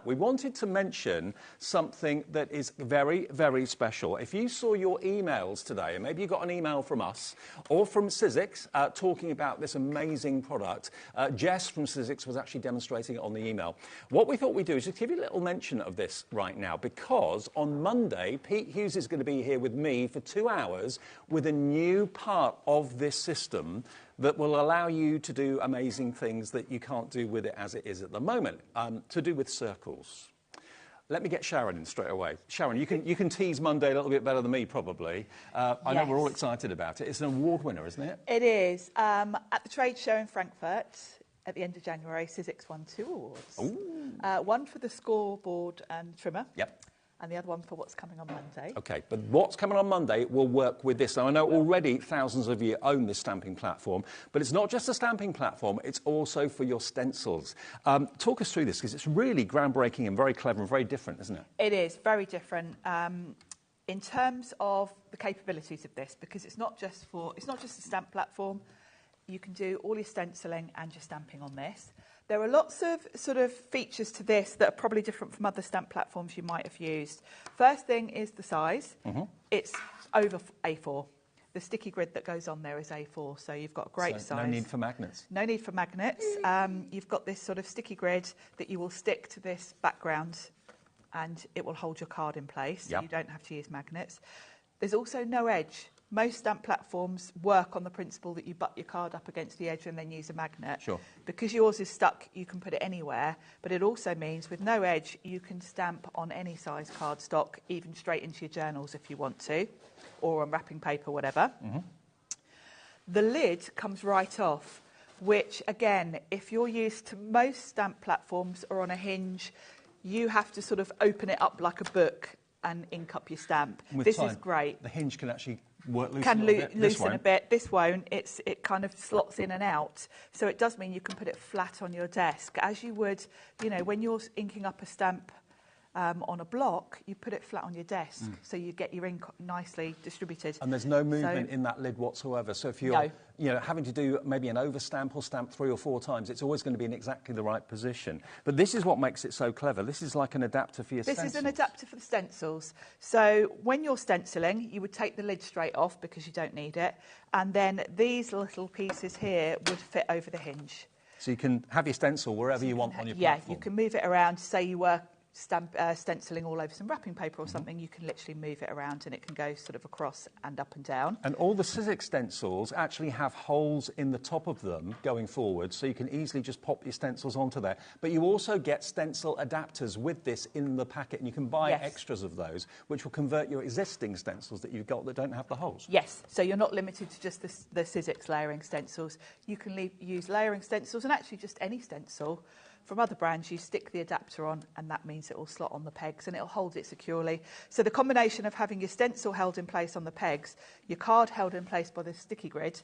we wanted to mention something that is very, very special. If you saw your emails today, and maybe you got an email from us or from Sizzix talking about this amazing product, Jess from Sizzix was actually demonstrating it on the email. What we thought we'd do is just give you a little mention of this right now, because on Monday, Pete Hughes is going to be here with me for 2 hours with a new part of this system that will allow you to do amazing things that you can't do with it as it is at the moment, to do with circles. Let me get Sharon in straight away. Sharon, you can tease Monday a little bit better than me, probably. I know we're all excited about it. It's an award winner, isn't it? It is. At the trade show in Frankfurt at the end of January, Sizzix won 2 awards. One for the scoreboard and trimmer. Yep. And the other one for what's coming on Monday. OK, but what's coming on Monday will work with this. Now, I know already thousands of you own this stamping platform, but it's not just a stamping platform, it's also for your stencils. Talk us through this, because it's really groundbreaking and very clever and very different, isn't it? It is, very different. In terms of the capabilities of this, because it's not just a stamp platform, you can do all your stenciling and your stamping on this. There are lots of sort of features to this that are probably different from other stamp platforms you might have used. First thing is the size. It's over A4. The sticky grid that goes on there is A4, so you've got a great size. No need for magnets. No need for magnets. You've got this sort of sticky grid that you will stick to this background and it will hold your card in place. Yep. So you don't have to use magnets. There's also no edge. Most stamp platforms work on the principle that you butt your card up against the edge and then use a magnet. Sure. Because yours is stuck, you can put it anywhere, but it also means with no edge, you can stamp on any size cardstock, even straight into your journals if you want to, or on wrapping paper, whatever. The lid comes right off, which, again, if you're used to most stamp platforms or on a hinge, you have to sort of open it up like a book and ink up your stamp. This is great. The hinge can actually loosen a bit. This won't. It kind of slots in and out. So it does mean you can put it flat on your desk, as you would, you know, when you're inking up a stamp on a block, you put it flat on your desk, so you get your ink nicely distributed. And there's no movement in that lid whatsoever. So if you're having to do maybe an overstamp or stamp 3 or 4 times, it's always going to be in exactly the right position. But this is what makes it so clever. This is like an adapter for your stencils. This is an adapter for the stencils. So when you're stenciling, you would take the lid straight off because you don't need it. And then these little pieces here would fit over the hinge. So you can have your stencil wherever you want on your platform. Yeah, you can move it around. Say you were stenciling all over some wrapping paper or something, you can literally move it around and it can go sort of across and up and down. And all the Sizzix stencils actually have holes in the top of them going forward, so you can easily just pop your stencils onto there. But you also get stencil adapters with this in the packet, and you can buy extras of those, which will convert your existing stencils that you've got that don't have the holes. Yes, so you're not limited to just the Sizzix layering stencils. You can use layering stencils, and actually just any stencil. From other brands, you stick the adapter on, and that means it will slot on the pegs and it'll hold it securely. So the combination of having your stencil held in place on the pegs, your card held in place by the sticky grid,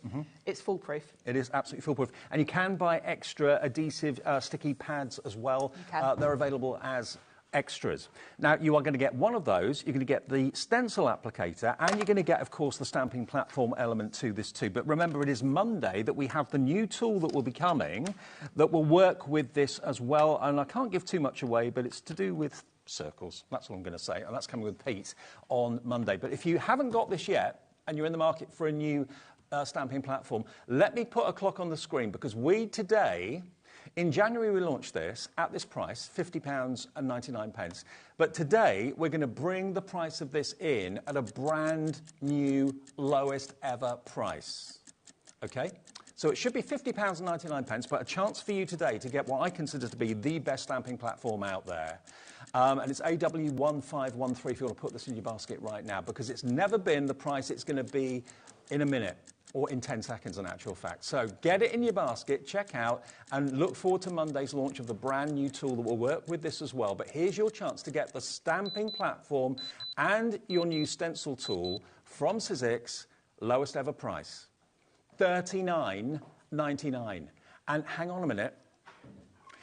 it's foolproof. It is absolutely foolproof. And you can buy extra adhesive sticky pads as well. They're available as extras. Now, you are going to get one of those. You're going to get the stencil applicator, and you're going to get, of course, the stamping platform element to this too. But remember, it is Monday that we have the new tool that will be coming that will work with this as well. And I can't give too much away, but it's to do with circles. That's what I'm going to say. And that's coming with Pete on Monday. But if you haven't got this yet, and you're in the market for a new stamping platform, let me put a clock on the screen, because we today... In January, we launched this at this price, £50.99. But today, we're going to bring the price of this in at a brand new, lowest ever price. OK? So it should be £50.99, but a chance for you today to get what I consider to be the best stamping platform out there. And it's AW1513 if you want to put this in your basket right now, because it's never been the price it's going to be in a minute. Or in 10 seconds, in actual fact. So get it in your basket, check out, and look forward to Monday's launch of the brand new tool that will work with this as well. But here's your chance to get the stamping platform and your new stencil tool from Sizzix, lowest ever price, $39.99. And hang on a minute.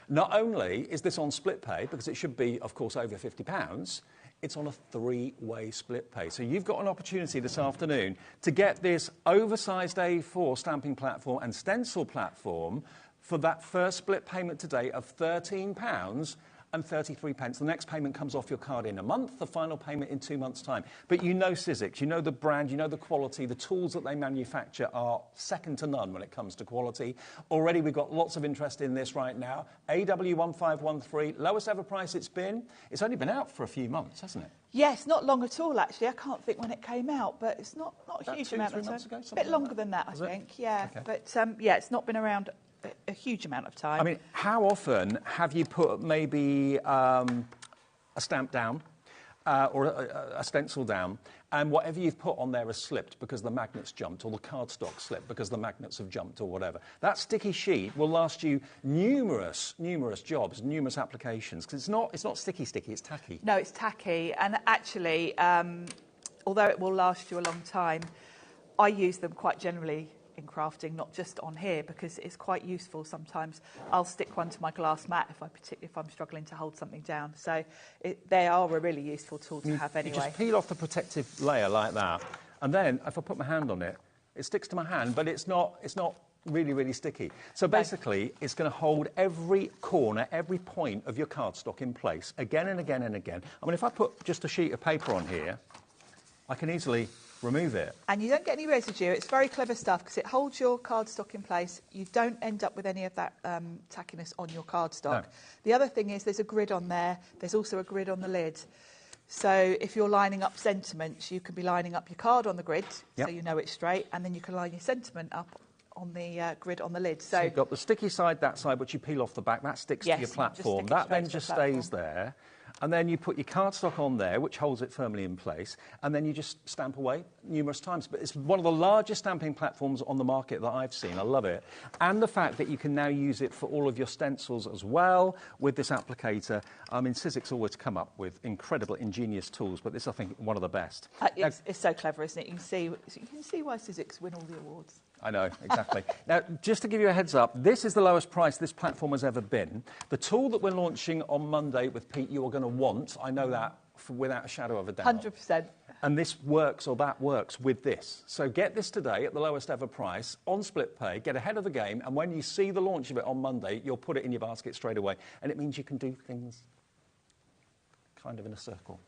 Not only is this on split pay, because it should be, of course, over £50, it's on a 3-way split pay. So you've got an opportunity this afternoon to get this oversized A4 stamping platform and stencil platform for that first split payment today of £13 £1.33. The next payment comes off your card in a month, the final payment in 2 months' time. But you know Sizzix, you know the brand, you know the quality, the tools that they manufacture are second to none when it comes to quality. Already we've got lots of interest in this right now. AW1513, lowest ever price it's been. It's only been out for a few months, hasn't it? Yes, not long at all, actually. I can't think when it came out, but it's not a huge amount of time. Ago, a bit longer than that, I think, yeah. Okay. But, yeah, it's not been around a huge amount of time. I mean, how often have you put maybe a stamp down or a stencil down, and whatever you've put on there has slipped because the magnets jumped, or the cardstock slipped because the magnets have jumped, or whatever? That sticky sheet will last you numerous jobs, numerous applications, because it's not sticky, it's tacky. No, it's tacky, and actually, although it will last you a long time, I use them quite generally in crafting, not just on here, because it's quite useful sometimes. I'll stick one to my glass mat if I'm struggling to hold something down. So they are a really useful tool to have anyway. You just peel off the protective layer like that, and then if I put my hand on it, it sticks to my hand, but it's not really sticky. So basically, it's going to hold every corner, every point of your cardstock in place again and again and again. I mean, if I put just a sheet of paper on here, I can easily remove it. And you don't get any residue. It's very clever stuff because it holds your cardstock in place. You don't end up with any of that tackiness on your cardstock. No. The other thing is there's a grid on there. There's also a grid on the lid. So if you're lining up sentiments, you can be lining up your card on the grid, so you know it's straight, and then you can line your sentiment up on the grid on the lid. So you've got the sticky side, that side, which you peel off the back. That sticks to your platform. That then just stays there. And then you put your cardstock on there, which holds it firmly in place, and then you just stamp away numerous times. But it's one of the largest stamping platforms on the market that I've seen. I love it. And the fact that you can now use it for all of your stencils as well with this applicator. I mean, Sizzix always come up with incredible, ingenious tools, but this, I think, one of the best. It's so clever, isn't it? You can see why Sizzix win all the awards. I know, exactly. Now, just to give you a heads up, this is the lowest price this platform has ever been. The tool that we're launching on Monday with Pete, you are going to want. I know that without a shadow of a doubt. 100%. And this works, or that works, with this. So get this today at the lowest ever price on split pay, get ahead of the game, and when you see the launch of it on Monday, you'll put it in your basket straight away. And it means you can do things kind of in a circle.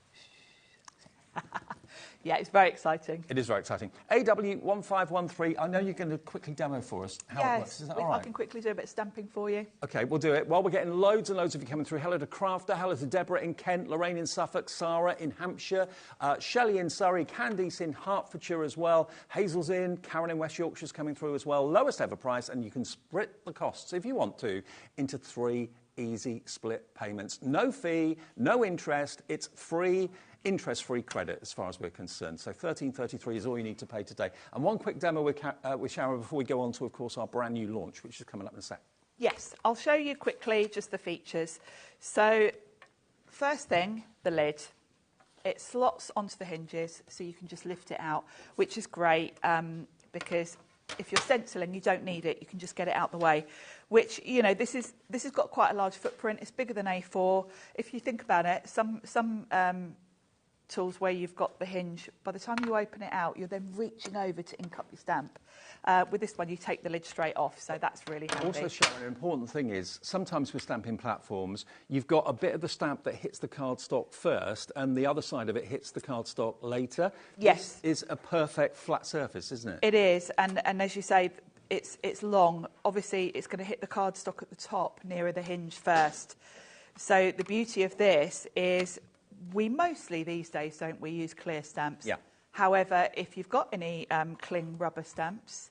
Yeah, it's very exciting. It is very exciting. AW1513, I know you're going to quickly demo for us how it works. Is that all right? I can quickly do a bit of stamping for you. OK, we'll do it. While we're getting loads and loads of you coming through, hello to Crafter, hello to Deborah in Kent, Lorraine in Suffolk, Sarah in Hampshire, Shelley in Surrey, Candice in Hertfordshire as well, Hazel's in, Karen in West Yorkshire's coming through as well. Lowest ever price, and you can split the costs, if you want to, into 3 easy split payments. No fee, no interest, it's free. Interest-free credit as far as we're concerned. So $13.33 is all you need to pay today. And one quick demo with Sharon before we go on to, of course, our brand new launch, which is coming up in a sec. Yes, I'll show you quickly just the features. So first thing, the lid. It slots onto the hinges, so you can just lift it out, which is great because if you're stenciling, you don't need it. You can just get it out the way, which, you know, this has got quite a large footprint. It's bigger than A4. If you think about it, some tools where you've got the hinge, by the time you open it out, you're then reaching over to ink up your stamp. With this one, you take the lid straight off, so that's really handy. Also, Sharon, an important thing is, sometimes with stamping platforms, you've got a bit of the stamp that hits the cardstock first, and the other side of it hits the cardstock later. Yes. This is a perfect flat surface, isn't it? It is, and as you say, it's long. Obviously, it's going to hit the cardstock at the top, nearer the hinge first. So the beauty of this is, we mostly these days we use clear stamps. Yeah. However, if you've got any cling rubber stamps,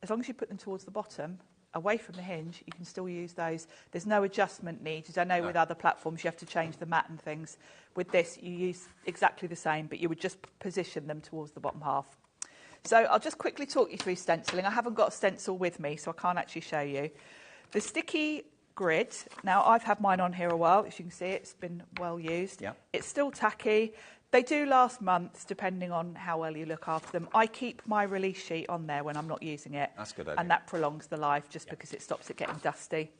as long as you put them towards the bottom, away from the hinge, you can still use those. There's no adjustment needed. I know with other platforms you have to change the mat and things. With this, you use exactly the same, but you would just position them towards the bottom half. So I'll just quickly talk you through stenciling. I haven't got a stencil with me, so I can't actually show you. The sticky grid. Now, I've had mine on here a while. As you can see, it's been well used. Yeah. It's still tacky. They do last months, depending on how well you look after them. I keep my release sheet on there when I'm not using it. That's a good idea. And that prolongs the life just because it stops it getting dusty.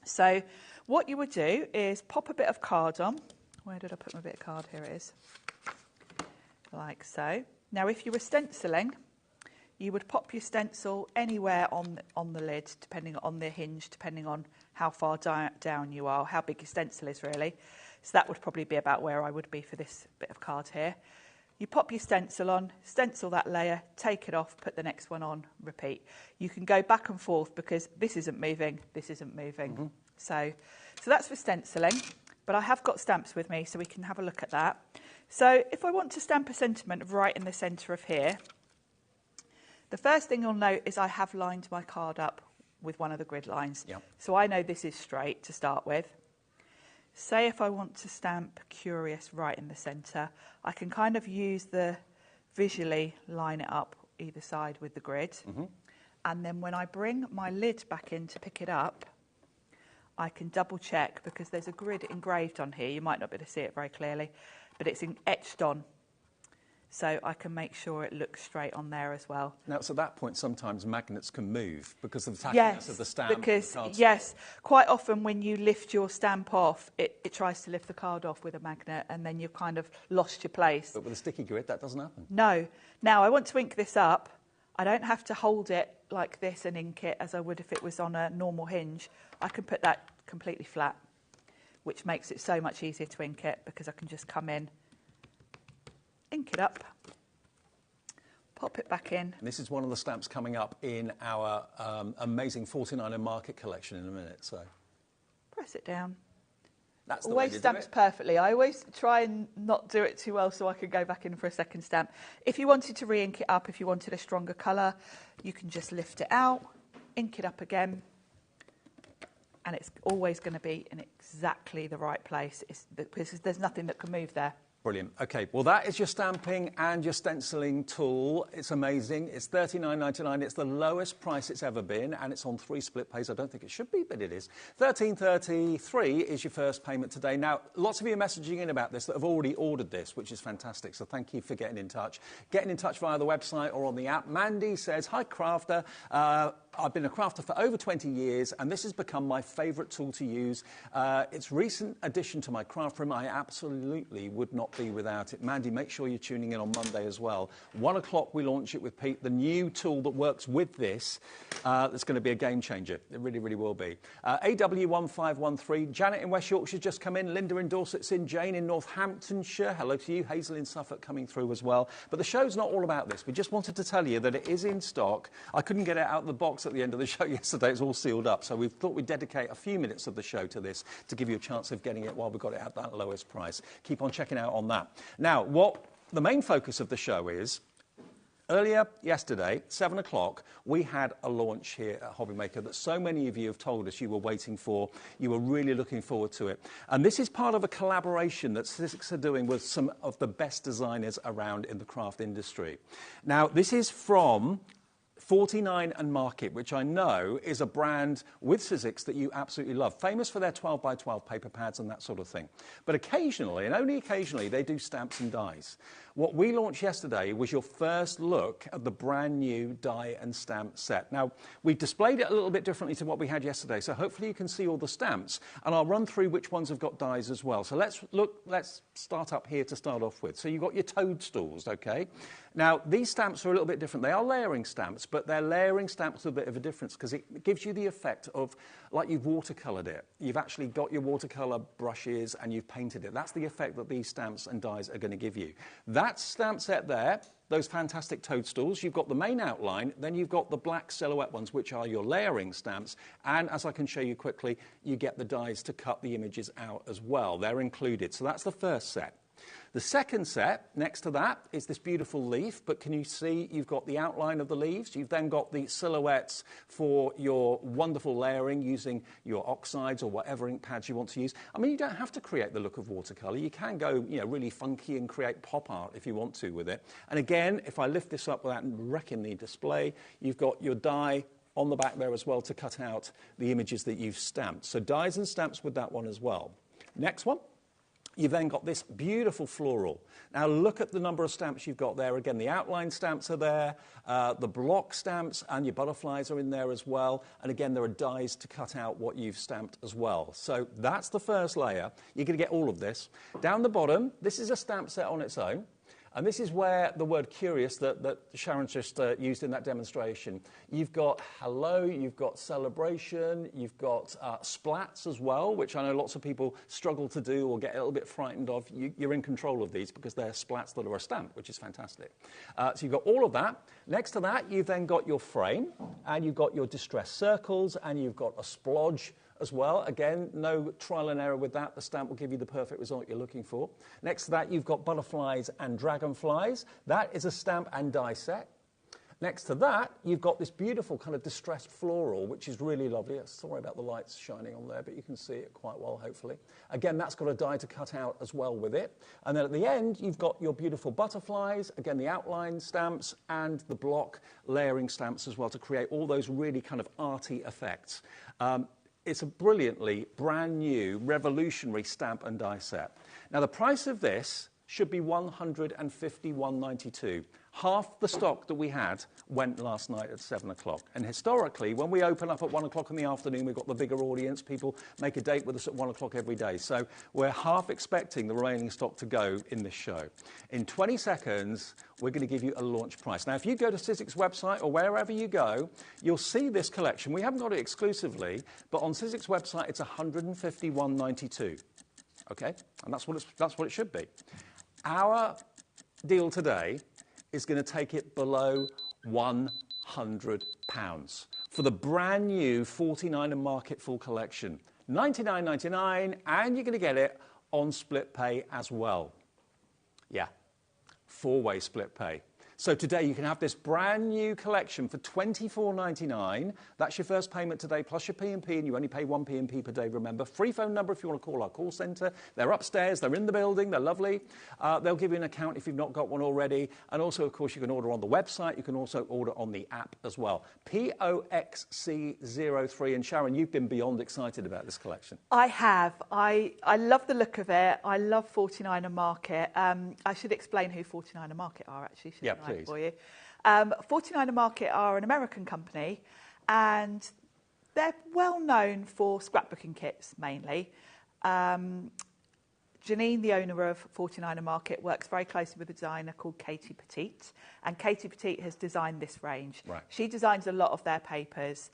So what you would do is pop a bit of card on. Where did I put my bit of card? Here it is. Like so. Now, if you were stenciling, you would pop your stencil anywhere on the lid, depending on the hinge, depending on how far down you are, how big your stencil is really. So that would probably be about where I would be for this bit of card here. You pop your stencil on, stencil that layer, take it off, put the next one on, repeat. You can go back and forth because this isn't moving, this isn't moving. So that's for stenciling, but I have got stamps with me so we can have a look at that. So if I want to stamp a sentiment right in the centre of here, the first thing you'll note is I have lined my card up with one of the grid lines. Yep. So I know this is straight to start with. Say if I want to stamp Curious right in the centre, I can kind of visually line it up either side with the grid. And then when I bring my lid back in to pick it up, I can double check because there's a grid engraved on here. You might not be able to see it very clearly, but it's etched on. So I can make sure it looks straight on there as well. Now, it's at that point sometimes magnets can move because of the tackiness of the stamp. Because, yes, quite often when you lift your stamp off, it tries to lift the card off with a magnet and then you've kind of lost your place. But with a sticky grid, that doesn't happen. No. Now, I want to ink this up. I don't have to hold it like this and ink it as I would if it was on a normal hinge. I can put that completely flat, which makes it so much easier to ink it because I can just come in, ink it up, pop it back in. And this is one of the stamps coming up in our amazing 49er Market collection in a minute. So press it down. That's the always way to stamps do it. perfectly. I always try and not do it too well so I can go back in for a second stamp. If you wanted to re-ink it up, if you wanted a stronger colour, you can just lift it out, ink it up again, and it's always going to be in exactly the right place because there's nothing that can move there. Brilliant. Okay, well, that is your stamping and your stenciling tool. It's amazing. It's $39.99. It's the lowest price it's ever been, and it's on 3 split pays. I don't think it should be, but it is. $13.33 is your first payment today. Now, lots of you are messaging in about this that have already ordered this, which is fantastic. So thank you for getting in touch. Getting in touch via the website or on the app. Mandy says, hi, Crafter. I've been a crafter for over 20 years, and this has become my favourite tool to use. It's recent addition to my craft room. I absolutely would not be without it. Mandy, make sure you're tuning in on Monday as well. 1 o'clock, we launch it with Pete, the new tool that works with this. That's going to be a game changer. It really, really will be. AW1513, Janet in West Yorkshire just come in. Linda in Dorset's in. Jane in Northamptonshire. Hello to you. Hazel in Suffolk coming through as well. But the show's not all about this. We just wanted to tell you that it is in stock. I couldn't get it out of the box at the end of the show yesterday. It's all sealed up. So we thought we'd dedicate a few minutes of the show to this to give you a chance of getting it while we've got it at that lowest price. Keep on checking out on that. Now, what the main focus of the show is, earlier yesterday, 7 o'clock, we had a launch here at HobbyMaker that so many of you have told us you were waiting for. You were really looking forward to it. And this is part of a collaboration that Sizzix are doing with some of the best designers around in the craft industry. Now, this is from 49 and Market, which I know is a brand with Sizzix that you absolutely love. Famous for their 12 by 12 paper pads and that sort of thing. But occasionally, and only occasionally, they do stamps and dies. What we launched yesterday was your first look at the brand new die and stamp set. Now, we've displayed it a little bit differently to what we had yesterday, so hopefully you can see all the stamps, and I'll run through which ones have got dies as well. So let's start up here to start off with. So you've got your toadstools, okay? Now, these stamps are a little bit different. They are layering stamps, but they're layering stamps with a bit of a difference because it gives you the effect of like you've watercoloured it. You've actually got your watercolour brushes and you've painted it. That's the effect that these stamps and dies are going to give you. That stamp set there, those fantastic toadstools, you've got the main outline, then you've got the black silhouette ones, which are your layering stamps, and as I can show you quickly, you get the dies to cut the images out as well. They're included. So that's the first set. The second set, next to that, is this beautiful leaf, but can you see you've got the outline of the leaves? You've then got the silhouettes for your wonderful layering using your oxides or whatever ink pads you want to use. I mean, you don't have to create the look of watercolour. You can go, really funky and create pop art if you want to with it. And again, if I lift this up without wrecking the display, you've got your die on the back there as well to cut out the images that you've stamped. So dies and stamps with that one as well. Next one. You've then got this beautiful floral. Now look at the number of stamps you've got there. Again, the outline stamps are there, the block stamps and your butterflies are in there as well. And again, there are dies to cut out what you've stamped as well. So that's the first layer. You're going to get all of this. Down the bottom, this is a stamp set on its own. And this is where the word curious that Sharon just used in that demonstration. You've got hello, you've got celebration, you've got splats as well, which I know lots of people struggle to do or get a little bit frightened of. You're in control of these because they're splats that are a stamp, which is fantastic. So you've got all of that. Next to that, you've then got your frame, and you've got your distressed circles, and you've got a splodge as well. Again, no trial and error with that. The stamp will give you the perfect result you're looking for. Next to that, you've got butterflies and dragonflies. That is a stamp and die set. Next to that, you've got this beautiful kind of distressed floral, which is really lovely. Sorry about the lights shining on there, but you can see it quite well, hopefully. Again, that's got a die to cut out as well with it. And then at the end, you've got your beautiful butterflies, again, the outline stamps and the block layering stamps as well to create all those really kind of arty effects. It's a brilliantly brand new, revolutionary stamp and die set. Now, the price of this should be $151.92. Half the stock that we had went last night at 7 o'clock. And historically, when we open up at 1 o'clock in the afternoon, we've got the bigger audience. People make a date with us at 1 o'clock every day. So we're half expecting the remaining stock to go in this show. In 20 seconds, we're going to give you a launch price. Now, if you go to Sizek's website or wherever you go, you'll see this collection. We haven't got it exclusively, but on Sizek's website, it's $151.92. Okay? And that's what it should be. Our deal today is going to take it below £100 for the brand new 49 and Market full collection. $99.99, and you're going to get it on split pay as well. Yeah, 4-way split pay. So today you can have this brand new collection for $24.99. That's your first payment today, plus your P&P, and you only pay one P&P per day, remember. Free phone number if you want to call our call centre. They're upstairs, they're in the building, they're lovely. They'll give you an account if you've not got one already. And also, of course, you can order on the website. You can also order on the app as well. POXC03. And Sharon, you've been beyond excited about this collection. I have. I love the look of it. I love 49 and Market. I should explain who 49 and Market are, actually, shouldn't I? Please. For you. 49 and Market are an American company, and they're well known for scrapbooking kits mainly. Janine, the owner of 49 and Market, works very closely with a designer called Katie Petite, and Katie Petite has designed this range. Right. She designs a lot of their papers.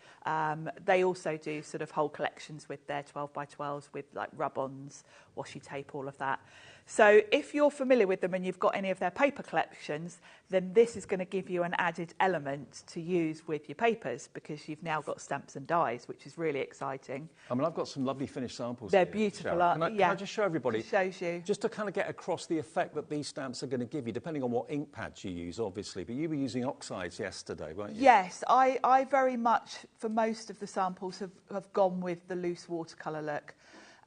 They also do sort of whole collections with their 12x12s with like rub-ons, washi tape, all of that. So if you're familiar with them and you've got any of their paper collections, then this is going to give you an added element to use with your papers because you've now got stamps and dies, which is really exciting. I mean, I've got some lovely finished samples. They're here, beautiful, Sharon. aren't they? Can I just show everybody? It shows you. Just to kind of get across the effect that these stamps are going to give you, depending on what ink pads you use, obviously. But you were using oxides yesterday, weren't you? Yes, I very much, for most of the samples, have gone with the loose watercolour look.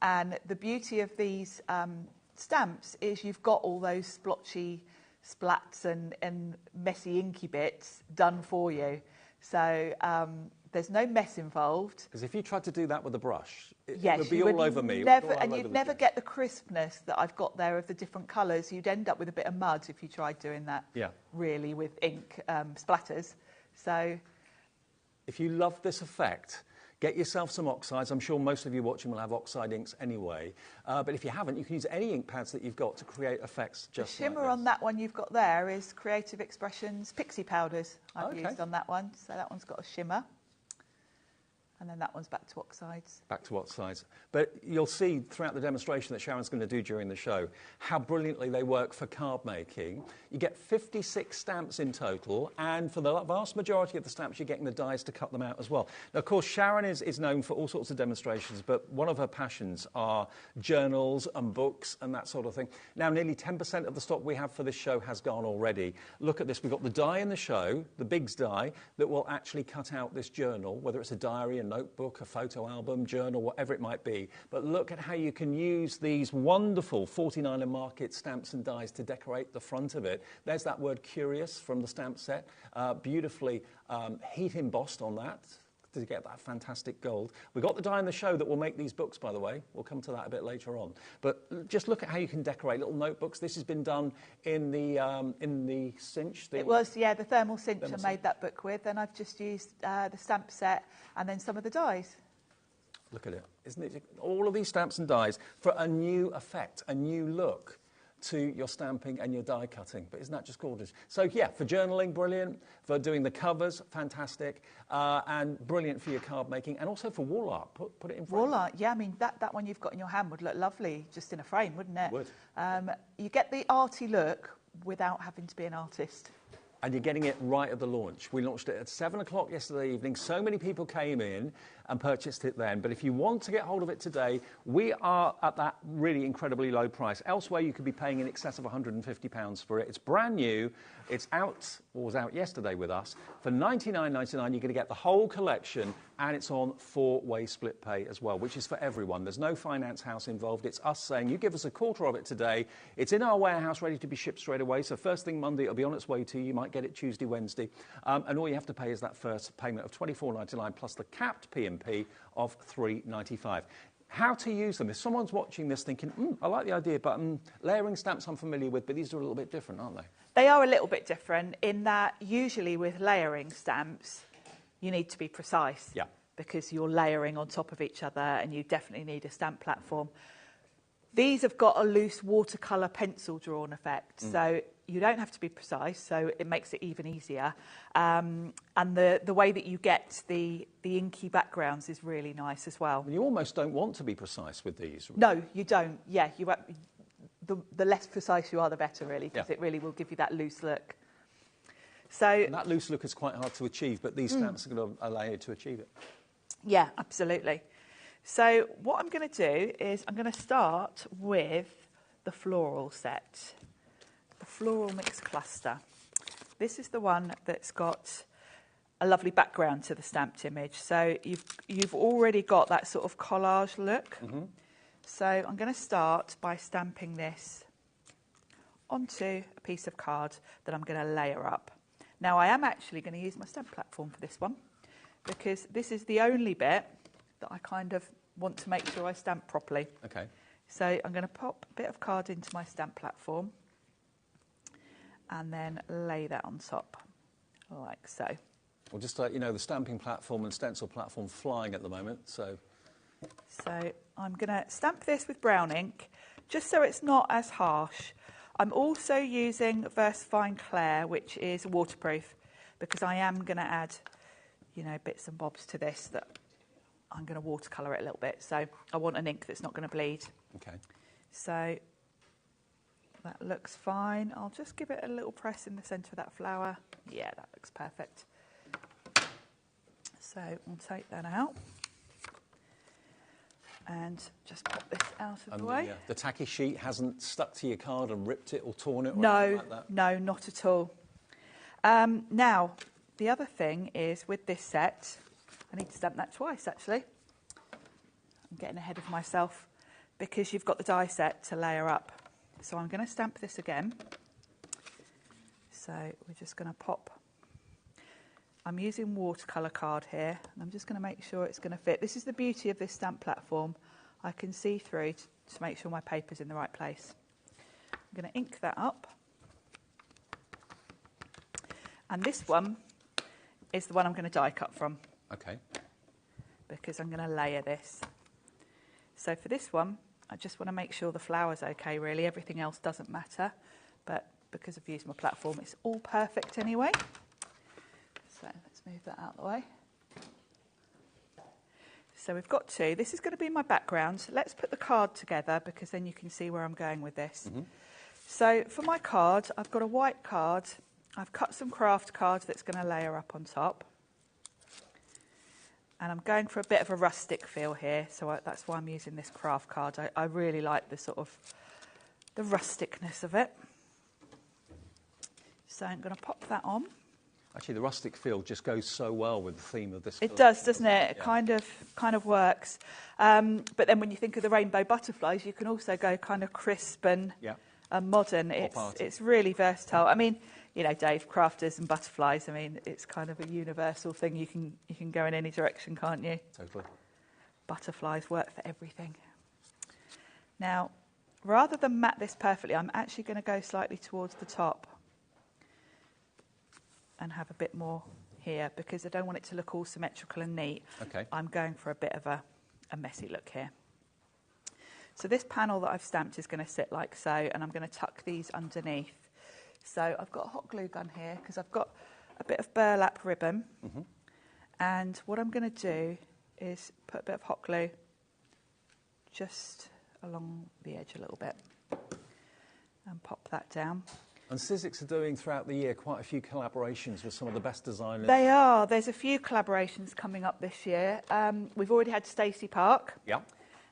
And the beauty of these stamps is you've got all those splotchy splats and messy inky bits done for you. So there's no mess involved. Because if you tried to do that with a brush, it yes, would be all over me. And you'd never get the crispness that I've got there of the different colours. You'd end up with a bit of mud if you tried doing that really with ink splatters. So if you love this effect, get yourself some oxides. I'm sure most of you watching will have oxide inks anyway. But if you haven't, you can use any ink pads that you've got to create effects just the shimmer like this. on that one you've got there is Creative Expressions Pixie Powders I've used on that one. So that one's got a shimmer. And then that one's back to oxides. Back to oxides. But you'll see throughout the demonstration that Sharon's going to do during the show how brilliantly they work for card making. You get 56 stamps in total, and for the vast majority of the stamps, you're getting the dies to cut them out as well. Now, of course, Sharon is known for all sorts of demonstrations, but one of her passions are journals and books and that sort of thing. Now, nearly 10% of the stock we have for this show has gone already. Look at this. We've got the die in the show, the Biggs die, that will actually cut out this journal, whether it's a diary, a notebook, a photo album, journal, whatever it might be. But look at how you can use these wonderful 49 and Market stamps and dies to decorate the front of it. There's that word curious from the stamp set, beautifully heat embossed on that to get that fantastic gold. We've got the die in the show that will make these books, by the way. We'll come to that a bit later on. But just look at how you can decorate little notebooks. This has been done in the cinch. It was, yeah, the thermal cinch I made that book with, and I've just used the stamp set and then some of the dies. Look at it. Isn't it all of these stamps and dies for a new effect, a new look? to your stamping and your die cutting. But isn't that just gorgeous? So yeah, for journaling, brilliant. For doing the covers, fantastic. And brilliant for your card making, and also for wall art. Put it in frame. Wall art, yeah, I mean, that one you've got in your hand would look lovely just in a frame, wouldn't it? It would. You get the arty look without having to be an artist. And you're getting it right at the launch. We launched it at 7 o'clock yesterday evening. So many people came in and purchased it then. But if you want to get hold of it today, we are at that really incredibly low price. Elsewhere, you could be paying in excess of £150 for it. It's brand new. It's out, or was out yesterday with us. For $99.99, you're going to get the whole collection, and it's on 4-way split pay as well, which is for everyone. There's no finance house involved. It's us saying, you give us a quarter of it today. It's in our warehouse, ready to be shipped straight away. So first thing Monday, it'll be on its way to you. You might get it Tuesday, Wednesday. And all you have to pay is that first payment of $24.99 plus the capped P&P of $3.95. How to use them. If someone's watching this thinking, I like the idea, but layering stamps I'm familiar with, but these are a little bit different, aren't they? They are a little bit different in that usually with layering stamps, you need to be precise. Yeah. Because you're layering on top of each other and you definitely need a stamp platform. These have got a loose watercolour pencil drawn effect, so you don't have to be precise, so it makes it even easier. And the way that you get the inky backgrounds is really nice as well. You almost don't want to be precise with these. No, you don't. Yeah, the less precise you are, the better, really, because it really will give you that loose look. So and that loose look is quite hard to achieve, but these stamps are going to allow you to achieve it. Yeah, absolutely. So what I'm going to do is I'm going to start with the floral set, the floral mix cluster. This is the one that's got a lovely background to the stamped image. So you've already got that sort of collage look. So I'm going to start by stamping this onto a piece of card that I'm going to layer up. Now I am actually going to use my stamp platform for this one, because this is the only bit that I kind of want to make sure I stamp properly. Okay. So I'm going to pop a bit of card into my stamp platform and then lay that on top, like so. Well, just to let you know, the stamping platform and stencil platform flying at the moment, so... So I'm going to stamp this with brown ink, just so it's not as harsh. I'm also using VersaFine Clair, which is waterproof, because I am going to add, you know, bits and bobs to this that I'm going to watercolour it a little bit. So I want an ink that's not going to bleed. Okay. So that looks fine. I'll just give it a little press in the centre of that flower. Yeah, that looks perfect. So we'll take that out and just pop this out of the way. The tacky sheet hasn't stuck to your card and ripped it or torn it or no, anything like that? No, not at all. Now, the other thing is with this set, I need to stamp that twice actually. I'm getting ahead of myself because you've got the die set to layer up. So I'm going to stamp this again. So we're just going to pop. I'm using watercolour card here, and I'm just going to make sure it's going to fit. This is the beauty of this stamp platform. I can see through to make sure my paper's in the right place. I'm going to ink that up. And this one is the one I'm going to die cut from. Okay. Because I'm going to layer this. So for this one, I just want to make sure the flower's okay, really. Everything else doesn't matter. But because I've used my platform, it's all perfect anyway. So let's move that out of the way. So we've got two. This is going to be my background. So let's put the card together because then you can see where I'm going with this. So for my card, I've got a white card. I've cut some craft card that's going to layer up on top. And I'm going for a bit of a rustic feel here, so that's why I'm using this craft card. I really like the sort of the rusticness of it. So I'm going to pop that on. Actually, the rustic feel just goes so well with the theme of this. It does, doesn't it? It kind of works. But then when you think of the rainbow butterflies, you can also go kind of crisp and modern. It's really versatile. I mean, you know, Dave, crafters and butterflies, I mean, it's kind of a universal thing. You can go in any direction, can't you? Totally. Butterflies work for everything. Now, rather than mat this perfectly, I'm actually going to go slightly towards the top and have a bit more here because I don't want it to look all symmetrical and neat. Okay. I'm going for a bit of a messy look here. So this panel that I've stamped is going to sit like so, and I'm going to tuck these underneath. So I've got a hot glue gun here because I've got a bit of burlap ribbon. And what I'm going to do is put a bit of hot glue just along the edge a little bit and pop that down. And Sizzix are doing throughout the year quite a few collaborations with some of the best designers. They are. There's a few collaborations coming up this year. We've already had Stacey Park. Yeah.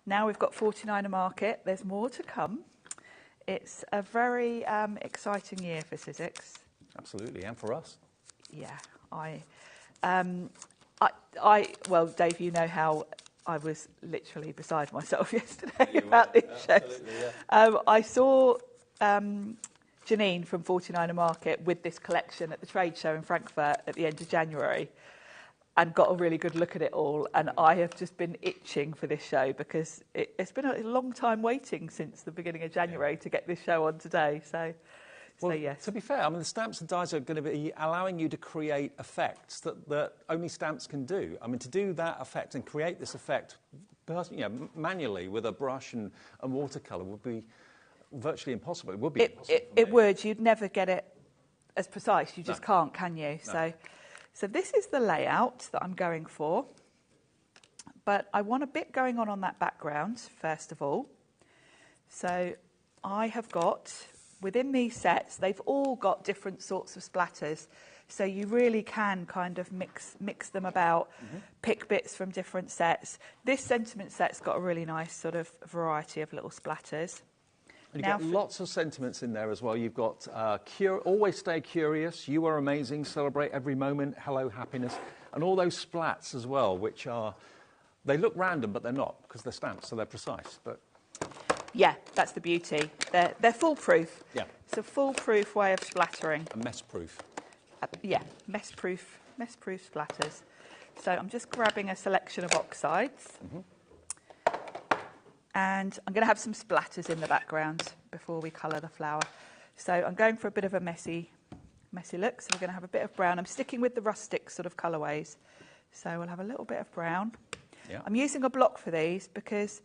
Now we've got 49er Market. There's more to come. It's a very exciting year for Sizzix. Absolutely, and for us. Yeah. Well, Dave, you know how I was literally beside myself yesterday about these shows. Yeah. I saw Janine from 49er Market with this collection at the trade show in Frankfurt at the end of January and got a really good look at it all. And I have just been itching for this show because it's been a long time waiting since the beginning of January to get this show on today. So yes. To be fair, I mean, the stamps and dies are going to be allowing you to create effects that only stamps can do. I mean, to do that effect and create this effect manually with a brush and watercolour would be virtually impossible. It would be impossible. It would. You'd never get it as precise. You just can't, can you? No. So this is the layout that I'm going for. But I want a bit going on that background, first of all. So I have got, within these sets, they've all got different sorts of splatters. So you really can kind of mix them about, pick bits from different sets. This sentiment set's got a really nice sort of variety of little splatters. And you get lots of sentiments in there as well. You've got always stay curious, you are amazing, celebrate every moment, hello, happiness, and all those splats as well, which are, they look random, but they're not, because they're stamps, so they're precise. But yeah, that's the beauty. They're foolproof. Yeah. It's a foolproof way of splattering. And mess-proof. Yeah, mess-proof splatters. So I'm just grabbing a selection of oxides. And I'm going to have some splatters in the background before we colour the flower. So I'm going for a bit of a messy look. So we're going to have a bit of brown. I'm sticking with the rustic sort of colourways. So we'll have a little bit of brown. Yeah. I'm using a block for these because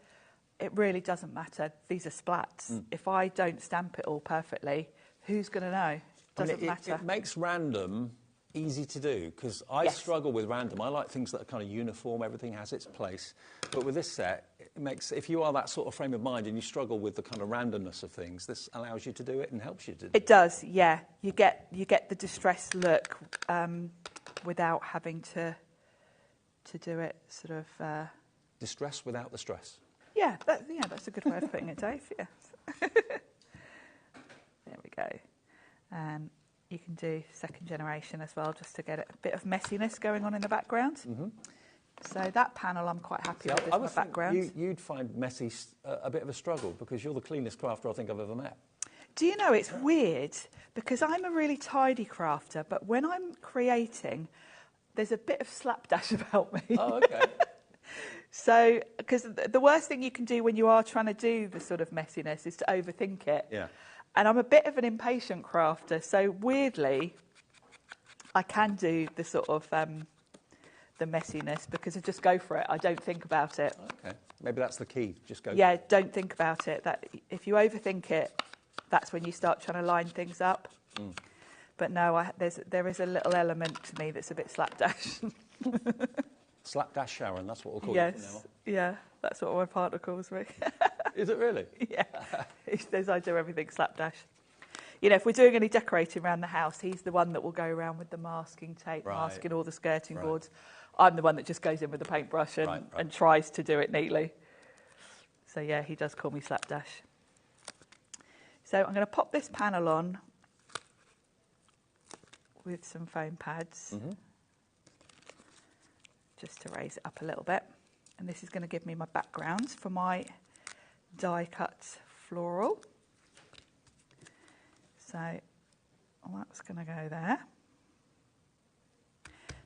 it really doesn't matter. These are splats. If I don't stamp it all perfectly, who's going to know? Doesn't matter. It makes random easy to do because I struggle with random. I like things that are kind of uniform, everything has its place. But with this set, it makes, if you are that sort of frame of mind and you struggle with the kind of randomness of things, this allows you to do it and helps you to do it. It does, yeah. You get the distressed look without having to do it sort of... Distress without the stress. Yeah, that's a good way of putting it, Dave, yes. There we go. You can do second generation as well, just to get a bit of messiness going on in the background. So that panel I'm quite happy with as my background. You'd find messy a bit of a struggle because you're the cleanest crafter I think I've ever met. Do you know, it's weird because I'm a really tidy crafter, but when I'm creating, there's a bit of slapdash about me. Oh, okay. So, because the worst thing you can do when you are trying to do the sort of messiness is to overthink it. Yeah. And I'm a bit of an impatient crafter, so weirdly, I can do the sort of the messiness because I just go for it. I don't think about it. Okay, maybe that's the key. Just go. Yeah, don't think about it. That if you overthink it, that's when you start trying to line things up. But no, there is a little element to me that's a bit slapdash. Slapdash Sharon, that's what we'll call it from now on. Yeah, that's what my partner calls me. Is it really? Yeah, he says I do everything slapdash. You know, if we're doing any decorating around the house, he's the one that will go around with the masking tape, masking all the skirting boards. I'm the one that just goes in with the paintbrush and tries to do it neatly. So yeah, he does call me slapdash. So I'm going to pop this panel on with some foam pads. Just to raise it up a little bit. And this is going to give me my background for my die cut floral. So that's going to go there.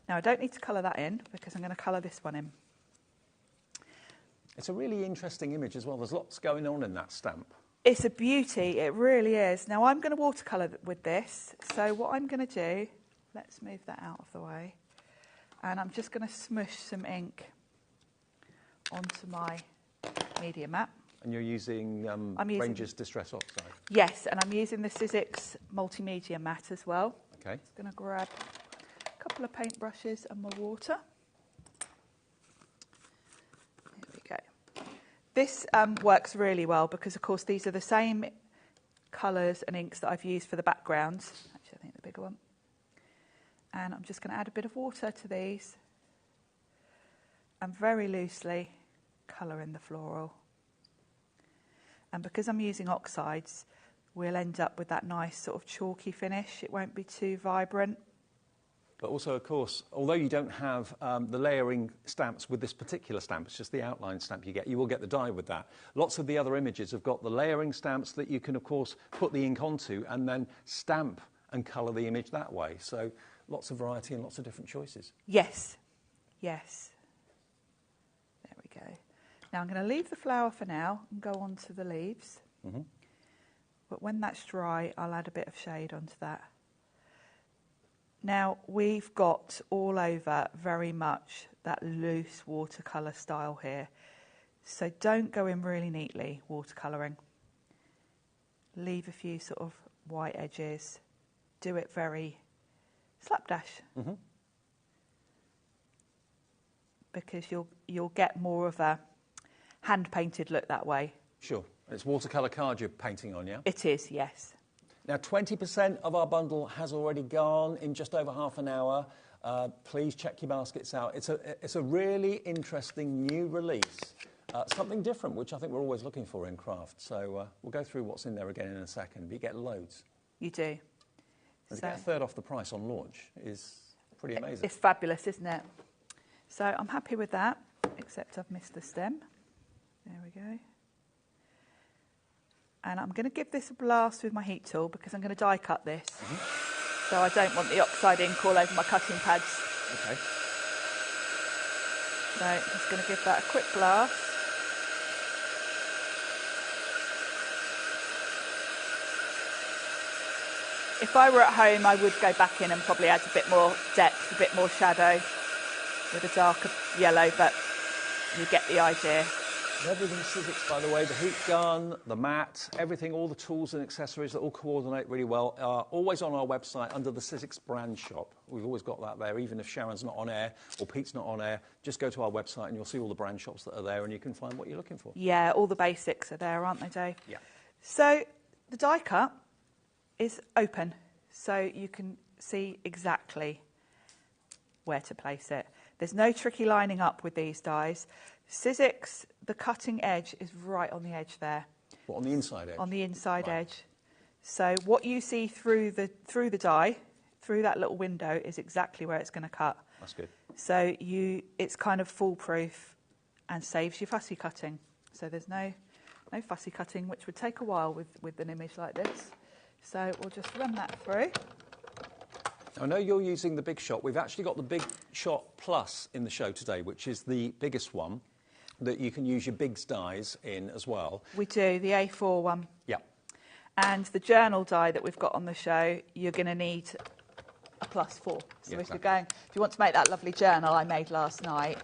Now I don't need to colour that in because I'm going to colour this one in. It's a really interesting image as well. There's lots going on in that stamp. It's a beauty, it really is. Now I'm going to watercolour with this. So what I'm going to do, let's move that out of the way. And I'm just going to smush some ink onto my media mat. And you're using Ranger's Distress Oxide? Yes, and I'm using the Sizzix Multimedia Matte as well. Okay. Just going to grab a couple of paint brushes and my water. There we go. This works really well because, of course, these are the same colours and inks that I've used for the backgrounds. Actually, I think the bigger one. And I'm just going to add a bit of water to these and very loosely colour in the floral. And because I'm using oxides, we'll end up with that nice sort of chalky finish. It won't be too vibrant. But also, of course, although you don't have the layering stamps with this particular stamp, it's just the outline stamp you will get the die with that. Lots of the other images have got the layering stamps that you can, of course, put the ink onto and then stamp and colour the image that way. So lots of variety and lots of different choices. Yes, yes. There we go. Now I'm going to leave the flower for now and go on to the leaves. Mm-hmm. But when that's dry, I'll add a bit of shade onto that. Now, we've got all over very much that loose watercolour style here. So don't go in really neatly watercolouring. Leave a few sort of white edges. Do it very slapdash. Mm-hmm. Because you'll get more of a hand-painted look that way. Sure. It's watercolour card you're painting on, yeah? It is, yes. Now, 20% of our bundle has already gone in just over half an hour. Please check your baskets out. It's a really interesting new release, something different, which I think we're always looking for in craft. So we'll go through what's in there again in a second. But you get loads. You do. And to get a third off the price on launch is pretty amazing. It's fabulous, isn't it? So I'm happy with that, except I've missed the stem. There we go. And I'm going to give this a blast with my heat tool because I'm going to die cut this. Mm-hmm. So I don't want the oxide ink all over my cutting pads. Okay. So I'm just going to give that a quick blast. If I were at home, I would go back in and probably add a bit more depth, a bit more shadow with a darker yellow, but you get the idea. Everything Sizzix, by the way, the heat gun, the mat, everything, all the tools and accessories that all coordinate really well are always on our website under the Sizzix brand shop. We've always got that there, even if Sharon's not on air or Pete's not on air. Just go to our website and you'll see all the brand shops that are there and you can find what you're looking for. Yeah, all the basics are there, aren't they, Dave? Yeah. So the die cut is open, so you can see exactly where to place it. There's no tricky lining up with these dies. Sizzix, the cutting edge is right on the edge there. What, on the inside edge? On the inside right. edge. So what you see through the die, through that little window, is exactly where it's going to cut. That's good. So it's kind of foolproof and saves you fussy cutting. So there's no fussy cutting, which would take a while with an image like this. So we'll just run that through. I know you're using the Big Shot. We've actually got the Big Shot Plus in the show today, which is the biggest one that you can use your bigs dies in as well. We do, the A4 one. Yeah. And the journal die that we've got on the show, you're going to need a +4. So yeah, if you want to make that lovely journal I made last night,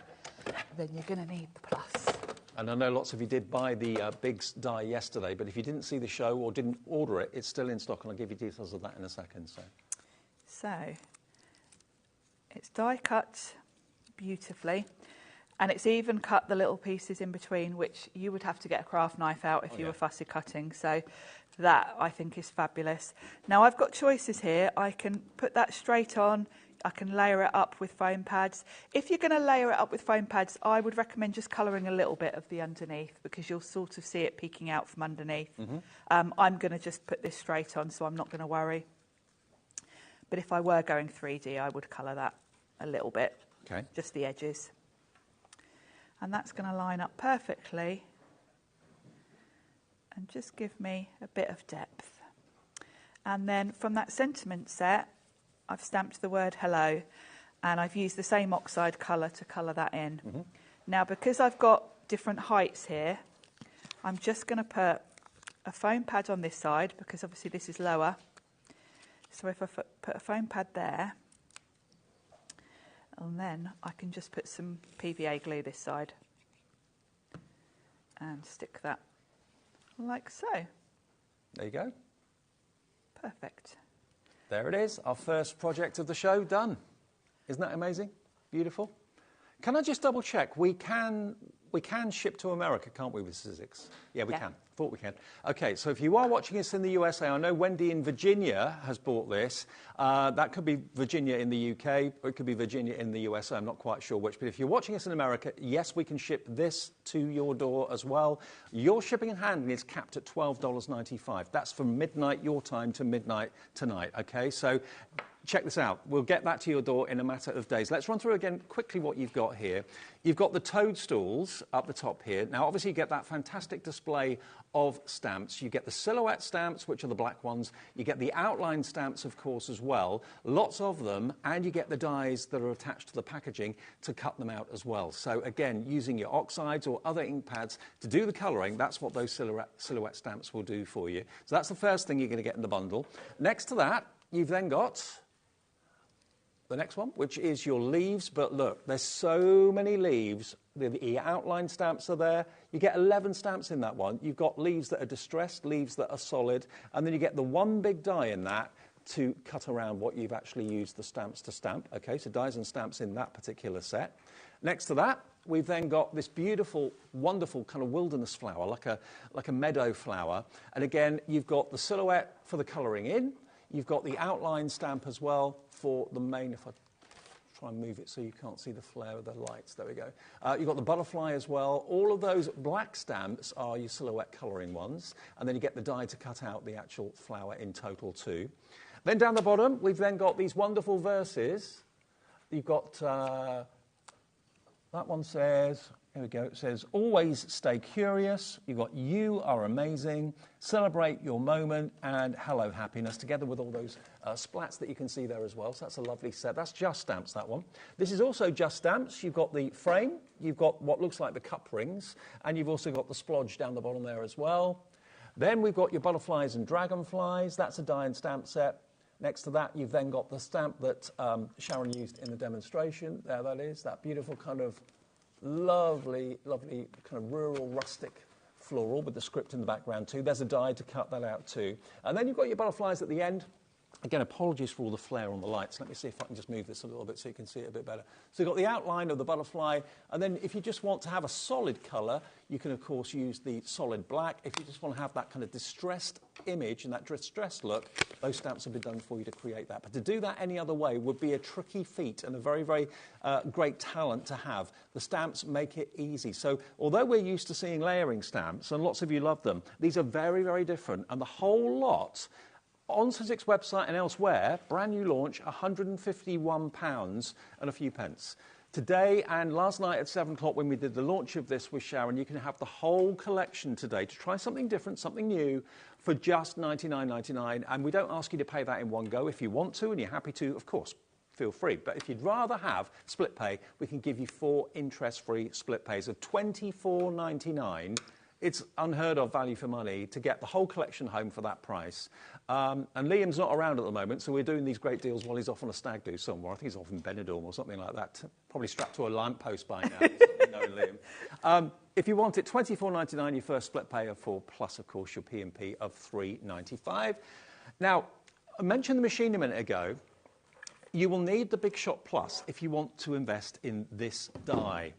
then you're going to need the plus. And I know lots of you did buy the bigs die yesterday, but if you didn't see the show or didn't order it, it's still in stock, and I'll give you details of that in a second. So it's die cut beautifully, and it's even cut the little pieces in between, which you would have to get a craft knife out if you were fussy cutting. So that, I think, is fabulous. Now, I've got choices here. I can put that straight on. I can layer it up with foam pads. If you're going to layer it up with foam pads, I would recommend just colouring a little bit of the underneath, because you'll sort of see it peeking out from underneath. Mm-hmm. I'm going to just put this straight on, so I'm not going to worry. But if I were going 3D, I would colour that a little bit, just the edges. And that's going to line up perfectly and just give me a bit of depth. And then from that sentiment set, I've stamped the word hello, and I've used the same oxide colour to colour that in. Mm-hmm. Now, because I've got different heights here, I'm just going to put a foam pad on this side, because obviously this is lower. So if I put a foam pad there, and then I can just put some PVA glue this side and stick that like so. There you go. Perfect. There it is, our first project of the show done. Isn't that amazing? Beautiful. Can I just double check? We can ship to America, can't we, with Sizzix? Yeah, we can. Thought we can. Okay, so if you are watching us in the USA, I know Wendy in Virginia has bought this. That could be Virginia in the UK, or it could be Virginia in the USA. I'm not quite sure which. But if you're watching us in America, yes, we can ship this to your door as well. Your shipping and handling is capped at $12.95. That's from midnight your time to midnight tonight, okay? So check this out. We'll get that to your door in a matter of days. Let's run through again quickly what you've got here. You've got the toadstools up the top here. Now, obviously, you get that fantastic display of stamps. You get the silhouette stamps, which are the black ones. You get the outline stamps, of course, as well. Lots of them. And you get the dies that are attached to the packaging to cut them out as well. So, again, using your oxides or other ink pads to do the colouring, that's what those silhouette stamps will do for you. So that's the first thing you're going to get in the bundle. Next to that, you've then got the next one, which is your leaves. But look, there's so many leaves. The outline stamps are there. You get 11 stamps in that one. You've got leaves that are distressed, leaves that are solid, and then you get the one big die in that to cut around what you've actually used the stamps to stamp. Okay, so dies and stamps in that particular set. Next to that, we've then got this beautiful, wonderful kind of wilderness flower, like a meadow flower. And again, you've got the silhouette for the colouring in. You've got the outline stamp as well for the main. If I try and move it so you can't see the flare of the lights. There we go. You've got the butterfly as well. All of those black stamps are your silhouette colouring ones. And then you get the die to cut out the actual flower in total too. Then down the bottom, we've then got these wonderful verses. You've got, that one says, here we go, it says, always stay curious. You've got you are amazing, celebrate your moment, and hello happiness, together with all those splats that you can see there as well. So that's a lovely set. That's Just Stamps, that one. This is also Just Stamps. You've got the frame, you've got what looks like the cup rings, and you've also got the splodge down the bottom there as well. Then we've got your butterflies and dragonflies. That's a die and stamp set. Next to that, you've then got the stamp that Sharon used in the demonstration. There that is, that beautiful kind of lovely, lovely kind of rural, rustic floral with the script in the background too. There's a die to cut that out too. And then you've got your butterflies at the end. Again, apologies for all the flare on the lights. Let me see if I can just move this a little bit so you can see it a bit better. So you've got the outline of the butterfly, and then if you just want to have a solid colour, you can, of course, use the solid black. If you just want to have that kind of distressed image and that distressed look, those stamps have been done for you to create that. But to do that any other way would be a tricky feat and a very, very great talent to have. The stamps make it easy. So although we're used to seeing layering stamps, and lots of you love them, these are very, very different. And the whole lot on Sizzix website and elsewhere, brand new launch, £151 and a few pence. Today and last night at 7 o'clock when we did the launch of this with Sharon, you can have the whole collection today to try something different, something new, for just $99.99. And we don't ask you to pay that in one go. If you want to and you're happy to, of course, feel free. But if you'd rather have split pay, we can give you 4 interest-free split pays of $24.99. It's unheard of value for money to get the whole collection home for that price. And Liam's not around at the moment, so we're doing these great deals while he's off on a stag do somewhere. I think he's off in Benidorm or something like that. Probably strapped to a lamppost by now, knowing Liam. If you want it, $24.99, your first split pay of $4, plus, of course, your P&P of $3.95. Now, I mentioned the machine a minute ago. You will need the Big Shot Plus if you want to invest in this die.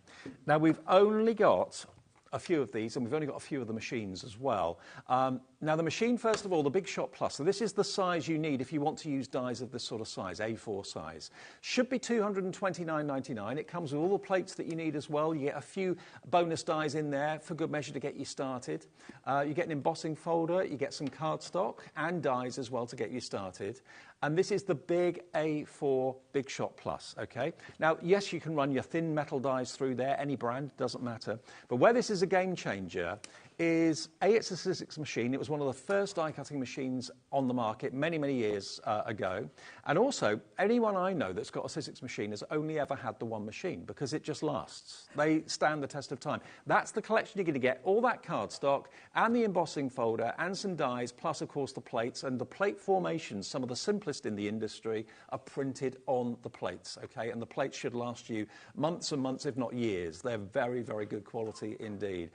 Now, we've only got a few of these, and we've only got a few of the machines as well. Now, the machine, first of all, the Big Shot Plus, so this is the size you need if you want to use dies of this sort of size, A4 size. Should be $229.99. It comes with all the plates that you need as well. You get a few bonus dies in there for good measure to get you started. You get an embossing folder, you get some cardstock and dies as well to get you started. And this is the big A4 Big Shot Plus, okay? Now, yes, you can run your thin metal dies through there, any brand, doesn't matter. But where this is a game changer is, it's a Sizzix machine. It was one of the first die-cutting machines on the market many, many years ago. And also, anyone I know that's got a Sizzix machine has only ever had the one machine because it just lasts. They stand the test of time. That's the collection you're going to get, all that cardstock and the embossing folder and some dies, plus, of course, the plates. And the plate formations, some of the simplest in the industry, are printed on the plates, okay? And the plates should last you months and months, if not years. They're very, very good quality indeed.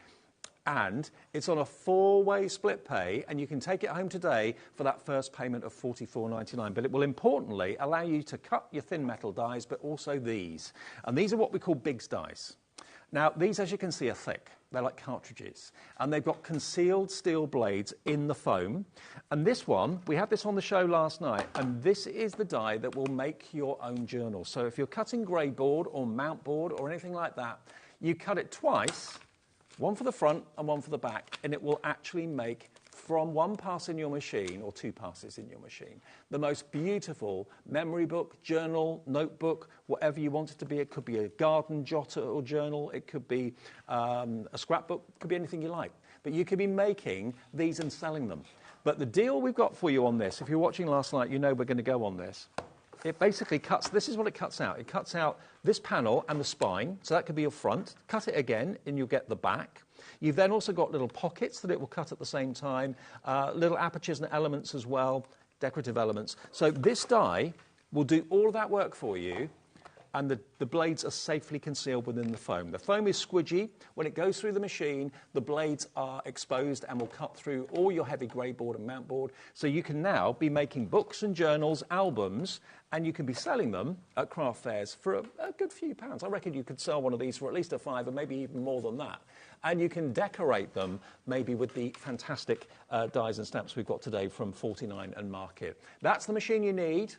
and it's on a 4-way split pay, and you can take it home today for that first payment of $44.99. But it will importantly allow you to cut your thin metal dies, but also these. And these are what we call Biggs dies. Now, these, as you can see, are thick. They're like cartridges. And they've got concealed steel blades in the foam. And this one, we had this on the show last night, and this is the die that will make your own journal. So if you're cutting grey board or mount board or anything like that, you cut it twice, one for the front and one for the back, and it will actually make, from one pass in your machine, or 2 passes in your machine, the most beautiful memory book, journal, notebook, whatever you want it to be. It could be a garden jotter or journal. It could be a scrapbook. It could be anything you like. But you could be making these and selling them. But the deal we've got for you on this, if you're watching last night, you know we're going to go on this. It basically cuts, this is what it cuts out. It cuts out this panel and the spine, so that could be your front. Cut it again, and you'll get the back. You've then also got little pockets that it will cut at the same time, little apertures and elements as well, decorative elements. So this die will do all of that work for you, and the blades are safely concealed within the foam. The foam is squidgy. When it goes through the machine, the blades are exposed and will cut through all your heavy grey board and mount board. So you can now be making books and journals, albums, and you can be selling them at craft fairs for a good few pounds. I reckon you could sell one of these for at least a £5 and maybe even more than that. And you can decorate them maybe with the fantastic dies and stamps we've got today from 49 and Market. That's the machine you need.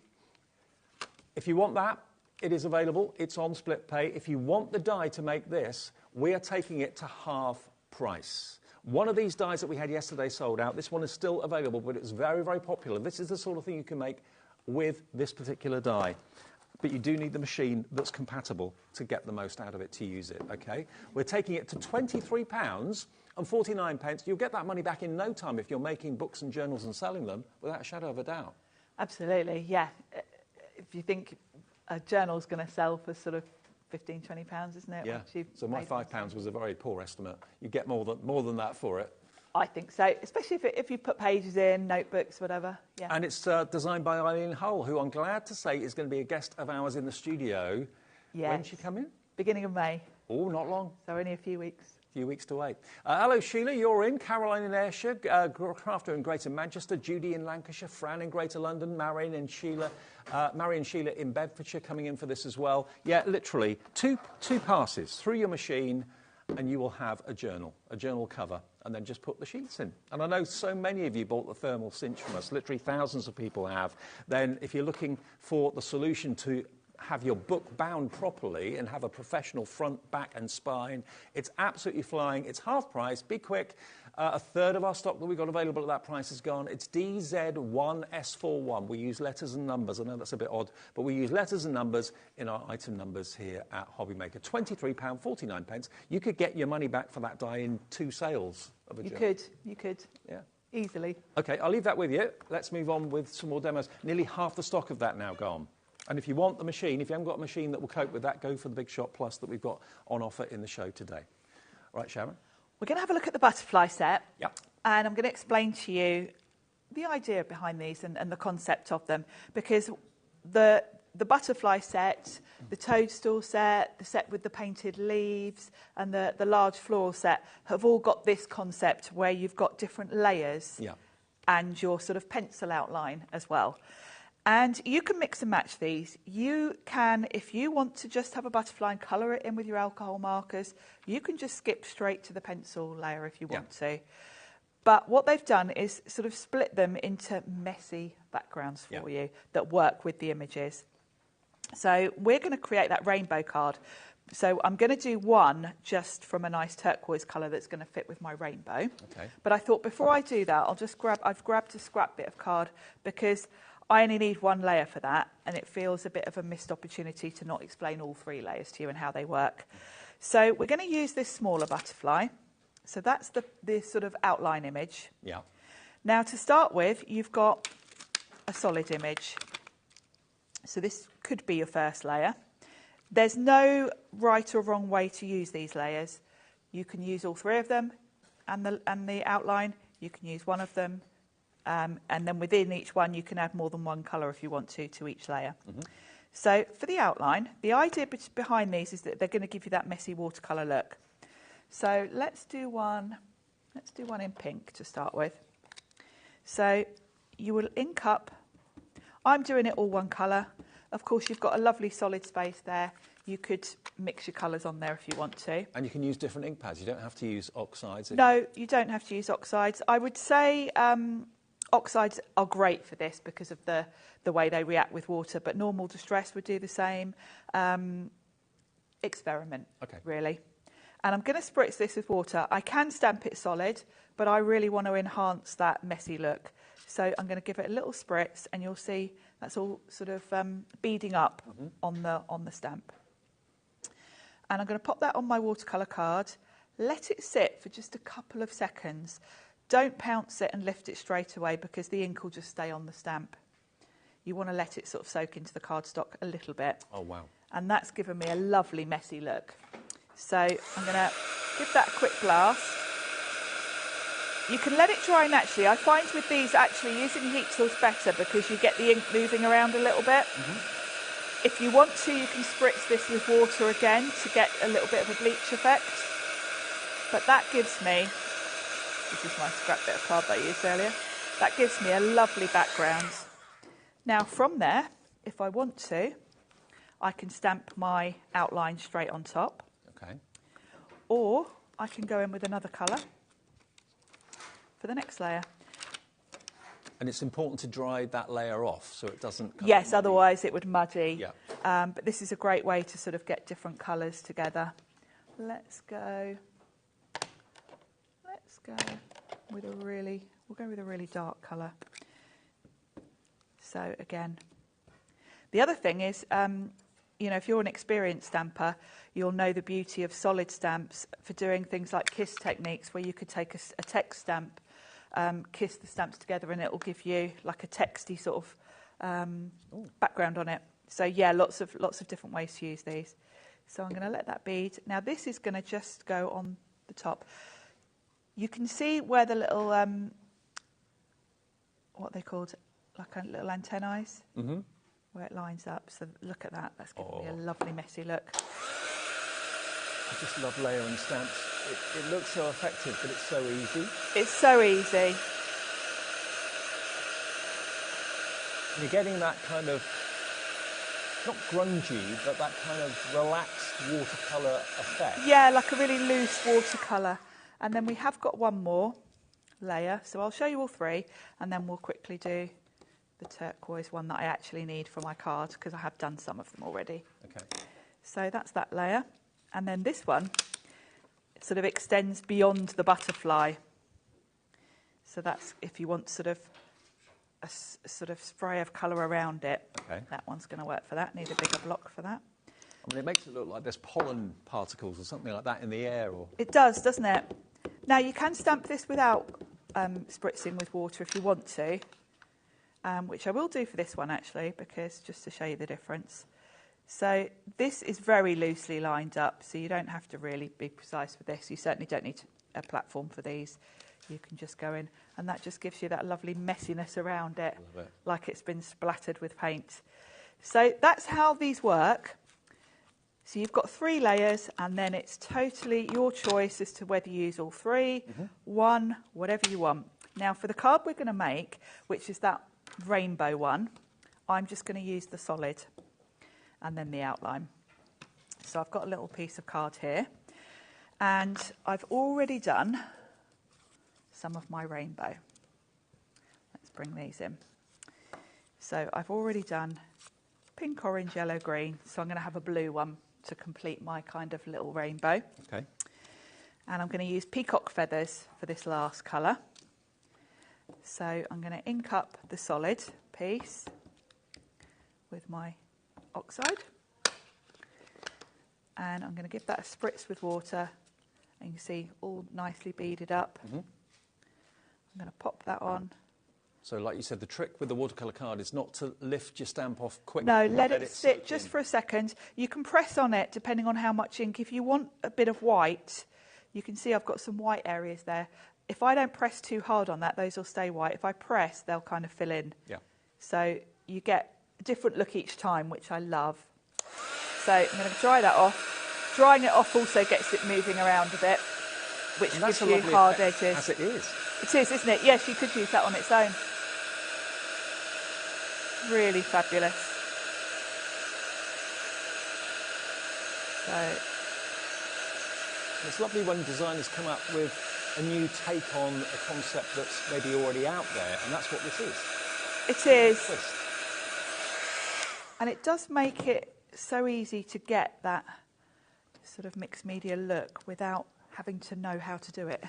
If you want that, it is available. It's on split pay. If you want the die to make this, we are taking it to half price. One of these dies that we had yesterday sold out. This one is still available, but it's very, very popular. This is the sort of thing you can make with this particular die. But you do need the machine that's compatible to get the most out of it, to use it, OK? We're taking it to £23.49. You'll get that money back in no time if you're making books and journals and selling them, without a shadow of a doubt. Absolutely, yeah. If you think a journal's going to sell for sort of £15, £20, isn't it? Yeah, so my £5 was a very poor estimate. You get more than that for it. I think so, especially if you put pages in, notebooks, whatever. Yeah. And it's designed by Eileen Hull, who I'm glad to say is going to be a guest of ours in the studio. Yes. When did she come in? Beginning of May. Oh, not long. So only a few weeks. Few weeks to wait. Hello, Sheila, you're in. Caroline in Ayrshire, Crafter in Greater Manchester, Judy in Lancashire, Fran in Greater London, Marion and Sheila in Bedfordshire coming in for this as well. Yeah, literally, two passes through your machine, and you will have a journal cover, and then just put the sheets in. And I know so many of you bought the thermal cinch from us, literally thousands of people have. Then if you're looking for the solution to have your book bound properly and have a professional front, back and spine, it's absolutely flying. It's half price. Be quick. A third of our stock that we've got available at that price is gone. It's DZ1S41. We use letters and numbers. I know that's a bit odd, but we use letters and numbers in our item numbers here at HobbyMaker. £23.49. You could get your money back for that die in 2 sales of a journal. You could. Yeah. Easily. OK, I'll leave that with you. Let's move on with some more demos. Nearly half the stock of that now gone. And if you want the machine, if you haven't got a machine that will cope with that, go for the Big Shot Plus that we've got on offer in the show today. Right, Sharon? We're going to have a look at the butterfly set. Yep. And I'm going to explain to you the idea behind these and the concept of them. Because the butterfly set, the toadstool set, the set with the painted leaves, and the large floral set have all got this concept where you've got different layers and your sort of pencil outline as well. And you can mix and match these. You can, if you want to just have a butterfly and colour it in with your alcohol markers, you can just skip straight to the pencil layer if you want to. But what they've done is sort of split them into messy backgrounds for you that work with the images. So we're going to create that rainbow card. So I'm going to do one just from a nice turquoise colour that's going to fit with my rainbow. Okay. But I thought before I do that, I've grabbed a scrap bit of card because I only need 1 layer for that, and it feels a bit of a missed opportunity to not explain all 3 layers to you and how they work. So we're going to use this smaller butterfly. So that's the sort of outline image. Yeah. Now, to start with, you've got a solid image. So this could be your first layer. There's no right or wrong way to use these layers. You can use all 3 of them and the outline. You can use one of them. And then within each one, you can add more than 1 colour if you want to each layer. Mm-hmm. So for the outline, the idea behind these is that they're going to give you that messy watercolour look. So let's do one Let's do one in pink to start with. So you will ink up. I'm doing it all one colour. Of course, you've got a lovely solid space there. You could mix your colours on there if you want to. And you can use different ink pads. You don't have to use oxides. No, you don't have to use oxides. I would say oxides are great for this because of the way they react with water, but normal distress would do the same. Experiment, really. And I'm going to spritz this with water. I can stamp it solid, but I really want to enhance that messy look. So I'm going to give it a little spritz, and you'll see that's all sort of beading up on the stamp. And I'm going to pop that on my watercolour card, let it sit for just a couple of seconds. Don't pounce it and lift it straight away because the ink will just stay on the stamp. You want to let it sort of soak into the cardstock a little bit. Oh, wow. And that's given me a lovely messy look. So I'm going to give that a quick blast. You can let it dry naturally. I find with these actually using heat tools better because you get the ink moving around a little bit. If you want to, you can spritz this with water again to get a little bit of a bleach effect. But that gives me, this is my scrap bit of card that I used earlier, that gives me a lovely background. Now from there, if I want to, I can stamp my outline straight on top. Okay. Or I can go in with another colour for the next layer. And it's important to dry that layer off so it doesn't... Yes, otherwise it would muddy. Yeah. But this is a great way to sort of get different colours together. Let's go with a really, we'll go with a really dark colour. So again, the other thing is, you know, if you're an experienced stamper, you'll know the beauty of solid stamps for doing things like kiss techniques where you could take a text stamp, kiss the stamps together and it will give you like a texty sort of background on it. So yeah, lots of different ways to use these. So I'm going to let that bead. Now this is going to just go on the top. You can see where the little, what are they called, like a little antennae, where it lines up. So look at that, that's giving me a lovely messy look. I just love layering stamps. It looks so effective, but it's so easy. It's so easy. And you're getting that kind of, not grungy, but that kind of relaxed watercolour effect. Yeah, like a really loose watercolour. And then we have got one more layer. So I'll show you all three, and then we'll quickly do the turquoise one that I actually need for my card, because I have done some of them already. Okay. So that's that layer. And then this one sort of extends beyond the butterfly. So that's if you want sort of a sort of spray of colour around it. Okay. That one's going to work for that. Need a bigger block for that. I mean, it makes it look like there's pollen particles or something like that in the air. Or it does, doesn't it? Now, you can stamp this without spritzing with water if you want to, which I will do for this one, actually, because just to show you the difference. So this is very loosely lined up, so you don't have to really be precise with this. You certainly don't need a platform for these. You can just go in, and that just gives you that lovely messiness around it, like it's been splattered with paint. So that's how these work. So you've got 3 layers, and then it's totally your choice as to whether you use all 3, 1, whatever you want. Now, for the card we're going to make, which is that rainbow one, I'm just going to use the solid and then the outline. So I've got a little piece of card here, and I've already done some of my rainbow. Let's bring these in. So I've already done pink, orange, yellow, green, so I'm going to have a blue one to complete my kind of little rainbow. Okay. And I'm going to use peacock feathers for this last colour. So I'm going to ink up the solid piece with my oxide. And I'm going to give that a spritz with water. And you can see all nicely beaded up. I'm going to pop that on. So like you said, the trick with the watercolour card is not to lift your stamp off quickly. No, let it sit just for a second. You can press on it depending on how much ink. If you want a bit of white, you can see I've got some white areas there. If I don't press too hard on that, those will stay white. If I press, they'll kind of fill in. Yeah. So you get a different look each time, which I love. So I'm going to dry that off. Drying it off also gets it moving around a bit. which And that's gives a you lovely hard effect, edges. as it is. It is, isn't it? Yes, you could use that on its own. Really fabulous. So it's lovely when designers come up with a new take on a concept that's maybe already out there, and that's what this is. it is. Twist. And it does make it so easy to get that sort of mixed media look without having to know how to do it,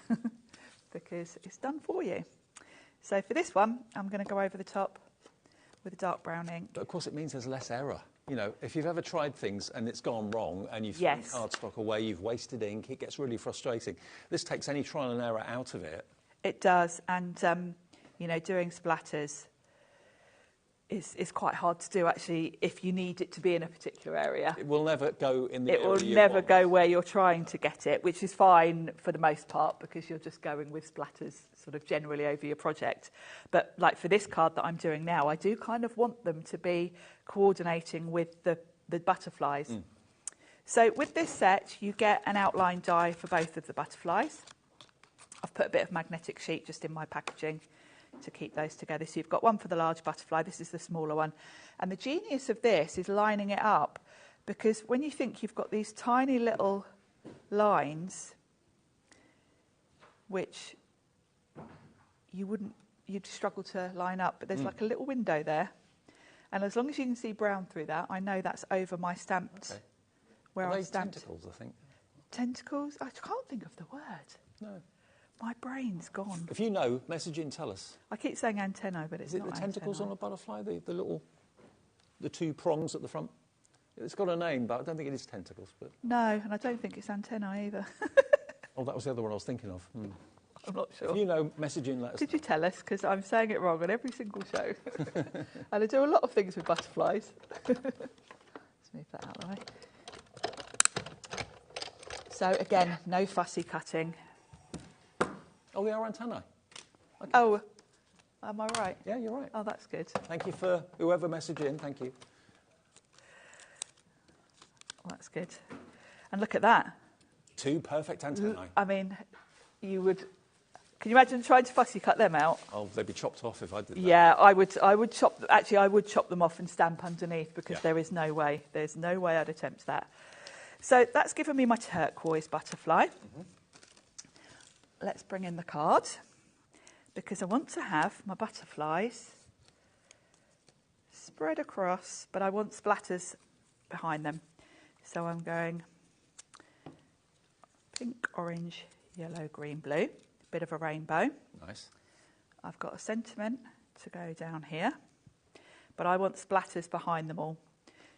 because it's done for you. So for this one, I'm going to go over the top with a dark brown ink. But of course it means there's less error. You know, if you've ever tried things and it's gone wrong and you've thrown cardstock away, you've wasted ink, it gets really frustrating. This takes any trial and error out of it. It does, and you know, doing splatters is quite hard to do, actually, if you need it to be in a particular area. It will never go in the area It will you never want. go where you're trying to get it, which is fine for the most part, because you're just going with splatters sort of generally over your project. But like for this card that I'm doing now, I do kind of want them to be coordinating with the butterflies. Mm. So with this set, you get an outline die for both of the butterflies. I've put a bit of magnetic sheet just in my packaging to keep those together. So you've got one for the large butterfly, this is the smaller one. And the genius of this is lining it up, because when you think you've got these tiny little lines, which you'd struggle to line up, but there's like a little window there. And as long as you can see brown through that, I know that's over my stamped, where I've stamped. Tentacles, I think. Tentacles? I can't think of the word. No. My brain's gone. If you know, message in, tell us. I keep saying antennae, but it's not. Is it the tentacles antennae. on a butterfly, the two prongs at the front? It's got a name, but I don't think it is tentacles. But No, and I don't think it's antennae either. oh, that was the other one I was thinking of. Hmm. I'm not sure. If you know, message in, let us Could know. you tell us? Because I'm saying it wrong on every single show. And I do a lot of things with butterflies. Let's move that out of the way. So again, no fussy cutting. Oh, they are antennae. Okay. Oh, am I right? Yeah, you're right. Oh, that's good. Thank you for whoever messaged in. Thank you. Well, that's good. And look at that. Two perfect antennae. I mean, you would... Can you imagine trying to fussy cut them out? Oh, they'd be chopped off if I did that. Yeah, I would chop... Actually, I would chop them off and stamp underneath, because there is no way. There's no way I'd attempt that. So that's given me my turquoise butterfly. Mm-hmm. Let's bring in the card, because I want to have my butterflies spread across, but I want splatters behind them. So I'm going pink, orange, yellow, green, blue, bit of a rainbow. Nice. I've got a sentiment to go down here, but I want splatters behind them all.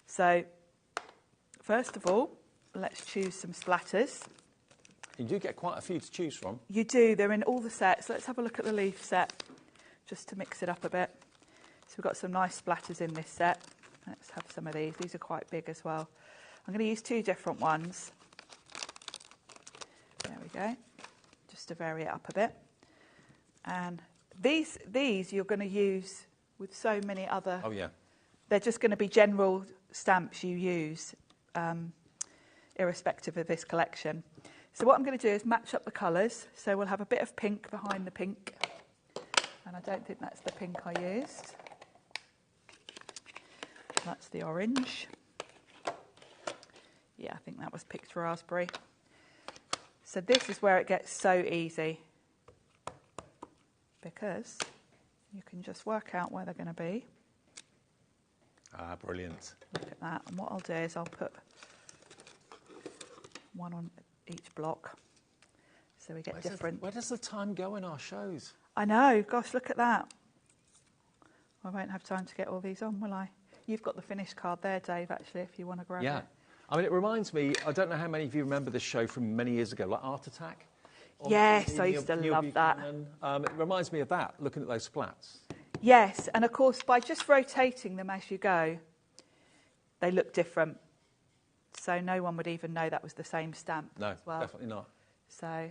So first of all, let's choose some splatters. You do get quite a few to choose from. You do. They're in all the sets. Let's have a look at the leaf set, just to mix it up a bit. So we've got some nice splatters in this set. Let's have some of these. These are quite big as well. I'm going to use two different ones. There we go. Just to vary it up a bit. And these you're going to use with so many other... Oh, yeah. They're just going to be general stamps you use, irrespective of this collection. So what I'm going to do is match up the colours. So we'll have a bit of pink behind the pink. And I don't think that's the pink I used. That's the orange. Yeah, I think that was picked raspberry. So this is where it gets so easy, because you can just work out where they're going to be. Ah, brilliant. Look at that. And what I'll do is I'll put one on each block, so we get different. Where does the time go in our shows? I know. Gosh, look at that. I won't have time to get all these on, will I? You've got the finished card there, Dave, actually, if you want to grab it. I mean, it reminds me, I don't know how many of you remember this show from many years ago, like Art Attack. Yes, I used to love that. It reminds me of that, looking at those splats. Yes, and of course, by just rotating them as you go, they look different. So no one would even know that was the same stamp as well. No, definitely not. So...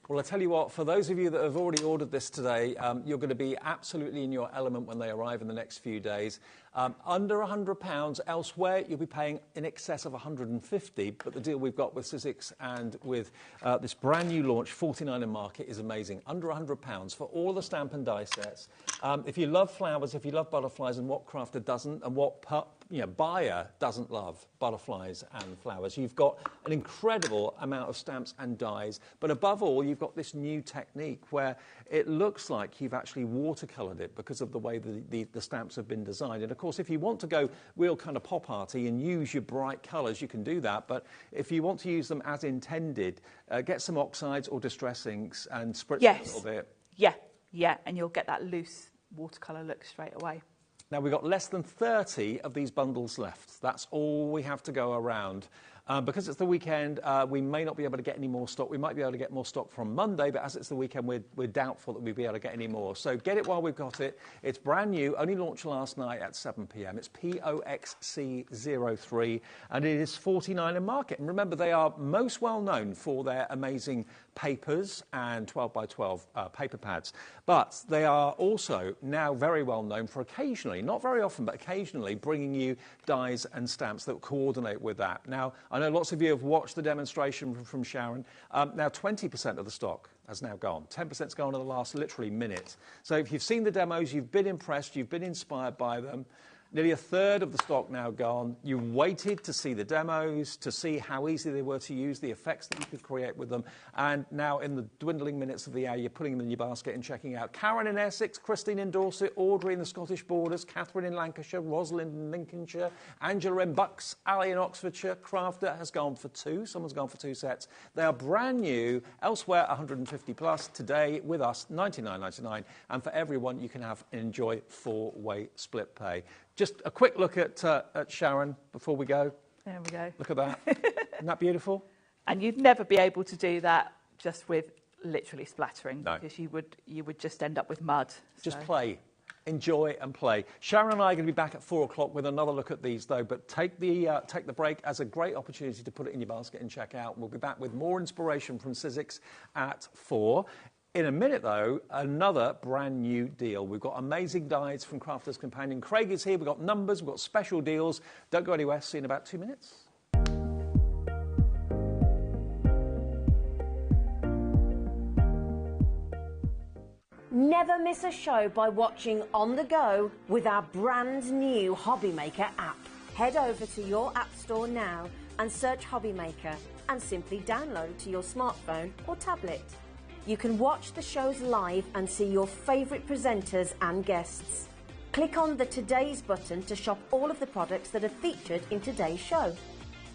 Well, I tell you what, for those of you that have already ordered this today, you're going to be absolutely in your element when they arrive in the next few days. Under £100 elsewhere, you'll be paying in excess of £150, but the deal we've got with Sizzix and with this brand new launch, 49 in market, is amazing. Under £100 for all the stamp and die sets. If you love flowers, if you love butterflies, and what crafter doesn't, and what buyer doesn't love butterflies and flowers, you've got an incredible amount of stamps and dies, but above all, you've got this new technique where it looks like you've actually watercoloured it because of the way the stamps have been designed. And of course, if you want to go real kind of pop arty and use your bright colours, you can do that, but if you want to use them as intended, get some oxides or distress inks and spritz a little bit. Yeah, and you'll get that loose watercolour look straight away. Now, we've got less than 30 of these bundles left. That's all we have to go around. Because it's the weekend, we may not be able to get any more stock. We might be able to get more stock from Monday, but as it's the weekend, we're doubtful that we'll be able to get any more. So get it while we've got it. It's brand new, only launched last night at 7 p.m. It's POXC03, and it is 49 in market. And remember, they are most well known for their amazing papers and 12 by 12 paper pads. But they are also now very well known for occasionally, not very often, but occasionally bringing you dies and stamps that coordinate with that. Now, I know lots of you have watched the demonstration from Sharon. Now, 20% of the stock has now gone. 10%'s gone in the last literally minute. So if you've seen the demos, you've been impressed, you've been inspired by them. Nearly a third of the stock now gone. You waited to see the demos, to see how easy they were to use, the effects that you could create with them. And now in the dwindling minutes of the hour, you're putting them in your basket and checking out. Karen in Essex, Christine in Dorset, Audrey in the Scottish Borders, Catherine in Lancashire, Rosalind in Lincolnshire, Angela in Bucks, Ali in Oxfordshire. Crafter has gone for 2. Someone's gone for 2 sets. They are brand new. Elsewhere, 150 plus. Today, with us, $99.99. And for everyone, you can have and enjoy 4-way split pay. Just a quick look at Sharon before we go. There we go. Look at that. Isn't that beautiful? And you'd never be able to do that just with literally splattering, no, because you would just end up with mud. Just play. Enjoy and play. Sharon and I are going to be back at 4 o'clock with another look at these, though, but take the break as a great opportunity to put it in your basket and check out. We'll be back with more inspiration from Sizzix at 4. In a minute, though, another brand new deal. We've got amazing dies from Crafters Companion. Craig is here. We've got numbers. We've got special deals. Don't go anywhere. See you in about 2 minutes. Never miss a show by watching on the go with our brand new HobbyMaker app. Head over to your app store now and search HobbyMaker and simply download to your smartphone or tablet. You can watch the shows live and see your favourite presenters and guests. Click on the Today's button to shop all of the products that are featured in today's show.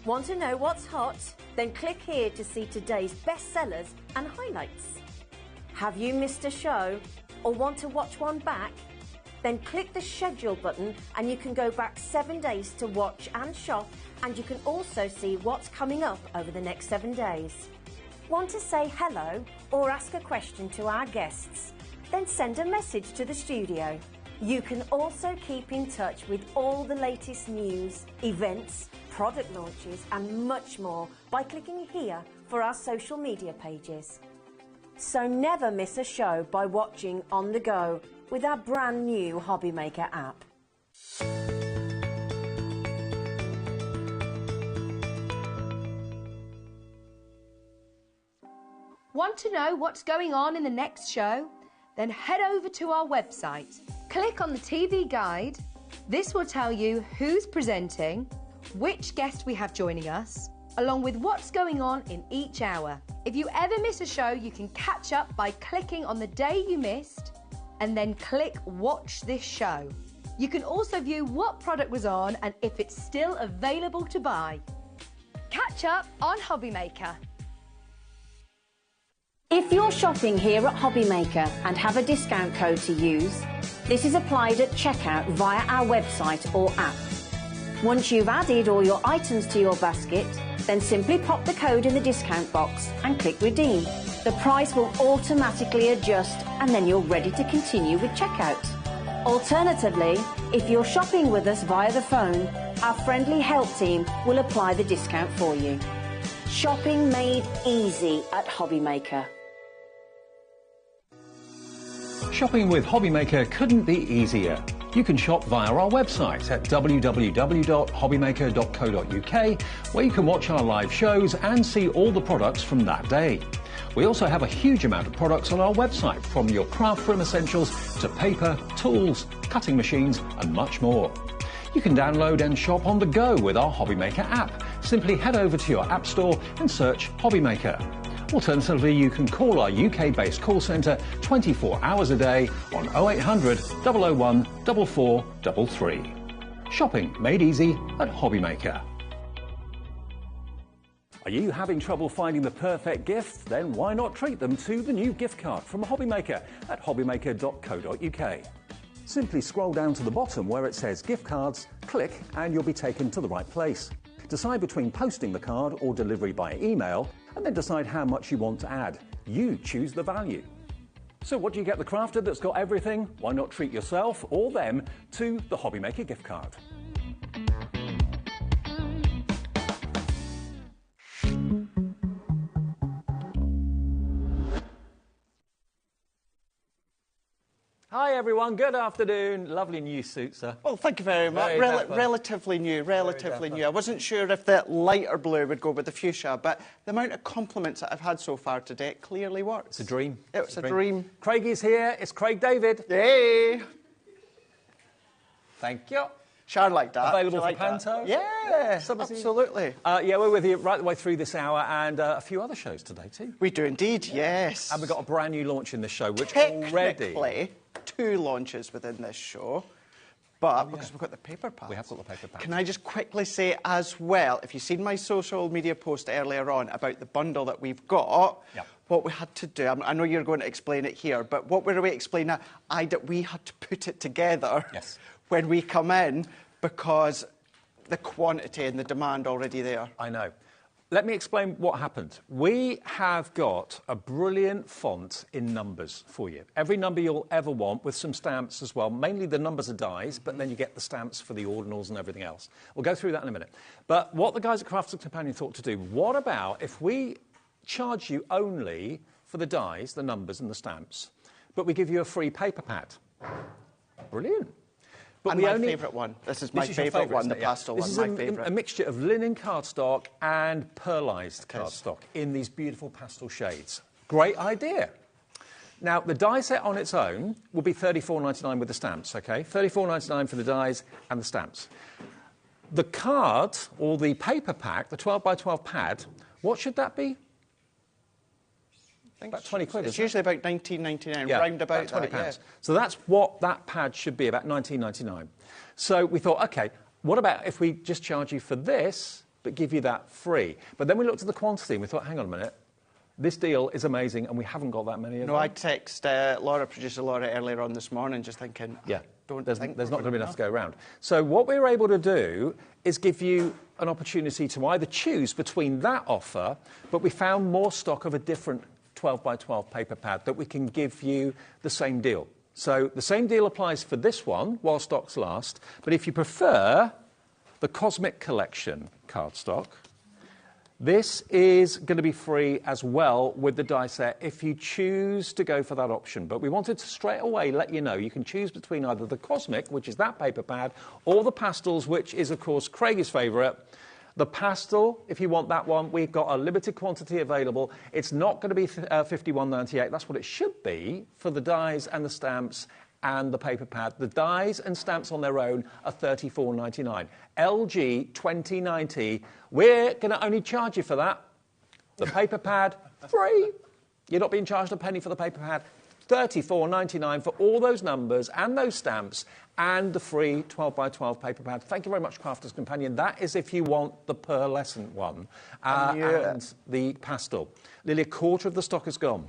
Want to know what's hot? Then click here to see today's bestsellers and highlights. Have you missed a show or want to watch one back? Then click the Schedule button and you can go back 7 days to watch and shop, and you can also see what's coming up over the next 7 days. Want to say hello or ask a question to our guests? Then send a message to the studio. You can also keep in touch with all the latest news, events, product launches and much more by clicking here for our social media pages. So never miss a show by watching on the go with our brand new HobbyMaker app. Want to know what's going on in the next show? Then head over to our website. Click on the TV guide. This will tell you who's presenting, which guest we have joining us, along with what's going on in each hour. If you ever miss a show, you can catch up by clicking on the day you missed and then click Watch This Show. You can also view what product was on and if it's still available to buy. Catch up on HobbyMaker. If you're shopping here at HobbyMaker and have a discount code to use, this is applied at checkout via our website or app. Once you've added all your items to your basket, then simply pop the code in the discount box and click Redeem. The price will automatically adjust and then you're ready to continue with checkout. Alternatively, if you're shopping with us via the phone, our friendly help team will apply the discount for you. Shopping made easy at HobbyMaker. Shopping with HobbyMaker couldn't be easier. You can shop via our website at www.hobbymaker.co.uk, where you can watch our live shows and see all the products from that day. We also have a huge amount of products on our website, from your craft room essentials to paper, tools, cutting machines and much more. You can download and shop on the go with our HobbyMaker app. Simply head over to your app store and search HobbyMaker. Alternatively, you can call our UK-based call centre 24 hours a day on 0800 001 4433. Shopping made easy at HobbyMaker. Are you having trouble finding the perfect gift? Then why not treat them to the new gift card from HobbyMaker at hobbymaker.co.uk. Simply scroll down to the bottom where it says gift cards, click and you'll be taken to the right place. Decide between posting the card or delivery by email, and then decide how much you want to add. You choose the value. So what do you get the crafter that's got everything? Why not treat yourself or them to the HobbyMaker gift card? Hi everyone, good afternoon. Lovely new suit, sir. Well, thank you very much. Relatively new. I wasn't sure if the lighter blue would go with the fuchsia, but the amount of compliments that I've had so far today, it clearly works. It's a dream. It's a dream. Craigie's here. It's Craig David. Yay! Thank you. Shard like that. Available for Panto? Yeah, absolutely. Yeah, we're with you right the way through this hour, and a few other shows today too. We do indeed, yes. And we've got a brand new launch in the show, which Technically, already... 2 launches within this show, but because we've got the paper pads. We have got the paper pads. Can I just quickly say as well, if you've seen my social media post earlier on about the bundle that we've got, what we had to do, I know you're going to explain it here, but what we're going to explain now, we had to put it together when we come in, because the quantity and the demand already there. I know. Let me explain what happened. We have got a brilliant font in numbers for you. Every number you'll ever want, with some stamps as well. Mainly the numbers are dies, but then you get the stamps for the ordinals and everything else. We'll go through that in a minute. But what the guys at Crafter's Companion thought to do, what about if we charge you only for the dies, the numbers and the stamps, but we give you a free paper pad? Brilliant. But and my favourite one. This is my favourite one, the pastel one, my favourite. This is a mixture of linen cardstock and pearlised cardstock in these beautiful pastel shades. Great idea. Now, the die set on its own will be $34.99 with the stamps, OK? $34.99 for the dies and the stamps. The card, or the paper pack, the 12 by 12 pad, what should that be? About 20 quid. It's usually about $19.99, round about £20. Yeah. So that's what that pad should be, about $19.99. So we thought, OK, what about if we just charge you for this, but give you that free? But then we looked at the quantity and we thought, hang on a minute, this deal is amazing and we haven't got that many of them. No, I texted producer Laura, earlier on this morning, just thinking, there's not going to be enough to go around. So what we were able to do is give you an opportunity to either choose between that offer, but we found more stock of a different 12 by 12 paper pad that we can give you the same deal. So the same deal applies for this one while stocks last, but if you prefer the Cosmic Collection cardstock, this is going to be free as well with the die set if you choose to go for that option. But we wanted to straight away let you know you can choose between either the Cosmic, which is that paper pad, or the Pastels, which is, of course, Craig's favourite. The pastel, if you want that one, we've got a limited quantity available. It's not going to be $51.98. That's what it should be for the dies and the stamps and the paper pad. The dies and stamps on their own are $34.99. LG 2090, we're going to only charge you for that. The paper pad, free. You're not being charged a penny for the paper pad. $34.99 for all those numbers and those stamps and the free 12 by 12 paper pad. Thank you very much, Crafter's Companion. That is if you want the pearlescent one and the pastel. Nearly a quarter of the stock is gone.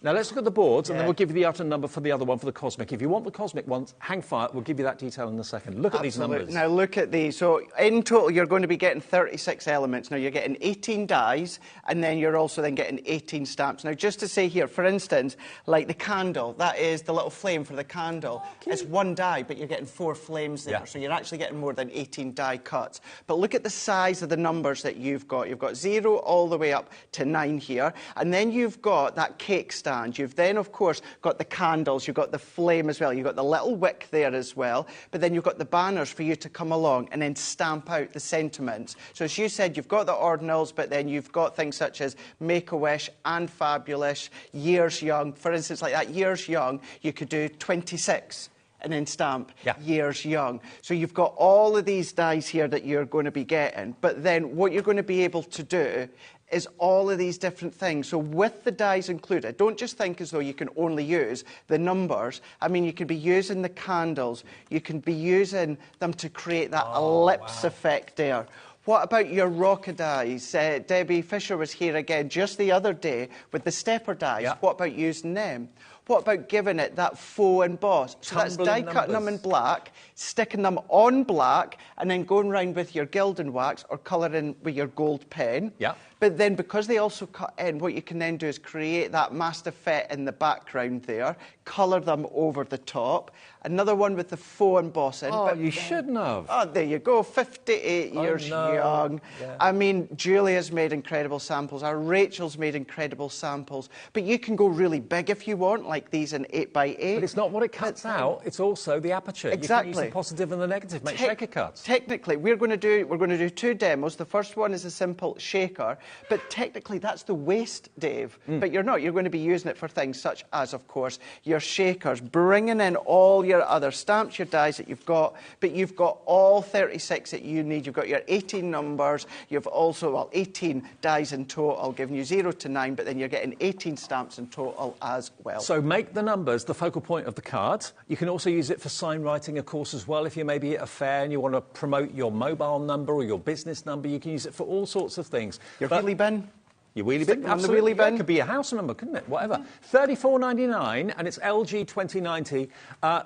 Now, let's look at the boards, and then we'll give you the outer number for the other one, for the Cosmic. If you want the Cosmic ones, hang fire. We'll give you that detail in a second. Look at these numbers. Now, look at these. So, in total, you're going to be getting 36 elements. Now, you're getting 18 dies, and then you're also then getting 18 stamps. Now, just to say here, for instance, like the candle, that is the little flame for the candle. It's one die, but you're getting 4 flames there. So, you're actually getting more than 18 die cuts. But look at the size of the numbers that you've got. You've got 0 all the way up to 9 here. And then you've got that cake stand stand. You've then, of course, got the candles, you've got the flame as well, you've got the little wick there as well, but then you've got the banners for you to come along and then stamp out the sentiments. So as you said, you've got the ordinals, but then you've got things such as Make-A-Wish and Fabulous, Years Young. For instance, like that Years Young, you could do 26 and then stamp Years Young. So you've got all of these dies here that you're going to be getting, but then what you're going to be able to do is all of these different things. So with the dies included, don't just think as though you can only use the numbers. I mean, you could be using the candles, you can be using them to create that ellipse effect there. What about your rocker dies? Debbie Fisher was here again just the other day with the stepper dies. Yeah. What about using them? What about giving it that faux emboss? So that's die cutting them in black, sticking them on black, and then going round with your gilding wax or colouring with your gold pen. Yeah. But then because they also cut in, what you can then do is create that master fet in the background there, colour them over the top. Another one with the faux embossing. Oh, you shouldn't have. Oh, there you go, 58 years young. Yeah. I mean, Julia's made incredible samples. Our Rachel's made incredible samples. But you can go really big if you want, like these in 8x8. But it's not what it cuts out, it's also the aperture. Exactly. You can use the positive and the negative, make shaker cuts. Technically, we're going to do two demos. The first one is a simple shaker, but technically that's the waste, Dave. But you're not. You're going to be using it for things such as, of course, your shakers, bringing in all your other stamps, your dies that you've got, but you've got all 36 that you need. You've got your 18 numbers. You've also, well, 18 dies in total, giving you 0 to 9, but then you're getting 18 stamps in total as well. So make the numbers the focal point of the card. You can also use it for sign writing, of course, as well. If you're maybe at a fair and you want to promote your mobile number or your business number, you can use it for all sorts of things. Your wheelie bin? Your wheelie bin? Absolutely. The wheelie bin? Yeah, it could be a house number, couldn't it? Whatever. $34.99, and it's LG 2090.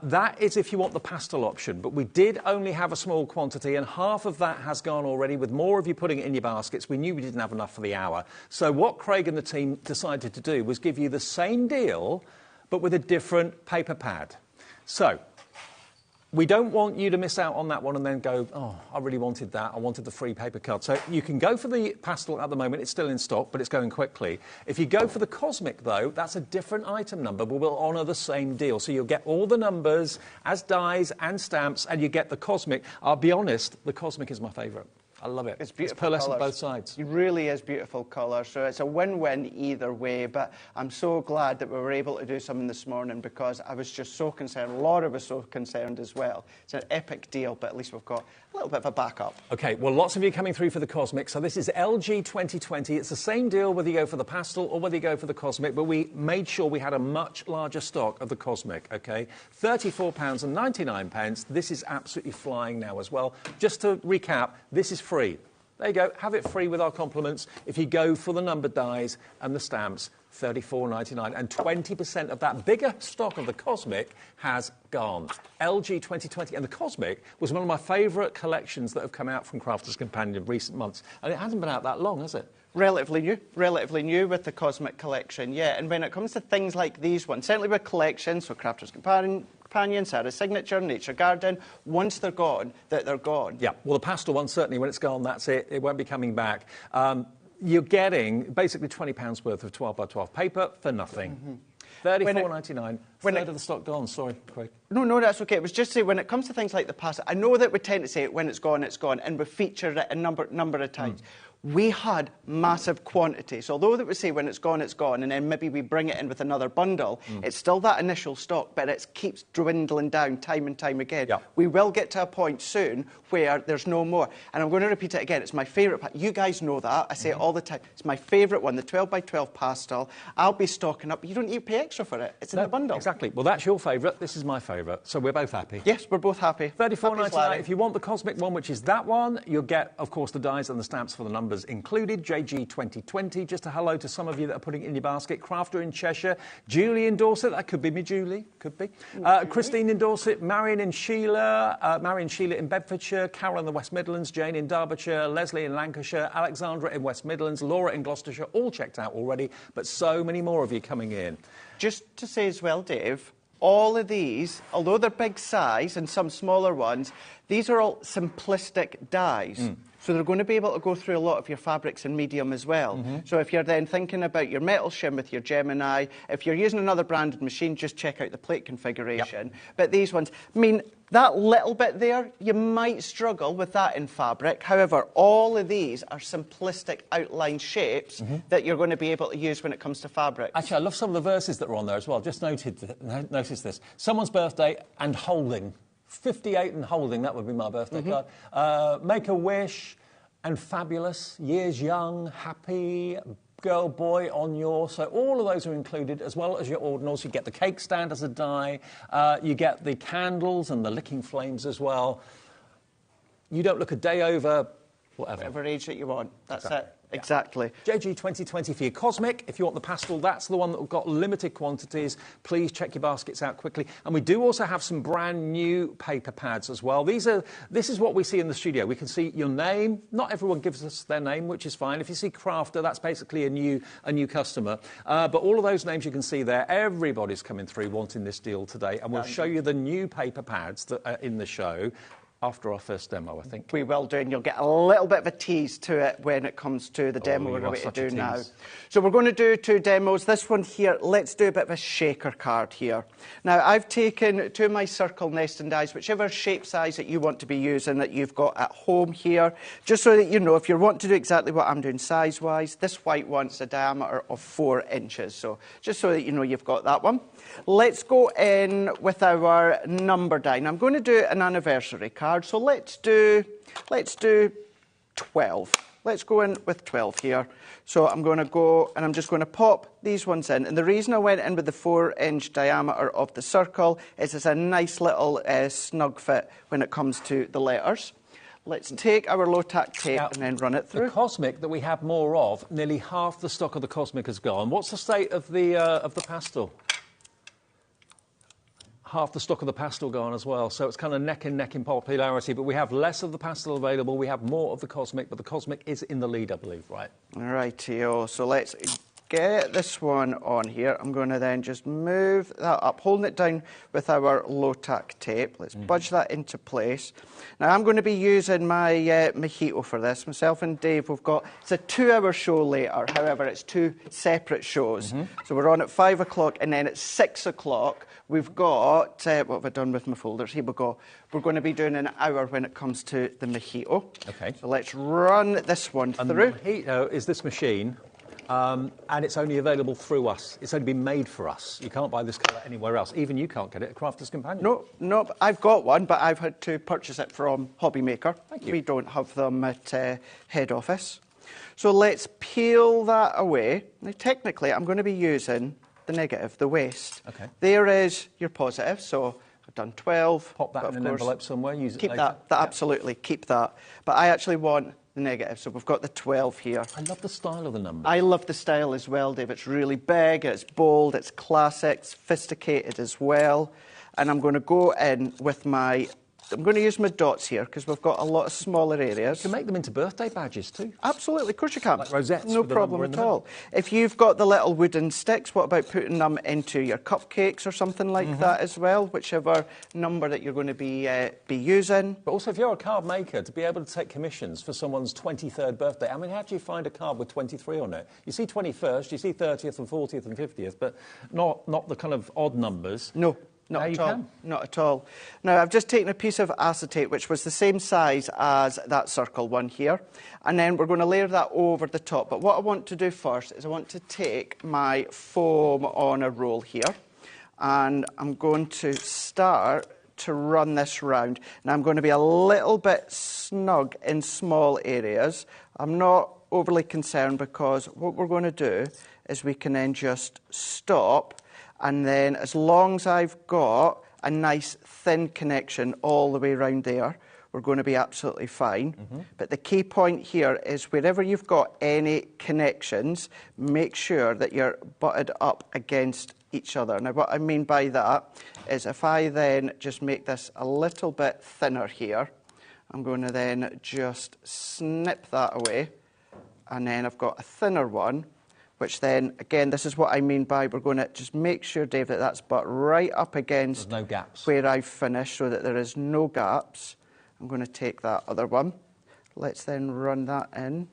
That is if you want the pastel option, but we did only have a small quantity, and half of that has gone already, with more of you putting it in your baskets. We knew we didn't have enough for the hour. So what Craig and the team decided to do was give you the same deal, but with a different paper pad. So we don't want you to miss out on that one and then go, oh, I really wanted that. I wanted the free paper card. So you can go for the pastel at the moment. It's still in stock, but it's going quickly. If you go for the cosmic, though, that's a different item number, but we'll honour the same deal. So you'll get all the numbers as dies and stamps, and you get the cosmic. I'll be honest, the cosmic is my favourite. I love it. It's beautiful. It's pearlescent on both sides. It really is beautiful colour. So it's a win-win either way. But I'm so glad that we were able to do something this morning, because I was just so concerned. Laura was so concerned as well. It's an epic deal, but at least we've got a little bit of a backup. OK, well, lots of you coming through for the cosmic. So this is LG 2020. It's the same deal whether you go for the pastel or whether you go for the cosmic, but we made sure we had a much larger stock of the cosmic, OK? £34.99. This is absolutely flying now as well. Just to recap, this is free. There you go, have it free with our compliments. If you go for the numbered dies and the stamps, $34.99, and 20% of that bigger stock of the cosmic has gone. LG 2020, and the cosmic was one of my favourite collections that have come out from Crafters Companion in recent months, and it hasn't been out that long, has it? Relatively new with the Cosmic Collection, yeah. And when it comes to things like these ones, certainly with collections, so Crafters Companion, Sarah's Signature, Nature Garden, once they're gone, they're gone. Yeah, well, the pastel one, certainly, when it's gone, that's it. It won't be coming back. You're getting basically £20 worth of 12 by 12 paper for nothing. $34.99. Third of the stock gone. Sorry, Craig. No, that's OK. It was just to say, when it comes to things like the pastel, I know that we tend to say when it's gone, and we feature it a number of times. We had massive quantities. Although that we say when it's gone, and then maybe we bring it in with another bundle, it's still that initial stock, but it keeps dwindling down time and time again. Yep. We will get to a point soon where there's no more. And I'm going to repeat it again. It's my favourite. You guys know that. I say it all the time. It's my favourite one, the 12 by 12 pastel. I'll be stocking up. You don't need to pay extra for it. It's in the bundle. Exactly. Well, that's your favourite. This is my favourite. So we're both happy. Yes, we're both happy. $34.99. If you want the cosmic one, which is that one, you'll get, of course, the dies and the stamps for the numbers included. JG 2020. Just a hello to some of you that are putting it in your basket. Crafter in Cheshire. Julie in Dorset. That could be me, Julie. Could be. Christine in Dorset. Marion in Sheila. Marion Sheila in Bedfordshire. Carol in the West Midlands. Jane in Derbyshire. Leslie in Lancashire. Alexandra in West Midlands. Laura in Gloucestershire. All checked out already. But so many more of you coming in. Just to say as well, Dave, all of these, although they're big size and some smaller ones, these are all simplistic dies. So they're going to be able to go through a lot of your fabrics in medium as well. So if you're then thinking about your metal shim with your Gemini, if you're using another branded machine, just check out the plate configuration. But these ones, I mean, that little bit there, you might struggle with that in fabric. However, all of these are simplistic outline shapes that you're going to be able to use when it comes to fabric. Actually, I love some of the verses that are on there as well. Just notice this. Someone's birthday and holding. 58 and holding, that would be my birthday card. Make a wish and fabulous. Years young, happy, girl, boy on your... So all of those are included, as well as your ordinals. You get the cake stand as a die. You get the candles and the licking flames as well. You don't look a day over whatever age that you want. That's it. Exactly. JG 2020 for your Cosmic. If you want the pastel, that's the one that we've got limited quantities. Please check your baskets out quickly. And we do also have some brand new paper pads as well. This is what we see in the studio. We can see your name. Not everyone gives us their name, which is fine. If you see Crafter, that's basically a new customer. But all of those names you can see there, everybody's coming through wanting this deal today. And we'll show you the new paper pads that are in the show after our first demo, I think. We will do, and you'll get a little bit of a tease to it when it comes to the demo we're going to do now. So we're going to do 2 demos. This one here, let's do a bit of a shaker card here. Now, I've taken 2 of my circle nesting dies, whichever shape size that you want to be using that you've got at home here, just so that you know, if you want to do exactly what I'm doing size-wise, this white one's a diameter of 4 inches. So just so that you know you've got that one. Let's go in with our number die. Now, I'm going to do an anniversary card. So let's do 12. Let's go in with 12 here. So I'm going to go and I'm just going to pop these ones in. And the reason I went in with the 4-inch diameter of the circle is it's a nice little snug fit when it comes to the letters. Let's take our low-tack tape and then run it through. The Cosmic that we have more of, nearly half the stock of the Cosmic has gone. What's the state of the pastel? Half the stock of the pastel gone as well, so it's kind of neck and neck in popularity, but we have less of the pastel available, we have more of the Cosmic, but the Cosmic is in the lead, I believe, right? Rightio, so let's get this one on here. I'm going to then just move that up, holding it down with our low-tack tape. Let's budge that into place. Now, I'm going to be using my mojito for this. Myself and Dave, it's a 2-hour show later, however, it's 2 separate shows. So we're on at 5 o'clock, and then at 6 o'clock, we've got, what have I done with my folders? Here we go. We're going to be doing an hour when it comes to the mojito. Okay. So let's run this one through. The mojito is this machine, and it's only available through us. It's only been made for us. You can't buy this colour anywhere else. Even you can't get it at Crafter's Companion. No, I've got one, but I've had to purchase it from HobbyMaker. Thank you. We don't have them at head office. So let's peel that away. Now, technically, I'm going to be using the negative, the waste. Okay. There is your positive, so I've done 12. Pop that in an envelope somewhere, use it later. Keep that, absolutely, keep that. But I actually want the negative, so we've got the 12 here. I love the style of the number. I love the style as well, Dave. It's really big, it's bold, it's classic, it's sophisticated as well. And I'm going to go in with I'm going to use my dots here because we've got a lot of smaller areas. You can make them into birthday badges too. Absolutely, of course you can. Like rosettes. No problem at all. If you've got the little wooden sticks, what about putting them into your cupcakes or something like that as well, whichever number that you're going to be using. But also, if you're a card maker, to be able to take commissions for someone's 23rd birthday, I mean, how do you find a card with 23 on it? You see 21st, you see 30th and 40th and 50th, but not the kind of odd numbers. No. Not at all. Now, I've just taken a piece of acetate, which was the same size as that circle one here, and then we're going to layer that over the top. But what I want to do first is I want to take my foam on a roll here, and I'm going to start to run this round. Now, I'm going to be a little bit snug in small areas. I'm not overly concerned because what we're going to do is we can then just stop. And then as long as I've got a nice thin connection all the way around there, we're going to be absolutely fine. But the key point here is wherever you've got any connections, make sure that you're butted up against each other. Now, what I mean by that is if I then just make this a little bit thinner here, I'm going to then just snip that away. And then I've got a thinner one, which then, again, this is what I mean by we're going to just make sure, Dave, that that's butt right up against There's no gaps. Where I've finished so that there is no gaps. I'm going to take that other one, Let's then run that in.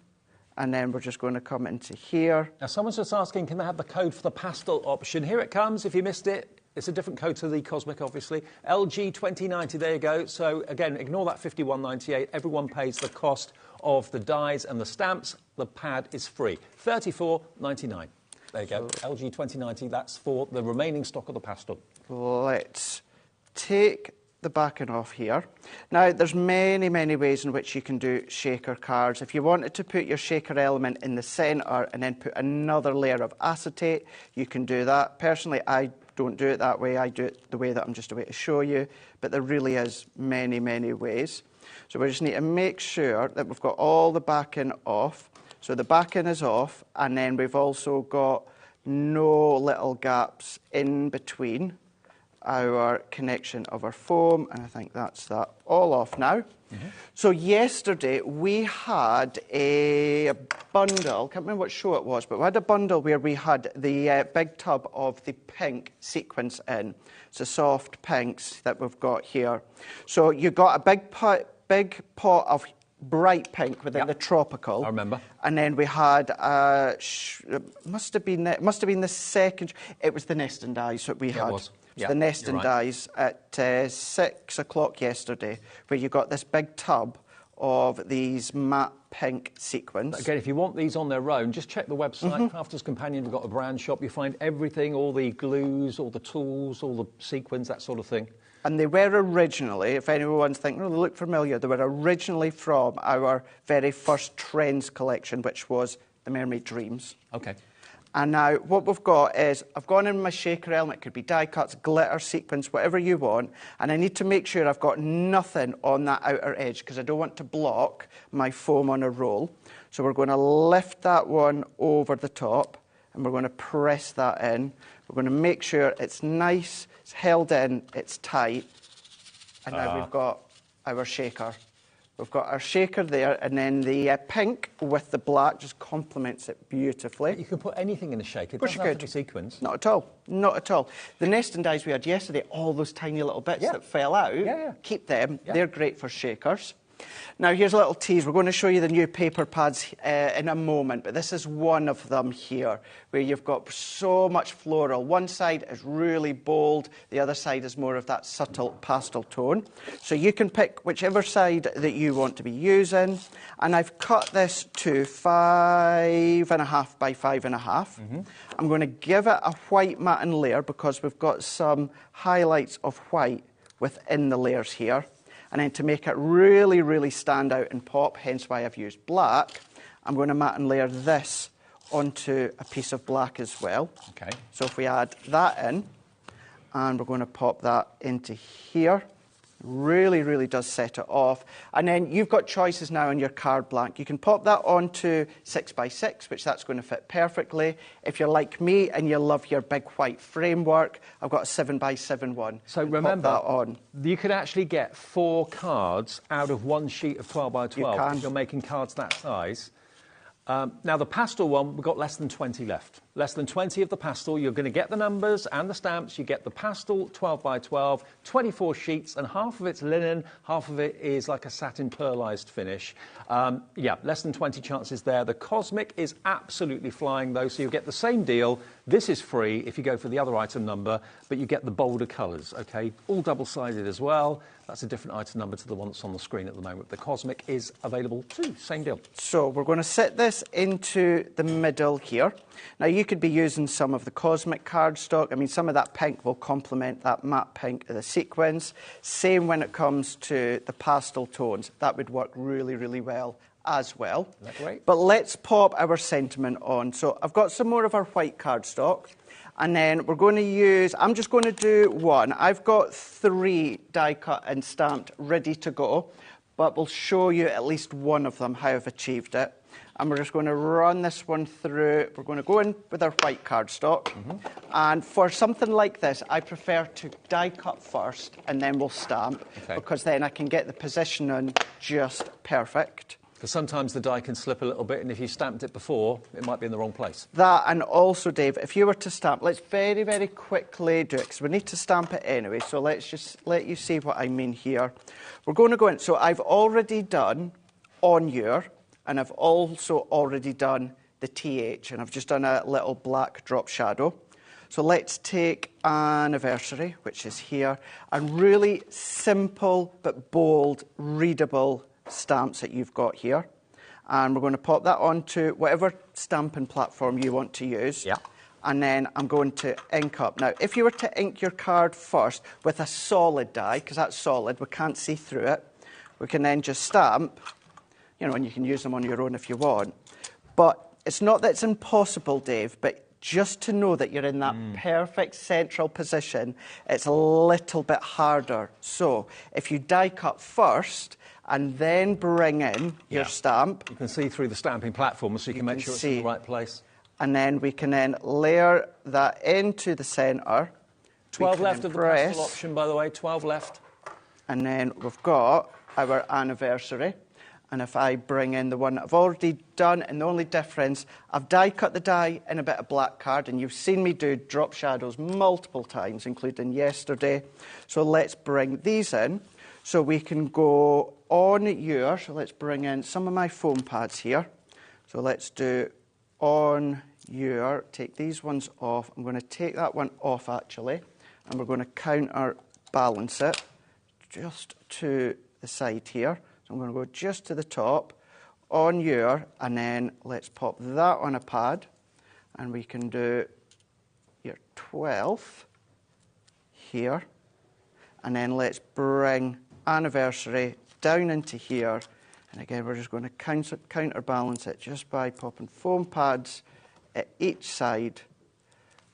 And then we're just going to come into here. Now, someone's just asking, can they have the code for the pastel option? Here it comes. If you missed it, it's a different code to the Cosmic, obviously. LG 2090, there you go. So, again, ignore that $51.98. Everyone pays the cost of the dies and the stamps. The pad is free. $34.99. There you go. LG 2090, that's for the remaining stock of the pastel. Let's take the backing off here. Now, there's many, many ways in which you can do shaker cards. If you wanted to put your shaker element in the centre and then put another layer of acetate, you can do that. Personally, I don't do it that way. I do it the way that I'm just about to show you, but there really is many, many ways. So we just need to make sure that we've got all the backing off. So the backing is off, and then we've also got no little gaps in between our connection of our foam, and I think that's that all off now. So yesterday we had a bundle, can't remember what show it was, but we had a bundle where we had the big tub of the pink sequins in. It's the soft pinks that we've got here. So you got a big pot of bright pink within the tropical. I remember. And then we had it must have been the second. It was the nesting dies that we had. It was. Yeah, the nesting right. dies at 6 o'clock yesterday, where you got this big tub of these matte pink sequins. Again, if you want these on their own, just check the website. Crafters Companion have got a brand shop. You find everything, all the glues, all the tools, all the sequins, that sort of thing. And they were originally, if anyone's thinking, oh, they look familiar, they were originally from our very first Trends collection, which was the Mermaid Dreams. Okay. And now what we've got is, I've gone in my shaker element, it could be die cuts, glitter, sequins, whatever you want, and I need to make sure I've got nothing on that outer edge because I don't want to block my foam on a roll. So we're going to lift that one over the top and we're going to press that in. We're going to make sure it's nice, it's held in, it's tight, and now we've got our shaker. We've got our shaker there, and then the pink with the black just complements it beautifully. You can put anything in the shaker. It doesn't have to be sequins. Not at all. Not at all. The nesting dies we had yesterday, all those tiny little bits that fell out, keep them. They're great for shakers. Now, here's a little tease. We're going to show you the new paper pads in a moment, but this is one of them here, where you've got so much floral. One side is really bold, the other side is more of that subtle pastel tone. So you can pick whichever side that you want to be using, and I've cut this to 5.5 by 5.5. I'm going to give it a white matte layer because we've got some highlights of white within the layers here. And then to make it really, really stand out and pop, hence why I've used black, I'm going to matte and layer this onto a piece of black as well. Okay. So if we add that in, and we're going to pop that into here, really, really does set it off. And then you've got choices now on your card blank. You can pop that onto 6 by 6, which that's going to fit perfectly. If you're like me and you love your big white framework, I've got a 7 by 7 one. So remember, pop that on. You could actually get 4 cards out of one sheet of 12 by 12 You can. if you're making cards that size. Now, the pastel one, we've got less than 20 left. Less than 20 of the pastel. You're going to get the numbers and the stamps. You get the pastel 12 by 12, 24 sheets, and half of it's linen, half of it is like a satin pearlized finish. Yeah, less than 20 chances there. The Cosmic is absolutely flying, though, so you get the same deal. This is free if you go for the other item number, but you get the bolder colours, OK? All double-sided as well. That's a different item number to the one that's on the screen at the moment. The Cosmic is available too. Same deal. So we're going to set this into the middle here. Now, you could be using some of the Cosmic cardstock. I mean, some of that pink will complement that matte pink of the sequins. Same when it comes to the pastel tones. That would work really, really well as well. Great. But let's pop our sentiment on. So I've got some more of our white cardstock. And then we're going to use, I'm just going to do one. I've got 3 die cut and stamped ready to go, but we'll show you at least one of them, how I've achieved it. And we're just going to run this one through. We're going to go in with our white cardstock. And for something like this, I prefer to die cut first and then we'll stamp, because then I can get the positioning just perfect. Because sometimes the die can slip a little bit, and if you stamped it before, it might be in the wrong place. That, and also, Dave, if you were to stamp, let's very, very quickly do it, because we need to stamp it anyway, so let's just let you see what I mean here. We're going to go in. So I've already done on your, and I've also already done the TH, and I've just done a little black drop shadow. So let's take Anniversary, which is here, and really simple but bold, readable stamps that you've got here. And we're going to pop that onto whatever stamping platform you want to use. Yeah. And then I'm going to ink up. Now, if you were to ink your card first with a solid die, because that's solid, we can't see through it, we can then just stamp, you know, and you can use them on your own if you want. But it's not that it's impossible, Dave, but just to know that you're in that perfect central position, it's a little bit harder. So if you die cut first and then bring in your stamp. You can see through the stamping platform so you can make sure it's in the right place. And then we can then layer that into the centre. 12 left of the pastel option, by the way, 12 left. And then we've got our Anniversary. And if I bring in the one that I've already done, and the only difference, I've die cut the die in a bit of black card, and you've seen me do drop shadows multiple times, including yesterday. So let's bring these in. So we can go on your, so let's bring in some of my foam pads here. So let's do on your, take these ones off. I'm going to take that one off actually, and we're going to counterbalance it just to the side here. I'm going to go just to the top, on your, and then let's pop that on a pad, and we can do your 12th here, and then let's bring Anniversary down into here, and again we're just going to counterbalance it just by popping foam pads at each side.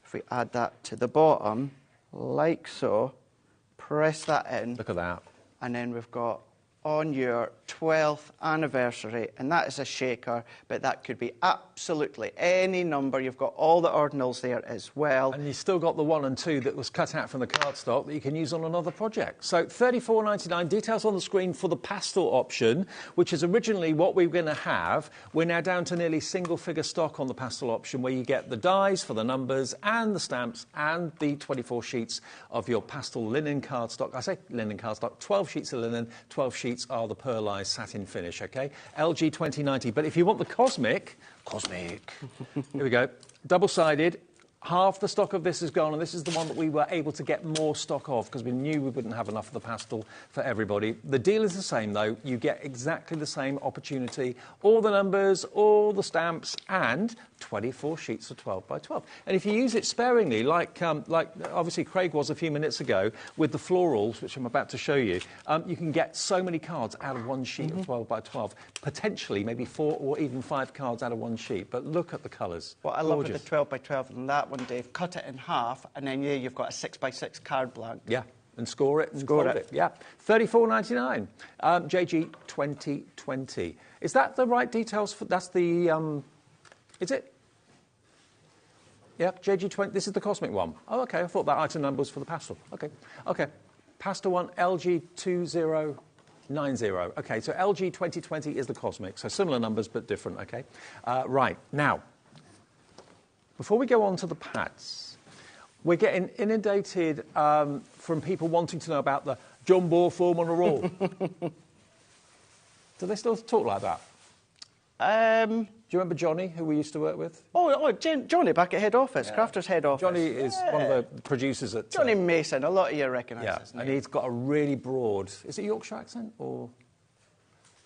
If we add that to the bottom, like so, press that in. Look at that. And then we've got on your 12th anniversary, and that is a shaker, but that could be absolutely any number. You've got all the ordinals there as well. And you've still got the 1 and 2 that was cut out from the cardstock that you can use on another project. So $34.99, details on the screen for the pastel option, which is originally what we were going to have. We're now down to nearly single-figure stock on the pastel option, where you get the dies for the numbers and the stamps and the 24 sheets of your pastel linen cardstock. I say linen cardstock, 12 sheets of linen, 12 sheets are the pearlized satin finish, okay? LG 2090. But if you want the cosmic, here we go, double-sided, half the stock of this is gone, and this is the one that we were able to get more stock of because we knew we wouldn't have enough of the pastel for everybody. The deal is the same, though. You get exactly the same opportunity, all the numbers, all the stamps, and 24 sheets of 12 by 12. And if you use it sparingly, like obviously Craig was a few minutes ago, with the florals, which I'm about to show you, you can get so many cards out of one sheet of 12 by 12. Potentially maybe 4 or even 5 cards out of one sheet. But look at the colours. What I love with the 12 by 12 and that one, Dave, cut it in half, and then you've got a 6 by 6 card blank. Yeah. And score it. Score it. Yeah. $34.99. JG 2020. Is that the right details? That's the... Is it? Yeah, JG20, this is the cosmic one. Oh, OK, I thought that item number was for the pastel. OK, OK. Pastel one, LG2090. OK, so LG 2020 is the cosmic. So similar numbers, but different, OK? Right, now, before we go on to the pads, we're getting inundated from people wanting to know about the jumbo foam on a roll. Do they still talk like that? Do you remember Johnny, who we used to work with? Oh, Johnny back at head office, Crafter's head office. Johnny is one of the producers at... Johnny Mason, a lot of you recognise his name. And he's got a really broad... Is it Yorkshire accent or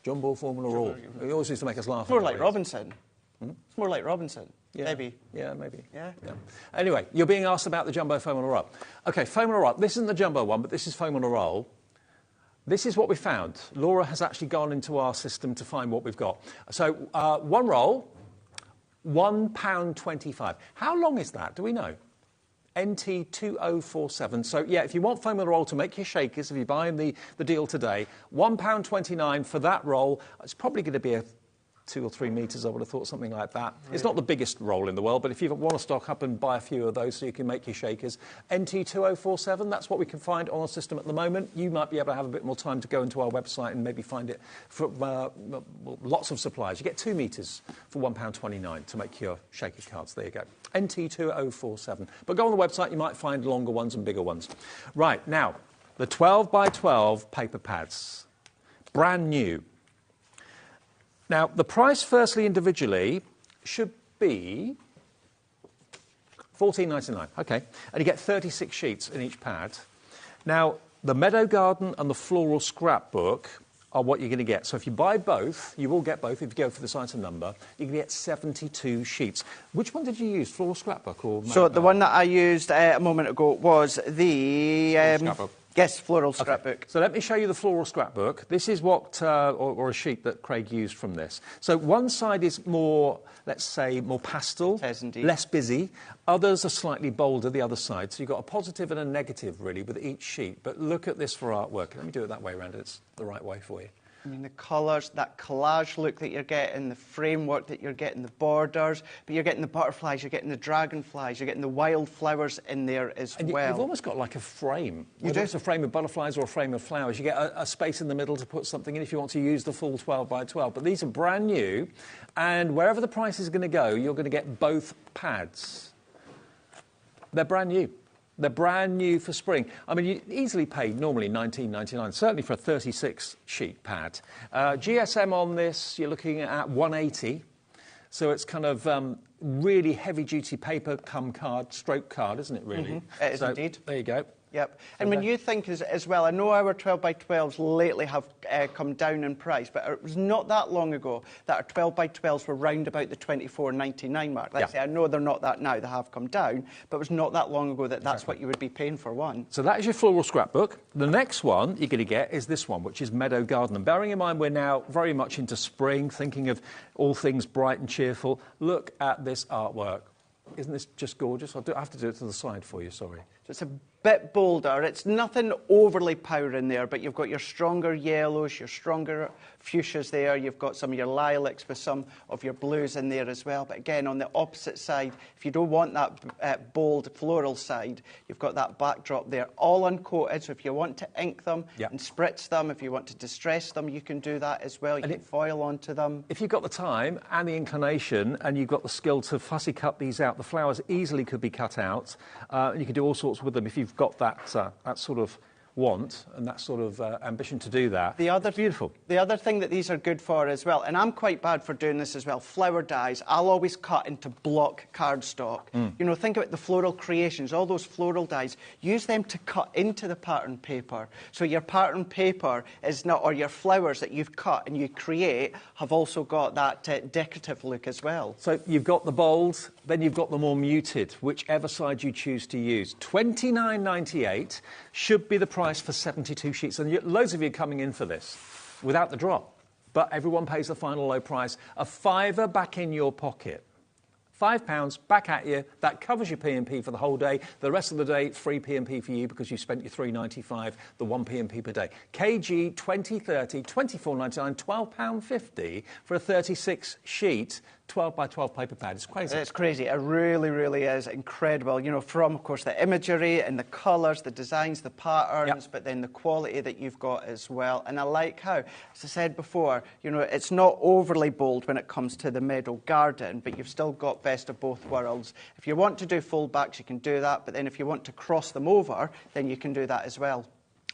jumbo formula roll? He always used to make us laugh. More like Robinson. It's more like Robinson, maybe. Yeah, maybe. Yeah. Anyway, you're being asked about the jumbo foam on a roll. OK, foam on a roll. This isn't the jumbo one, but this is foam on a roll. This is what we found. Laura has actually gone into our system to find what we've got. So one roll, £1.25. How long is that? Do we know? NT2047. So, yeah, if you want foam on a roll to make your shakers, if you're buying the deal today, £1.29 for that roll. It's probably going to be a 2 or 3 metres, I would have thought, something like that. Right. It's not the biggest roll in the world, but if you want to stock up and buy a few of those so you can make your shakers, NT2047, that's what we can find on our system at the moment. You might be able to have a bit more time to go into our website and maybe find it for lots of suppliers. You get 2 metres for £1.29 to make your shaker cards. There you go. NT2047. But go on the website, you might find longer ones and bigger ones. Right, now, the 12 by 12 paper pads. Brand new. Now, the price, firstly, individually, should be $14.99. Okay. And you get 36 sheets in each pad. Now, the Meadow Garden and the Floral Scrapbook are what you're going to get. So if you buy both, you will get both if you go for this item number, you can get 72 sheets. Which one did you use, Floral Scrapbook or Meadow So the Garden? one that I used a moment ago was the... Scrapbook. Yes, Floral Scrapbook. Okay. So let me show you the Floral Scrapbook. This is what, or a sheet that Craig used from this. So one side is more, let's say, more pastel, less busy. Others are slightly bolder, the other side. So you've got a positive and a negative, really, with each sheet. But look at this for artwork. Let me do it that way around. It's the right way for you. I mean, the colours, that collage look that you're getting, the framework that you're getting, the borders, but you're getting the butterflies, you're getting the dragonflies, you're getting the wildflowers in there as well. You've almost got like a frame. Whether it's a frame of butterflies or a frame of flowers. You get a space in the middle to put something in if you want to use the full 12 by 12. But these are brand new, and wherever the price is going to go, you're going to get both pads. They're brand new. They're brand new for spring. I mean, you easily pay normally $19.99, certainly for a 36-sheet pad. GSM on this, you're looking at $180. So it's kind of really heavy-duty paper come card, stroke card, isn't it, really? Mm-hmm. It is indeed. There you go. Yep. And when you think as well, I know our 12 by 12s lately have come down in price, but it was not that long ago that our 12 by 12s were round about the $24.99 mark. Let's say, I know they're not that now, they have come down, but it was not that long ago that that's what you would be paying for one. So that is your Floral Scrapbook. The next one you're going to get is this one, which is Meadow Garden. And bearing in mind we're now very much into spring, thinking of all things bright and cheerful, look at this artwork. Isn't this just gorgeous? I have to do it to the side for you, sorry. So it's a bit bolder. It's nothing overly powering there, but you've got your stronger yellows, your stronger fuchsias there. You've got some of your lilacs with some of your blues in there as well. But again, on the opposite side, if you don't want that bold floral side, you've got that backdrop there, all uncoated. So if you want to ink them and spritz them, if you want to distress them, you can do that as well. You can foil onto them. If you've got the time and the inclination and you've got the skill to fussy cut these out, the flowers easily could be cut out. You can do all sorts with them if you've got that sort of want and that sort of ambition to do that. Beautiful. The other thing that these are good for as well, and I'm quite bad for doing this as well, flower dies, I'll always cut into block cardstock. You know, think about the floral creations, all those floral dies, use them to cut into the pattern paper. So your pattern paper is not, or your flowers that you've cut and you create have also got that decorative look as well. So you've got the bold, then you've got the more muted, whichever side you choose to use. $29.98 should be the price for 72 sheets. And loads of you are coming in for this without the drop. But everyone pays the final low price. A £5 back in your pocket. £5 back at you. That covers your P&P for the whole day. The rest of the day, free P&P for you because you spent your £3.95, the one P&P per day. KG 2030, £24.99, £12.50 for a 36 sheet. 12 by 12 paper pad. It's crazy. It's crazy. It really, really is incredible. You know, from, of course, the imagery and the colours, the designs, the patterns, but then the quality that you've got as well. And I like how, as I said before, you know, it's not overly bold when it comes to the Meadow Garden, but you've still got best of both worlds. If you want to do full backs, you can do that. But then if you want to cross them over, then you can do that as well.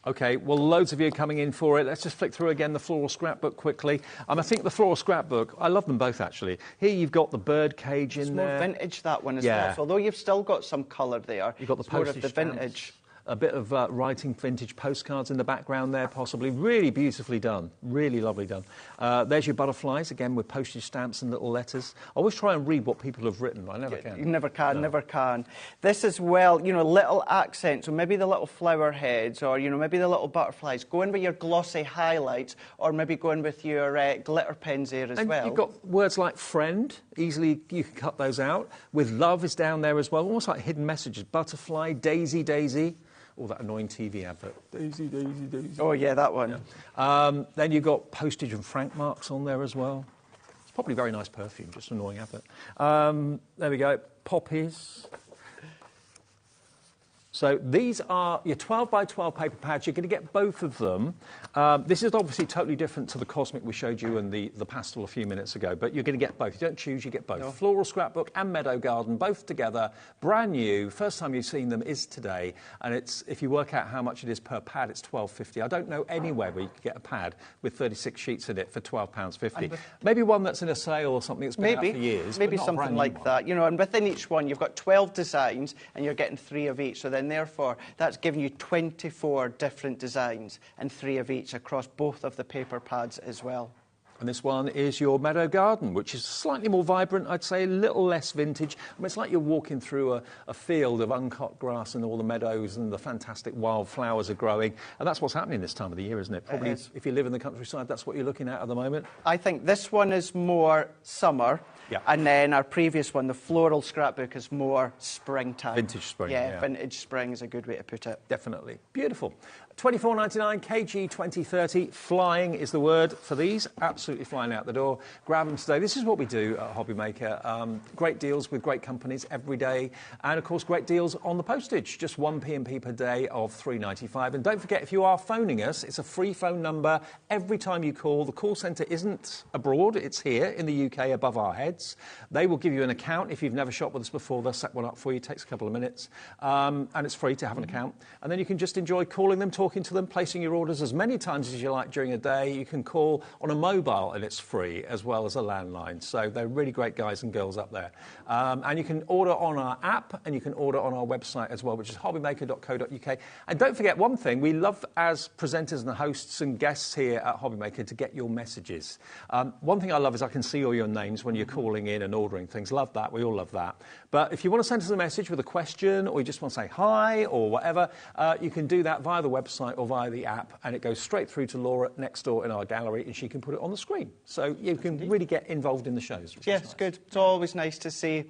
OK, well, loads of you are coming in for it. Let's just flick through again the Floral Scrapbook quickly. I think the Floral Scrapbook, I love them both, actually. Here you've got the bird cage in there. It's more vintage, that one, as well. So although you've still got some colour there, you've got the postage more of the vintage. stamps. A bit of writing vintage postcards in the background there, possibly. Really beautifully done. Really lovely done. There's your butterflies, again, with postage stamps and little letters. I always try and read what people have written. I never can. You never can, never can. This as well, you know, little accents, so maybe the little flower heads or, you know, maybe the little butterflies. Go in with your glossy highlights or maybe go in with your glitter pens there as well. And you've got words like friend. Easily you can cut those out. With love is down there as well. Almost like hidden messages. Butterfly, daisy, daisy. All that annoying TV advert. Daisy, daisy, daisy. Oh, yeah, that one. Yeah. Then you've got postage and frank marks on there as well. It's probably very nice perfume, just an annoying advert. There we go. Poppies. So these are your 12 by 12 paper pads. You're going to get both of them. This is obviously totally different to the Cosmic we showed you and the pastel a few minutes ago, but you're going to get both. You don't choose, you get both. No. Floral Scrapbook and Meadow Garden, both together, brand new. First time you've seen them is today, and it's, if you work out how much it is per pad, it's £12.50. I don't know anywhere where you could get a pad with 36 sheets in it for £12.50. Maybe one that's in a sale or something that's been out for years. Maybe something like that. You know, and within each one, you've got 12 designs, and you're getting 3 of each. So then, therefore, that's giving you 24 different designs and 3 of each across both of the paper pads as well. And this one is your Meadow Garden, which is slightly more vibrant, I'd say, a little less vintage. I mean, it's like you're walking through a field of uncut grass and all the meadows and the fantastic wild flowers are growing. And that's what's happening this time of the year, isn't it? Probably, if you live in the countryside, that's what you're looking at the moment. I think this one is more summer. Yeah. And then our previous one, the Floral Scrapbook, is more springtime. Vintage spring. Yeah, vintage spring is a good way to put it. Definitely. Beautiful. $24.99, KG 2030. Flying is the word for these. Absolutely flying out the door. Grab them today. This is what we do at HobbyMaker. Great deals with great companies every day. And, of course, great deals on the postage. Just 1 P&P per day of $3.95. And don't forget, if you are phoning us, it's a free phone number every time you call. The call centre isn't abroad. It's here in the UK above our heads. They will give you an account. If you've never shopped with us before, they'll set one up for you. It takes a couple of minutes. And it's free to have an account. And then you can just enjoy calling them, talking to them, placing your orders as many times as you like during a day. You can call on a mobile and it's free, as well as a landline. So they're really great guys and girls up there. And you can order on our app and you can order on our website as well, which is hobbymaker.co.uk. And don't forget one thing, we love as presenters and hosts and guests here at HobbyMaker to get your messages. One thing I love is I can see all your names when you're calling in and ordering things. Love that. We all love that. But if you want to send us a message with a question or you just want to say hi or whatever, you can do that via the website or via the app, and it goes straight through to Laura next door in our gallery, and she can put it on the screen. So you can really get involved in the shows. Yes, nice. Good. It's always nice to see.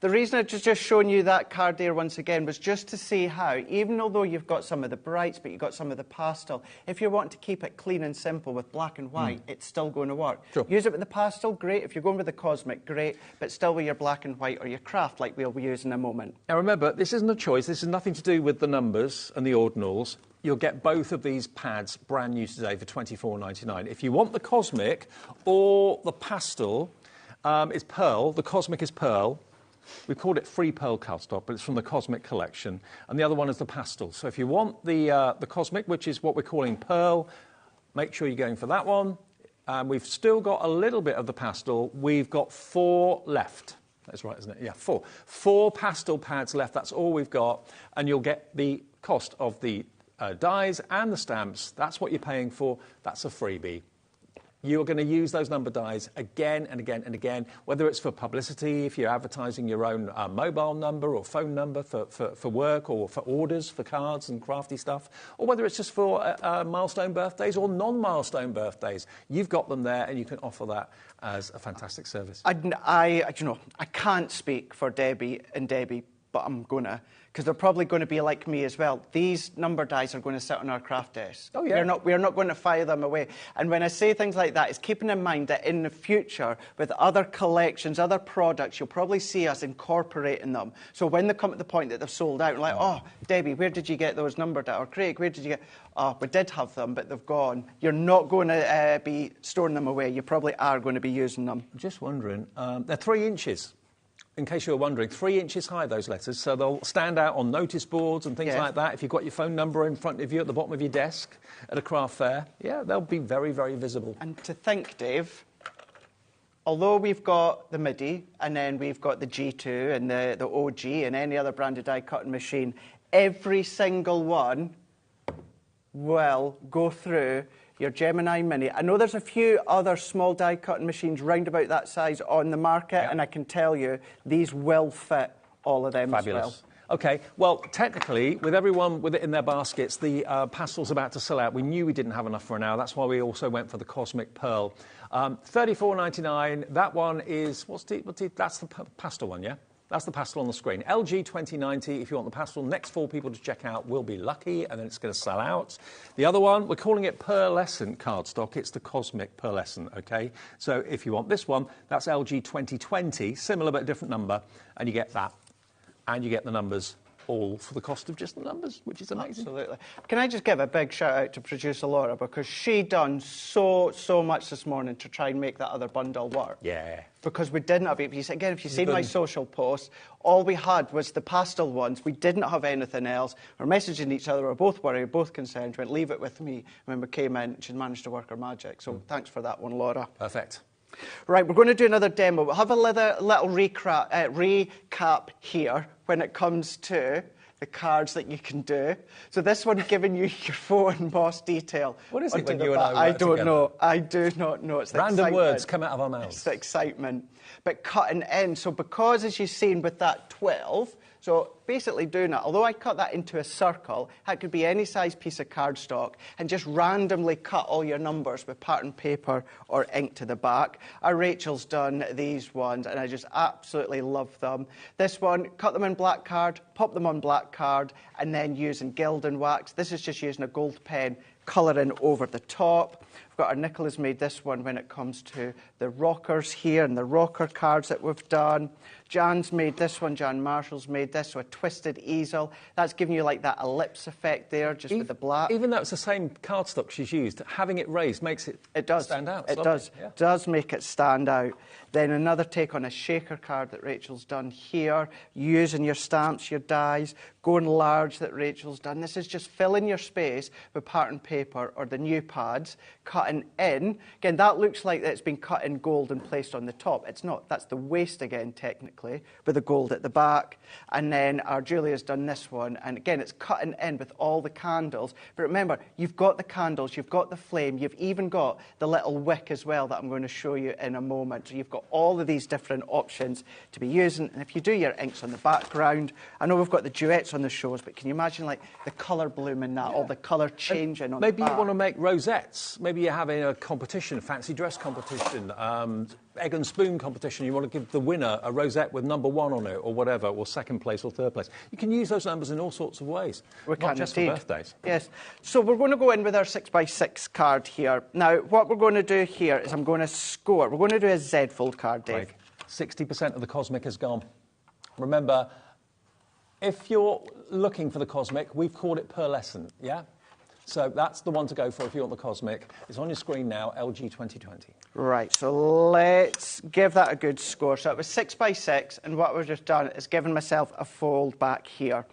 The reason I've just shown you that card there once again was just to see how, even although you've got some of the brights, but you've got some of the pastel, if you want to keep it clean and simple with black and white, it's still going to work. Sure. Use it with the pastel, great. If you're going with the Cosmic, great. But still with your black and white or your craft, like we'll use in a moment. Now remember, this isn't a choice. This is nothing to do with the numbers and the ordinals. You'll get both of these pads brand new today for $24.99. If you want the Cosmic or the pastel, it's pearl. The Cosmic is pearl. We called it free pearl cardstock, but it's from the Cosmic collection. And the other one is the pastel. So if you want the Cosmic, which is what we're calling pearl, make sure you're going for that one. We've still got a little bit of the pastel. We've got 4 left. That's right, isn't it? Yeah, 4. 4 pastel pads left. That's all we've got. And you'll get the cost of the dies and the stamps. That's what you're paying for. That's a freebie. You're going to use those number dies again and again and again, whether it's for publicity, if you're advertising your own mobile number or phone number for work or for orders for cards and crafty stuff, or whether it's just for milestone birthdays or non-milestone birthdays. You've got them there and you can offer that as a fantastic service. I can't speak for Debbie and Debbie, but I'm going to, because they're probably going to be like me as well. These number dies are going to sit on our craft desk. Oh, yeah. We're not going to file them away. And when I say things like that, it's keeping in mind that in the future, with other collections, other products, you'll probably see us incorporating them. So when they come at the point that they've sold out, like, oh, Debbie, where did you get those number dies? Or Craig, where did you get... Oh, we did have them, but they've gone. You're not going to be storing them away. You probably are going to be using them. Just wondering, they're 3 inches. In case you're wondering, 3 inches high, those letters, so they'll stand out on notice boards and things like that. If you've got your phone number in front of you at the bottom of your desk at a craft fair, yeah, they'll be very, very visible. And to think, Dave, although we've got the MIDI and then we've got the G2 and the OG and any other branded die-cutting machine, every single one will go through your Gemini Mini. I know there's a few other small die-cutting machines round about that size on the market, and I can tell you these will fit all of them. Fabulous. As well. OK, well, technically, with everyone with it in their baskets, the pastel's about to sell out. We knew we didn't have enough for an hour. That's why we also went for the Cosmic Pearl. $34.99. That one is, that's the pastel one, yeah? That's the pastel on the screen. LG 2090, if you want the pastel, next 4 people to check out will be lucky, and then it's going to sell out. The other one, we're calling it pearlescent cardstock. It's the Cosmic pearlescent, OK? So if you want this one, that's LG 2020, similar but a different number, and you get that. And you get the numbers all for the cost of just the numbers, which is amazing. Absolutely. Can I just give a big shout out to producer Laura, because she done so much this morning to try and make that other bundle work. Yeah. Because we didn't have it. Again, if you've seen my social posts, all we had was the pastel ones. We didn't have anything else. We're messaging each other. We're both worried, both concerned. We went, leave it with me. When we came in, she managed to work her magic. So thanks for that one, Laura. Perfect. Right, we're going to do another demo. We'll have a little recap here when it comes to the cards that you can do. So this one giving you your faux embossed detail. What is it when you and I work I don't together? know. I do not know. It's the Random excitement. words come out of our mouths. It's the excitement. But cutting in. So because, as you've seen with that 12, so basically doing that, although I cut that into a circle, that could be any size piece of cardstock, and just randomly cut all your numbers with pattern paper or ink to the back. Our Rachel's done these ones, and I just absolutely love them. This one, cut them in black card, pop them on black card, and then using Gilding wax. This is just using a gold pen, colouring over the top. We've got our Nicola's made this one when it comes to the rockers here and the rocker cards that we've done. Jan's made this one, Jan Marshall's made this, so a twisted easel. That's giving you like that ellipse effect there, just with the black. Even though it's the same cardstock she's used, having it raised makes it stand out. It does. Yeah. Does make it stand out. Then another take on a shaker card that Rachel's done here, using your stamps, your dies, going large that Rachel's done. This is just filling your space with pattern paper or the new pads, cutting in. Again, that looks like it's been cut in gold and placed on the top. It's not. That's the waist again, technically, with the gold at the back. And then our Julia's done this one. And again, it's cutting in with all the candles. But remember, you've got the candles, you've got the flame, you've even got the little wick as well that I'm going to show you in a moment. So you've got all of these different options to be using. And if you do your inks on the background, I know we've got the duets on the shows, but can you imagine like the colour bloom in that, all the colour changing on the back? Maybe you want to make rosettes. Maybe you're having a competition, a fancy dress competition, egg and spoon competition. You want to give the winner a rosette with number 1 on it or whatever, or second place or third place. You can use those numbers in all sorts of ways, not just for birthdays. Yes. So we're going to go in with our 6x6 card here. Now, what we're going to do here is I'm going to score. We're going to do a Z-fold card, Dave. Craig, 60% of the cosmic is gone. Remember, if you're looking for the cosmic, we've called it pearlescent, yeah? So that's the one to go for if you want the cosmic. It's on your screen now, LG 2020. Right, so let's give that a good score. So it was 6x6, and what we've just done is given myself a fold back here.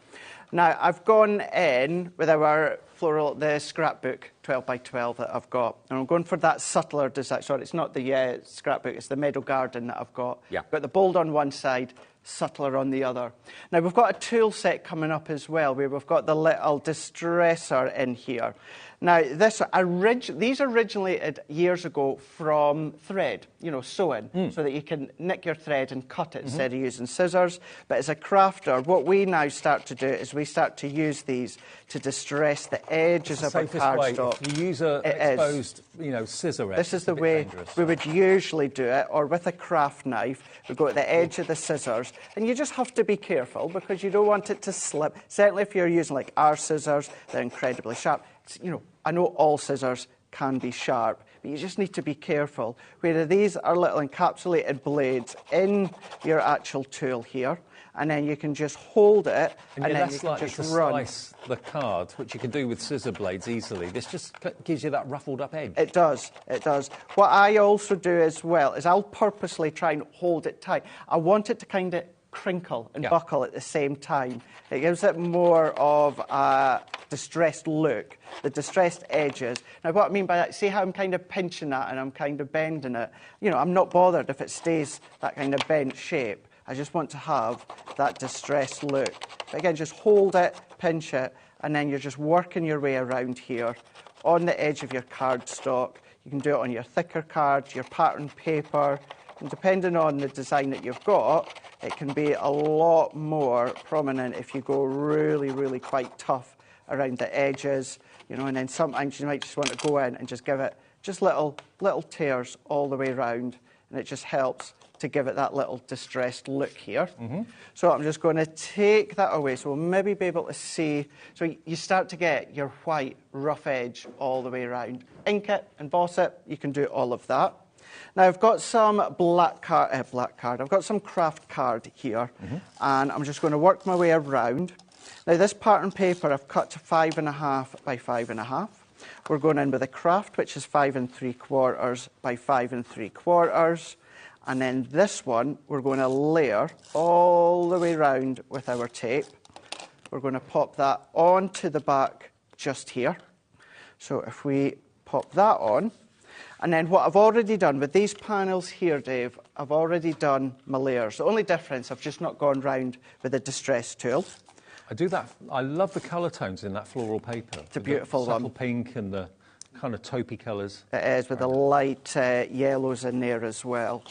Now, I've gone in with our floral, the scrapbook 12x12 that I've got. And I'm going for that subtler design. Sorry, it's not the scrapbook, it's the Meadow Garden that I've got. Yeah. Got the bold on one side, subtler on the other. Now, we've got a tool set coming up as well, where we've got the little distresser in here. Now, these originated years ago from thread, you know, sewing, so that you can nick your thread and cut it instead of using scissors. But as a crafter, what we now start to do is we start to use these to distress the edges of our cardstock. If you use an exposed, you know, scissor edge, this is the way we would usually do it, or with a craft knife. We go at the edge of the scissors, and you just have to be careful because you don't want it to slip. Certainly if you're using like our scissors, they're incredibly sharp. You know, I know all scissors can be sharp, but you just need to be careful. Whereas these are little encapsulated blades in your actual tool here, and then you can just hold it, and then you can just run. Slice the card, which you can do with scissor blades easily. This just gives you that ruffled up edge. It does, it does. What I also do as well is I'll purposely try and hold it tight. I want it to kind of crinkle and buckle at the same time. It gives it more of a distressed look, the distressed edges. Now, what I mean by that, see how I'm kind of pinching that and I'm kind of bending it? You know, I'm not bothered if it stays that kind of bent shape. I just want to have that distressed look. But again, just hold it, pinch it, and then you're just working your way around here on the edge of your cardstock. You can do it on your thicker cards, your pattern paper, and depending on the design that you've got, it can be a lot more prominent if you go really, really quite tough around the edges, you know, and then sometimes you might just want to go in and just give it just little tears all the way around, and it just helps to give it that little distressed look here. So I'm just going to take that away, so we'll maybe be able to see. So you start to get your white rough edge all the way around. Ink it, emboss it, you can do all of that. Now, I've got some black card. I've got some craft card here, and I'm just going to work my way around. Now this pattern paper I've cut to 5.5 by 5.5. We're going in with a craft, which is 5 3/4 by 5 3/4. And then this one, we're going to layer all the way round with our tape. We're going to pop that onto the back just here. So if we pop that on, and then what I've already done with these panels here, Dave, I've already done my layers. The only difference, I've just not gone round with a distress tool. I do that. I love the colour tones in that floral paper. It's a beautiful one. The subtle pink and the kind of taupey colours. It is, with the light yellows in there as well.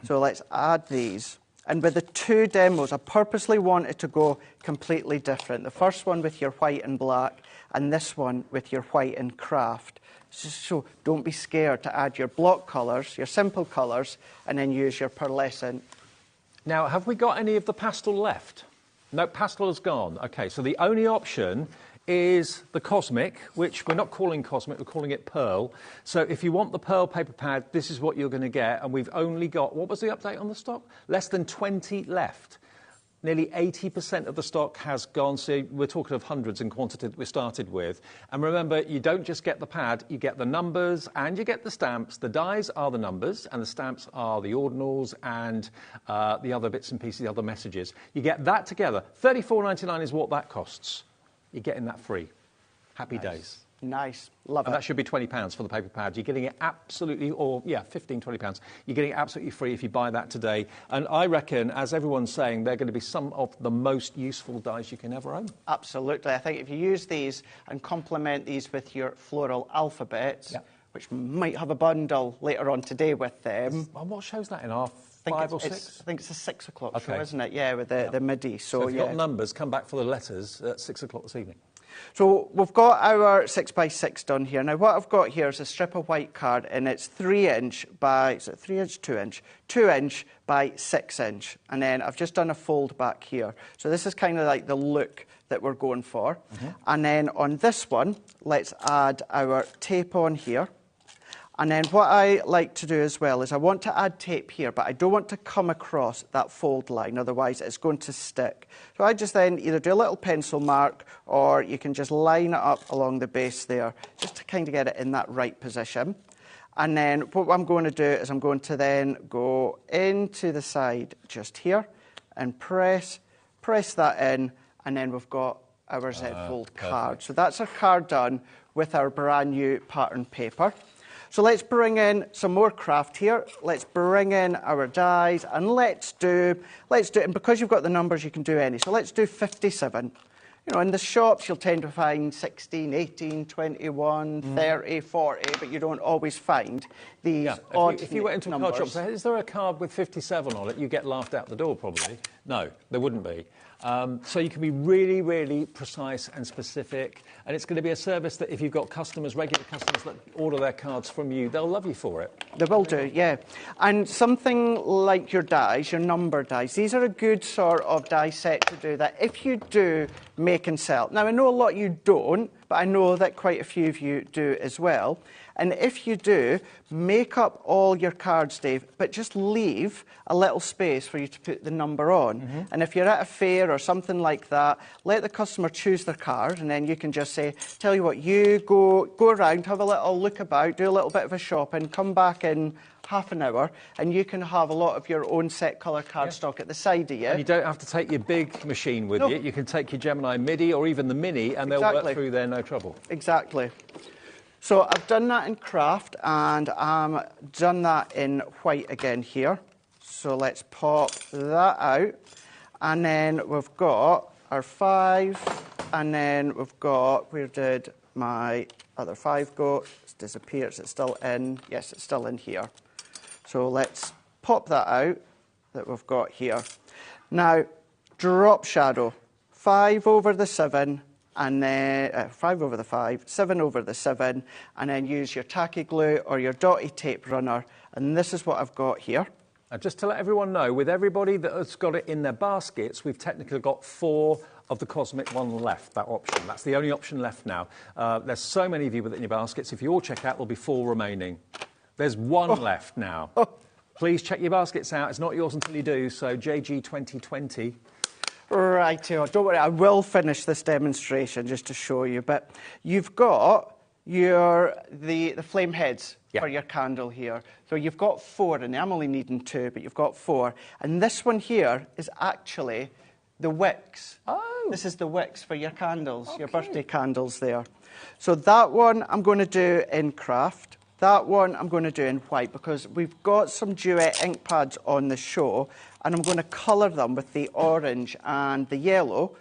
So let's add these. And with the two demos, I purposely wanted to go completely different. The first one with your white and black, and this one with your white and craft. So don't be scared to add your block colours, your simple colours, and then use your pearlescent. Now, have we got any of the pastel left? No, pastel is gone. OK, so the only option is the Cosmic, which we're not calling Cosmic, we're calling it Pearl. So if you want the Pearl paper pad, this is what you're going to get. And we've only got, what was the update on the stock? Less than 20 left. Nearly 80% of the stock has gone, so we're talking of hundreds in quantity that we started with. And remember, you don't just get the pad, you get the numbers and you get the stamps. The dies are the numbers and the stamps are the ordinals and the other bits and pieces, the other messages. You get that together. $34.99 is what that costs. You're getting that free. Happy days. Nice. Love it. And that should be £20 for the paper pad. You're getting it absolutely, or yeah, £15, £20. You're getting it absolutely free if you buy that today. And I reckon, as everyone's saying, they're going to be some of the most useful dies you can ever own. Absolutely. I think if you use these and complement these with your floral alphabets, which might have a bundle later on today with them. Well, what show's that in? Our 5 or 6? I think it's a 6 o'clock show, isn't it? Yeah, with the MIDI. So if you've got numbers, come back for the letters at 6 o'clock this evening. So we've got our 6x6 done here. Now what I've got here is a strip of white card, and it's 3 inch by, is it 3 inch, 2 inch? 2 inch by 6 inch. And then I've just done a fold back here. So this is kind of like the look that we're going for. And then on this one, let's add our tape on here. And then what I like to do as well is I want to add tape here, but I don't want to come across that fold line, otherwise it's going to stick. So I just then either do a little pencil mark, or you can just line it up along the base there, just to kind of get it in that right position. And then what I'm going to do is I'm going to then go into the side just here and press that in, and then we've got our Z fold card. So that's our card done with our brand new pattern paper. So let's bring in some more craft here. Let's bring in our dies, and let's do, and because you've got the numbers, you can do any. So let's do 57. You know, in the shops, you'll tend to find 16, 18, 21, 30, 40, but you don't always find these odd if you went into a card shop, say, is there a card with 57 on it? You get laughed out the door, probably. No, there wouldn't be. So you can be really, really precise and specific. And it's going to be a service that if you've got customers, regular customers that order their cards from you, they'll love you for it. They will do, yeah. And something like your dies, your number dies, these are a good sort of die set to do that if you do make and sell. Now, I know a lot you don't, but I know that quite a few of you do as well. And if you do, make up all your cards, Dave, but just leave a little space for you to put the number on. And if you're at a fair or something like that, let the customer choose their card, and then you can just say, tell you what, you go around, have a little look about, do a little bit of a shopping, come back in half an hour, and you can have a lot of your own set colour cardstock at the side of you. And you don't have to take your big machine with you. You can take your Gemini MIDI or even the Mini, and they'll work through there no trouble. Exactly. So I've done that in craft, and done that in white again here. So let's pop that out. And then we've got our 5, and then we've got, where did my other 5 go? It's disappeared. Is it still in? Yes, it's still in here. So let's pop that out that we've got here. Now, drop shadow, 5 over the 7, and then 5 over the 5, 7 over the 7, and then use your tacky glue or your dotty tape runner, and this is what I've got here. And just to let everyone know, with everybody that has got it in their baskets, we've technically got 4 of the Cosmic one left, that option. That's the only option left now. There's so many of you with it in your baskets. If you all check out, there'll be 4 remaining. There's 1 left now. Please check your baskets out. It's not yours until you do, so JG 2020. Righto, don't worry, I will finish this demonstration just to show you, but you've got the flame heads for your candle here. So you've got 4 in there. I'm only needing 2, but you've got 4. And this one here is actually the wicks. Oh. This is the wicks for your candles, your birthday candles there. So that one I'm going to do in craft. That one I'm going to do in white because we've got some duet ink pads on the show, and I'm going to colour them with the orange and the yellow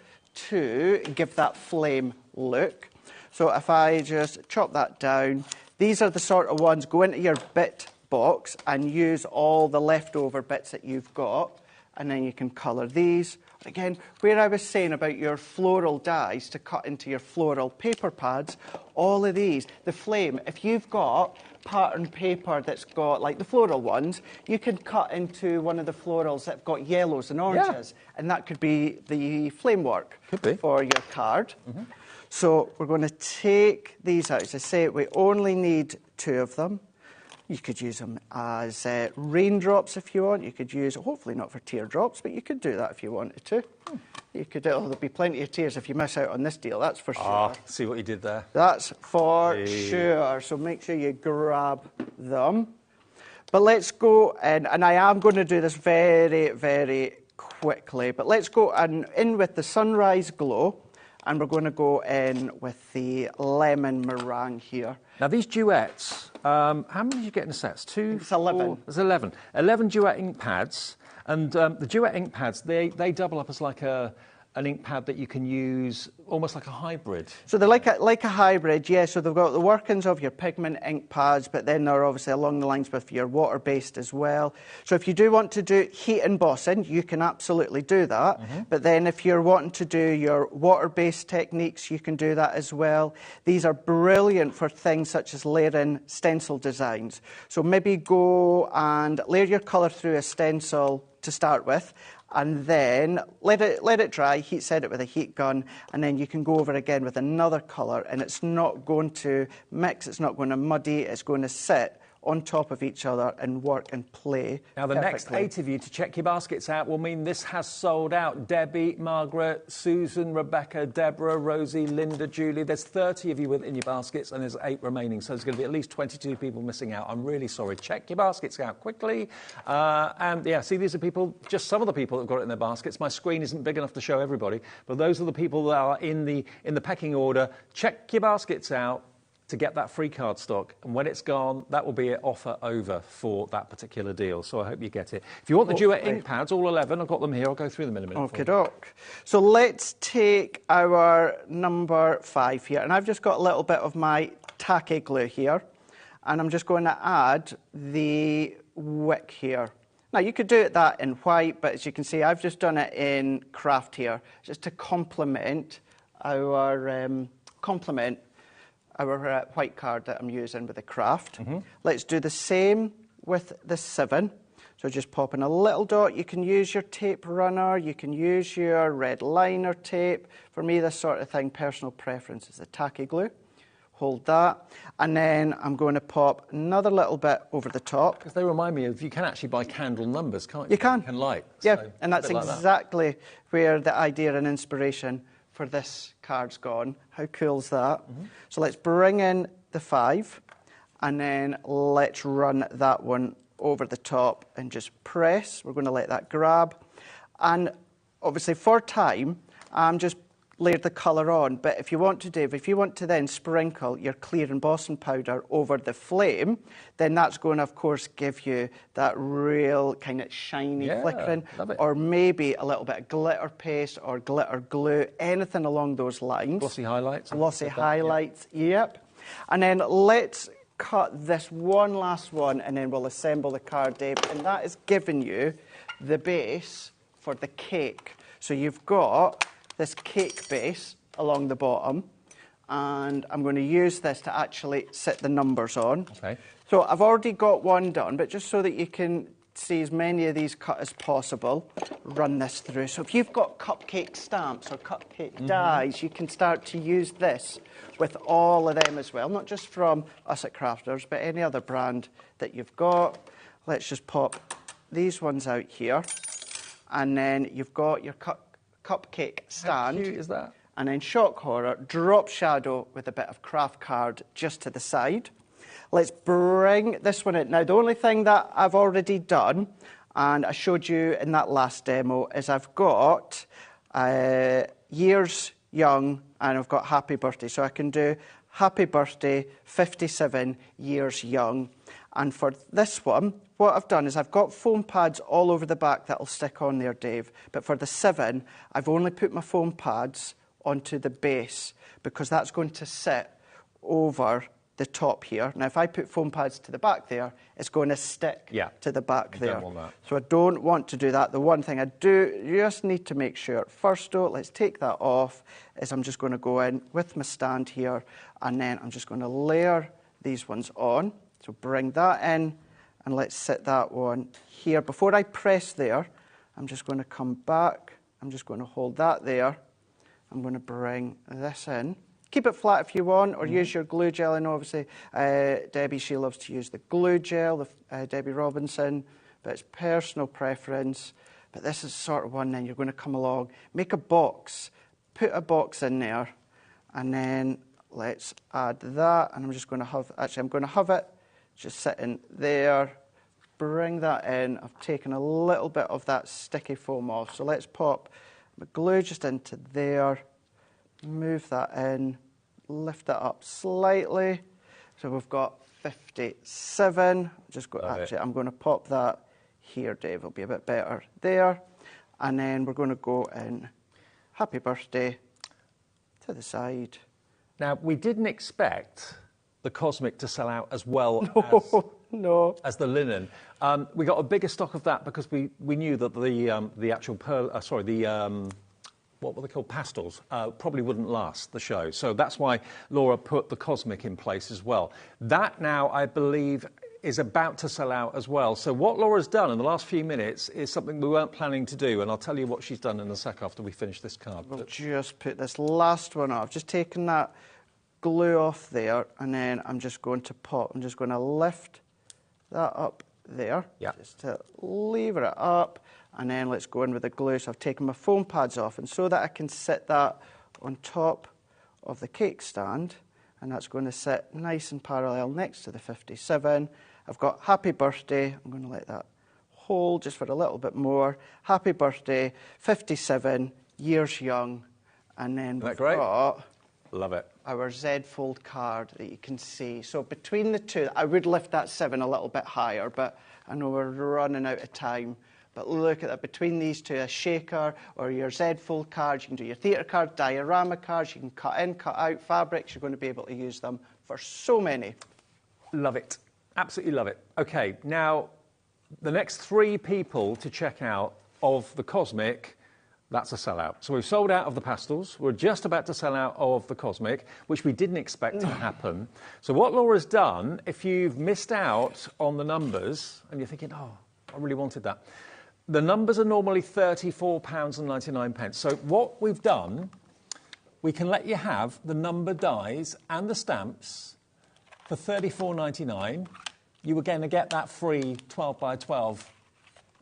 to give that flame look. So if I just chop that down, these are the sort of ones, go into your bit box and use all the leftover bits that you've got, and then you can colour these. Again, where I was saying about your floral dies to cut into your floral paper pads, all of these, the flame, if you've got pattern paper that's got, like the floral ones, you can cut into one of the florals that've got yellows and oranges, and that could be the flame work for your card. So we're going to take these out. As I say, we only need 2 of them. You could use them as raindrops if you want. You could use, hopefully not for teardrops, but you could do that if you wanted to. You could, there'll be plenty of tears if you miss out on this deal, that's for sure. See what you did there. That's for sure. So make sure you grab them. But let's go in, and I am going to do this very, very quickly, but let's go in with the Sunrise Glow, and we're going to go in with the lemon meringue here. Now, these duets, how many did you get in the sets? 2? It's 11. There's 11. 11 duet ink pads. And the duet ink pads, they double up as like an ink pad that you can use almost like a hybrid. So they're like a hybrid, yeah. So they've got the workings of your pigment ink pads, but then they're obviously along the lines with your water-based as well. So if you do want to do heat embossing, you can absolutely do that. But then if you're wanting to do your water-based techniques, you can do that as well. These are brilliant for things such as layering stencil designs. So maybe go and layer your colour through a stencil to start with, and then let it dry, heat set it with a heat gun, and then you can go over again with another colour, and it's not going to mix, it's not going to muddy, it's going to sit on top of each other and work and play. Now, the next 8 of you to check your baskets out will mean this has sold out. Debbie, Margaret, Susan, Rebecca, Deborah, Rosie, Linda, Julie. There's 30 of you within your baskets, and there's 8 remaining, so there's going to be at least 22 people missing out. I'm really sorry. Check your baskets out quickly. And, yeah, see, these are people, just some of the people that have got it in their baskets. My screen isn't big enough to show everybody, but those are the people that are in the pecking order. Check your baskets out to get that free cardstock, and when it's gone, that will be an offer over for that particular deal. So I hope you get it. If you want the duet ink pads, all 11, I've got them here. I'll go through them in a minute. Okie-doke. So let's take our number 5 here, and I've just got a little bit of my tacky glue here, and I'm just going to add the wick here. Now, you could do that in white, but as you can see, I've just done it in craft here, just to complement our white card that I'm using with the craft. Let's do the same with the 7. So just pop in a little dot. You can use your tape runner, you can use your red liner tape. For me, this sort of thing, personal preference is the tacky glue. Hold that, and then I'm going to pop another little bit over the top. Because they remind me of, you can actually buy candle numbers, can't you? You can. You can light. Yeah, so and that's exactly where the idea and inspiration for this card's gone. How cool is that? So let's bring in the 5, and then let's run that one over the top and just press. We're going to let that grab. And obviously for time, I'm just layered the colour on, but if you want to, Dave, if you want to then sprinkle your clear embossing powder over the flame, then that's going to, of course, give you that real kind of shiny flickering, or maybe a little bit of glitter paste or glitter glue, anything along those lines. Glossy highlights. Glossy highlights, yep. And then let's cut this one last one, and then we'll assemble the card, Dave, and that is giving you the base for the cake. So you've got this cake base along the bottom, and I'm going to use this to actually set the numbers on. Okay. So I've already got one done, but just so that you can see as many of these cut as possible, run this through. So if you've got cupcake stamps or cupcake dies, you can start to use this with all of them as well, not just from us at Crafters, but any other brand that you've got. Let's just pop these ones out here, and then you've got your cupcake How stand. cute is that? And then shock horror, drop shadow with a bit of craft card just to the side. Let's bring this one in. Now, the only thing that I've already done, and I showed you in that last demo, is I've got years young and I've got happy birthday. So I can do happy birthday, 57 years young. And for this one, what I've done is I've got foam pads all over the back that'll stick on there, Dave. But for the 7, I've only put my foam pads onto the base because that's going to sit over the top here. Now, if I put foam pads to the back there, it's going to stick to the back there. Don't want that. So I don't want to do that. The one thing I do just need to make sure, first though, let's take that off, is I'm just going to go in with my stand here, and then I'm just going to layer these ones on. So bring that in, and let's sit that one here. Before I press there, I'm just going to come back. I'm just going to hold that there. I'm going to bring this in. Keep it flat if you want, or use your glue gel. And obviously, Debbie, she loves to use the glue gel, Debbie Robinson, but it's personal preference. But this is sort of one then you're going to come along, make a box, put a box in there, and then let's add that. And I'm just going to have, actually, I'm going to have it just sitting there. Bring that in. I've taken a little bit of that sticky foam off. So let's pop the glue just into there. Move that in, lift that up slightly. So we've got 57. I'm going to pop that here, Dave. It'll be a bit better there. And then we're going to go in happy birthday to the side. Now, we didn't expect the Cosmic to sell out as well as the linen. We got a bigger stock of that because we knew that the actual what were they called, pastels, probably wouldn't last the show. So that's why Laura put the Cosmic in place as well. That now, I believe, is about to sell out as well. So what Laura's done in the last few minutes is something we weren't planning to do, and I'll tell you what she's done in a sec after we finish this card. We'll just put this last one off. Just taking that glue off there, and then I'm just going to pop. I'm just going to lift that up there, just to lever it up. And then let's go in with the glue. So I've taken my foam pads off, and so that I can sit that on top of the cake stand, and that's going to sit nice and parallel next to the 57. I've got happy birthday. I'm going to let that hold just for a little bit more. Happy birthday, 57 years young. And then we've got Love it. Our Z Fold card that you can see. So between the two, I would lift that 7 a little bit higher, but I know we're running out of time. But look at that, between these two, a shaker or your Z Fold cards, you can do your theatre cards, diorama cards, you can cut in, cut out fabrics, you're going to be able to use them for so many. Love it. Absolutely love it. Okay, now, the next 3 people to check out of the Cosmic, that's a sellout. So we've sold out of the pastels. We're just about to sell out of the Cosmic, which we didn't expect to happen. So what Laura's done, if you've missed out on the numbers, and you're thinking, oh, I really wanted that, the numbers are normally £34.99. So what we've done, we can let you have the number dies and the stamps for £34.99. You were going to get that free 12 by 12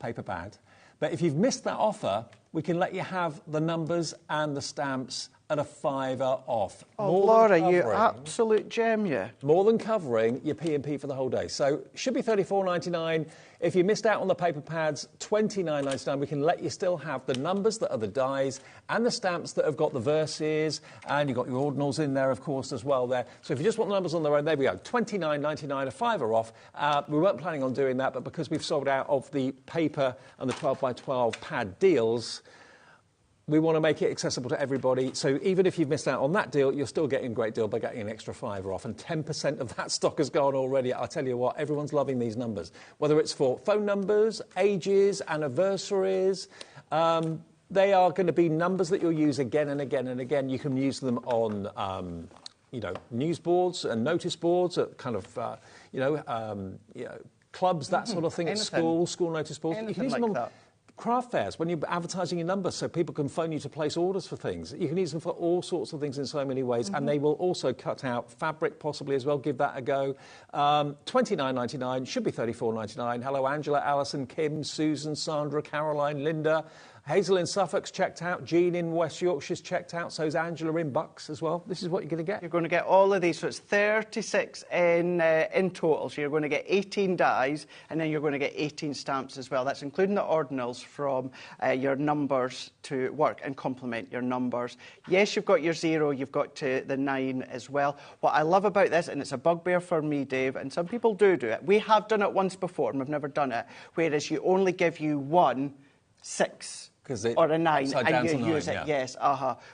paper pad. But if you've missed that offer, we can let you have the numbers and the stamps at a £5 off. Oh, Laura, you absolute gem, you. More than covering your P&P for the whole day. So should be £34.99. If you missed out on the paper pads, £29.99. We can let you still have the numbers that are the dies and the stamps that have got the verses, and you've got your ordinals in there, of course, as well there. So if you just want the numbers on their own, there we go. £29.99, a £5 off. We weren't planning on doing that, but because we've sold out of the paper and the 12 by 12 pad deals, we want to make it accessible to everybody. So even if you've missed out on that deal, you're still getting a great deal by getting an extra £5 off. And 10% of that stock has gone already. I'll tell you what, everyone's loving these numbers. Whether it's for phone numbers, ages, anniversaries, they are going to be numbers that you'll use again and again and again. You can use them on, news boards and notice boards, at kind of, clubs, that sort of thing, at school notice boards. You can use them on craft fairs, when you're advertising your numbers so people can phone you to place orders for things. You can use them for all sorts of things in so many ways, and they will also cut out fabric possibly as well. Give that a go. £29.99, should be £34.99. Hello, Angela, Alison, Kim, Susan, Sandra, Caroline, Linda, Hazel in Suffolk's checked out. Jean in West Yorkshire's checked out. So is Angela in Bucks as well. This is what you're going to get. You're going to get all of these. So it's 36 in total. So you're going to get 18 dies, and then you're going to get 18 stamps as well. That's including the ordinals from your numbers to work and complement your numbers. Yes, you've got your 0, you've got to the 9 as well. What I love about this, and it's a bugbear for me, Dave, and some people do it. We have done it once before, and we've never done it, whereas you only give you 1 6 or a 9 and you use it. Yes,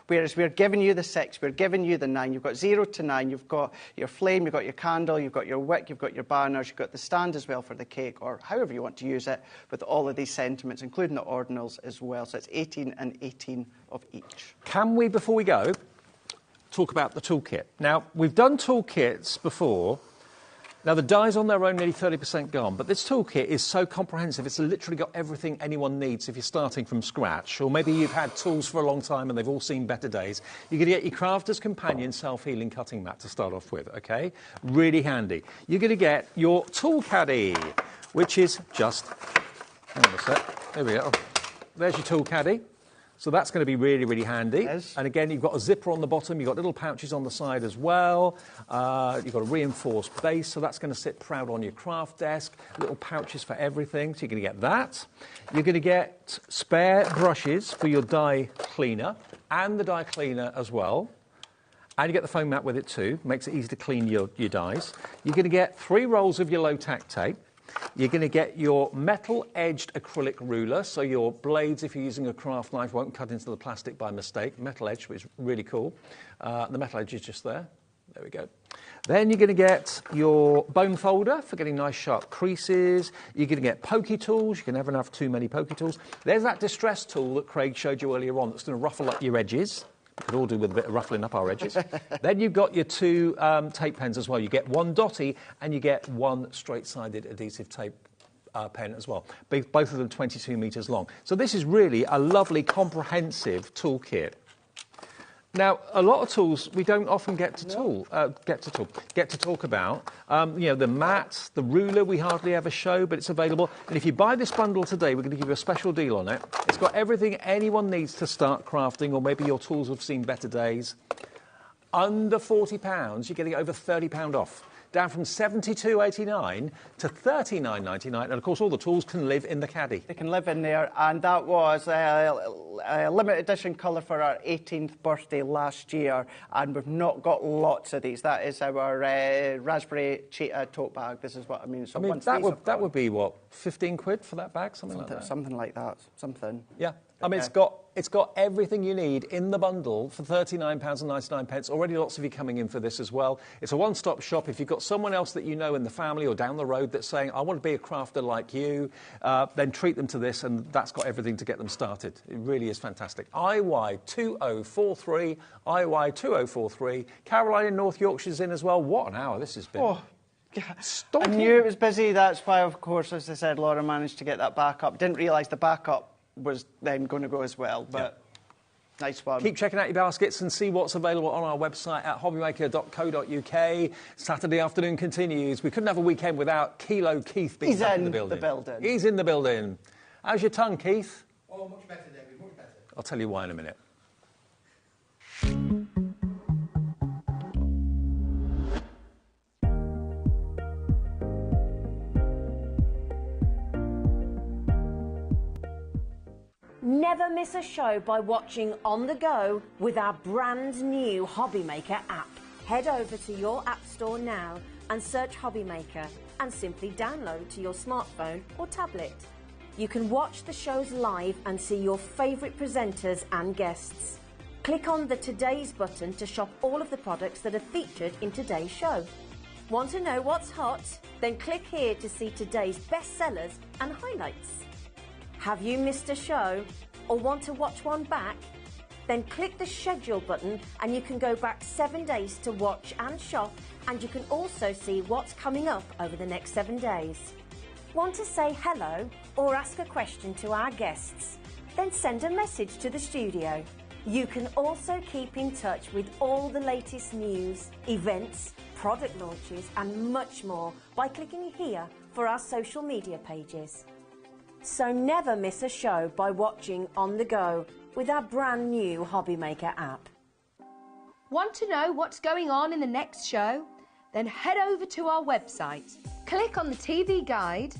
Whereas we're giving you the 6, we're giving you the 9. You've got 0 to 9. You've got your flame, you've got your candle, you've got your wick, you've got your banners, you've got the stand as well for the cake, or however you want to use it, with all of these sentiments, including the ordinals as well. So it's 18 and 18 of each. Can we, before we go, talk about the toolkit? Now, we've done toolkits before. Now, the dies on their own nearly 30% gone, but this toolkit is so comprehensive, it's literally got everything anyone needs if you're starting from scratch, or maybe you've had tools for a long time and they've all seen better days. You're going to get your Crafter's Companion self-healing cutting mat to start off with, OK? Really handy. You're going to get your tool caddy, which is just... Hang on a sec. There we go. There's your tool caddy. So that's going to be really, really handy. Yes. And again, you've got a zipper on the bottom. You've got little pouches on the side as well. You've got a reinforced base, so that's going to sit proud on your craft desk. Little pouches for everything, so you're going to get that. You're going to get spare brushes for your die cleaner and the die cleaner as well. And you get the foam mat with it too. Makes it easy to clean your dies. You're going to get 3 rolls of your low-tack tape. You're going to get your metal-edged acrylic ruler, so your blades, if you're using a craft knife, won't cut into the plastic by mistake. Metal edge, which is really cool. The metal edge is just there. There we go. Then you're going to get your bone folder for getting nice sharp creases. You're going to get pokey tools. You can never have too many pokey tools. There's that distress tool that Craig showed you earlier on that's going to ruffle up your edges. We could all do with a bit of ruffling up our edges. Then you've got your 2 tape pens as well. You get 1 dotty and you get 1 straight-sided adhesive tape pen as well. Both of them 22 metres long. So this is really a lovely, comprehensive toolkit. Now, a lot of tools we don't often get to talk about. You know, the mat, the ruler we hardly ever show, but it's available. And if you buy this bundle today, we're going to give you a special deal on it. It's got everything anyone needs to start crafting, or maybe your tools have seen better days. Under £40, you're getting over £30 off. Down from $72.89 to $39.99, and of course all the tools can live in the caddy. They can live in there, and that was a limited edition colour for our 18th birthday last year, and we've not got lots of these. That is our raspberry cheetah tote bag. This is what I mean. So that would be what, 15 quid for that bag, something like that. Something like that. Something. Yeah. I mean, it's got everything you need in the bundle for £39.99. Already lots of you coming in for this as well. It's a one-stop shop. If you've got someone else that you know in the family or down the road that's saying, I want to be a crafter like you, then treat them to this, and that's got everything to get them started. It really is fantastic. IY2043, IY2043. Caroline in North Yorkshire's in as well. What an hour this has been. Oh. I knew it was busy. That's why, of course, as I said, Laura managed to get that backup. Didn't realise the backup was then going to go as well, but nice one. Keep checking out your baskets and see what's available on our website at hobbymaker.co.uk. Saturday afternoon continues. We couldn't have a weekend without Kilo Keith being back in the building. He's in the building. How's your tongue, Keith? Oh, much better, David, much better. I'll tell you why in a minute. Never miss a show by watching on the go with our brand new HobbyMaker app. Head over to your app store now and search HobbyMaker and simply download to your smartphone or tablet. You can watch the shows live and see your favourite presenters and guests. Click on the Today's button to shop all of the products that are featured in today's show. Want to know what's hot? Then click here to see today's bestsellers and highlights. Have you missed a show or want to watch one back? Then click the schedule button and you can go back 7 days to watch and shop, and you can also see what's coming up over the next 7 days. Want to say hello or ask a question to our guests? Then send a message to the studio. You can also keep in touch with all the latest news, events, product launches and much more by clicking here for our social media pages. So never miss a show by watching on the go with our brand new HobbyMaker app. Want to know what's going on in the next show? Then head over to our website. Click on the TV guide.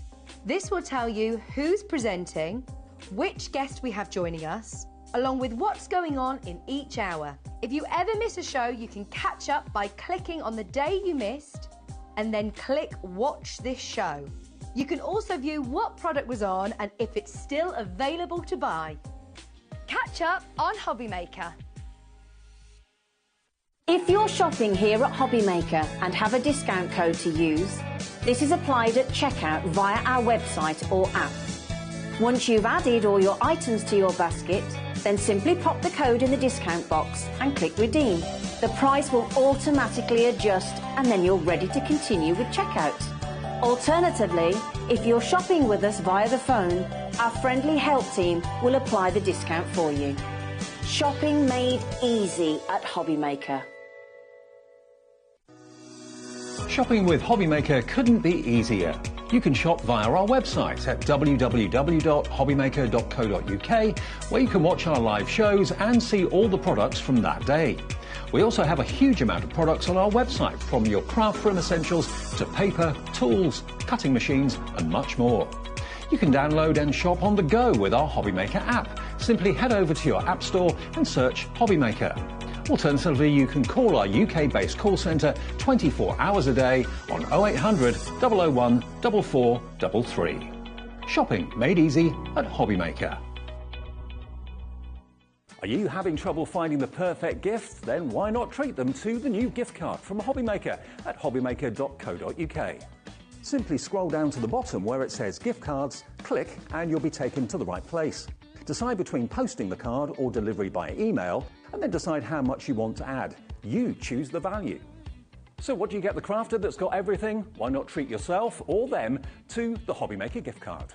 This will tell you who's presenting, which guest we have joining us, along with what's going on in each hour. If you ever miss a show, you can catch up by clicking on the day you missed and then click Watch This Show. You can also view what product was on and if it's still available to buy. Catch up on HobbyMaker. If you're shopping here at HobbyMaker and have a discount code to use, this is applied at checkout via our website or app. Once you've added all your items to your basket, then simply pop the code in the discount box and click Redeem. The price will automatically adjust and then you're ready to continue with checkout. Alternatively, if you're shopping with us via the phone, our friendly help team will apply the discount for you. Shopping made easy at HobbyMaker. Shopping with HobbyMaker couldn't be easier. You can shop via our website at www.hobbymaker.co.uk, where you can watch our live shows and see all the products from that day. We also have a huge amount of products on our website, from your craft room essentials to paper, tools, cutting machines and much more. You can download and shop on the go with our HobbyMaker app. Simply head over to your app store and search HobbyMaker. Alternatively, you can call our UK-based call centre 24 hours a day on 0800 001 4433. Shopping made easy at HobbyMaker. Are you having trouble finding the perfect gift? Then why not treat them to the new gift card from HobbyMaker at hobbymaker.co.uk. Simply scroll down to the bottom where it says gift cards, click and you'll be taken to the right place. Decide between posting the card or delivery by email, and then decide how much you want to add. You choose the value. So what do you get the crafter that's got everything? Why not treat yourself or them to the HobbyMaker gift card?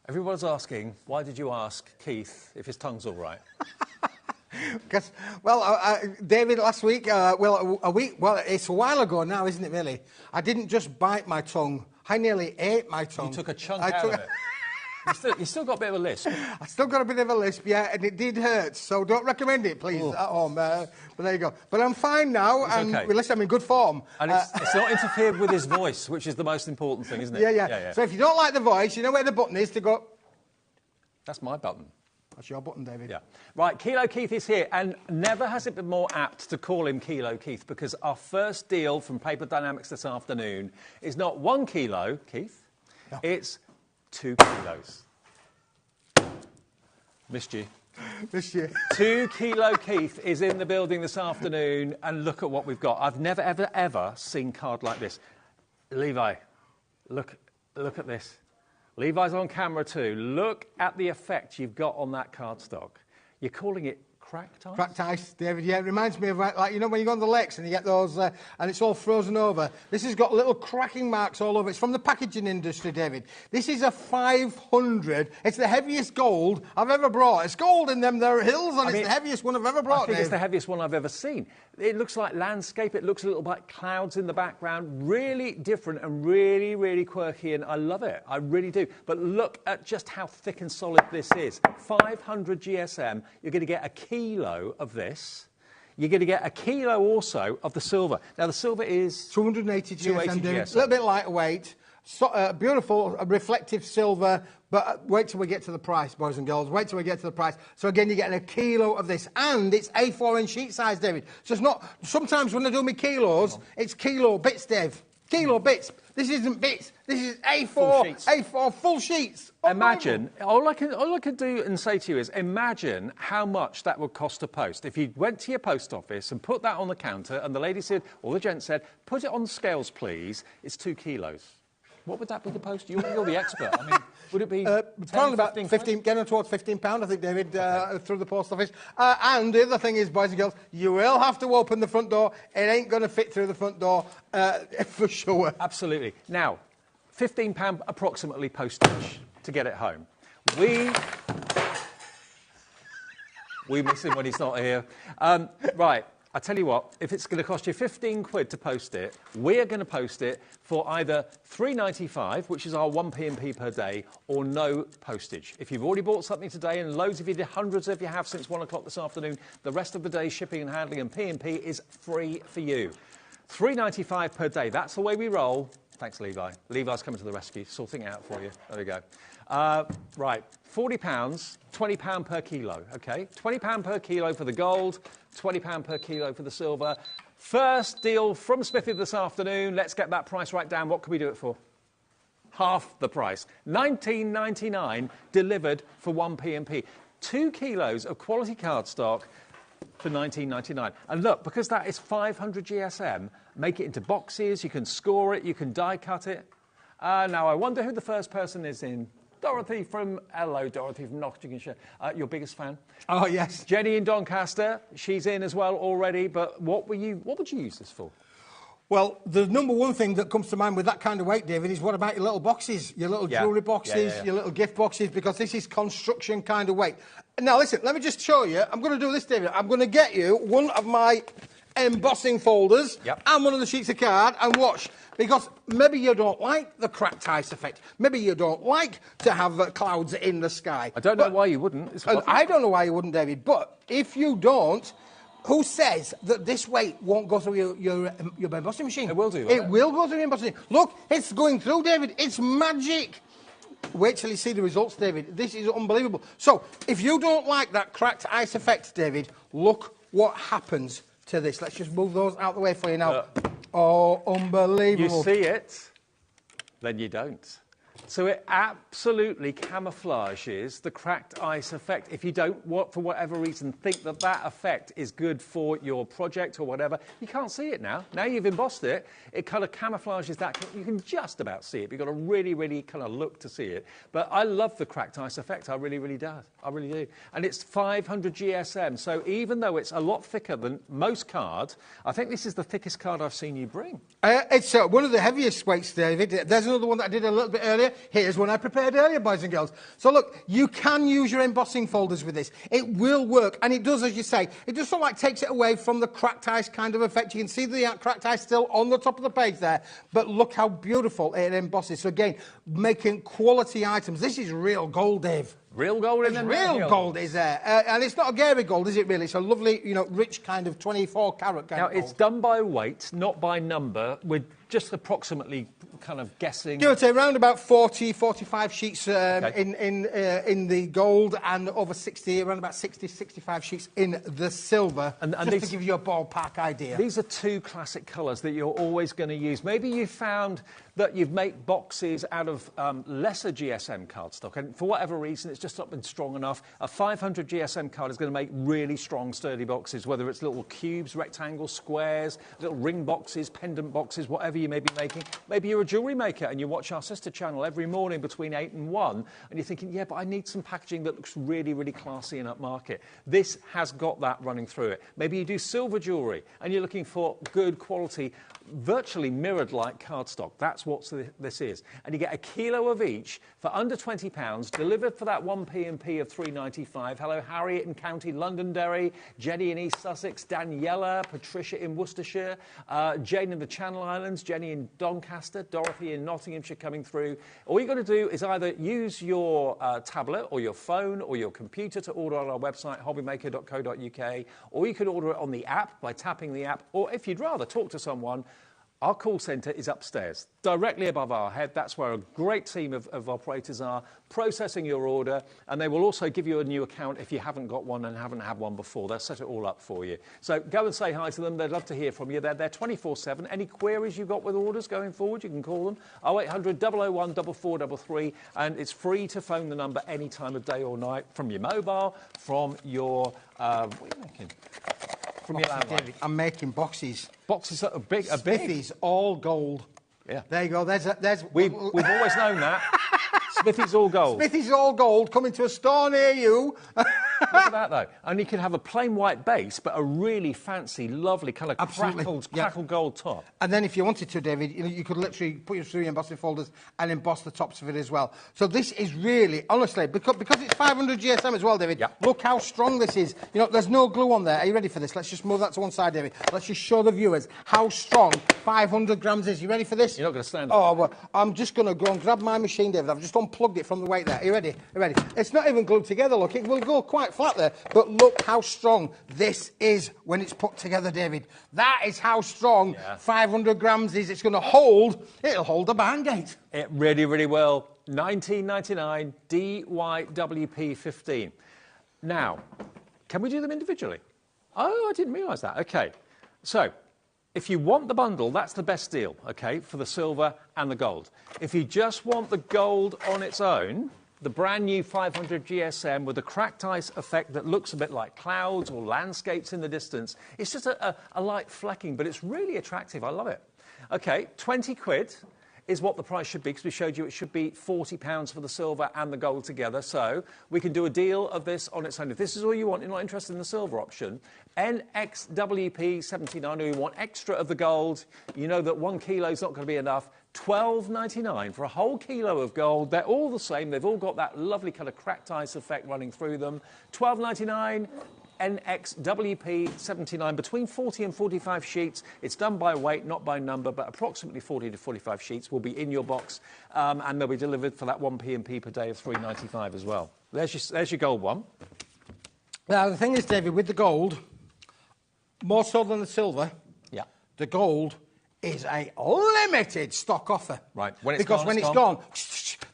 Everyone's asking, why did you ask Keith if his tongue's all right? Because, well, David, last week, it's a while ago now, isn't it, really? I didn't just bite my tongue. I nearly ate my tongue. You took a chunk out of it. You still got a bit of a lisp. I still got a bit of a lisp, yeah, and it did hurt, so don't recommend it, please, at home. But there you go. But I'm fine now, and okay. listen, I'm in good form. And it's not interfered with his voice, which is the most important thing, isn't it? Yeah. So if you don't like the voice, you know where the button is to go. That's my button. That's your button, David. Yeah. Right, Kilo Keith is here, and never has it been more apt to call him Kilo Keith, because our first deal from Paper Dynamics this afternoon is not 1 kilo, Keith, no. It's 2 kilos. Missed you. Missed you. 2 Kilo Keith is in the building this afternoon, and look at what we've got. I've never, ever, ever seen card like this. Levi, look at this. Levi's on camera too. Look at the effect you've got on that cardstock. You're calling it cracked ice? Cracked ice, David. Yeah, it reminds me of, like, you know, when you go on the lakes and you get those, and it's all frozen over. This has got little cracking marks all over. It's from the packaging industry, David. This is a 500. It's the heaviest gold I've ever brought. It's gold in them there hills, and it's the heaviest one I've ever brought, I think Dave. it's the heaviest one I've ever seen. It looks like landscape. It looks a little like clouds in the background. Really different and really, really quirky, and I love it. I really do. But look at just how thick and solid this is. 500 GSM. You're going to get a kilo of this. You're going to get a kilo also of the silver. Now, the silver is 280 GSM, 280 David. GSM. A little bit lightweight. So, beautiful, reflective silver. But wait till we get to the price, boys and girls. Wait till we get to the price. So again, you're getting a kilo of this, and it's A4 in sheet size, David. So it's not. Sometimes when I do my kilos, it's kilo bits, Dave. Kilo bits. This isn't bits. This is A4. Full sheets. A4 full sheets. Imagine. All I can do and say to you is, imagine how much that would cost to post. If you went to your post office and put that on the counter, and the lady said, or the gent said, "Put it on the scales, please. It's 2 kilos." What would that be to post? You're the expert. I mean, would it be probably about 15, getting towards £15, I think, David, through the post office. And the other thing is, boys and girls, you will have to open the front door. It ain't going to fit through the front door for sure. Absolutely. Now, £15 approximately postage to get it home. We miss him when he's not here. Right. I tell you what, if it's going to cost you 15 quid to post it, we're going to post it for either £3.95, which is our 1p&p per day, or no postage. If you've already bought something today, and loads of you did, hundreds of you have since 1 o'clock this afternoon, the rest of the day shipping and handling and P&P is free for you. £3.95 per day. That's the way we roll. Thanks, Levi. Levi's coming to the rescue, sorting it out for you. There we go. Right, £40, £20 per kilo, OK? £20 per kilo for the gold, £20 per kilo for the silver. First deal from Smithy this afternoon. Let's get that price right down. What can we do it for? Half the price. £19.99 delivered for 1p&p. 2 kilos of quality cardstock for £19.99. And look, because that is 500 GSM, make it into boxes, you can score it, you can die cut it. Now, I wonder who the first person is in. Dorothy from Nottinghamshire. Your biggest fan? Oh, yes. Jenny in Doncaster, she's in as well already, but what would you use this for? Well, the number one thing that comes to mind with that kind of weight, David, is what about your little boxes, your little jewellery boxes, your little gift boxes, because this is construction kind of weight. Now, listen, let me just show you. I'm going to do this, David. I'm going to get you one of my embossing folders and one of the sheets of card, and watch. Because maybe you don't like the cracked ice effect. Maybe you don't like to have clouds in the sky. I don't know why you wouldn't. I don't know why you wouldn't, David. But if you don't, who says that this weight won't go through your embossing machine? It will do. It will go through your embossing machine. Look, it's going through, David. It's magic. Wait till you see the results, David. This is unbelievable. So, if you don't like that cracked ice effect, David, look what happens to this. Let's just move those out of the way for you now. Oh, unbelievable. You see it, then you don't. So it absolutely camouflages the cracked ice effect. If you don't, for whatever reason, think that that effect is good for your project or whatever, you can't see it now. Now you've embossed it, it kind of camouflages that. You can just about see it. You've got to really, really kind of look to see it. But I love the cracked ice effect. I really, really do. I really do. And it's 500 GSM. So even though it's a lot thicker than most cards, I think this is the thickest card I've seen you bring. It's one of the heaviest weights, David. There's another one that I did a little bit earlier. Here's one I prepared earlier, boys and girls. So look, you can use your embossing folders with this. It will work, and it does, as you say, it just sort of like takes it away from the cracked ice kind of effect. You can see the cracked ice still on the top of the page there, but look how beautiful it embosses. So again, making quality items. This is real gold, Dave. Real gold in there. Real gold is there. And it's not a Gary gold, is it really? It's a lovely, rich kind of 24-carat kind of gold. Now, it's done by weight, not by number, with just approximately kind of guessing. Give or take around about 40, 45 sheets in the gold, and over 60, around about 60, 65 sheets in the silver, and just to give you a ballpark idea. These are two classic colours that you're always going to use. Maybe you found that you've made boxes out of lesser GSM cardstock, and for whatever reason, it's just not been strong enough. A 500 GSM card is going to make really strong, sturdy boxes, whether it's little cubes, rectangles, squares, little ring boxes, pendant boxes, whatever you may be making. Maybe you're a jewellery maker and you watch our sister channel every morning between 8 and 1, and you're thinking, yeah, but I need some packaging that looks really, really classy and upmarket. This has got that running through it. Maybe you do silver jewellery and you're looking for good quality, virtually mirrored-like cardstock. That's what this is. And you get a kilo of each for under £20, delivered for that 1p&p of £3.95. Hello, Harriet in County Londonderry, Jenny in East Sussex, Daniela, Patricia in Worcestershire, Jane in the Channel Islands, Jenny in Doncaster, Dorothy in Nottinghamshire coming through. All you've got to do is either use your tablet or your phone or your computer to order on our website, hobbymaker.co.uk, or you can order it on the app by tapping the app, or if you'd rather talk to someone, our call centre is upstairs, directly above our head. That's where a great team of operators are processing your order, and they will also give you a new account if you haven't got one and haven't had one before. They'll set it all up for you. So go and say hi to them. They'd love to hear from you. They're 24/7. Any queries you've got with orders going forward, you can call them 0800 001 4433, and it's free to phone the number any time of day or night from your mobile, from your what are you making? From your landline. I'm making boxes. Boxes that are big. Smithy's all gold. Yeah. There you go. We've always known that. Smithy's all gold. Smithy's all gold. Coming to a store near you. Look at that, though. And you can have a plain white base, but a really fancy, lovely kind of crackled gold top. And then if you wanted to, David, you could literally put your 3 embossing folders and emboss the tops of it as well. So this is really, honestly, because it's 500 GSM as well, David, look how strong this is. You know, there's no glue on there. Are you ready for this? Let's just move that to one side, David. Let's just show the viewers how strong 500 grams is. You ready for this? You're not going to stand it. Oh, well, I'm just going to go and grab my machine, David. I've just unplugged it from the weight there. Are you ready? Are you ready? It's not even glued together, look. It will go quite flat there. But look how strong this is when it's put together, David. That is how strong 500 grams is. It's going to hold, it'll hold the barn gate. It really, really will. $19.99 DYWP 15. Now, can we do them individually? Oh, I didn't realise that. OK. So, if you want the bundle, that's the best deal, OK, for the silver and the gold. If you just want the gold on its own, the brand new 500 GSM with a cracked ice effect that looks a bit like clouds or landscapes in the distance. It's just a light flecking, but it's really attractive. I love it. OK, 20 quid is what the price should be, because we showed you it should be £40 for the silver and the gold together. So we can do a deal of this on its own. If this is all you want, you're not interested in the silver option, NXWP 79, or you want extra of the gold, you know that 1 kilo is not going to be enough. $12.99 for a whole kilo of gold. They're all the same. They've all got that lovely kind of cracked ice effect running through them. $12.99. NXWP 79, between 40 and 45 sheets. It's done by weight, not by number, but approximately 40 to 45 sheets will be in your box, and they'll be delivered for that 1 P&P per day of $3.95 as well. There's your gold one. Now, the thing is, David, with the gold, more so than the silver, the gold is a limited stock offer. Right. When it's gone,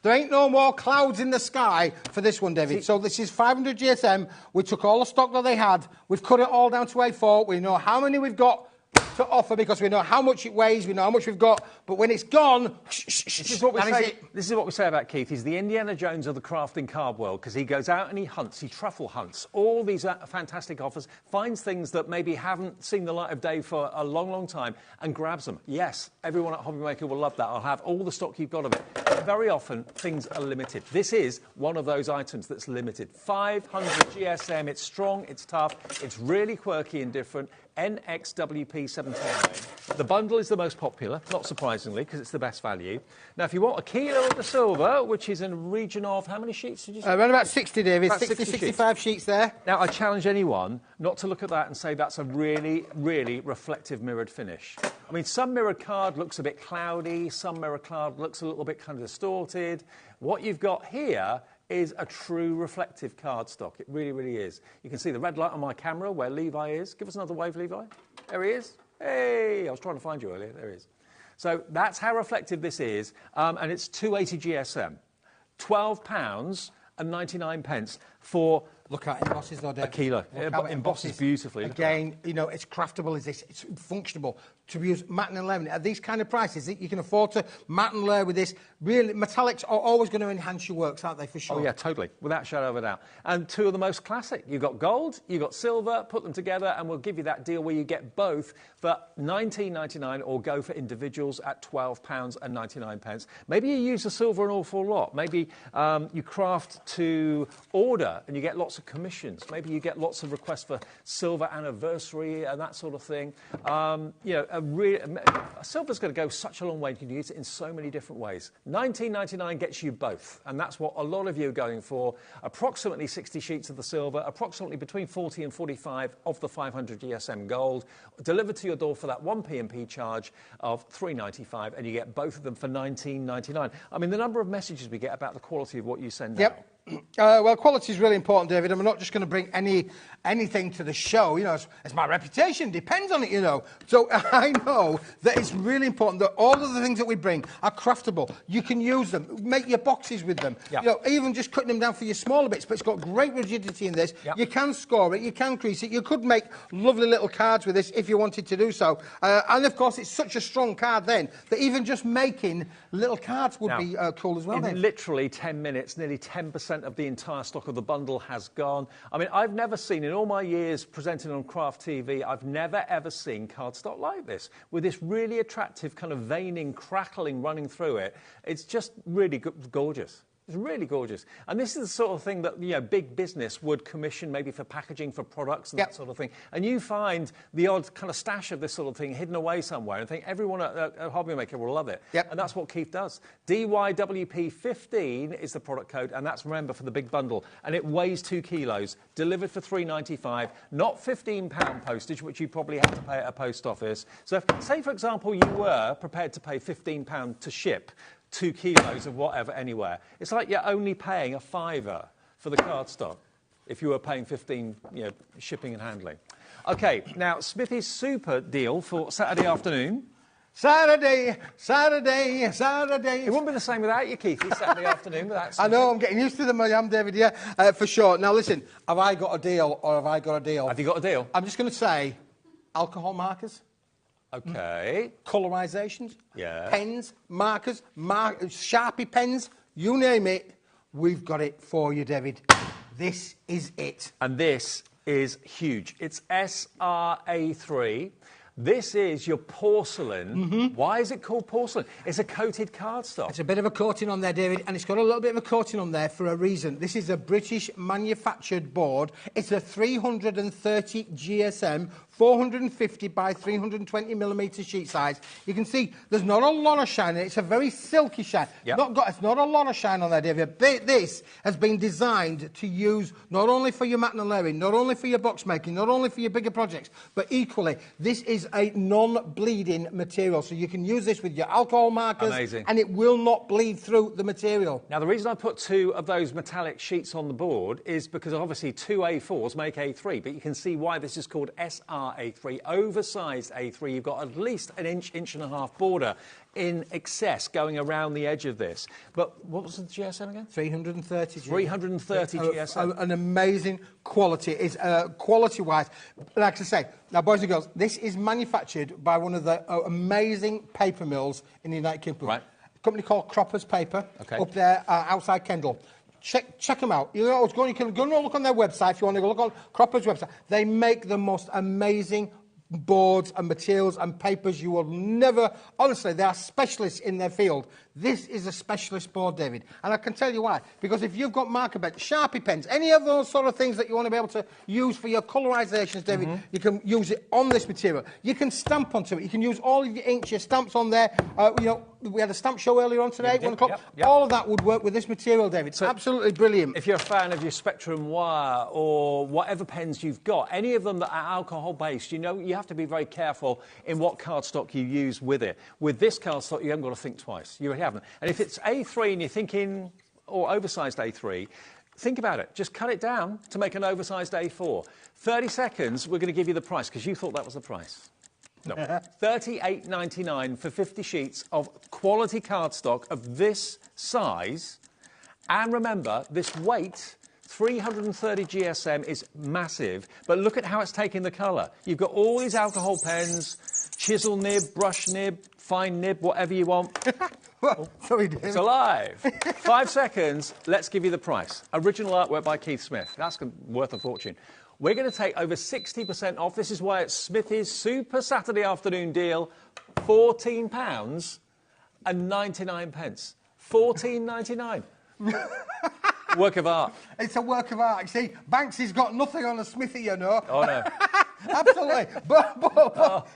there ain't no more clouds in the sky for this one, David. So this is 500 GSM. We took all the stock that they had. We've cut it all down to A4. We know how many we've got to offer because we know how much it weighs, we know how much we've got. But when it's gone, this is what we say about Keith. He's the Indiana Jones of the crafting card world, because he goes out and he hunts, he truffle hunts all these fantastic offers, finds things that maybe haven't seen the light of day for a long, long time, and grabs them. Yes, everyone at HobbyMaker will love that. I'll have all the stock you've got of it. Very often, things are limited. This is one of those items that's limited. 500 GSM, it's strong, it's tough, it's really quirky and different. NXWP 79. The bundle is the most popular, not surprisingly, because it's the best value. Now, if you want a kilo of the silver, which is in a region of, how many sheets did you say? Around about 60, David. 60, 65 sheets there. Now, I challenge anyone not to look at that and say that's a really, really reflective mirrored finish. I mean, some mirrored card looks a bit cloudy, some mirrored card looks a little bit kind of distorted. What you've got here is a true reflective cardstock. It really, really is. You can see the red light on my camera where Levi is. Give us another wave, Levi. There he is. Hey, I was trying to find you earlier. There he is. So that's how reflective this is, and it's 280 GSM. £12.99 for... Look at it embosses though, Dave. A kilo. It embosses beautifully. Again, you know, it's craftable as this. It's functionable to use matte and laminate. At these kind of prices, you can afford to matte and layer with this. Really, metallics are always going to enhance your works, aren't they, for sure? Oh, yeah, totally. Without a shadow of a doubt. And two of the most classic. You've got gold, you've got silver, put them together, and we'll give you that deal where you get both for $19.99 or go for individuals at £12.99. Maybe you use the silver an awful lot. Maybe you craft to order and you get lots of commissions. Maybe you get lots of requests for silver anniversary and that sort of thing. You know, silver's going to go such a long way. You can use it in so many different ways. $19.99 gets you both, and that's what a lot of you are going for. Approximately 60 sheets of the silver, approximately between 40 and 45 of the 500 GSM gold, delivered to your door for that 1 P&P charge of $3.95, and you get both of them for $19.99. I mean, the number of messages we get about the quality of what you send out. Well, quality is really important, David, and we're not just going to bring anything to the show. You know, it's my reputation depends on it, you know. So I know that it's really important that all of the things that we bring are craftable. You can use them, make your boxes with them. Yep. You know, even just cutting them down for your smaller bits, but it's got great rigidity in this. Yep. You can score it, you can crease it. You could make lovely little cards with this if you wanted to do so. And, of course, it's such a strong card then that even just making little cards would be cool as well. In literally 10 minutes, nearly 10% of the entire stock of the bundle has gone. I mean, I've never seen, in all my years presenting on Craft TV, I've never ever seen cardstock like this, with this really attractive kind of veining, crackling running through it. It's just really gorgeous. It's really gorgeous. And this is the sort of thing that, you know, big business would commission maybe for packaging for products and that sort of thing. And you find the odd kind of stash of this sort of thing hidden away somewhere and think everyone at HobbyMaker will love it. Yep. And that's what Keith does. DYWP15 is the product code, and that's, remember, for the big bundle. And it weighs 2 kilos, delivered for £3.95, not £15 postage, which you probably have to pay at a post office. So if, say, for example, you were prepared to pay £15 to ship 2 kilos of whatever anywhere. It's like you're only paying a £5 for the cardstock if you were paying 15, you know, shipping and handling. Okay, now Smithy's super deal for Saturday afternoon. Saturday. It wouldn't be the same without you, Keith. It's Saturday afternoon without I know, I'm getting used to them, I am, David, yeah, for sure. Now listen, have I got a deal or have I got a deal? Have you got a deal? I'm just going to say alcohol markers. Okay. Colourisations, Yeah. pens, markers, Sharpie pens, you name it, we've got it for you, David. This is it. And this is huge. It's SRA3. This is your porcelain. Why is it called porcelain? It's a coated cardstock. It's a bit of a coating on there, David, and it's got a little bit of a coating on there for a reason. This is a British manufactured board. It's a 330 GSM, 450 by 320 millimetre sheet size. You can see there's not a lot of shine in it. It's a very silky shine. Yep. It's not a lot of shine on there, David. This has been designed to use not only for your matte and layering, not only for your box making, not only for your bigger projects, but equally, this is a non-bleeding material. So you can use this with your alcohol markers. Amazing. And it will not bleed through the material. Now, the reason I put 2 of those metallic sheets on the board is because obviously 2 A4s make A3, but you can see why this is called SRA3, oversized A3. You've got at least an inch and a half border in excess going around the edge of this. But what was the GSM again? 330 330 GSM. An amazing quality. It's quality-wise, like I say, now, boys and girls, this is manufactured by one of the amazing paper mills in the United Kingdom. Right. A company called Cropper's Paper, Okay. up there outside Kendal. Check them out. You know, you can go and look on their website if you want to go look on Cropper's website. They make the most amazing boards and materials and papers you will never... Honestly, they are specialists in their field. This is a specialist board, David. And I can tell you why. Because if you've got marker pens, Sharpie pens, any of those sort of things that you want to be able to use for your colorisations, David, you can use it on this material. You can stamp onto it. You can use all of your inks, your stamps on there. You know, we had a stamp show earlier on today, 1 o'clock. Yep. All of that would work with this material, David. It's absolutely brilliant. If you're a fan of your Spectrum wire or whatever pens you've got, any of them that are alcohol-based, you know, you have to be very careful in what cardstock you use with it. With this cardstock, you haven't got to think twice. You really haven't. And if it's A3 and you're thinking, or oversized A3, think about it. Just cut it down to make an oversized A4. 30 seconds, we're going to give you the price, because you thought that was the price. No. $38.99 for 50 sheets of quality cardstock of this size. And remember, this weight, 330 GSM, is massive. But look at how it's taking the colour. You've got all these alcohol pens, chisel nib, brush nib, fine nib, whatever you want. Sorry, David. It's alive. 5 seconds, let's give you the price. Original artwork by Keith Smith. That's worth a fortune. We're going to take over 60% off. This is why it's Smithy's Super Saturday Afternoon deal. £14 and 99 pence. £14.99. Work of art. It's a work of art. You see, Banksy's got nothing on a Smithy, you know. Oh, no. Absolutely. But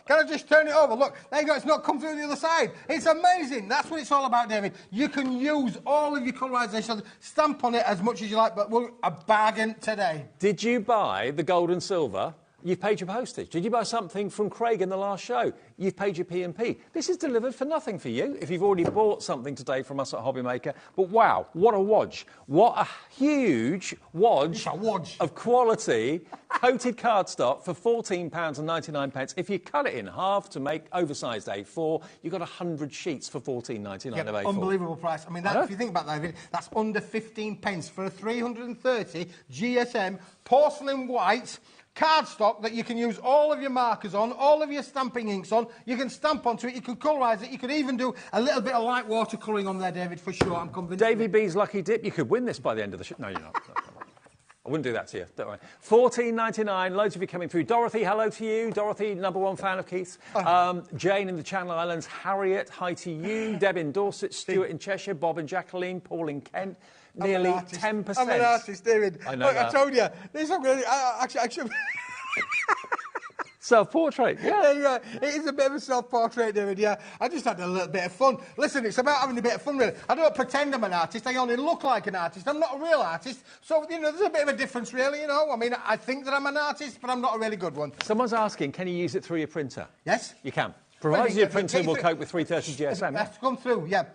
can I just turn it over? Look, there you go. It's not come through the other side. It's amazing. That's what it's all about, David. You can use all of your colorisation, stamp on it as much as you like, but we're a bargain today. Did you buy the gold and silver? You've paid your postage. Did you buy something from Craig in the last show? You've paid your P&P. This is delivered for nothing for you if you've already bought something today from us at HobbyMaker. But wow, what a wodge. What a huge wodge of quality coated cardstock for £14.99. If you cut it in half to make oversized A4, you've got 100 sheets for £14.99 of A4. Unbelievable price. I mean, if you think about that, that's under 15 pence for a 330 GSM porcelain white cardstock that you can use all of your markers on, all of your stamping inks on. You can stamp onto it, you can colorise it, you could even do a little bit of light watercolouring on there, David, for sure. I'm convinced. Davy B's Lucky Dip, you could win this by the end of the show. No, you're not. I wouldn't do that to you, don't worry. £14.99, loads of you coming through. Dorothy, hello to you. Dorothy, #1 fan of Keith's. Jane in the Channel Islands. Harriet, hi to you. Deb in Dorset. Stuart in Cheshire. Bob and Jacqueline. Paul in Kent. nearly 10%. I'm an artist, David. I know Look, that. I told you. This I'm going to... Actually... Self-portrait, yeah. Yeah, it is a bit of a self-portrait, David, yeah. I just had a little bit of fun. Listen, it's about having a bit of fun, really. I don't pretend I'm an artist. I only look like an artist. I'm not a real artist. So, you know, there's a bit of a difference, really, you know. I mean, I think that I'm an artist, but I'm not a really good one. Someone's asking, can you use it through your printer? Yes. You can. Provided your printer will cope with 330 GSM. That's come through, yeah.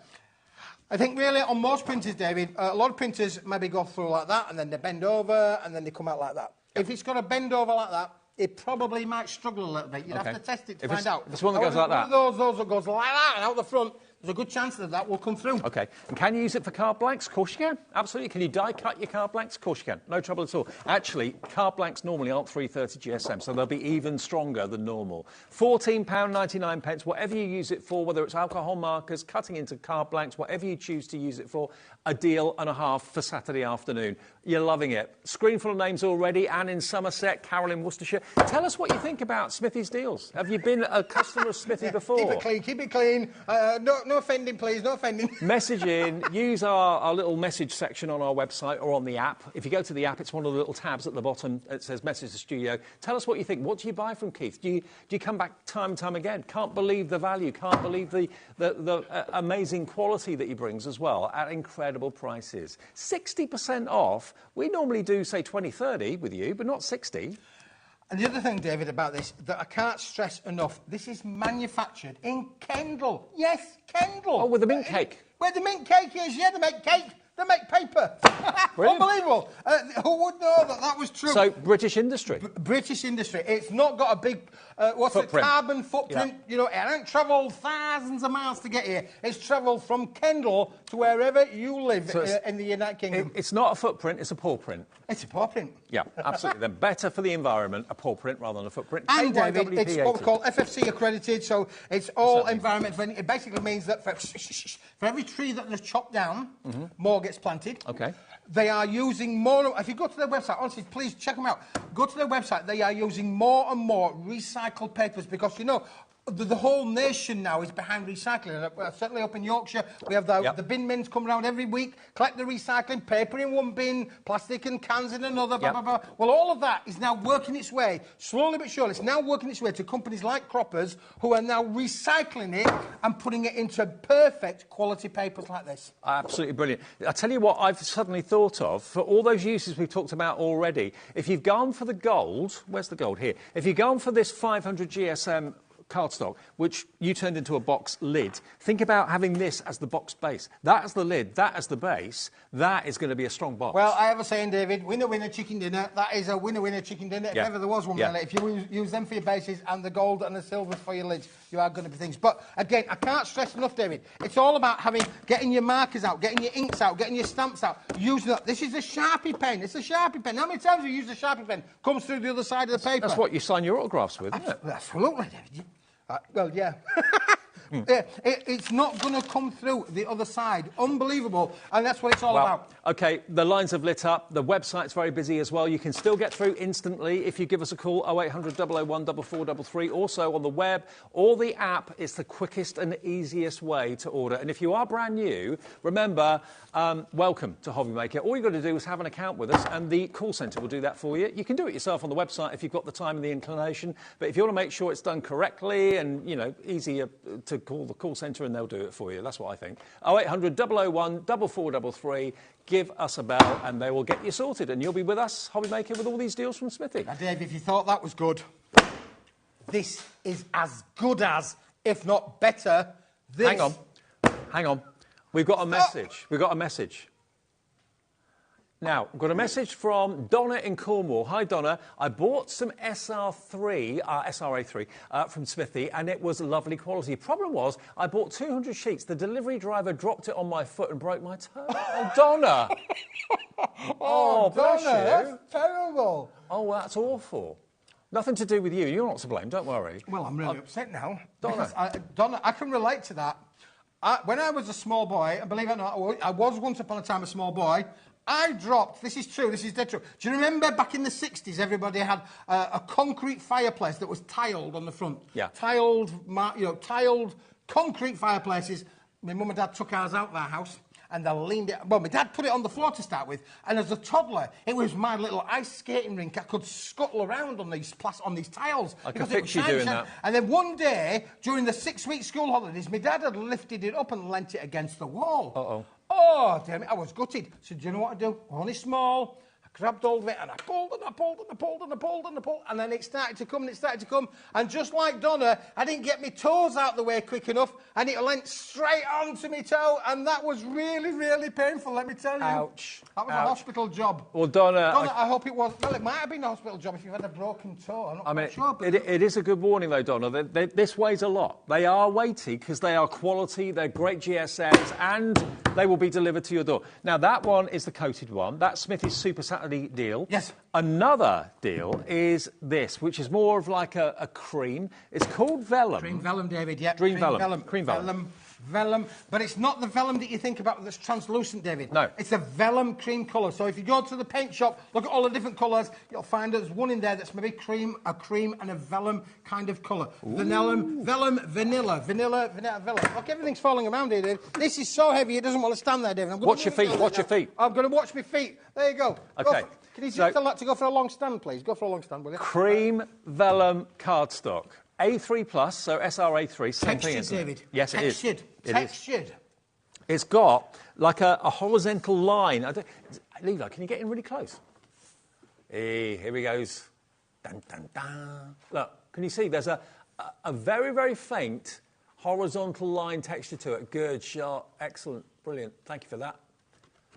I think really on most printers, David, a lot of printers maybe go through like that and then they bend over and then they come out like that. Yep. If it's got a bend over like that, it probably might struggle a little bit. You'd have to test it to find out. If it's one that goes like that? One of those that goes like that and out the front, there's a good chance that that will come through. OK. And can you use it for card blanks? Of course you can. Absolutely. Can you die cut your card blanks? Of course you can. No trouble at all. Actually, card blanks normally aren't 330 GSM, so they'll be even stronger than normal. £14.99, whatever you use it for, whether it's alcohol markers, cutting into card blanks, whatever you choose to use it for, a deal and a half for Saturday afternoon. You're loving it. Screen full of names already. Anne in Somerset, Carol in Worcestershire. Tell us what you think about Smithy's deals. Have you been a customer of Smithy before? Keep it clean, keep it clean. No offending, please, no offending. Message in. Use our little message section on our website or on the app. If you go to the app, it's one of the little tabs at the bottom. It says Message the Studio. Tell us what you think. What do you buy from Keith? Do you come back time and time again? Can't believe the value. Can't believe the amazing quality that he brings as well at incredible prices. 60% off. We normally do, say, 20, 30 with you, but not 60. And the other thing, David, about this, that I can't stress enough, this is manufactured in Kendal. Yes, Kendal. Oh, with the mint cake. Where the mint cake is, yeah, they make cake. They make paper. Unbelievable. Who would know that that was true? So, British industry. British industry. It's not got a big, carbon footprint. Yeah. You know, it hasn't travelled thousands of miles to get here. It's travelled from Kendal to wherever you live in the United Kingdom. It's not a footprint, it's a paw print. It's a paw print. Yeah, absolutely. Then better for the environment, a paw print rather than a footprint. And, David, it's what we call FFC accredited, so it's all environment friendly. It basically means that for every tree that they've chopped down, more gets planted. OK. They are using more... If you go to their website, honestly, please check them out. Go to their website. They are using more and more recycled papers because, you know, the whole nation now is behind recycling. Certainly up in Yorkshire, we have the bin men come around every week, collect the recycling, paper in one bin, plastic and cans in another, blah, blah, blah. Well, all of that is now working its way, slowly but surely, it's now working its way to companies like Croppers who are now recycling it and putting it into perfect quality papers like this. Absolutely brilliant. I'll tell you what I've suddenly thought of, for all those uses we've talked about already, if you've gone for the gold, where's the gold here? If you've gone for this 500 GSM cardstock, which you turned into a box lid, think about having this as the box base. That as the lid, that as the base, that is going to be a strong box. Well, I have a saying, David, winner, winner, chicken dinner. That is a winner, winner, chicken dinner. If ever there was one, really. If you use them for your bases and the gold and the silver for your lids, you are going to be things. But, again, I can't stress enough, David, it's all about getting your markers out, getting your inks out, getting your stamps out, using that. This is a Sharpie pen. It's a Sharpie pen. How many times have you used a Sharpie pen? Comes through the other side of the paper. That's what you sign your autographs with, isn't it? Absolutely, David. Well, yeah. It's not going to come through the other side. Unbelievable. And that's what it's all about. OK, the lines have lit up. The website's very busy as well. You can still get through instantly if you give us a call, 0800 001 4433. Also on the web or the app, it's the quickest and easiest way to order. And if you are brand new, remember, welcome to HobbyMaker. All you've got to do is have an account with us and the call centre will do that for you. You can do it yourself on the website if you've got the time and the inclination. But if you want to make sure it's done correctly and, you know, easier to call the call centre and they'll do it for you. That's what I think. 0800 001 4433. Give us a bell and they will get you sorted. And you'll be with us, HobbyMaker, with all these deals from Smithy. Now, Dave, if you thought that was good, this is as good as, if not better, this. Hang on. We've got a message. We've got a message. Now, I've got a message from Donna in Cornwall. Hi, Donna. I bought some SRA3 from Smithy, and it was lovely quality. Problem was, I bought 200 sheets. The delivery driver dropped it on my foot and broke my toe. Oh, Donna! Oh, bless Donna, you. that's terrible. Oh, that's awful. Nothing to do with you. You're not to blame. Don't worry. Well, I'm really upset now. Donna. Donna, I can relate to that. When I was a small boy, and believe it or not, I was once upon a time a small boy, I dropped, this is true, this is dead true. Do you remember back in the 60s, everybody had a concrete fireplace that was tiled on the front? Yeah. Tiled concrete fireplaces. My mum and dad took ours out of our house. and they leaned it. Well, my dad put it on the floor to start with, and as a toddler, it was my little ice skating rink. I could scuttle around on these tiles. I can picture you doing that. And then one day, during the 6-week school holidays, my dad had lifted it up and leant it against the wall. Uh-oh. Oh, damn it, I was gutted. So do you know what I do? Only small. Grabbed hold of it and I pulled and I pulled and I pulled and I pulled and I pulled, and then it started to come and it started to come, and just like Donna, I didn't get my toes out the way quick enough and it went straight onto my toe, and that was really, really painful, let me tell you. Ouch. That was a hospital job. Well, Donna, I hope it was. Well, it might have been a hospital job if you've had a broken toe. I'm not quite sure. But it is a good warning, though, Donna. This weighs a lot. They are weighty because they are quality, they're great GSMs, and they will be delivered to your door. Now, that one is the coated one. That Smithy's Super Saturday deal. Yes. Another deal is this, which is more of like a cream. It's called vellum. Cream vellum, David, yeah. Cream vellum. Cream vellum. Vellum, but it's not the vellum that you think about that's translucent, David. No. It's a vellum cream colour. So if you go to the paint shop, look at all the different colours, you'll find there's one in there that's maybe a cream and a vellum kind of colour. Vellum, vanilla. Look, everything's falling around here, David. This is so heavy, it doesn't want to stand there, David. Watch your feet, watch your feet. I'm going to watch my feet. There you go. Okay. Can you just tell that to go for a long stand, please? Go for a long stand, will you? Cream vellum cardstock. A3 plus, so SRA3, same thing, isn't it? David. Yes, Textured. it is. Textured. It's got like a horizontal line. Levi, can you get in really close? Hey, here he goes. Dun, dun, dun. Look, can you see? There's a very, very faint horizontal line texture to it. Good shot. Excellent. Brilliant. Thank you for that.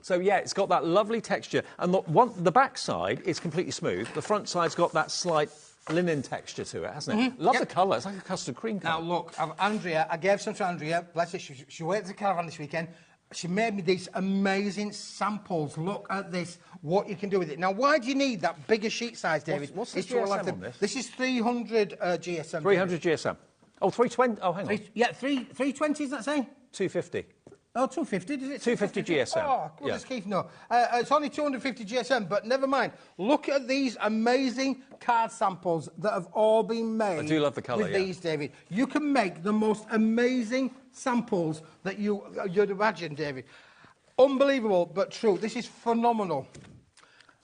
So, yeah, it's got that lovely texture. And the back side is completely smooth. The front side's got that slight linen texture to it, hasn't it? Love the colour. It's like a custard cream colour. Now, look, I gave some to Andrea. Bless her. She went to the caravan this weekend. She made me these amazing samples. Look at this, what you can do with it. Now, why do you need that bigger sheet size, David? What's the GSM on this? This is 300 GSM. 300 GSM. Oh, 320. Oh, hang on. 320, is that saying? 250. Oh, 250, does it? 250 GSM. Oh, goodness, Keith, no. It's only 250 GSM, but never mind. Look at these amazing card samples that have all been made. I do love the colour, with these, David. You can make the most amazing samples that you'd imagine, David. Unbelievable, but true. This is phenomenal.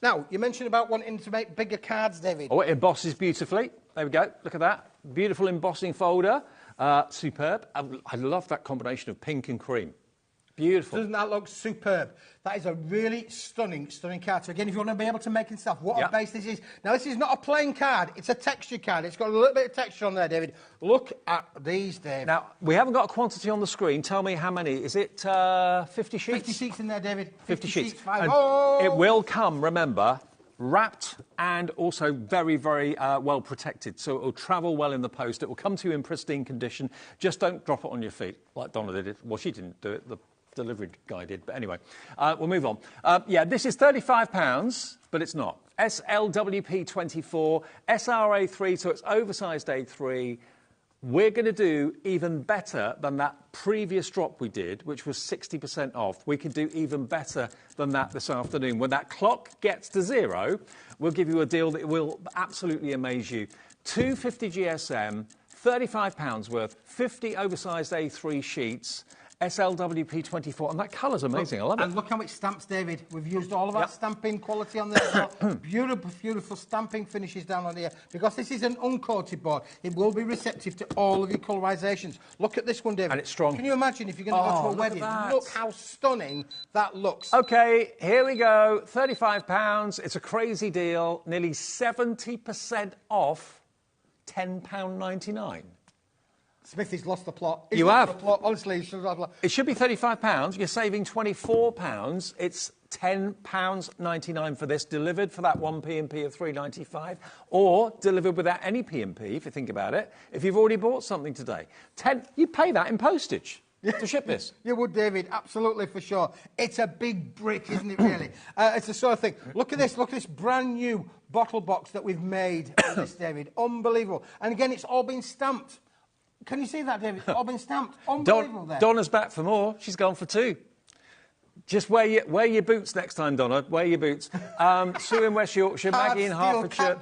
Now, you mentioned about wanting to make bigger cards, David. Oh, it embosses beautifully. There we go. Look at that. Beautiful embossing folder. Superb. I love that combination of pink and cream. Beautiful. Doesn't that look superb? That is a really stunning card. So again, if you want to be able to make it stuff, what a base this is. Now, this is not a plain card. It's a texture card. It's got a little bit of texture on there, David. Look at these, Dave. Now, we haven't got a quantity on the screen. Tell me how many. Is it 50 sheets? 50 sheets in there, David. 50 sheets. And it will come, remember, wrapped and also very, very well protected. So it will travel well in the post. It will come to you in pristine condition. Just don't drop it on your feet like Donna did it. Well, she didn't do it. The delivery guy did. But anyway, we'll move on. Yeah, this is £35, but it's not. SLWP24, SRA3, so it's oversized A3. We're going to do even better than that previous drop we did, which was 60% off. We can do even better than that this afternoon. When that clock gets to 0, we'll give you a deal that will absolutely amaze you. 250 GSM, £35 worth, 50 oversized A3 sheets, SLWP24, and that colour's amazing. I love it. And look how it stamps, David. We've used all of our stamping quality on there. Beautiful, beautiful stamping finishes down on here. Because this is an uncoated board, it will be receptive to all of your colorisations. Look at this one, David. And it's strong. Can you imagine if you're going to go to a wedding? Look how stunning that looks. OK, here we go. £35. It's a crazy deal. Nearly 70% off, £10.99. Smithy's lost the plot. You have. The plot. Honestly, he should have lost the plot. It should be £35. You're saving £24. It's £10.99 for this, delivered for that one P&P of $3.95, or delivered without any P&P, if you think about it. If you've already bought something today, you pay that in postage to ship this. You would, David, absolutely, for sure. It's a big brick, isn't it, really? It's the sort of thing. Look at this brand new bottle box that we've made with this, David. Unbelievable. And again, it's all been stamped. Can you see that, David? It's all been stamped. Unbelievable there. Donna's back for more. She's gone for 2. Just wear your boots next time, Donna. Wear your boots. Sue in West Yorkshire, Maggie in Hertfordshire,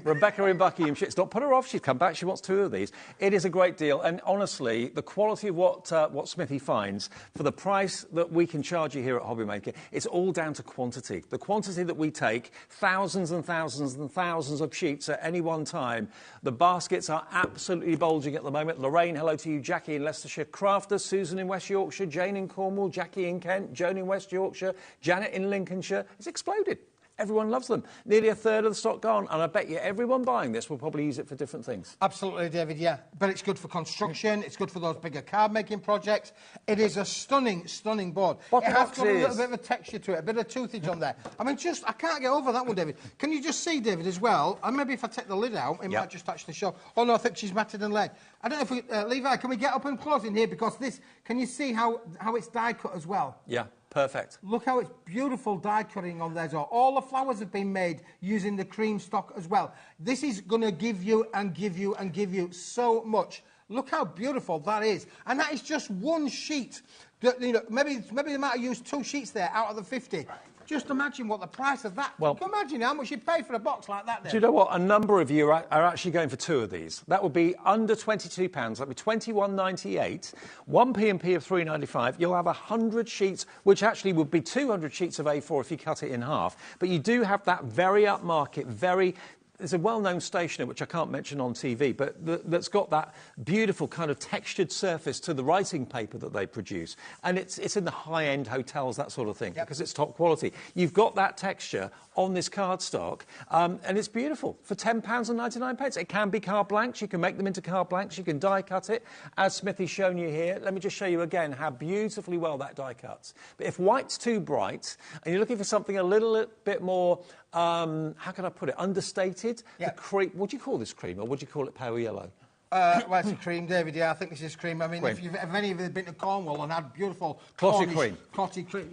Rebecca in Buckinghamshire. Stop, put her off. She's come back. She wants 2 of these. It is a great deal, and honestly, the quality of what Smithy finds for the price that we can charge you here at HobbyMaker, it's all down to quantity. The quantity that we take, thousands and thousands and thousands of sheets at any one time. The baskets are absolutely bulging at the moment. Lorraine, hello to you. Jackie in Leicestershire, Crafter, Susan in West Yorkshire, Jane in Cornwall, Jackie in Kent, Joan in West Yorkshire, Janet in Lincolnshire. It's exploded. Everyone loves them. Nearly a third of the stock gone, and I bet you everyone buying this will probably use it for different things. Absolutely, David, yeah. But it's good for construction, it's good for those bigger card-making projects. It is a stunning, stunning board. What it has got a is? little bit of a texture to it, a bit of toothage on there. I mean, I can't get over that one, David. Can you just see, David, as well, and maybe if I take the lid out, it might just actually show. Oh, no, I think she's matted and laid. I don't know if we... Levi, can we get up and close in here? Because this... Can you see how it's die-cut as well? Yeah. Perfect. Look how it's beautiful die cutting on there. All the flowers have been made using the cream stock as well. This is going to give you and give you and give you so much. Look how beautiful that is. And that is just one sheet. You know, maybe they might have used 2 sheets there out of the 50. Just imagine what the price of that... Well, can you imagine how much you pay for a box like that then? Do you know what? A number of you are actually going for 2 of these. That would be under £22. That would be £21.98. 1 P&P of £3.95. You'll have 100 sheets, which actually would be 200 sheets of A4 if you cut it in half. But you do have that very upmarket, very... There's a well-known stationer, which I can't mention on TV, but that's got that beautiful kind of textured surface to the writing paper that they produce. And it's in the high-end hotels, that sort of thing, because it's top quality. You've got that texture on this cardstock, and it's beautiful for £10.99. It can be card blanks. You can make them into card blanks. You can die cut it, as Smithy's shown you here. Let me just show you again how beautifully well that die cuts. But if white's too bright, and you're looking for something a little bit more... how can I put it? Understated. The cream. What do you call this cream, or would you call it pale yellow? Well, it's a cream, David. Yeah, I think this is cream. I mean, if any of you have been to Cornwall and had beautiful clotted cream, clotted cream.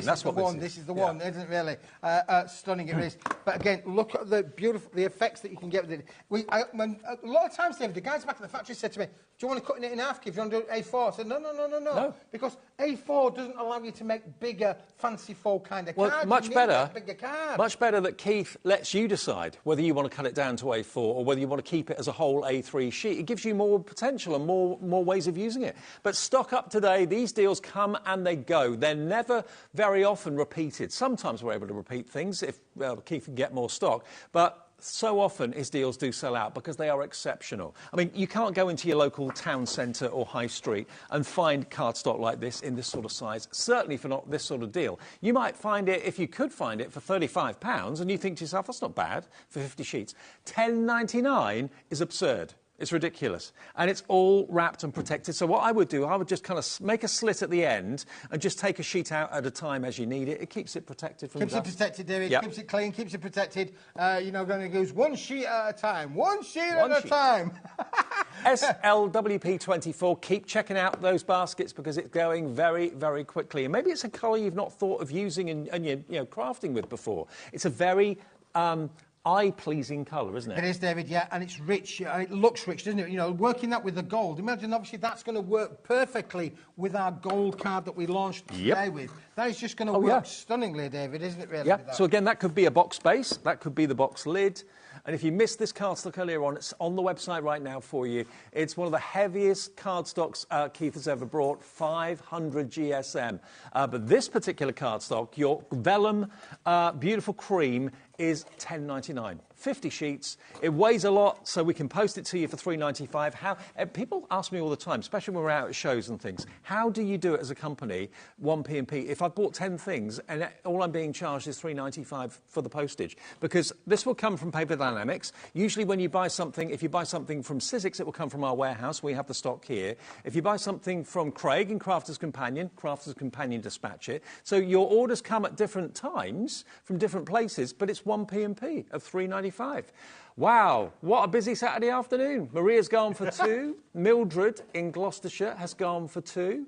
That's what this is. This is the one, isn't it? Really stunning. It is. But again, look at the effects that you can get with it. A lot of times, David, the guys back at the factory said to me, "Do you want to cut it in half? If you want to do A4?" I said, "No," because A4 doesn't allow you to make bigger, fanciful kind of cards. Much better. Much better that Keith lets you decide whether you want to cut it down to A4 or whether you want to keep it as a whole A3 sheet. It gives you more potential and more ways of using it. But stock up today. These deals come and they go. They're never very often repeated. Sometimes we're able to repeat things if Keith can get more stock, but so often his deals do sell out because they are exceptional. I mean, you can't go into your local town centre or high street and find cardstock like this in this sort of size, certainly for not this sort of deal. You might find it, if you could find it, for £35, and you think to yourself, that's not bad for 50 sheets. £10.99 is absurd. It's ridiculous. And it's all wrapped and protected. So what I would do, I would just kind of make a slit at the end and just take a sheet out at a time as you need it. It keeps it protected from dust. Keeps it protected, David. Keeps it clean, keeps it protected. You know, going to use 1 sheet at a time. 1 sheet at a time. SLWP24. Keep checking out those baskets because it's going very, very quickly. And maybe it's a colour you've not thought of using and you know, crafting with before. It's a very... eye-pleasing colour, isn't it? It is, David, yeah, and it's rich. It looks rich, doesn't it? You know, working that with the gold. Imagine, obviously, that's going to work perfectly with our gold card that we launched today with. That is just going to work stunningly, David, isn't it, really? Yeah, so again, that could be a box base, that could be the box lid. And if you missed this cardstock earlier on, it's on the website right now for you. It's one of the heaviest cardstocks Keith has ever brought, 500 GSM. But this particular cardstock, your vellum, beautiful cream, is £10.99. 50 sheets. It weighs a lot, so we can post it to you for £3.95. People ask me all the time, especially when we're out at shows and things, how do you do it as a company, 1P&P, if I've bought 10 things and all I'm being charged is £3.95 for the postage? Because this will come from Paper Dynamics. Usually when you buy something, if you buy something from Sizzix, it will come from our warehouse. We have the stock here. If you buy something from Craig and Crafter's Companion dispatch it. So your orders come at different times from different places, but it's 1P&P of £3.95. Wow, what a busy Saturday afternoon. Maria's gone for 2. Mildred in Gloucestershire has gone for 2.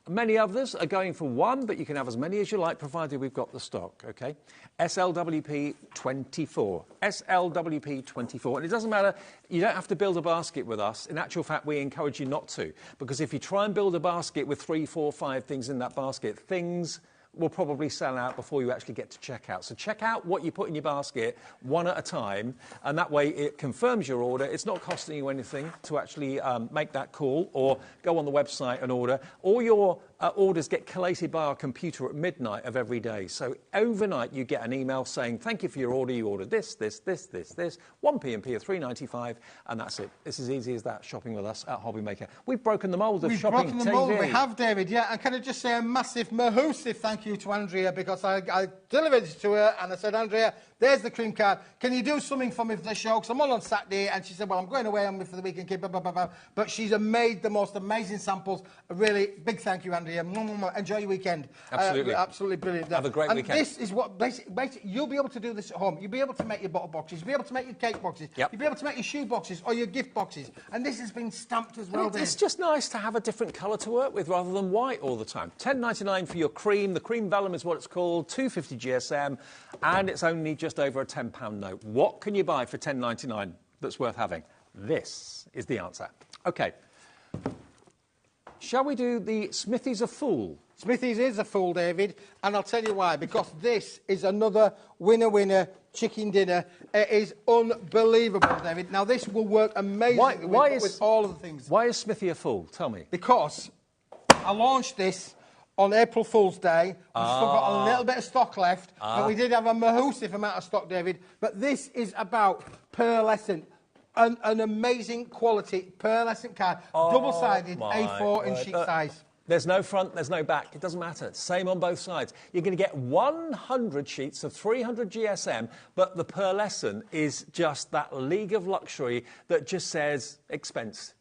Many others are going for 1, but you can have as many as you like, provided we've got the stock, OK? SLWP24. SLWP24. And it doesn't matter, you don't have to build a basket with us. In actual fact, we encourage you not to. Because if you try and build a basket with 3, 4, 5 things in that basket, things will probably sell out before you actually get to checkout. So check out what you put in your basket one at a time, and that way it confirms your order. It's not costing you anything to actually make that call or go on the website and order. All your orders get collated by our computer at midnight of every day. So overnight you get an email saying, thank you for your order. You ordered this, 1 P&P of $3.95, and that's it. It's as easy as that, shopping with us at HobbyMaker. We've broken the mould of shopping TV. We've broken the mould, we have, David, yeah. And can I just say a massive massive thank you to Andrea, because I delivered it to her and I said, Andrea, there's the cream card. Can you do something for me for the show? Because I'm on Saturday. And she said, well, I'm going away for the weekend, blah, blah, blah, blah. But she's made the most amazing samples. A really big thank you, Andrea. Enjoy your weekend. Absolutely. Absolutely brilliant. Have a great weekend. This is what, basically, you'll be able to do this at home. You'll be able to make your bottle boxes. You'll be able to make your cake boxes. Yep. You'll be able to make your shoe boxes or your gift boxes. And this has been stamped as well. It's just nice to have a different colour to work with rather than white all the time. $10.99 for your cream. The cream vellum is what it's called. $2.50 GSM. And it's only just over a £10 note. What can you buy for $10.99 that's worth having? This is the answer. OK. Shall we do the Smithy's a Fool? Smithy's is a fool, David, and I'll tell you why. Because this is another winner chicken dinner. It is unbelievable, David. Now, this will work amazingly with all of the things. Why is Smithy a fool? Tell me. Because I launched this on April Fool's Day. We've still got a little bit of stock left, but we did have a massive amount of stock, David. But this is about pearlescent. An amazing quality pearlescent card, double-sided, A4 in sheet size. There's no front, there's no back. It doesn't matter. Same on both sides. You're going to get 100 sheets of 300 GSM, but the pearlescent is just that league of luxury that just says expense.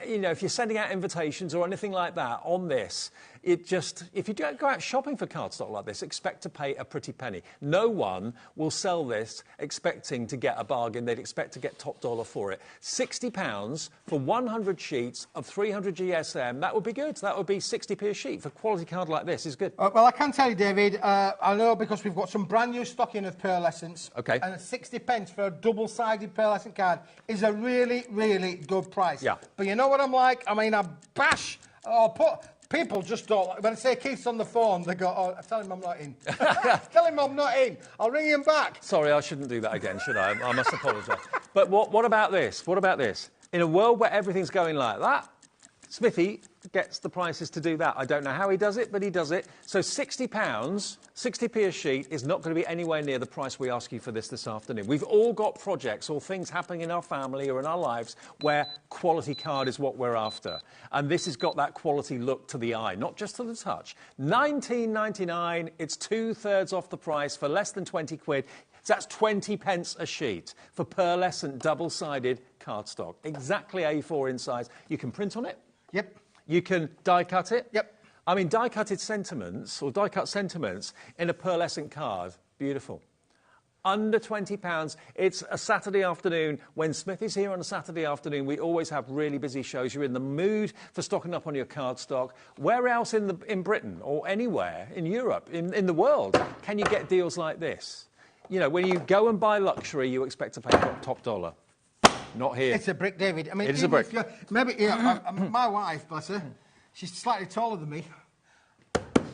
You know, if you're sending out invitations or anything like that on this, if you go out shopping for cardstock like this, expect to pay a pretty penny. No one will sell this expecting to get a bargain. They'd expect to get top dollar for it. £60 for 100 sheets of 300 GSM, that would be good. That would be 60p a sheet for a quality card like this. Is good. Well, I can tell you, David, I know because we've got some brand new stock in of pearlescents. OK. And 60 pence for a double-sided pearlescent card is a really, really good price. Yeah. But you know what I'm like? I mean, I bash or put... People just don't like... When I say Keith's on the phone, they go, oh, tell him I'm not in. Tell him I'm not in. I'll ring him back. Sorry, I shouldn't do that again, should I? I must apologise. But what about this? What about this? In a world where everything's going like that, Smithy gets the prices to do that. I don't know how he does it, but he does it. So £60, 60p a sheet is not going to be anywhere near the price we ask you for this afternoon. We've all got projects or things happening in our family or in our lives where quality card is what we're after. And this has got that quality look to the eye, not just to the touch. $19.99, it's 2/3 off the price for less than 20 quid. So that's 20 pence a sheet for pearlescent double-sided cardstock. Exactly A4 in size. You can print on it. Yep. You can die-cut it. Yep. I mean, die-cutted sentiments, or die-cut sentiments in a pearlescent card, beautiful. Under £20. It's a Saturday afternoon. When Smith is here on a Saturday afternoon, we always have really busy shows. You're in the mood for stocking up on your cardstock. Where else in Britain or anywhere in Europe, in the world, can you get deals like this? You know, when you go and buy luxury, you expect to pay top dollar. Not here. It's a brick, David. I mean, it is a brick. Maybe, you know, my wife, bless her, she's slightly taller than me.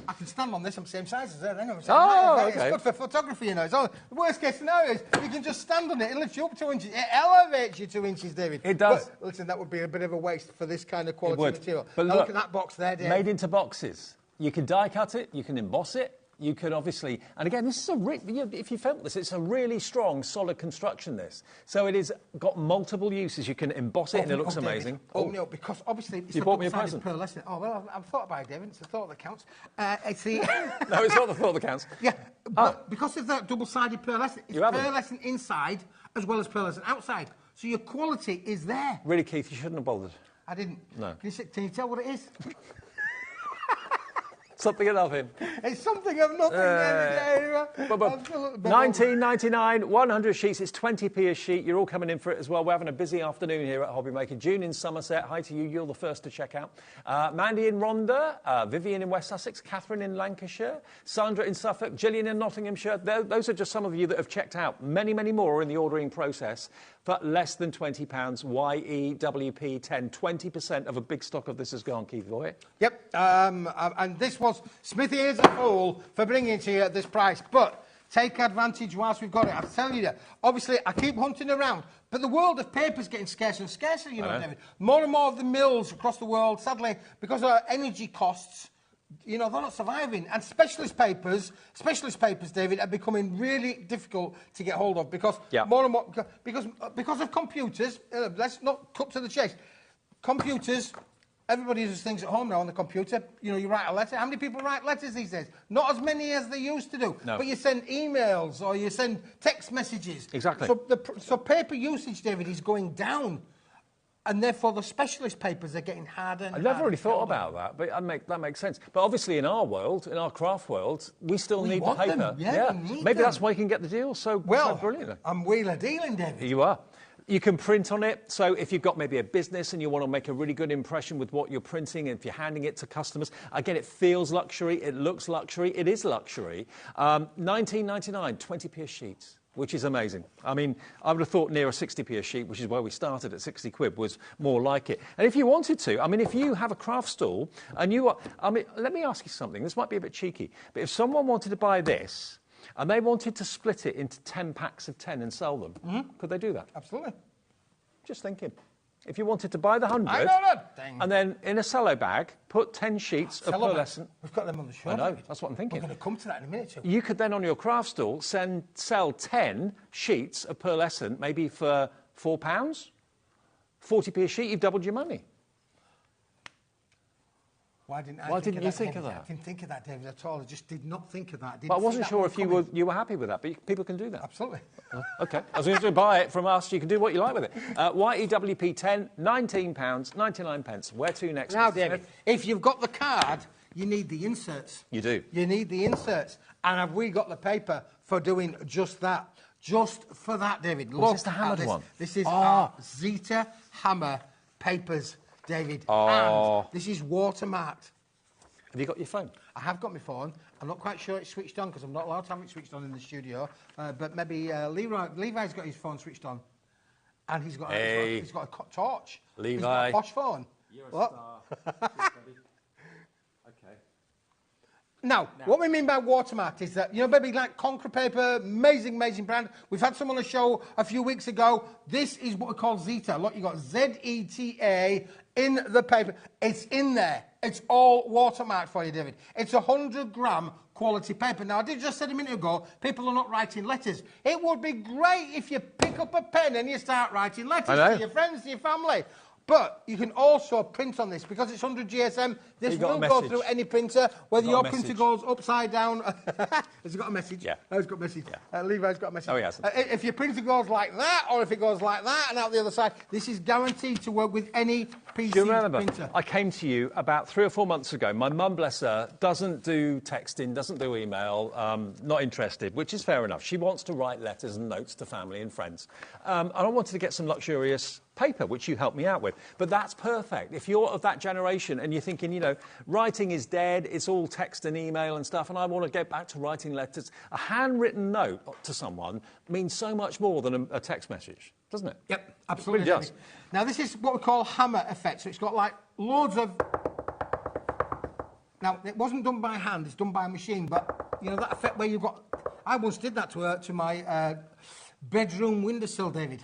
I can stand on this. I'm the same size as her. Okay. It's good for photography, you know. The worst case scenario is you can just stand on it. It lifts you up 2 inches. It elevates you 2 inches, David. It does. But, listen, that would be a bit of a waste for this kind of quality material. But look at that box there, David. Made into boxes. You can die cut it. You can emboss it. You can obviously, and again, this is if you felt this, it's a really strong, solid construction, this. So it has got multiple uses. You can emboss it and it looks amazing. No, because obviously it's you bought me a present. Pearlescent. Oh, well, I've thought about it, David. It's the thought that counts. It's the... No, it's not the thought that counts. Yeah, but because of that double-sided pearlescent, it's pearlescent inside as well as pearlescent outside. So your quality is there. Really, Keith, you shouldn't have bothered. I didn't. No. Can you tell what it is? Something of nothing. It's something of nothing. $19.99, 100 sheets. It's 20p a sheet. You're all coming in for it as well. We're having a busy afternoon here at HobbyMaker. June in Somerset. Hi to you. You're the first to check out. Mandy in Rhondda, Vivian in West Sussex, Catherine in Lancashire, Sandra in Suffolk, Gillian in Nottinghamshire. Those are just some of you that have checked out. Many, many more are in the ordering process for less than £20. YEWP10. 20% of a big stock of this has gone, Keith Boy. Yep. And this one. suppose Smithy is a fool for bringing it to you at this price, but take advantage whilst we've got it. I'm telling you, obviously, I keep hunting around, but the world of paper is getting scarcer and scarcer, you know, David. More and more of the mills across the world, sadly, because of our energy costs, you know, they're not surviving. And specialist papers, David, are becoming really difficult to get hold of because more and more, because of computers. Let's not cut to the chase. Computers. Everybody uses things at home now on the computer. You know, you write a letter. How many people write letters these days? Not as many as they used to do. No. But you send emails or you send text messages. Exactly. So paper usage, David, is going down. And therefore, the specialist papers are getting harder and harder. I never really thought about that, but that makes sense. But obviously, in our world, in our craft world, we still need the paper. Them. Yeah, we need maybe them. That's why you can get the deal so brilliantly. I'm wheeler dealing, David. You are. You can print on it. So if you've got maybe a business and you want to make a really good impression with what you're printing, and if you're handing it to customers, again, it feels luxury, it looks luxury, it is luxury. $19.99, 20p a sheet, which is amazing. I mean, I would have thought near a 60p a sheet, which is where we started at 60 quid, was more like it. And if you wanted to, I mean, if you have a craft stall and you are, I mean, let me ask you something. This might be a bit cheeky, but if someone wanted to buy this, and they wanted to split it into 10 packs of 10 and sell them, could they do that? Absolutely. Just thinking. If you wanted to buy the 100, I know that. and then in a cello bag, put 10 sheets of pearlescent. We've got them on the show. I know, that's what I'm thinking. We're going to come to that in a minute, too. You could then, on your craft stall, sell 10 sheets of pearlescent, maybe for £4, 40p a sheet, you've doubled your money. Why didn't you think of that? I didn't think of that, David, at all. I just did not think of that. But I wasn't sure if you were happy with that, but people can do that. Absolutely. OK. As long as you buy it from us, you can do what you like with it. YEWP 10, £19, 99 pence. Where to next? Now, David, if you've got the card, you need the inserts. You do. You need the inserts. And have we got the paper for doing just that? Just for that, David. Look, this is the hammered one. This is our Zeta Hammer papers, David. And this is watermarked. Have you got your phone? I have got my phone. I'm not quite sure it's switched on because I'm not allowed to have it switched on in the studio. But maybe Levi's got his phone switched on. And he's got a torch. Levi. He's got a posh phone. You're a star. OK. Now, what we mean by watermarked is that, you know, maybe like Concrete Paper, amazing brand. We've had some on the show a few weeks ago. This is what we call Zeta. Look, you've got Z-E-T-A in the paper. It's in there. It's all watermarked for you, David. It's 100-gram quality paper. Now, I did just say a minute ago, people are not writing letters. It would be great if you pick up a pen and you start writing letters to your friends, to your family. But you can also print on this because it's 100 GSM. This will go through any printer, whether your printer goes upside down. Has it got a message? Yeah. Oh, it's got a message. Yeah. Levi's got a message. Oh, he hasn't. If your printer goes like that, or if it goes like that and out the other side, this is guaranteed to work with any PC Do you remember, printer. I came to you about 3 or 4 months ago. My mum, bless her, doesn't do texting, doesn't do email, not interested, which is fair enough. She wants to write letters and notes to family and friends. And I wanted to get some luxurious paper, which you helped me out with. But that's perfect. If you're of that generation and you're thinking, you know, writing is dead, it's all text and email and stuff, and I want to get back to writing letters, a handwritten note to someone means so much more than a text message, doesn't it? Yep, absolutely. It really does. Now, this is what we call hammer effect. So it's got like loads of... Now, it wasn't done by hand, it's done by a machine, but, you know, that effect where you've got... I once did that to my bedroom windowsill, David.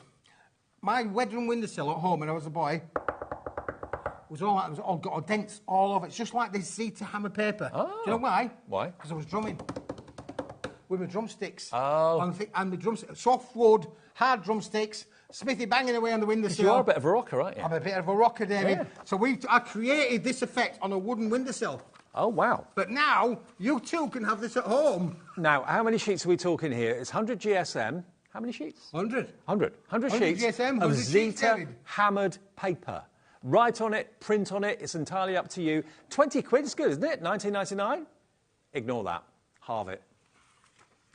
My bedroom windowsill at home when I was a boy was all got dents all over. It's just like this Zeta hammer paper. Oh. Do you know why? Why? Because I was drumming with my drumsticks. Oh. And my drumsticks, soft wood, hard drumsticks, Smithy banging away on the windowsill. You are a bit of a rocker, aren't you? I'm a bit of a rocker, David. Yeah. So I created this effect on a wooden windowsill. Oh, wow. But now, you too can have this at home. Now, how many sheets are we talking here? It's 100 GSM. How many sheets? 100. 100 sheets GSM, 100 of sheets, Zeta David. hammered paper. Write on it, print on it, it's entirely up to you. 20 quid is good, isn't it? 19.99? Ignore that. Halve it.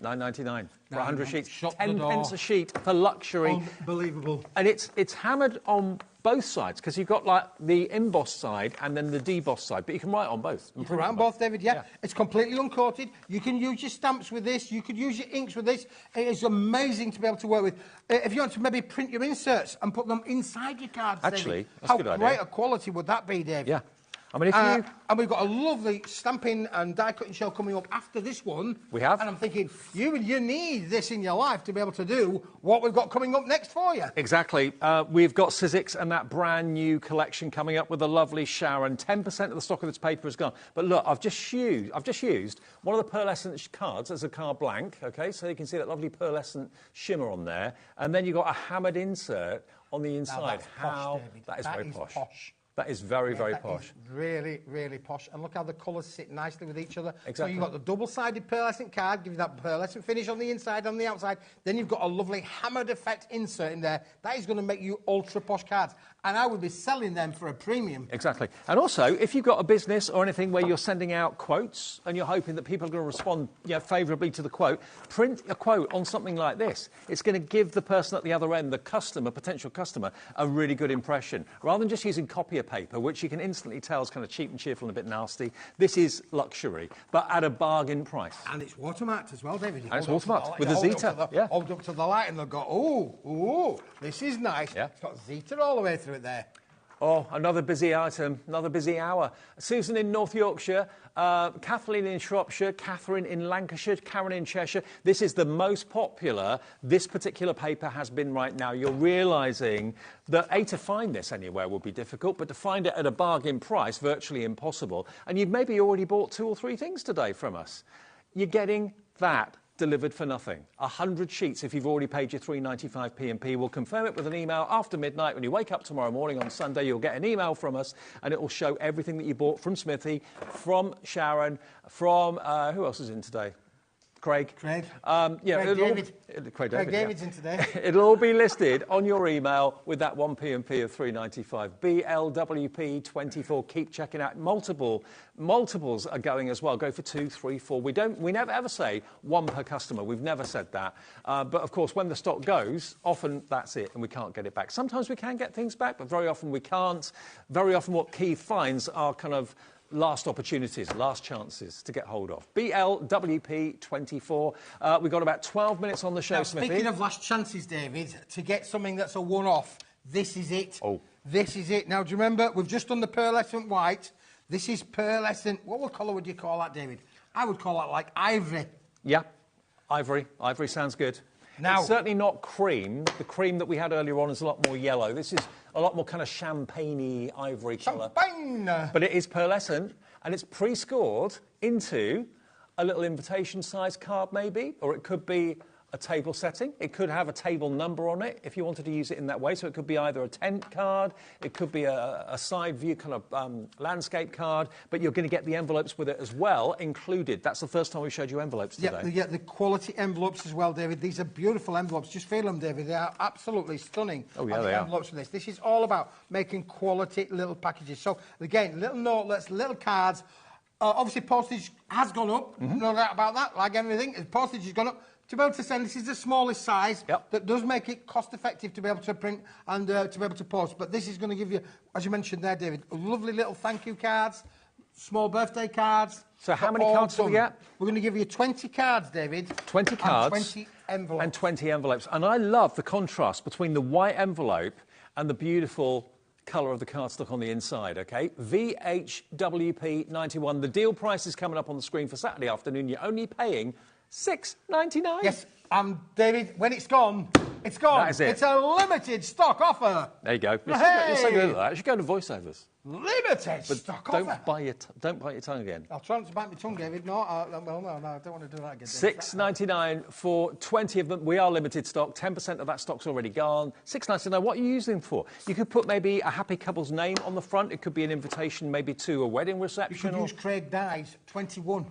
9.99 for 100 sheets. 10 pence a sheet for luxury. Unbelievable. And it's hammered on both sides because you've got like the embossed side and then the debossed side, but you can write on both. You can write on both, David, yeah. It's completely uncoated. You can use your stamps with this. You could use your inks with this. It is amazing to be able to work with. If you want to maybe print your inserts and put them inside your cards, actually, David, that's a good idea. How great a quality would that be, David? Yeah. I mean, if you... And we've got a lovely stamping and die cutting show coming up after this one. We have. And I'm thinking, you need this in your life to be able to do what we've got coming up next for you. Exactly. We've got Sizzix and that brand new collection coming up with a lovely Sharon. 10% of the stock of this paper is gone. But look, I've just used one of the pearlescent cards as a card blank, OK? So you can see that lovely pearlescent shimmer on there. And then you've got a hammered insert on the inside. Posh, David. That is very posh. Posh. That is very, very that posh. Is really, really posh. And look how the colours sit nicely with each other. Exactly. So you've got the double-sided pearlescent card, give you that pearlescent finish on the inside, on the outside. Then you've got a lovely hammered effect insert in there. That is going to make you ultra posh cards. And I would be selling them for a premium. Exactly. And also, if you've got a business or anything where you're sending out quotes and you're hoping that people are going to respond favourably to the quote, print a quote on something like this. It's going to give the person at the other end, the customer, potential customer, a really good impression. Rather than just using copier paper, which you can instantly tell is kind of cheap and cheerful and a bit nasty, this is luxury, but at a bargain price. And it's watermarked as well, David. And it's watermarked with a Zeta. Yeah. Hold up to the light and they'll go, ooh, this is nice. Yeah. It's got Zeta all the way through it there. Oh, another busy item, another busy hour. Susan in North Yorkshire, Kathleen in Shropshire, Catherine in Lancashire, Karen in Cheshire. This is the most popular this particular paper has been right now. You're realising that, to find this anywhere will be difficult, but to find it at a bargain price, virtually impossible. And you've maybe already bought 2 or 3 things today from us. You're getting that delivered for nothing. 100 sheets if you've already paid your £3.95 P&P. We'll confirm it with an email after midnight. When you wake up tomorrow morning on Sunday, you'll get an email from us and it will show everything that you bought from Smithy, from Sharon, from... who else is in today? Craig. Craig. Craig David. Craig David's in today. It'll all be listed on your email with that 1 P&P of £3.95. BLWP24. Keep checking out. Multiples are going as well. Go for 2, 3, 4. We never ever say 1 per customer. We've never said that. But of course, when the stock goes, often that's it and we can't get it back. Sometimes we can get things back, but very often we can't. Very often what Keith finds are kind of last opportunities, last chances to get hold of. BLWP24. We've got about 12 minutes on the show, Smithy. Speaking of last chances, David, to get something that's a one-off, this is it. Oh. This is it. Now, do you remember, we've just done the pearlescent white. This is pearlescent. What colour would you call that, David? I would call that like ivory. Yeah, ivory. Ivory sounds good. Now, it's certainly not cream. The cream that we had earlier on is a lot more yellow. This is a lot more kind of champagne-y ivory colour. Champagne! But it is pearlescent, and it's pre-scored into a little invitation-sized card, maybe, or it could be a table setting. It could have a table number on it if you wanted to use it in that way. So it could be either a tent card, it could be a side view kind of landscape card, but you're going to get the envelopes with it as well included. That's the first time we showed you envelopes today. Yeah, the quality envelopes as well, David. These are beautiful envelopes. Just feel them, David. They are absolutely stunning. Oh, yeah, they are. Envelopes for this. This is all about making quality little packages. So, again, little notelets, little cards. Obviously, postage has gone up. No doubt about that. Like everything, postage has gone up. To be able to send, this is the smallest size that does make it cost-effective to be able to print and to be able to post. But this is going to give you, as you mentioned there, David, lovely little thank you cards, small birthday cards. So how many cards do we get? We're going to give you 20 cards, David. 20 cards. And 20 envelopes. And 20 envelopes. And I love the contrast between the white envelope and the beautiful colour of the cardstock on the inside, OK? VHWP91. The deal price is coming up on the screen for Saturday afternoon. You're only paying $6.99. Yes, David, when it's gone, it's gone. That is it. It's a limited stock offer. There you go. You're Hey! so good at that. You should go to voiceovers. Limited But stock don't offer. don't bite your tongue again. I'll try not to bite my tongue, David. No, I don't want to do that again. $6.99 for 20 of them. We are limited stock. 10% of that stock's already gone. $6.99. What are you using them for? You could put maybe a happy couple's name on the front. It could be an invitation maybe to a wedding You reception. could use Craig dies 21.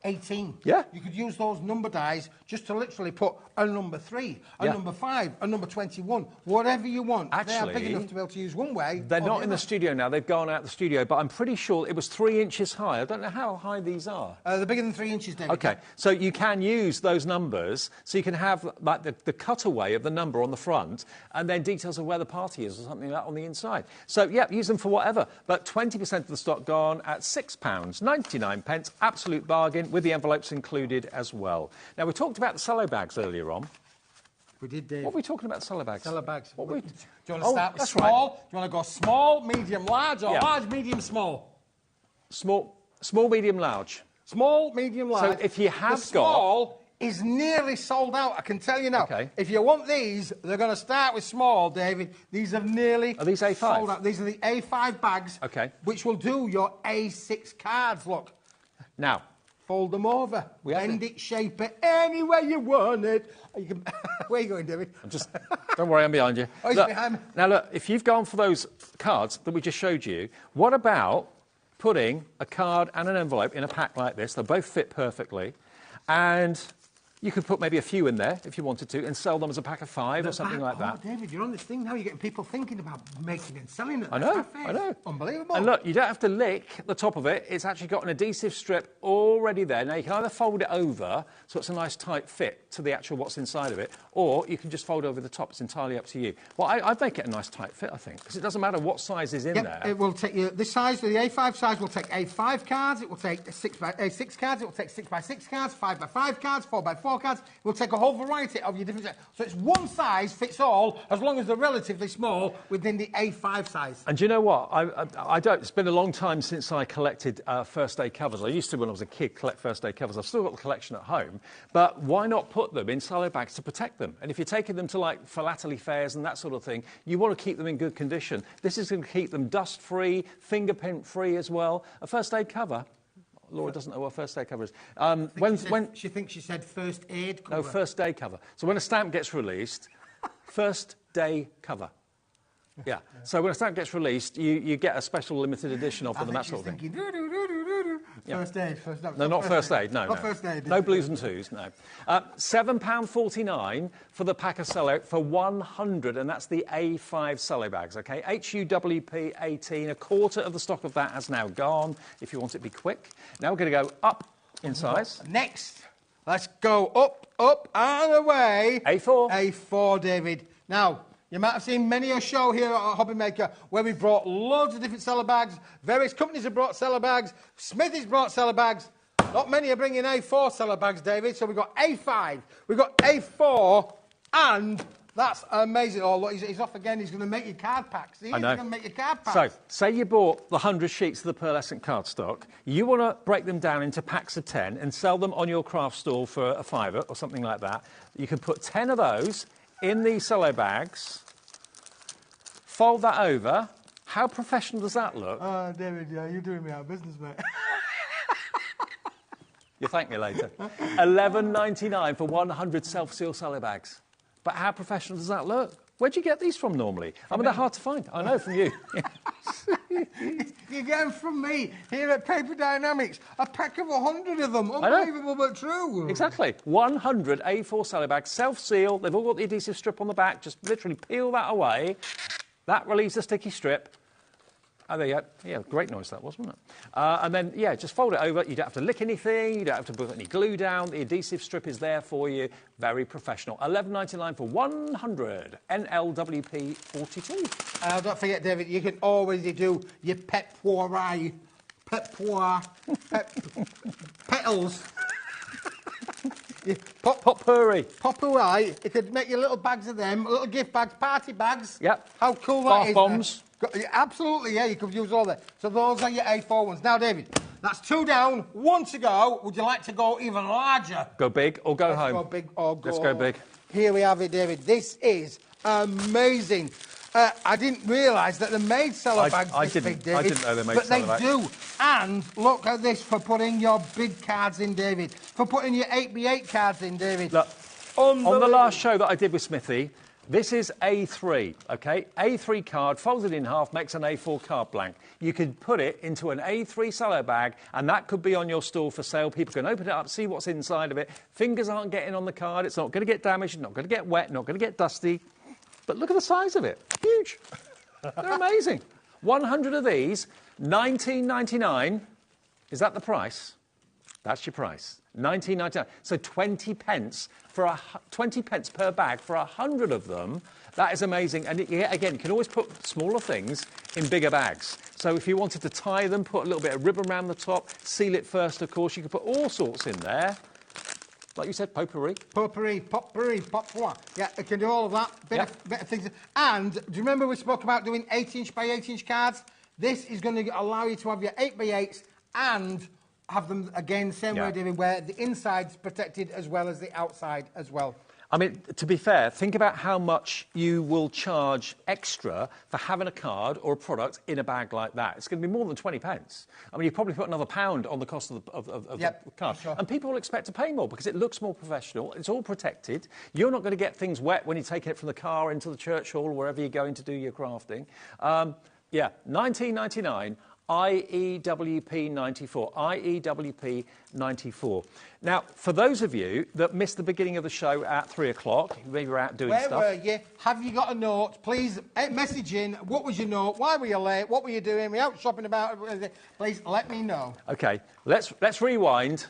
18. Yeah. You could use those number dies just to literally put a number 3, a number 5, a number 21, whatever you want. Actually, they are big enough to be able to use one way. They're or not the in the other. studio now. They've gone out the studio, but I'm pretty sure it was 3 inches high. I don't know how high these are. They're bigger than 3 inches, David. OK, so you can use those numbers, so you can have like the cutaway of the number on the front and then details of where the party is or something like that on the inside. So, yeah, use them for whatever. But 20% of the stock gone at £6.99. Absolute bargain with the envelopes included as well. Now, we talked about the cello bags earlier on. We did, Dave. What were we talking about, cello bags? Cello bags. What were we... Do you want to start with that's small? right. Do you want to go small, medium, large, or Yeah. large, medium, small? Small, medium, large. Small, medium, large. So if you have the small is nearly sold out, I can tell you now. Okay. If you want these, they're going to start with small, David. These are nearly Are these A5? sold out. These are the A5 bags, okay, which will do your A6 cards, look. Now, fold them over, bend it, shape it, any way you want it. You can... Where are you going, David? Don't worry, I'm behind you. Oh, he's behind me. Now, look, if you've gone for those cards that we just showed you, what about putting a card and an envelope in a pack like this? They'll both fit perfectly. And you could put maybe a few in there if you wanted to and sell them as a pack of 5 or something like that. Oh, David, you're on this thing now. You're getting people thinking about making and selling it. I know. Unbelievable. And look, you don't have to lick the top of it. It's actually got an adhesive strip already there. Now, you can either fold it over so it's a nice tight fit to the actual what's inside of it, or you can just fold over the top. It's entirely up to you. Well, I'd make it a nice tight fit, I think, because it doesn't matter what size is in there. It will take you, this size, the A5 size will take A5 cards, it will take A6 cards, it will take 6x6 cards, 5x5 cards, 4x4 cards. It will take a whole variety of your different... So it's one size fits all, as long as they're relatively small within the A5 size. And do you know what? I don't... It's been a long time since I collected first aid covers. I used to, when I was a kid, collect first aid covers. I've still got the collection at home. But why not put them in silo bags to protect them? And if you're taking them to, like, philately fairs and that sort of thing, you want to keep them in good condition. This is going to keep them dust-free, fingerprint-free as well. A first aid cover... Laura doesn't know what first aid cover is. She thinks she said first aid cover. No, first day cover. So when a stamp gets released, first day cover. Yeah. So when a stamp gets released, you get a special limited edition of them and that sort of thing. Yeah. First aid. No, not first aid. No, not first aid. No blues and twos. No. £7.49 for the pack of cello for 100, and that's the A5 cello bags. Okay. HUWP 18. A quarter of the stock of that has now gone. If you want it to be quick. Now we're going to go up in size. Next, let's go up and away. A4. A4, David. Now. You might have seen many a show here at HobbyMaker where we brought loads of different cellar bags. Various companies have brought cellar bags. Smithy's brought cellar bags. Not many are bringing A4 cellar bags, David. So we've got A5, we've got A4, and that's amazing. Oh, look, he's off again. He's going to make your card packs. He's going to make your card packs. So, say you bought the 100 sheets of the pearlescent cardstock. You want to break them down into packs of 10 and sell them on your craft stall for a fiver or something like that. You can put 10 of those in these cello bags. Fold that over. How professional does that look? Oh, David, yeah, you're doing me out of business, mate. You'll thank me later. $11.99 for 100 self-seal cello bags. But how professional does that look? Where'd you get these from normally? I mean, they're hard to find. I know, from you. You get them from me here at Paper Dynamics. A pack of 100 of them. Unbelievable, but true. Exactly. 100 A4 cello bags, self-seal. They've all got the adhesive strip on the back. Just literally peel that away. That relieves the sticky strip. Oh, there you go. Yeah, great noise that was, wasn't it? And then, yeah, just fold it over. You don't have to lick anything. You don't have to put any glue down. The adhesive strip is there for you. Very professional. $11.99 for 100. NLWP 42. Don't forget, David, you can always do your petals. Potpourri. Potpourri. You could make your little bags of them, little gift bags, party bags. Yep. How cool Bath that is. bombs. Absolutely, yeah, you could use all that. So those are your A4 ones. Now, David, that's 2 down, 1 to go. Would you like to go even larger? Go big or go home? Go big or go... Let's go big. Here we have it, David. This is amazing. I didn't realise that they made cello bags this big, David. I didn't know they made cello bags. But they do. And look at this for putting your big cards in, David. For putting your 8x8 cards in, David. Look, on the last show that I did with Smithy, this is A3, OK? A3 card, folded in half, makes an A4 card blank. You could put it into an A3 cello bag, and that could be on your stall for sale. People can open it up, see what's inside of it. Fingers aren't getting on the card. It's not going to get damaged, not going to get wet, not going to get dusty. But look at the size of it. Huge. They're amazing. 100 of these, $19.99. Is that the price? That's your price. $19.99. So 20 pence per bag for 100 of them. That is amazing. And again, you can always put smaller things in bigger bags. So if you wanted to tie them, put a little bit of ribbon around the top, seal it first, of course. You could put all sorts in there. Like you said, potpourri. Potpourri. Yeah, it can do all of that. Bit of things. And do you remember we spoke about doing 8-inch by 8-inch cards? This is going to allow you to have your 8x8s and have them, again, same way, David, where the inside's protected as well as the outside as well. I mean, to be fair, think about how much you will charge extra for having a card or a product in a bag like that. It's going to be more than 20 pence. I mean, you probably put another £1 on the cost of the card. Sure. And people will expect to pay more because it looks more professional. It's all protected. You're not going to get things wet when you're taking it from the car into the church hall or wherever you're going to do your crafting. £19.99. IEWP 94. IEWP 94. Now, for those of you that missed the beginning of the show at 3 o'clock, maybe you're out doing stuff. Where were you? Have you got a note? Please message in. What was your note? Why were you late? What were you doing? Were you out shopping about? Please let me know. OK, let's rewind.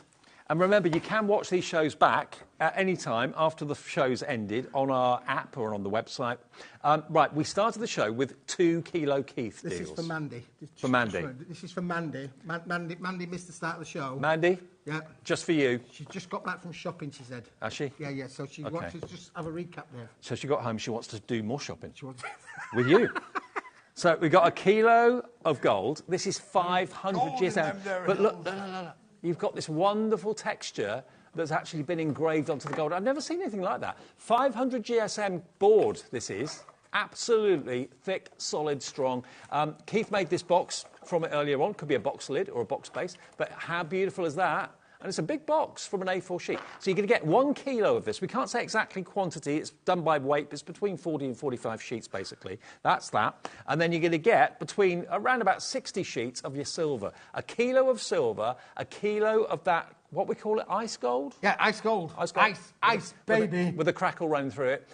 And remember, you can watch these shows back at any time after the show's ended on our app or on the website. Right, we started the show with 2 Kilo Keith deals. This is for Mandy. For Mandy. This is for Mandy. Mandy missed the start of the show. Mandy? Yeah. Just for you. She's just got back from shopping, she said. Has she? Yeah, so she wants to just have a recap there. So she got home, she wants to do more shopping. She wants with you. So we've got a kilo of gold. This is 500 GSM. But look, no. You've got this wonderful texture that's actually been engraved onto the gold. I've never seen anything like that. 500 GSM board, this is. Absolutely thick, solid, strong. Keith made this box from it earlier on. Could be a box lid or a box base. But how beautiful is that? And it's a big box from an A4 sheet. So you're going to get 1 kilo of this. We can't say exactly quantity. It's done by weight. It's between 40 and 45 sheets, basically. That's that. And then you're going to get between around about 60 sheets of your silver. A kilo of silver, a kilo of that, what we call it, ice gold? Yeah, ice gold. Ice gold. Ice, baby. With a crackle running through it.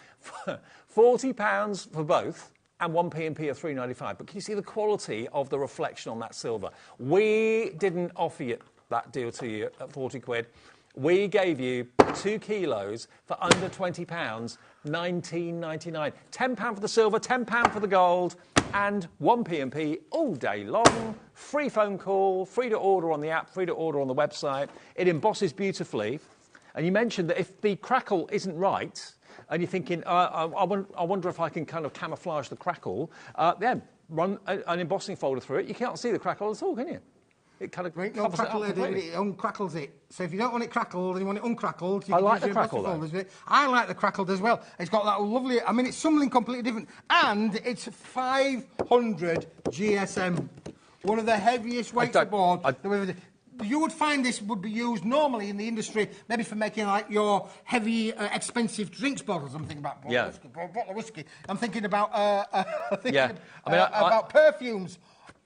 £40 for both. And 1 P&P of £3.95. But can you see the quality of the reflection on that silver? We didn't offer you that deal to you at 40 quid. We gave you 2 kilos for under £20, £19.99. £10 for the silver, £10 for the gold, and 1 P&P all day long. Free phone call, free to order on the app, free to order on the website. It embosses beautifully. And you mentioned that if the crackle isn't right, and you're thinking, I wonder if I can kind of camouflage the crackle, run an embossing folder through it. You can't see the crackle at all, can you? It kind of covers it up completely. It uncrackles it. So if you don't want it crackled and you want it uncrackled... I like the crackle, though. I like the crackled as well. It's got that lovely... I mean, it's something completely different. And it's 500 GSM. One of the heaviest weights aboard. You would find this would be used normally in the industry, maybe for making like your heavy, expensive drinks bottles. I'm thinking about bottle of whiskey. I'm thinking about about perfumes.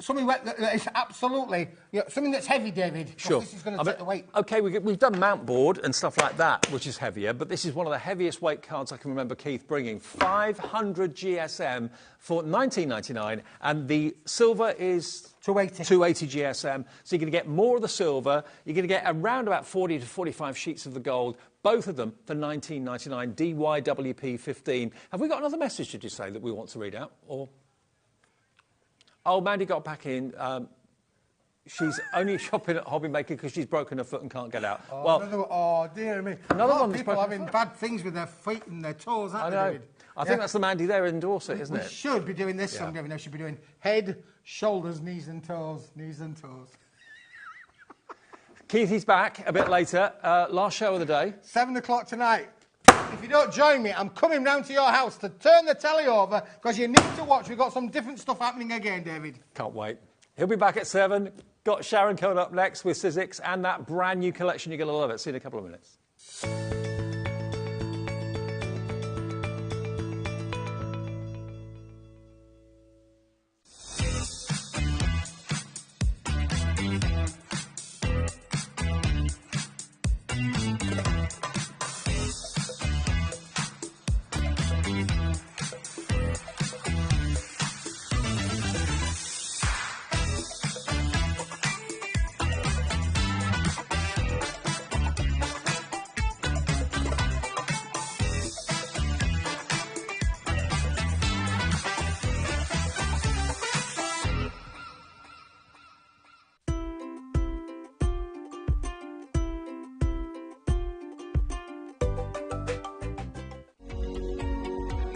Something that is absolutely, something that's heavy, David. Sure. This is going to take the weight. OK, we've done mount board and stuff like that, which is heavier, but this is one of the heaviest weight cards I can remember Keith bringing. 500 GSM for £19.99, and the silver is 280 GSM. So you're going to get more of the silver. You're going to get around about 40 to 45 sheets of the gold, both of them for £19.99, DYWP 15. Have we got another message, did you say, that we want to read out? Or... Oh, Mandy got back in. She's only shopping at HobbyMaker because she's broken her foot and can't get out. Oh, dear me. Another one people having bad things with their feet and their toes, aren't they, David? I think that's the Mandy there in Dorset, isn't it? We should be doing this someday. We should be doing head, shoulders, knees and toes. Keith, he's back a bit later. Last show of the day. 7 o'clock tonight. If you don't join me, I'm coming round to your house to turn the telly over because you need to watch. We've got some different stuff happening again, David. Can't wait. He'll be back at 7. Got Sharon coming up next with Sizzix and that brand new collection. You're going to love it. See you in a couple of minutes.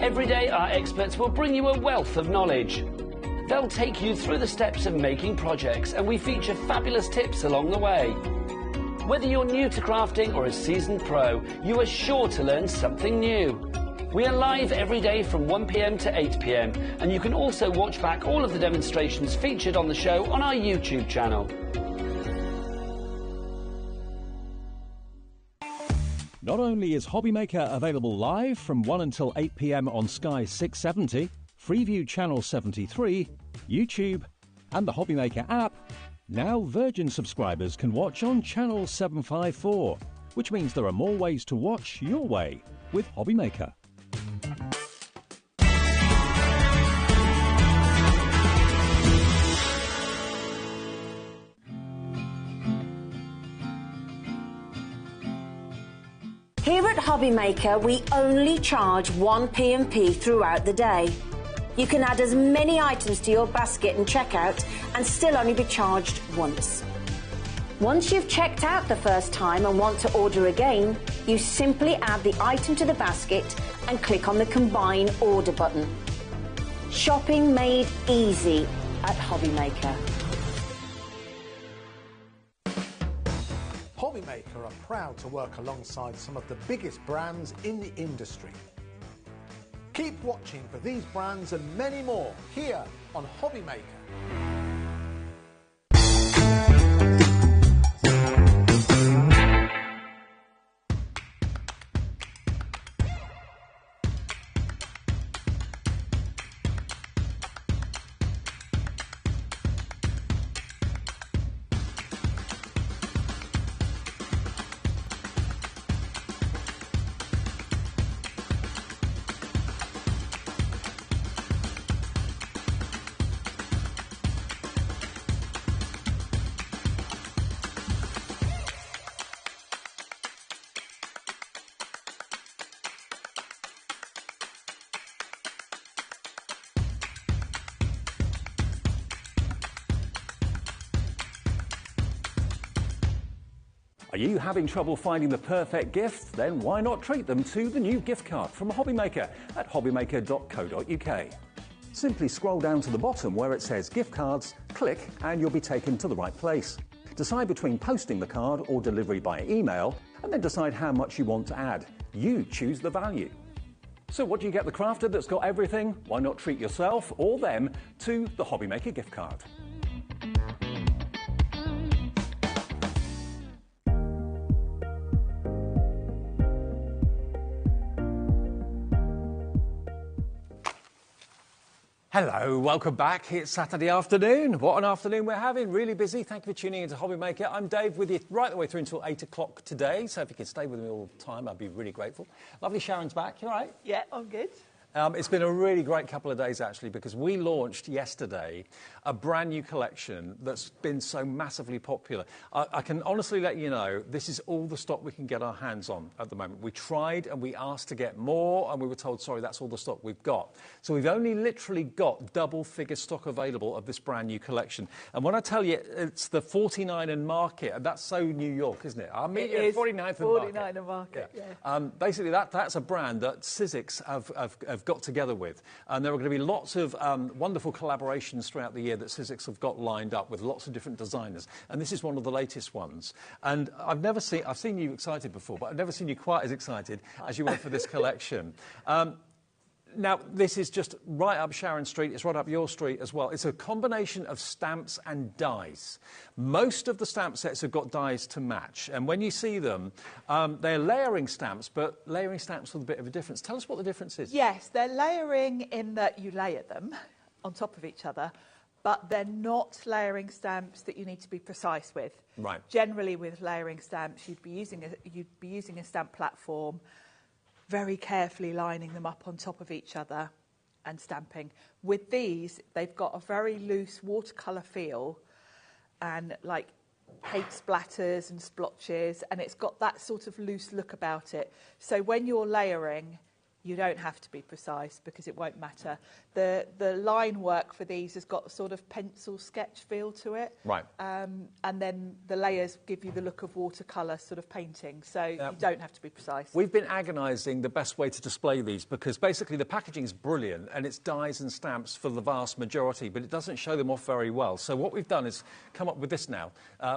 Every day, our experts will bring you a wealth of knowledge. They'll take you through the steps of making projects, and we feature fabulous tips along the way. Whether you're new to crafting or a seasoned pro, you are sure to learn something new. We are live every day from 1 p.m. to 8 p.m, and you can also watch back all of the demonstrations featured on the show on our YouTube channel. Not only is HobbyMaker available live from 1 until 8 p.m. on Sky 670, Freeview Channel 73, YouTube, and the HobbyMaker app, now Virgin subscribers can watch on Channel 754, which means there are more ways to watch your way with HobbyMaker. Here at HobbyMaker, we only charge 1 P&P throughout the day. You can add as many items to your basket and checkout and still only be charged once. Once you've checked out the first time and want to order again, you simply add the item to the basket and click on the Combine Order button. Shopping made easy at HobbyMaker. HobbyMaker are proud to work alongside some of the biggest brands in the industry. Keep watching for these brands and many more here on HobbyMaker. Are you having trouble finding the perfect gift? Then why not treat them to the new gift card from HobbyMaker at hobbymaker.co.uk. Simply scroll down to the bottom where it says gift cards, click and you'll be taken to the right place. Decide between posting the card or delivery by email and then decide how much you want to add. You choose the value. So what do you get the crafter that's got everything? Why not treat yourself or them to the HobbyMaker gift card? Hello, welcome back. It's Saturday afternoon. What an afternoon we're having. Really busy. Thank you for tuning into HobbyMaker. I'm Dave with you right the way through until 8 o'clock today. So if you could stay with me all the time, I'd be really grateful. Lovely Sharon's back. You all right? Yeah, I'm good. It's been a really great couple of days, actually, because we launched yesterday a brand new collection that's been so massively popular. I can honestly let you know, this is all the stock we can get our hands on at the moment. We tried and we asked to get more, and we were told, sorry, that's all the stock we've got. So we've only literally got double-figure stock available of this brand new collection. And when I tell you it's the 49 and Market, and that's so New York, isn't it? I mean, it is 49th and 49 and Market, yeah. Basically, that's a brand that Sizzix have got together with. And there are going to be lots of wonderful collaborations throughout the year that Sizzix have got lined up with lots of different designers. And this is one of the latest ones. And I've seen you excited before, but I've never seen you quite as excited as you were for this collection. Now, this is just right up Sharon Street. It's right up your street as well. It's a combination of stamps and dies. Most of the stamp sets have got dies to match. And when you see them, they're layering stamps, but layering stamps with a bit of a difference. Tell us what the difference is. Yes, they're layering in that you layer them on top of each other, but they're not layering stamps that you need to be precise with. Right. Generally, with layering stamps, you'd be using a stamp platform, very carefully lining them up on top of each other and stamping. With these, they've got a very loose watercolour feel and like paint splatters and splotches, and it's got that sort of loose look about it. So when you're layering, You don't have to be precise because it won't matter. The line work for these has got a sort of pencil sketch feel to it. Right. And then the layers give you the look of watercolour sort of painting, so you don't have to be precise. We've been agonising the best way to display these because basically the packaging is brilliant and it's dies and stamps for the vast majority, but it doesn't show them off very well. So what we've done is come up with this now,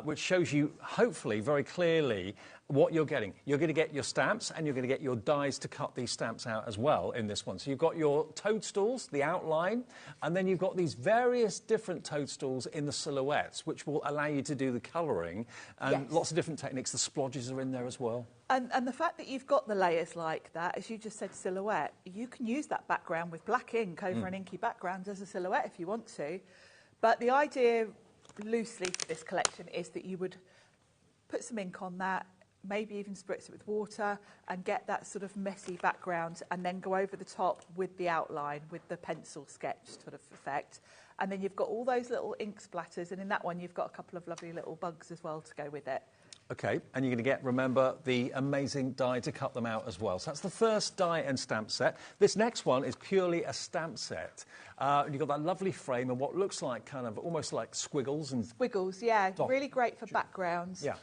which shows you hopefully very clearly what you're getting. You're going to get your stamps and you're going to get your dies to cut these stamps out as well in this one. So you've got your toadstools, the outline, and then you've got these various different toadstools in the silhouettes, which will allow you to do the colouring and lots of different techniques. The splodges are in there as well. And the fact that you've got the layers like that, as you just said, silhouette, you can use that background with black ink over an inky background as a silhouette if you want to. But the idea, loosely, for this collection is that you would put some ink on that, maybe even spritz it with water and get that sort of messy background and then go over the top with the outline, with the pencil sketch sort of effect. And then you've got all those little ink splatters, and in that one you've got a couple of lovely little bugs as well to go with it. OK, and you're going to get, remember, the amazing die to cut them out as well. So that's the first die and stamp set. This next one is purely a stamp set. You've got that lovely frame and what looks like kind of almost like squiggles and... Squiggles, yeah. Really great for backgrounds. Yeah.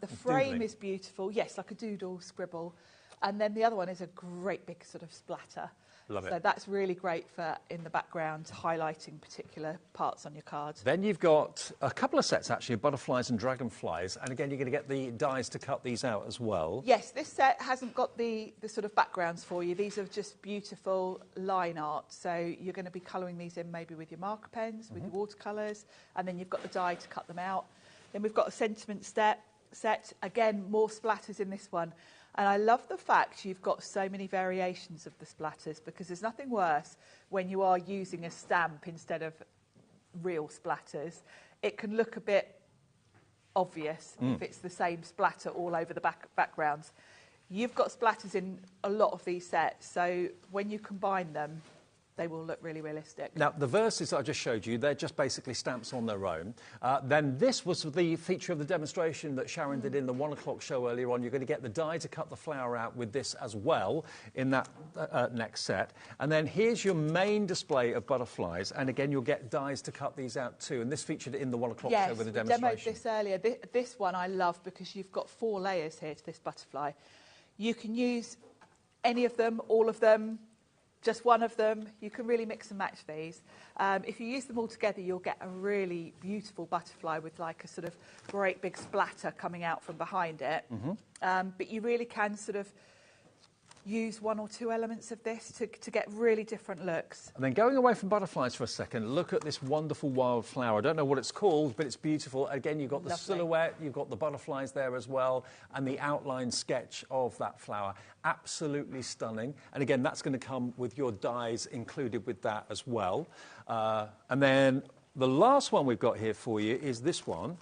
The frame is beautiful. Yes, like a doodle, scribble. And then the other one is a great big sort of splatter. Love it. So that's really great for, in the background, highlighting particular parts on your cards. Then you've got a couple of sets, actually, of butterflies and dragonflies. And again, you're going to get the dies to cut these out as well. Yes, this set hasn't got the sort of backgrounds for you. These are just beautiful line art. So you're going to be colouring these in maybe with your marker pens, with your watercolours, and then you've got the die to cut them out. Then we've got a sentiment set. Again, more splatters in this one. And I love the fact you've got so many variations of the splatters, because there's nothing worse when you are using a stamp instead of real splatters. It can look a bit obvious if it's the same splatter all over the backgrounds. You've got splatters in a lot of these sets, so when you combine them, they will look really realistic. Now, the verses I just showed you, they're just basically stamps on their own. Then this was the feature of the demonstration that Sharon did in the 1 o'clock show earlier on. You're going to get the die to cut the flower out with this as well in that next set. And then here's your main display of butterflies. And again, you'll get dies to cut these out too. And this featured in the 1 o'clock show with the demonstration. Yes, we demoed this earlier. This one I love because you've got 4 layers here to this butterfly. You can use any of them, all of them, just one of them. You can really mix and match these. If you use them all together, you'll get a really beautiful butterfly with like a sort of great big splatter coming out from behind it. But you really can sort of use 1 or 2 elements of this to get really different looks. And then going away from butterflies for a second, look at this wonderful wildflower. I don't know what it's called, but it's beautiful. Again, you've got the silhouette, you've got the butterflies there as well, and the outline sketch of that flower. Absolutely stunning. And again, that's going to come with your dies included with that as well. And then the last one we've got here for you is this one,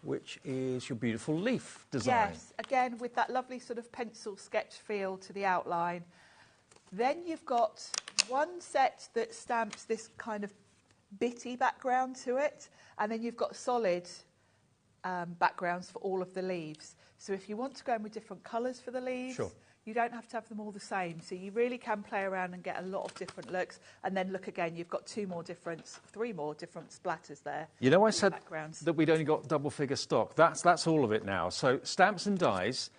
which is your beautiful leaf design. Yes, again, with that lovely sort of pencil sketch feel to the outline. Then you've got one set that stamps this kind of bitty background to it, and then you've got solid backgrounds for all of the leaves. So if you want to go in with different colours for the leaves, you don't have to have them all the same. So you really can play around and get a lot of different looks. And then look again, you've got 3 more different splatters there. You know, I said that we'd only got double figure stock. That's all of it now. So stamps and dies,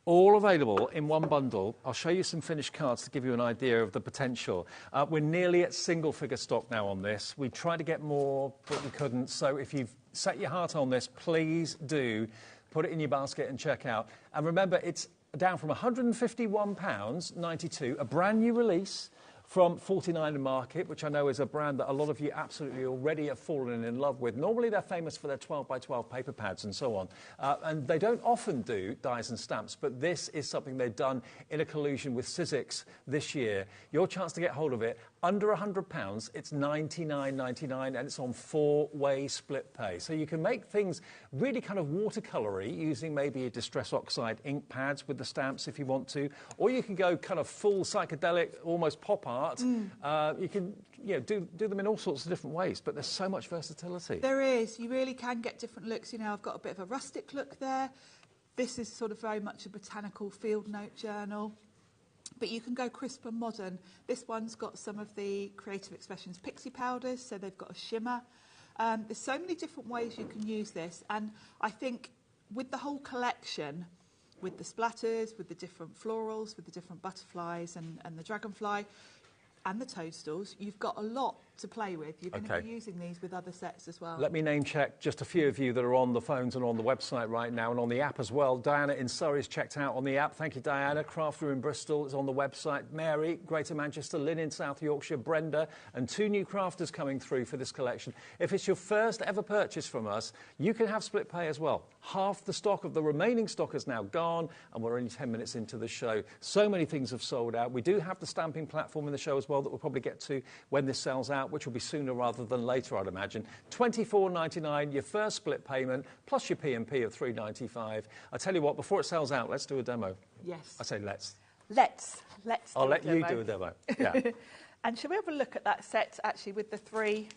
all available in one bundle. I'll show you some finished cards to give you an idea of the potential. We're nearly at single figure stock now on this. We tried to get more, but we couldn't. So if you've set your heart on this, please do put it in your basket and check out. And remember, it's down from £151.92, a brand new release from 49 Market, which I know is a brand that a lot of you absolutely already have fallen in love with. Normally they're famous for their 12x12 paper pads and so on. And they don't often do dies and stamps, but this is something they've done in a collusion with Sizzix this year. Your chance to get hold of it, under £100, it's $99.99, and it's on 4-way split pay. So you can make things really kind of watercolory using maybe a Distress Oxide ink pads with the stamps if you want to, or you can go kind of full psychedelic, almost pop art. You can do them in all sorts of different ways, but there's so much versatility. There is. You really can get different looks. You know, I've got a bit of a rustic look there. This is sort of very much a botanical field note journal. But you can go crisp and modern. This one's got some of the Creative Expressions pixie powders, so they've got a shimmer. There's so many different ways you can use this, and I think with the whole collection, with the splatters, with the different florals, with the different butterflies and the dragonfly, and the toadstools, you've got a lot to play with. You're going to be using these with other sets as well. Let me name check just a few of you that are on the phones and on the website right now and on the app as well. Diana in Surrey is checked out on the app. Thank you, Diana. Crafter in Bristol is on the website. Mary, Greater Manchester. Lynn in South Yorkshire. Brenda. And 2 new crafters coming through for this collection. If it's your first ever purchase from us, you can have split pay as well. Half the stock of the remaining stock is now gone, and we're only 10 minutes into the show. So many things have sold out. We do have the stamping platform in the show as well that we'll probably get to when this sells out, which will be sooner rather than later, I'd imagine. $24.99, your first split payment, plus your P&P of $3.95. I tell you what, before it sells out, let's do a demo. Yes. I say let's. Let's I'll let you do a demo. Yeah. And shall we have a look at that set, actually, with the 3...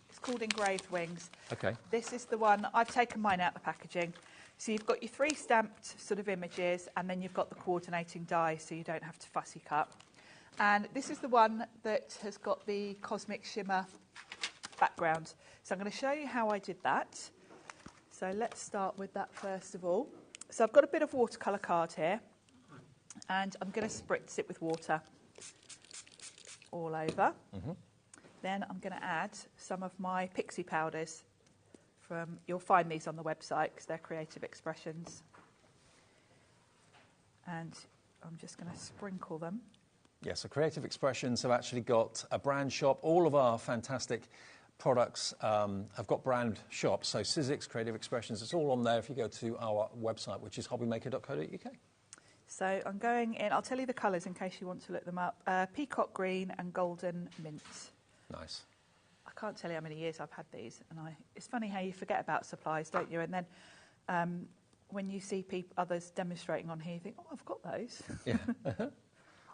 It's called Engraved Wings. Okay. This is the one... I've taken mine out of the packaging. So you've got your 3 stamped sort of images, and then you've got the coordinating die, so you don't have to fussy cut. And this is the one that has got the cosmic shimmer background. So I'm going to show you how I did that. So let's start with that first of all. So I've got a bit of watercolour card here, and I'm going to spritz it with water all over. Then I'm going to add some of my pixie powders from... You'll find these on the website because they're Creative Expressions. And I'm just going to sprinkle them. Yeah, so Creative Expressions have actually got a brand shop. All of our fantastic products have got brand shops. So Sizzix, Creative Expressions, it's all on there if you go to our website, which is hobbymaker.co.uk. So I'm going in, I'll tell you the colours in case you want to look them up. Peacock green and golden mint. Nice. I can't tell you how many years I've had these. And it's funny how you forget about supplies, don't you? And then when you see others demonstrating on here, you think, oh, I've got those. Yeah.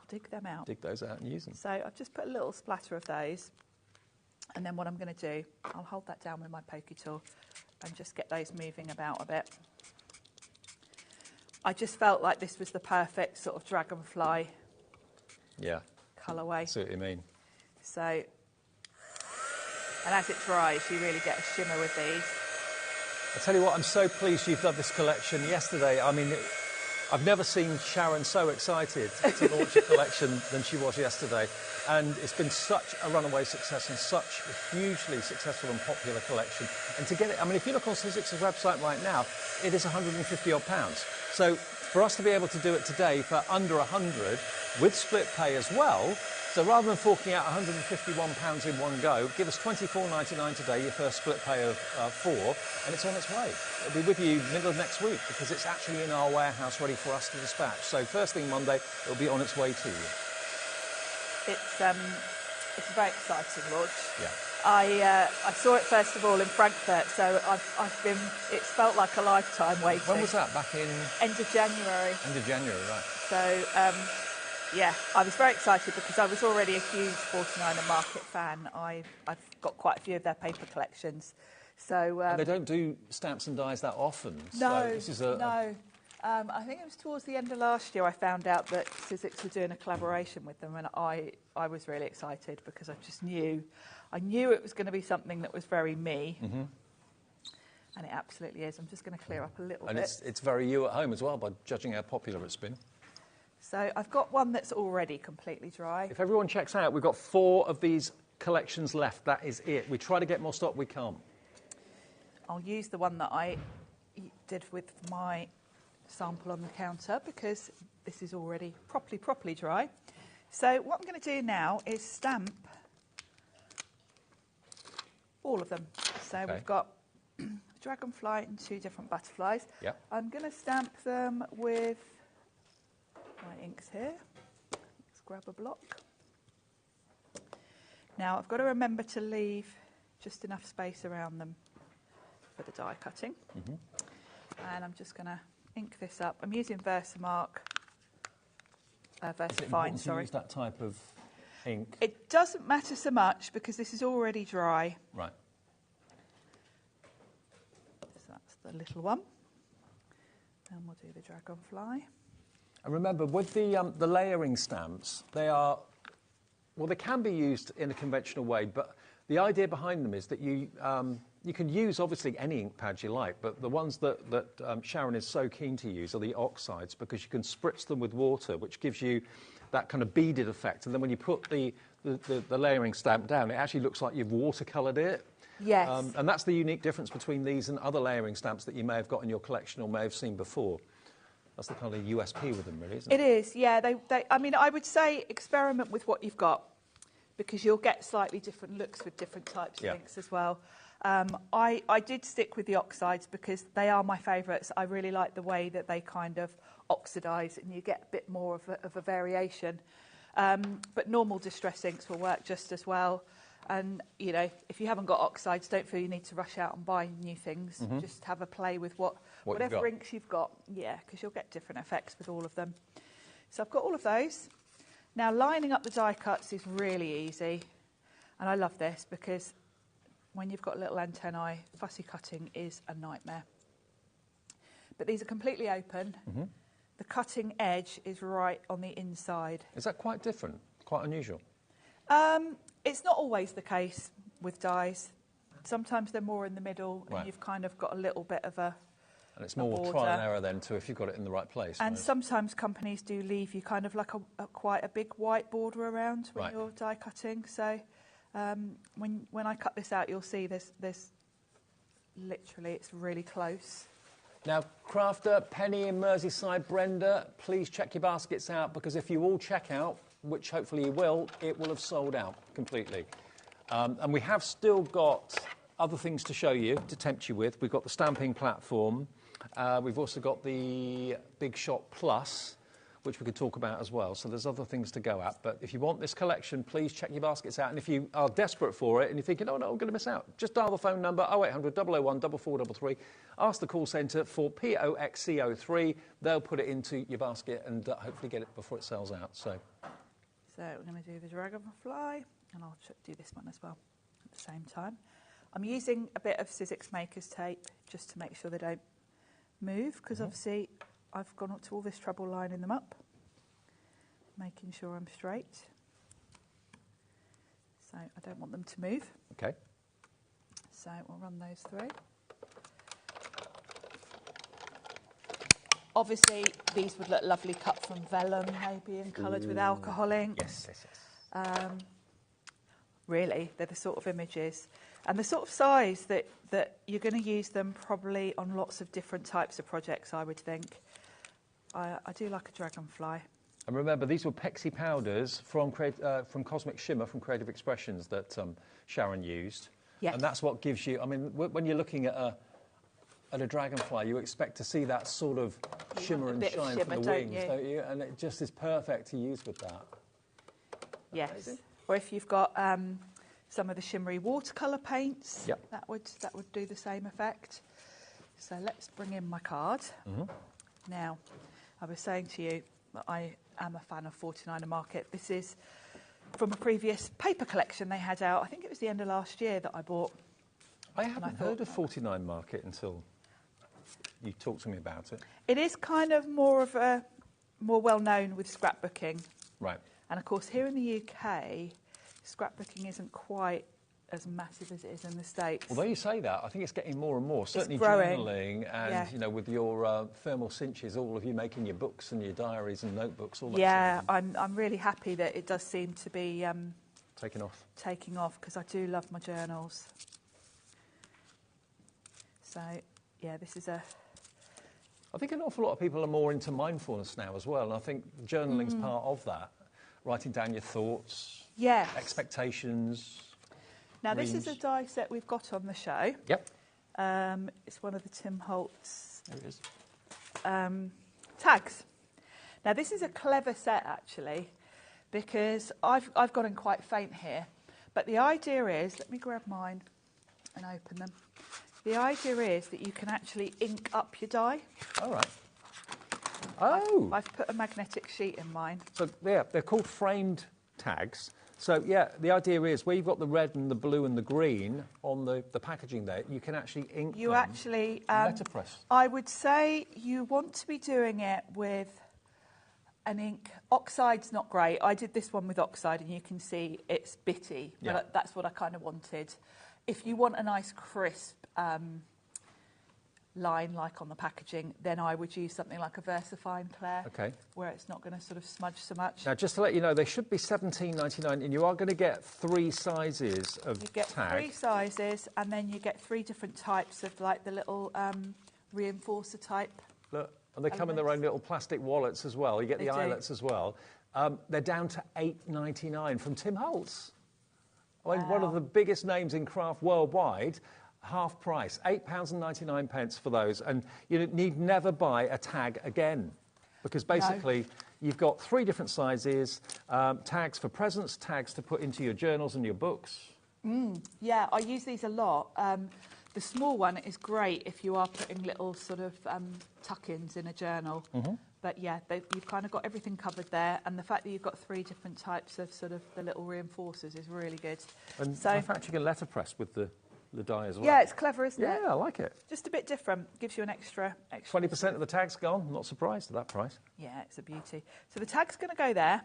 Dig them out. Dig those out and use them. So I've just put a little splatter of those, and then what I'm going to do, I'll hold that down with my pokey tool and just get those moving about a bit. I just felt like this was the perfect sort of dragonfly colourway. I see what you mean. So, and as it dries, you really get a shimmer with these. I tell you what, I'm so pleased you've done this collection yesterday. I mean, I've never seen Sharon so excited to launch a collection than she was yesterday. And it's been such a runaway success and such a hugely successful and popular collection. And to get it, I mean, if you look on Sizzix's website right now, it is £150 odd. So for us to be able to do it today for under 100 with split pay as well, so rather than forking out £151 in one go, give us $24.99 today, your first split pay of 4, and it's on its way. It'll be with you middle of next week because it's actually in our warehouse ready for us to dispatch. So first thing Monday, it'll be on its way to you. It's a very exciting launch. Yeah. I saw it first of all in Frankfurt, so it's felt like a lifetime waiting. When was that? Back in? End of January. End of January, right. So, yeah, I was very excited because I was already a huge 49 and Market fan. I've got quite a few of their paper collections. So and they don't do stamps and dies that often. No, so this is no. I think it was towards the end of last year I found out that Sizzix were doing a collaboration with them, and I was really excited because I just knew it was going to be something that was very me. Mm-hmm. And it absolutely is. I'm just going to clear up a little bit. And it's very you at home as well, by judging how popular it's been. So I've got one that's already completely dry. If everyone checks out, we've got 4 of these collections left. That is it. We try to get more stock, we can't. I'll use the one that I did with my sample on the counter because this is already properly dry. So what I'm going to do now is stamp all of them. So we've got a dragonfly and 2 different butterflies. Yep. I'm going to stamp them with my inks here. Let's grab a block. Now I've got to remember to leave just enough space around them for the die cutting. Mm-hmm. And I'm just going to ink this up. I'm using Versamark. Versafine, sorry. To use that type of ink? It doesn't matter so much because this is already dry. Right. So that's the little one. And we'll do the dragonfly. And remember, with the layering stamps, they can be used in a conventional way, but the idea behind them is that you can use, obviously, any ink pads you like, but the ones that Sharon is so keen to use are the oxides, because you can spritz them with water, which gives you that kind of beaded effect. And then when you put the layering stamp down, it actually looks like you've watercoloured it. Yes. And that's the unique difference between these and other layering stamps that you may have got in your collection or may have seen before. That's the kind of USP with them, really, isn't it? It is, yeah. I mean, I would say experiment with what you've got, because you'll get slightly different looks with different types of inks as well. I did stick with the oxides because they are my favourites. I really like the way that they kind of oxidise and you get a bit more of a variation. But normal distress inks will work just as well. And, you know, if you haven't got oxides, don't feel you need to rush out and buy new things. Just have a play with whatever inks you've got. Yeah, because you'll get different effects with all of them. So I've got all of those. Now, lining up the die cuts is really easy. And I love this because when you've got little antennae, fussy cutting is a nightmare. But these are completely open. The cutting edge is right on the inside. Is that quite different? Quite unusual? It's not always the case with dies. Sometimes they're more in the middle and you've kind of got a little bit of a And it's more trial and error then, too, if you've got it in the right place. And sometimes companies do leave you kind of like quite a big white border around when you're die cutting. So when I cut this out, you'll see there's literally, it's really close. Now, Crafter, Penny in Merseyside, Brenda, please check your baskets out, because if you all check out, which hopefully you will, it will have sold out completely. And we have still got other things to show you, to tempt you with. We've got the stamping platform. We've also got the Big Shot Plus, which we could talk about as well. So there's other things to go at. But if you want this collection, please check your baskets out. And if you are desperate for it and you're thinking, oh, no, I'm going to miss out, just dial the phone number 0800 001 4433. Ask the call centre for POXC03. They'll put it into your basket and hopefully get it before it sells out. So we're going to do the Dragonfly, and I'll do this one as well at the same time. I'm using a bit of Sizzix Maker's tape just to make sure they don't move, because obviously I've gone up to all this trouble lining them up, making sure I'm straight. So I don't want them to move. Okay. So we'll run those through. Obviously, these would look lovely cut from vellum, maybe, and coloured with alcohol ink. Yes, yes, yes. Really, they're the sort of images. And the sort of size that you're going to use them probably on lots of different types of projects, I would think. I do like a dragonfly. And remember, these were Pexi powders from Cosmic Shimmer from Creative Expressions that Sharon used. Yes. And that's what gives you, I mean, when you're looking at a dragonfly, you expect to see that sort of shimmer and shine from the wings, don't you? And it just is perfect to use with that. Yes. Amazing. Or if you've got some of the shimmery watercolour paints, that would do the same effect. So let's bring in my card. Now, I was saying to you that I am a fan of 49er Market. This is from a previous paper collection they had out. I think it was the end of last year that I bought. I haven't heard of 49 Market until you talked to me about it. It is kind of more well known with scrapbooking. Right. And of course, here in the UK, scrapbooking isn't quite as massive as it is in the States. Although you say that, I think it's getting more and more. Certainly growing. Journaling and, you know, with your thermal cinches, all of you making your books and your diaries and notebooks, all that Yeah, sort of I'm really happy that it does seem to be... taking off. Taking off, because I do love my journals. So, yeah, this is a... I think an awful lot of people are more into mindfulness now as well, and I think journaling's part of that. Writing down your thoughts, expectations. Now, this is a die set we've got on the show. Yep. It's one of the Tim Holtz there it is. tags. Now, this is a clever set, actually, because I've gone in quite faint here. But the idea is, let me grab mine and open them. The idea is that you can actually ink up your die. All right. Oh! I've put a magnetic sheet in mine. So, yeah, they're called framed tags. So, yeah, the idea is where you've got the red and the blue and the green on the packaging there, you can actually ink them. You actually... letterpress. I would say you want to be doing it with an ink. Oxide's not great. I did this one with oxide, and you can see it's bitty. Yeah. But that's what I kind of wanted. If you want a nice crisp line like on the packaging, then I would use something like a VersaFine, Claire, Okay. where it's not going to sort of smudge so much. Now, just to let you know, they should be $17.99, and you are going to get 3 sizes of You get tag. 3 sizes, and then you get 3 different types of like the little reinforcer type. Look, and they come in their own little plastic wallets as well. You get the eyelets as well. They're down to $8.99 from Tim Holtz. I mean, one of the biggest names in craft worldwide. Half price, £8.99 for those, and you need never buy a tag again, because basically you've got 3 different sizes, tags for presents, tags to put into your journals and your books. Yeah, I use these a lot. The small one is great if you are putting little sort of tuck-ins in a journal. But yeah, you've kind of got everything covered there, and the fact that you've got 3 different types of sort of the little reinforcers is really good. And so, in fact, you can letterpress with the die as well. Yeah, it's clever, isn't it? Yeah, I like it. Just a bit different. Gives you an extra 20% of the tag's gone. I'm not surprised at that price. Yeah, it's a beauty. So the tag's going to go there,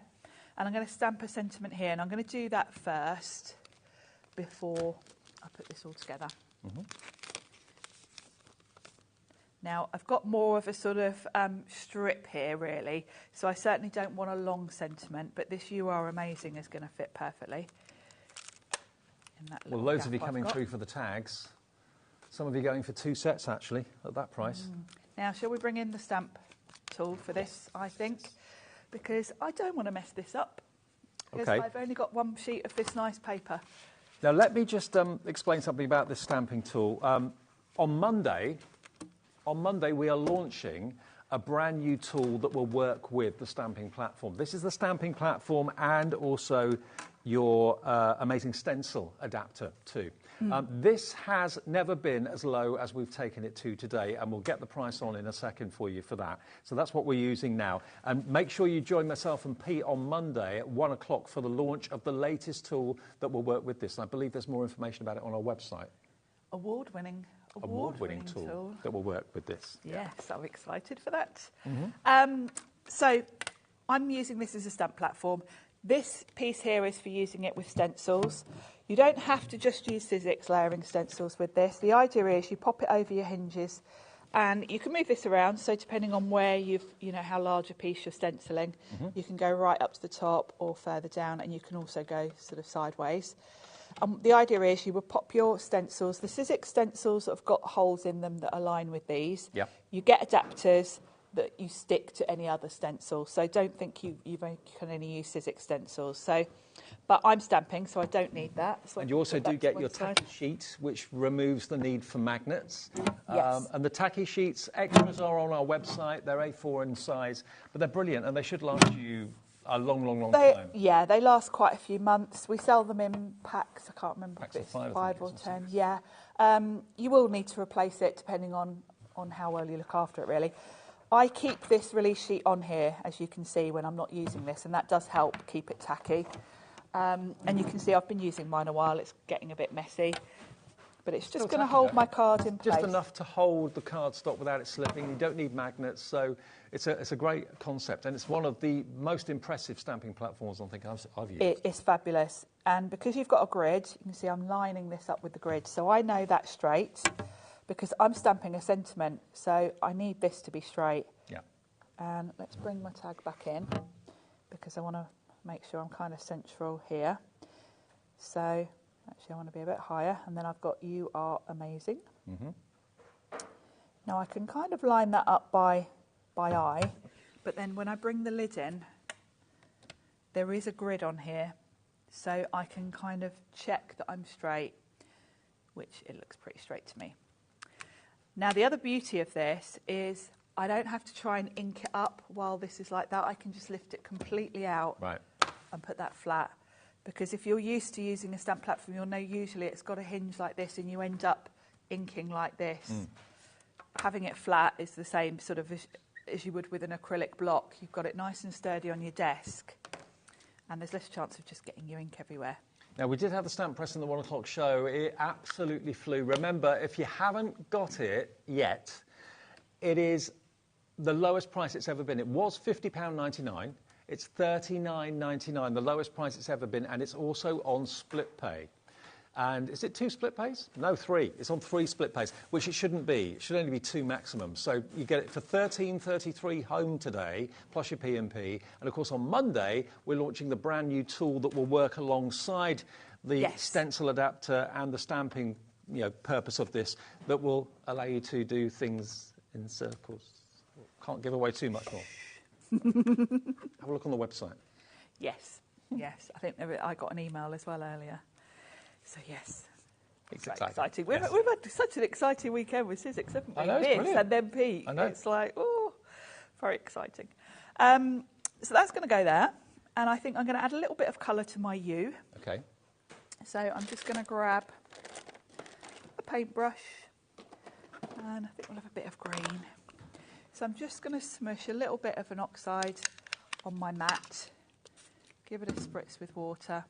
and I'm going to stamp a sentiment here, and I'm going to do that first before I put this all together. Now, I've got more of a sort of strip here, really, so I certainly don't want a long sentiment, but this "You Are Amazing" is going to fit perfectly. Well, loads of you coming through for the tags. Some of you going for 2 sets, actually, at that price. Now, shall we bring in the stamp tool for this, I think? Because I don't want to mess this up. Because I've only got 1 sheet of this nice paper. Now, let me just explain something about this stamping tool. On Monday, we are launching a brand new tool that will work with the stamping platform. This is the stamping platform and also your amazing stencil adapter too. This has never been as low as we've taken it to today, and we'll get the price on in a second for you for that. So that's what we're using now. And make sure you join myself and Pete on Monday at 1 o'clock for the launch of the latest tool that will work with this. And I believe there's more information about it on our website. Award-winning tool that will work with this. Yes, I'm excited for that. So I'm using this as a stamp platform. This piece here is for using it with stencils. You don't have to just use Sizzix layering stencils with this. The idea is you pop it over your hinges, and you can move this around. So depending on where how large a piece you're stenciling, you can go right up to the top or further down, and you can also go sort of sideways. The idea is you would pop your stencils. The Sizzix stencils have got holes in them that align with these. Yep. You get adapters that you stick to any other stencil. So don't think you can only use Sizzix stencils. But I'm stamping, so I don't need that. So and you also do get your tacky sheet, which removes the need for magnets. Yes. And the tacky sheets, extras are on our website. They're A4 in size, but they're brilliant, and they should last you a long time. Yeah, they last quite a few months. We sell them in packs. I can't remember Packs if it's of 5 or 10. Yeah. You will need to replace it depending on how well you look after it, really. I keep this release sheet on here, as you can see, when I'm not using this, and that does help keep it tacky. And you can see I've been using mine a while. It's getting a bit messy. But it's just going to hold my card in place. Just enough to hold the cardstock without it slipping. You don't need magnets, so it's a great concept. And it's one of the most impressive stamping platforms I think I've used. It is fabulous. And because you've got a grid, you can see I'm lining this up with the grid. So I know that's straight because I'm stamping a sentiment. So I need this to be straight. Yeah. And let's bring my tag back in because I want to make sure I'm kind of central here. So actually I want to be a bit higher, and then I've got "You Are Amazing." Now I can kind of line that up by eye, but then when I bring the lid in, there is a grid on here, so I can kind of check that I'm straight, which it looks pretty straight to me. Now the other beauty of this is I don't have to try and ink it up while this is like that. I can just lift it completely out and put that flat. Because if you're used to using a stamp platform, you'll know usually it's got a hinge like this and you end up inking like this. Having it flat is the same sort of as you would with an acrylic block. You've got it nice and sturdy on your desk, and there's less chance of just getting your ink everywhere. Now, we did have the stamp press in the 1 o'clock show. It absolutely flew. Remember, if you haven't got it yet, it is the lowest price it's ever been. It was £50.99. It's £39.99, the lowest price it's ever been, and it's also on split pay. And is it 2 split pays? No, 3. It's on 3 split pays, which it shouldn't be. It should only be 2 maximum. So you get it for $13.33 home today, plus your P&P. And of course, on Monday, we're launching the brand new tool that will work alongside the stencil adapter and the stamping, purpose of this, that will allow you to do things in circles. Can't give away too much more. Have a look on the website. Yes. I think I got an email as well earlier. So, yes. It's exciting. We've had such an exciting weekend with Sizzix, haven't we? I know, it's brilliant. And then Pete. I know. It's like, very exciting. So that's going to go there. And I think I'm going to add a little bit of colour to my U. Okay. So I'm just going to grab a paintbrush. And I think we'll have a bit of green. So I'm just going to smush a little bit of an oxide on my mat. Give it a spritz with water.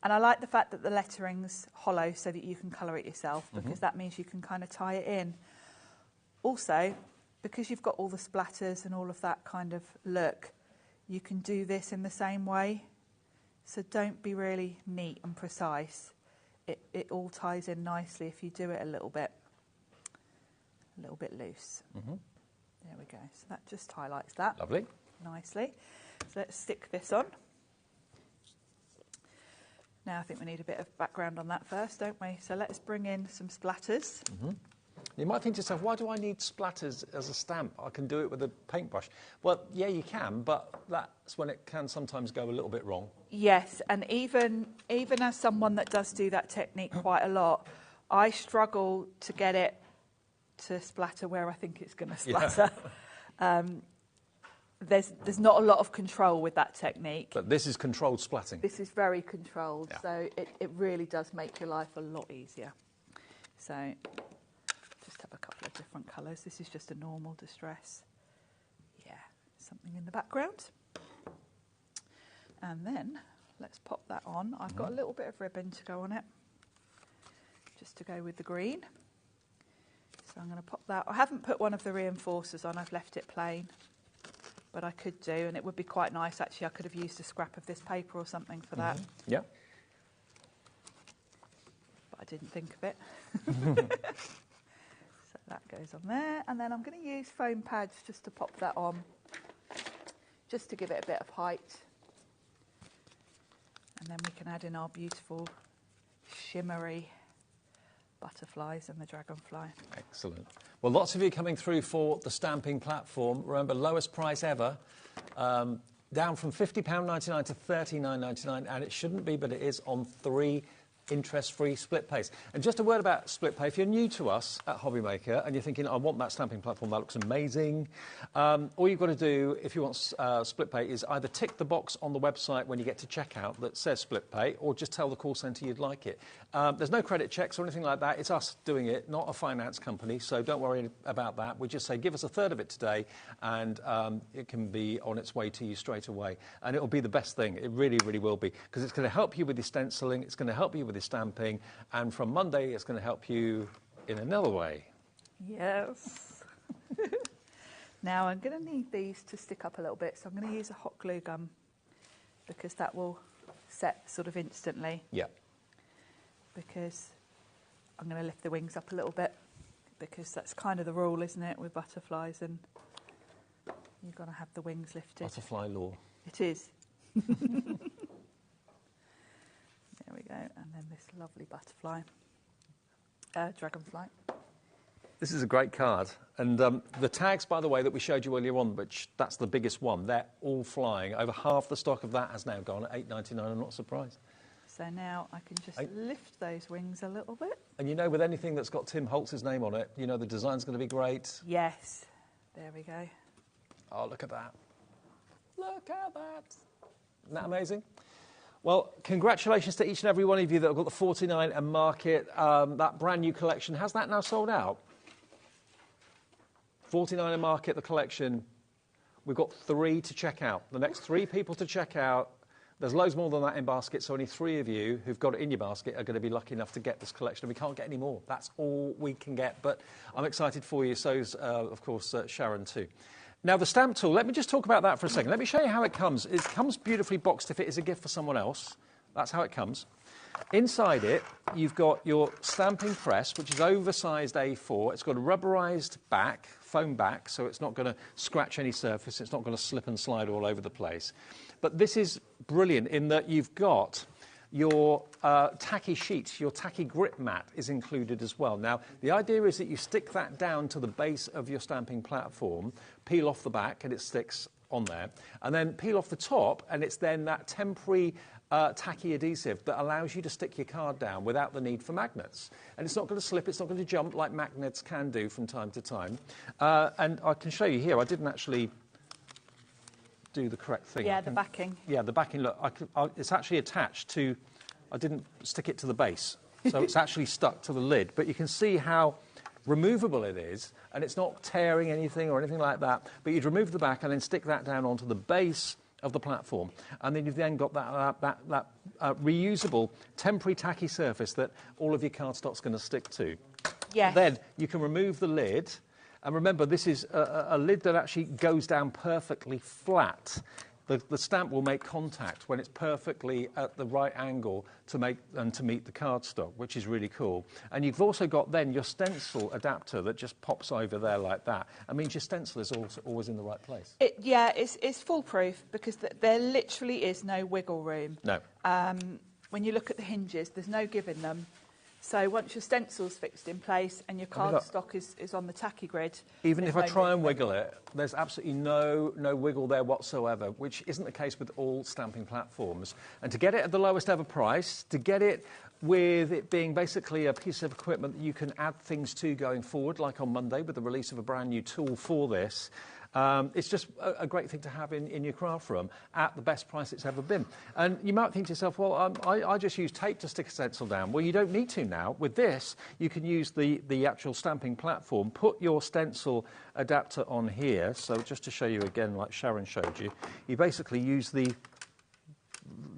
And I like the fact that the lettering's hollow so that you can colour it yourself, because that means you can kind of tie it in. Also, because you've got all the splatters and all of that kind of look, you can do this in the same way. So don't be really neat and precise. It all ties in nicely if you do it a little bit loose. There we go. So that just highlights that. Lovely. Nicely. So let's stick this on. Now I think we need a bit of background on that first, don't we? So let's bring in some splatters. You might think to yourself, why do I need splatters as a stamp? I can do it with a paintbrush. Well, yeah, you can, but that's when it can sometimes go a little bit wrong. Yes, and even as someone that does do that technique quite a lot, I struggle to get it to splatter where I think it's going to splatter. Yeah. There's not a lot of control with that technique. But this is controlled splatting. This is very controlled, yeah. So it really does make your life a lot easier. So just have a couple of different colours. This is just a normal distress. Yeah, something in the background. And then let's pop that on. I've got a little bit of ribbon to go on it, just to go with the green. So I'm going to pop that. I haven't put one of the reinforcers on, I've left it plain. But I could do, and it would be quite nice, actually. I could have used a scrap of this paper or something for that. Yeah. But I didn't think of it. So that goes on there. And then I'm going to use foam pads just to pop that on, just to give it a bit of height. And then we can add in our beautiful shimmery butterflies and the dragonfly. Excellent. Well, lots of you coming through for the stamping platform. Remember, lowest price ever, down from £50.99 to £39.99, and it shouldn't be, but it is on 3 interest-free split pays. And just a word about split pay. If you're new to us at HobbyMaker and you're thinking, I want that stamping platform, that looks amazing, all you've got to do if you want split pay is either tick the box on the website when you get to checkout that says split pay, or just tell the call centre you'd like it. There's no credit checks or anything like that. It's us doing it, not a finance company, so don't worry about that. We just say, give us a third of it today, and it can be on its way to you straight away. And it'll be the best thing. It really, really will be, because it's going to help you with your stenciling, it's going to help you with your stamping, and from Monday it's going to help you in another way. Yes. Now I'm going to need these to stick up a little bit, so I'm going to use a hot glue gun, because that will set sort of instantly. Yeah. Because I'm going to lift the wings up a little bit, because that's kind of the rule, isn't it, with butterflies, and you've got to have the wings lifted. Butterfly law. It is. There we go, and then this lovely butterfly, dragonfly. This is a great card, and the tags, by the way, that we showed you earlier on, which that's the biggest one, they're all flying. Over half the stock of that has now gone at $8.99. I'm not surprised. So now I can just lift those wings a little bit. And you know, with anything that's got Tim Holtz's name on it, you know the design's going to be great. Yes, there we go. Oh, look at that. Look at that. Isn't that amazing? Well, congratulations to each and every one of you that have got the 49 and Market, that brand new collection. Has that now sold out? 49 and Market, the collection. We've got 3 to check out. The next 3 people to check out. There's loads more than that in basket, so only 3 of you who've got it in your basket are going to be lucky enough to get this collection. We can't get any more. That's all we can get, but I'm excited for you. So's, of course, Sharon too. Now, the stamp tool, let me just talk about that for a second. Let me show you how it comes. It comes beautifully boxed if it is a gift for someone else. That's how it comes. Inside it, you've got your stamping press, which is oversized A4. It's got a rubberized back, foam back, so it's not going to scratch any surface. It's not going to slip and slide all over the place. But this is brilliant in that you've got your tacky sheet, your tacky grip mat is included as well. Now, the idea is that you stick that down to the base of your stamping platform, peel off the back, and it sticks on there, and then peel off the top, and it's then that temporary tacky adhesive that allows you to stick your card down without the need for magnets. And it's not going to slip, it's not going to jump like magnets can do from time to time. And I can show you here, I didn't actually do the correct thing. Yeah, the backing. Yeah, the backing, look, it's actually attached to, I didn't stick it to the base, so it's actually stuck to the lid. But you can see how removable it is, and it's not tearing anything or anything like that. But you'd remove the back and then stick that down onto the base of the platform, and then you've then got that reusable temporary tacky surface that all of your cardstock's going to stick to. Yeah. Then you can remove the lid. And remember, this is a lid that actually goes down perfectly flat. The stamp will make contact when it's perfectly at the right angle to meet the cardstock, which is really cool. And you've also got then your stencil adapter that just pops over there like that. It means your stencil is also always in the right place. It's foolproof because there literally is no wiggle room. No. When you look at the hinges, there's no giving them. So once your stencil's fixed in place and your cardstock is on the tacky grid... Even if I try and wiggle it, there's absolutely no wiggle there whatsoever, which isn't the case with all stamping platforms. And to get it at the lowest ever price, to get it with it being basically a piece of equipment that you can add things to going forward, like on Monday with the release of a brand new tool for this, it's just a great thing to have in your craft room at the best price it's ever been. And you might think to yourself, well, I just use tape to stick a stencil down. Well, you don't need to now. With this, you can use the actual stamping platform, put your stencil adapter on here. So just to show you again, like Sharon showed you, you basically use the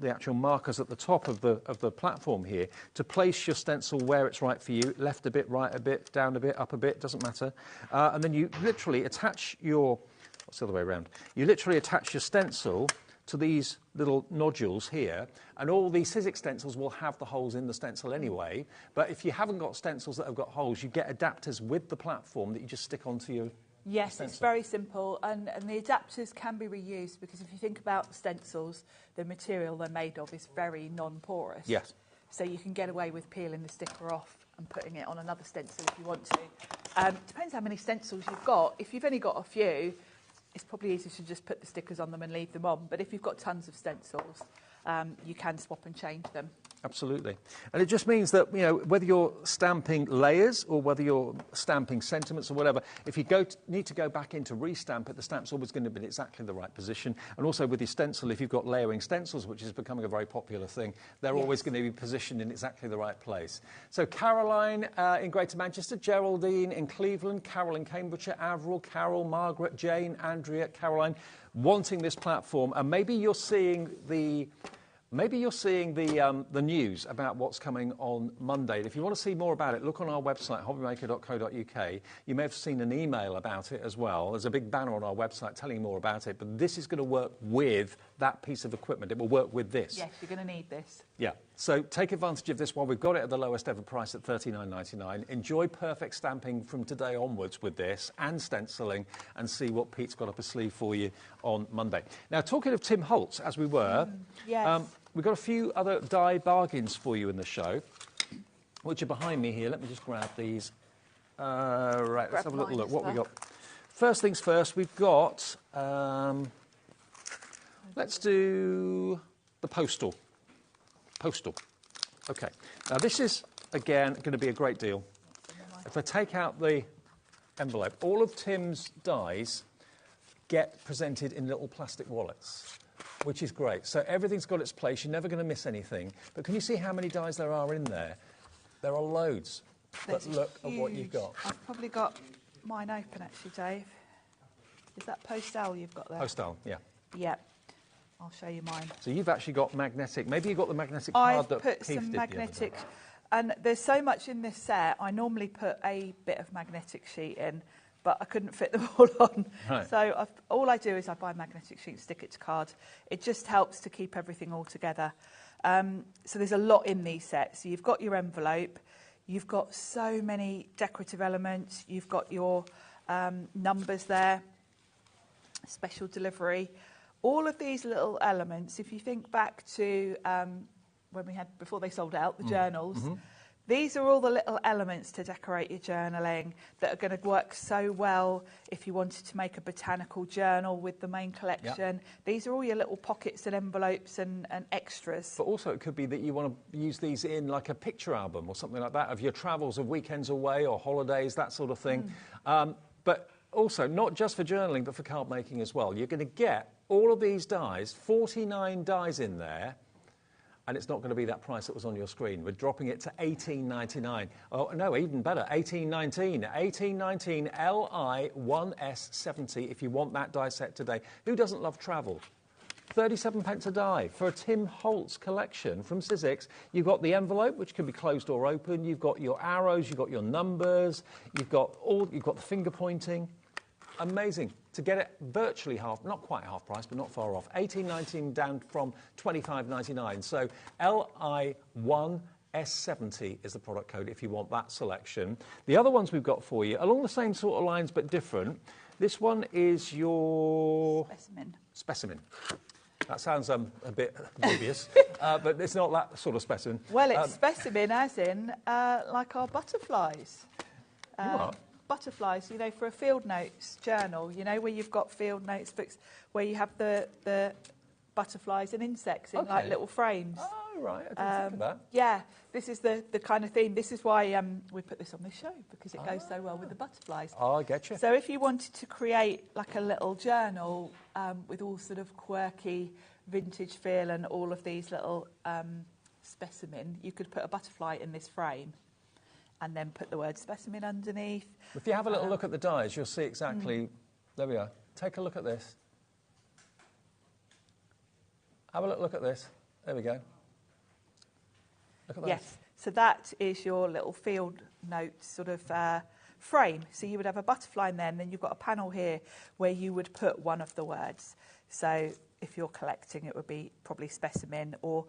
actual markers at the top of the platform here to place your stencil where it's right for you, left a bit, right a bit, down a bit, up a bit, doesn't matter. And then you literally attach your, what's the other way around? You literally attach your stencil to these little nodules here, and all these Sizzix stencils will have the holes in the stencil anyway, but if you haven't got stencils that have got holes, you get adapters with the platform that you just stick onto your Yes, stencil. It's very simple, and the adapters can be reused because if you think about the stencils, the material they're made of is very non-porous. Yes. So you can get away with peeling the sticker off and putting it on another stencil if you want to. Depends how many stencils you've got. If you've only got a few, it's probably easier to just put the stickers on them and leave them on. But if you've got tons of stencils, you can swap and change them. Absolutely. And it just means that, you know, whether you're stamping layers or whether you're stamping sentiments or whatever, if you need to go back in to restamp it, the stamp's always going to be in exactly the right position. And also with your stencil, if you've got layering stencils, which is becoming a very popular thing, they're always going to be positioned in exactly the right place. So Caroline in Greater Manchester, Geraldine in Cleveland, Carol in Cambridgeshire, Avril, Carol, Margaret, Jane, Andrea, Caroline, wanting this platform. And maybe you're seeing the news about what's coming on Monday. If you want to see more about it, look on our website, hobbymaker.co.uk. You may have seen an email about it as well. There's a big banner on our website telling you more about it. But this is going to work with that piece of equipment. It will work with this. Yes, you're going to need this. Yeah. So take advantage of this while we've got it at the lowest ever price at $39.99. Enjoy perfect stamping from today onwards with this and stenciling, and see what Pete's got up his sleeve for you on Monday. Now, talking of Tim Holtz, as we were, yes. We've got a few other die bargains for you in the show, which are behind me here. Let me just grab these. Right, let's have a little look. What we got? First things first, we've got... let's do the postal. Postal. OK. Now, this is, again, going to be a great deal. If I take out the envelope, all of Tim's dies get presented in little plastic wallets, which is great. So everything's got its place. You're never going to miss anything. But can you see how many dies there are in there? There are loads. But look at what you've got. I've probably got mine open, actually, Dave. Is that Postal you've got there? Postal, yeah. Yeah. I'll show you mine. So you've actually got magnetic. Maybe you've got the magnetic card that I've put some magnetic... And there's so much in this set, I normally put a bit of magnetic sheet in, but I couldn't fit them all on. Right. So all I do is I buy magnetic sheet, stick it to card. It just helps to keep everything all together. So there's a lot in these sets. So you've got your envelope, you've got so many decorative elements, you've got your numbers there, special delivery. All of these little elements, if you think back to when we had, before they sold out, the journals, these are all the little elements to decorate your journaling that are going to work so well if you wanted to make a botanical journal with the main collection. Yep. These are all your little pockets and envelopes and extras. But also it could be that you want to use these in like a picture album or something like that of your travels of weekends away or holidays, that sort of thing. But also, not just for journaling, but for card making as well. You're going to get all of these dies, 49 dies in there, and it's not going to be that price that was on your screen. We're dropping it to $18.99. Oh, no, even better, $18.19. $18.19 LI1S70 if you want that die set today. Who doesn't love travel? 37 pence a die for a Tim Holtz collection from Sizzix. You've got the envelope, which can be closed or open. You've got your arrows, you've got your numbers, you've got the finger pointing. Amazing. To get it virtually half, not quite half price, but not far off. $18.19 down from $25.99. So LI1S70 is the product code if you want that selection. The other ones we've got for you, along the same sort of lines but different. This one is your... Specimen. That sounds a bit dubious, but it's not that sort of specimen. Well, it's specimen as in like our butterflies. Butterflies, you know, for a field notes journal, you know, where you've got field notes books where you have the butterflies and insects in like little frames. Oh, right, I didn't think of that. Yeah, this is the kind of theme. This is why we put this on this show, because it goes so well with the butterflies. Oh, I get you. So if you wanted to create like a little journal with all sort of quirky vintage feel and all of these little specimen, you could put a butterfly in this frame and then put the word specimen underneath. If you have a little look at the dies, you'll see exactly... There we are. Take a look at this. Have a look at this. There we go. Look at that. Yes, so that is your little field notes sort of frame. So you would have a butterfly in there, and then you've got a panel here where you would put one of the words. So if you're collecting, it would be probably specimen, or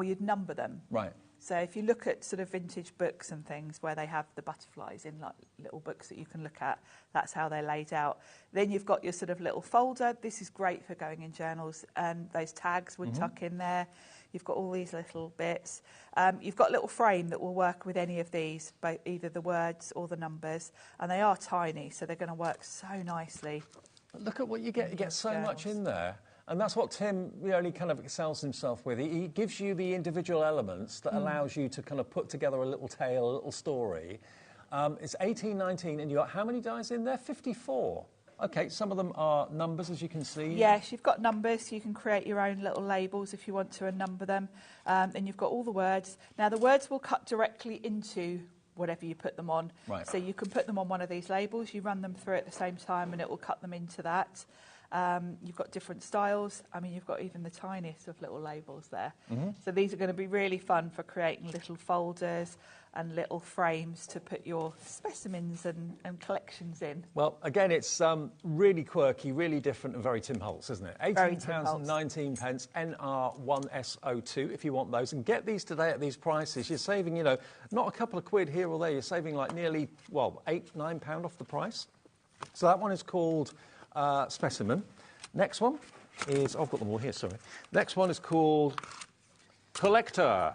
you'd number them. Right. So if you look at sort of vintage books and things where they have the butterflies in like little books that you can look at, that's how they're laid out. Then you've got your sort of little folder. This is great for going in journals, and those tags would tuck in there. You've got all these little bits. You've got a little frame that will work with any of these, both either the words or the numbers, and they are tiny, so they're going to work so nicely. Look at what you get. You get so much in there. And that's what Tim really kind of excels himself with. He gives you the individual elements that allows you to kind of put together a little tale, a little story. It's $18.19, and you've got how many dies in there? 54. OK, some of them are numbers, as you can see. Yes, you've got numbers, so you can create your own little labels if you want to and number them. Then you've got all the words. Now, the words will cut directly into whatever you put them on. Right. So you can put them on one of these labels, you run them through at the same time, and it will cut them into that. You've got different styles. I mean, you've got even the tiniest of little labels there. So these are going to be really fun for creating little folders and little frames to put your specimens and collections in. Well, again, it's really quirky, really different, and very Tim Holtz, isn't it? £18.19, NR1S02 if you want those. And get these today at these prices. You're saving, you know, not a couple of quid here or there. You're saving like nearly, well, £8-9 off the price. So that one is called... Specimen. Next one is... I've got them all here, sorry. Next one is called Collector.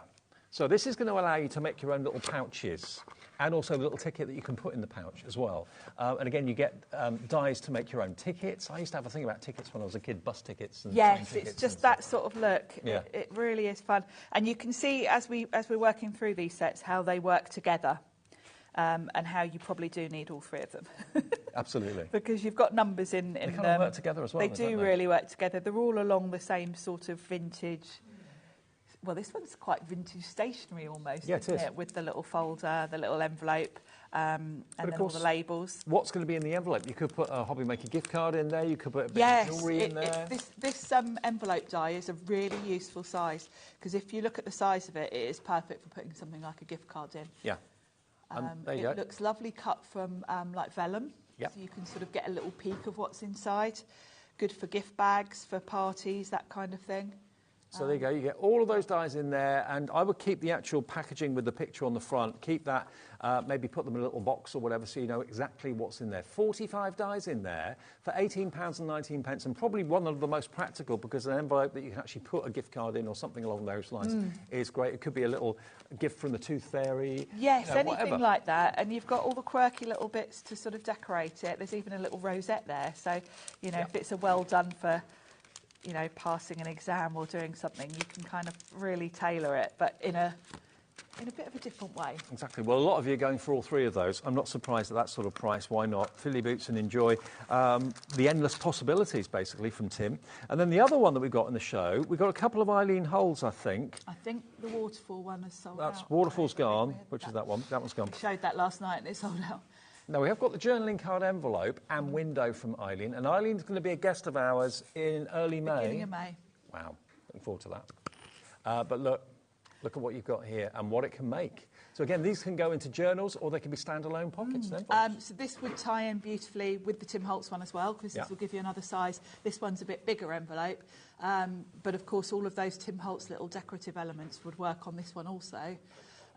So this is going to allow you to make your own little pouches and also a little ticket that you can put in the pouch as well. And again, you get dies to make your own tickets. I used to have a thing about tickets when I was a kid, bus tickets. And yes, it's just that sort of look. Yeah. It really is fun. And you can see, as we're working through these sets, how they work together. And how you probably do need all three of them. Absolutely. Because you've got numbers in them. They kind of work together as well. They do really work together. They're all along the same sort of vintage... Well, this one's quite vintage stationery almost, isn't it? With the little folder, the little envelope, and then all the labels. What's going to be in the envelope? You could put a HobbyMaker gift card in there. You could put a bit of jewellery in there. This envelope die is a really useful size, because if you look at the size of it, it is perfect for putting something like a gift card in. Yeah. There you go. It looks lovely cut from like vellum, Yep. So you can sort of get a little peek of what's inside. Good for gift bags, for parties, that kind of thing. So there you go, you get all of those dies in there, and I would keep the actual packaging with the picture on the front, keep that, maybe put them in a little box or whatever so you know exactly what's in there. 45 dies in there for £18.19, and probably one of the most practical, because an envelope that you can actually put a gift card in or something along those lines is great. It could be a little gift from the Tooth Fairy. Yes, you know, anything whatever. like that, and you've got all the quirky little bits to sort of decorate it. There's even a little rosette there, so, you know, if it's a well done for, you know, passing an exam or doing something, you can kind of really tailor it, but in a bit of a different way. Exactly. Well, a lot of you are going for all three of those. I'm not surprised at that sort of price. Why not? Fill your boots and enjoy the endless possibilities, basically, from Tim. And then the other one that we've got in the show, we've got a couple of Eileen Holes, I think. I think the waterfall one has sold out. That's Waterfall's gone, which is that one. That one's gone. We showed that last night and it sold out. No, we have got the journaling card envelope and window from Eileen. And Eileen's going to be a guest of ours in early May. Beginning of May. Wow, looking forward to that. But look at what you've got here and what it can make. So again, these can go into journals or they can be standalone pockets. So this would tie in beautifully with the Tim Holtz one as well, because this will give you another size. This one's a bit bigger envelope. But of course, all of those Tim Holtz little decorative elements would work on this one also.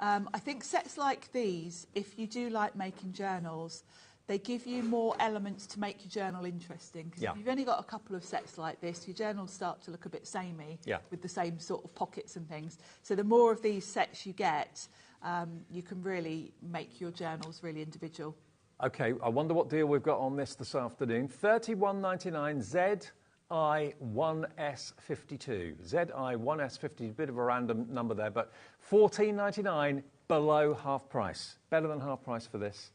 I think sets like these, if you do like making journals, they give you more elements to make your journal interesting. Because if you've only got a couple of sets like this, your journals start to look a bit samey with the same sort of pockets and things. So the more of these sets you get, you can really make your journals really individual. OK, I wonder what deal we've got on this afternoon. $31.99 ZI1S52. ZI1S50, a bit of a random number there, but $14.99 below half price. Better than half price for this.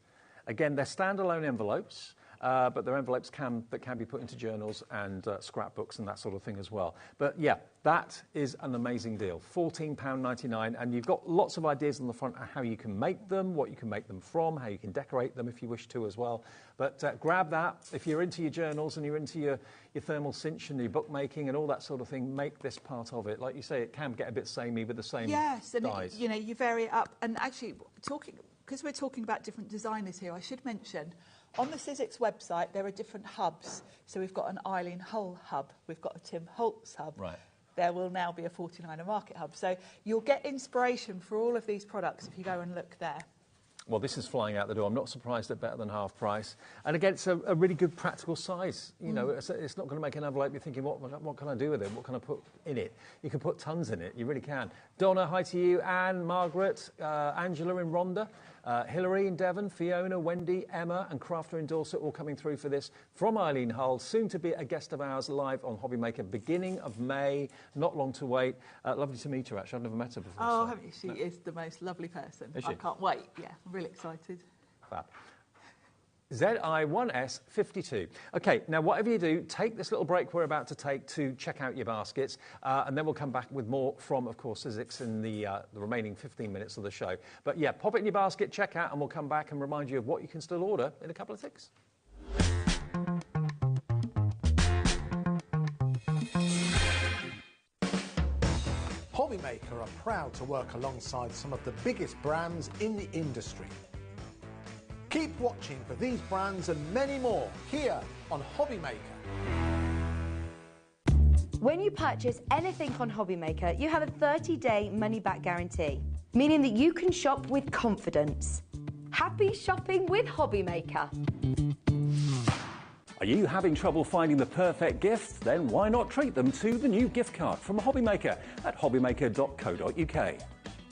Again, they're standalone envelopes, but they're envelopes that can be put into journals and scrapbooks and that sort of thing as well. But yeah, that is an amazing deal. £14.99, and you've got lots of ideas on the front of how you can make them, what you can make them from, how you can decorate them if you wish to as well. But grab that. If you're into your journals and you're into your thermal cinch and your bookmaking and all that sort of thing, make this part of it. Like you say, it can get a bit samey with the same Yes, and dies. you know, you vary it up. And actually, because we're talking about different designers here, I should mention, on the Sizzix website, there are different hubs. So we've got an Eileen Hull hub. We've got a Tim Holtz hub. Right. There will now be a 49er Market hub. So you'll get inspiration for all of these products if you go and look there. Well, this is flying out the door. I'm not surprised at better than half price. And again, it's a really good practical size. You know, it's not going to make an envelope you're thinking, what can I do with it? What can I put in it? You can put tons in it. You really can. Donna, hi to you. Anne, Margaret, Angela in Rhondda, Hilary in Devon, Fiona, Wendy, Emma and Crafter in Dorset all coming through for this. From Eileen Hull, soon to be a guest of ours live on HobbyMaker, beginning of May. Not long to wait. Lovely to meet her, actually. I've never met her before. Oh, haven't you? She is the most lovely person. Is she? I can't wait. Yeah, I'm really excited. Fab. ZI1S52. OK, now whatever you do, take this little break we're about to take to check out your baskets, and then we'll come back with more from, of course, Sizzix in the remaining 15 minutes of the show. But yeah, pop it in your basket, check out, and we'll come back and remind you of what you can still order in a couple of ticks. HobbyMaker are proud to work alongside some of the biggest brands in the industry. Keep watching for these brands and many more here on HobbyMaker. When you purchase anything on HobbyMaker, you have a 30-day money-back guarantee, meaning that you can shop with confidence. Happy shopping with HobbyMaker. Are you having trouble finding the perfect gift? Then why not treat them to the new gift card from HobbyMaker at hobbymaker.co.uk.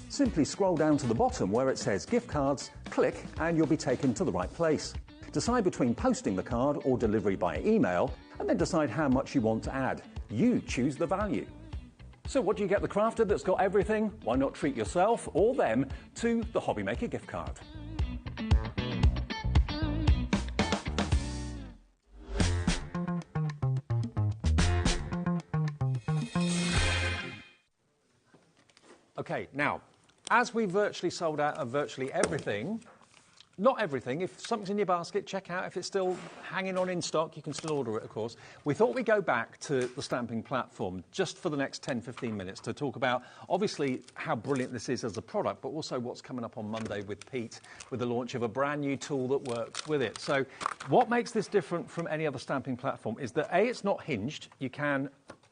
Simply scroll down to the bottom where it says gift cards, click and you'll be taken to the right place. Decide between posting the card or delivery by email and then decide how much you want to add. You choose the value. So what do you get the crafter that's got everything? Why not treat yourself or them to the HobbyMaker gift card? OK, now, as we virtually sold out of virtually everything, Not everything. If something's in your basket, check out. If it's still hanging on in stock, you can still order it, of course. We thought we'd go back to the stamping platform just for the next 10, 15 minutes to talk about, obviously, how brilliant this is as a product, but also what's coming up on Monday with Pete, with the launch of a brand new tool that works with it. So what makes this different from any other stamping platform is that, A, it's not hinged. You can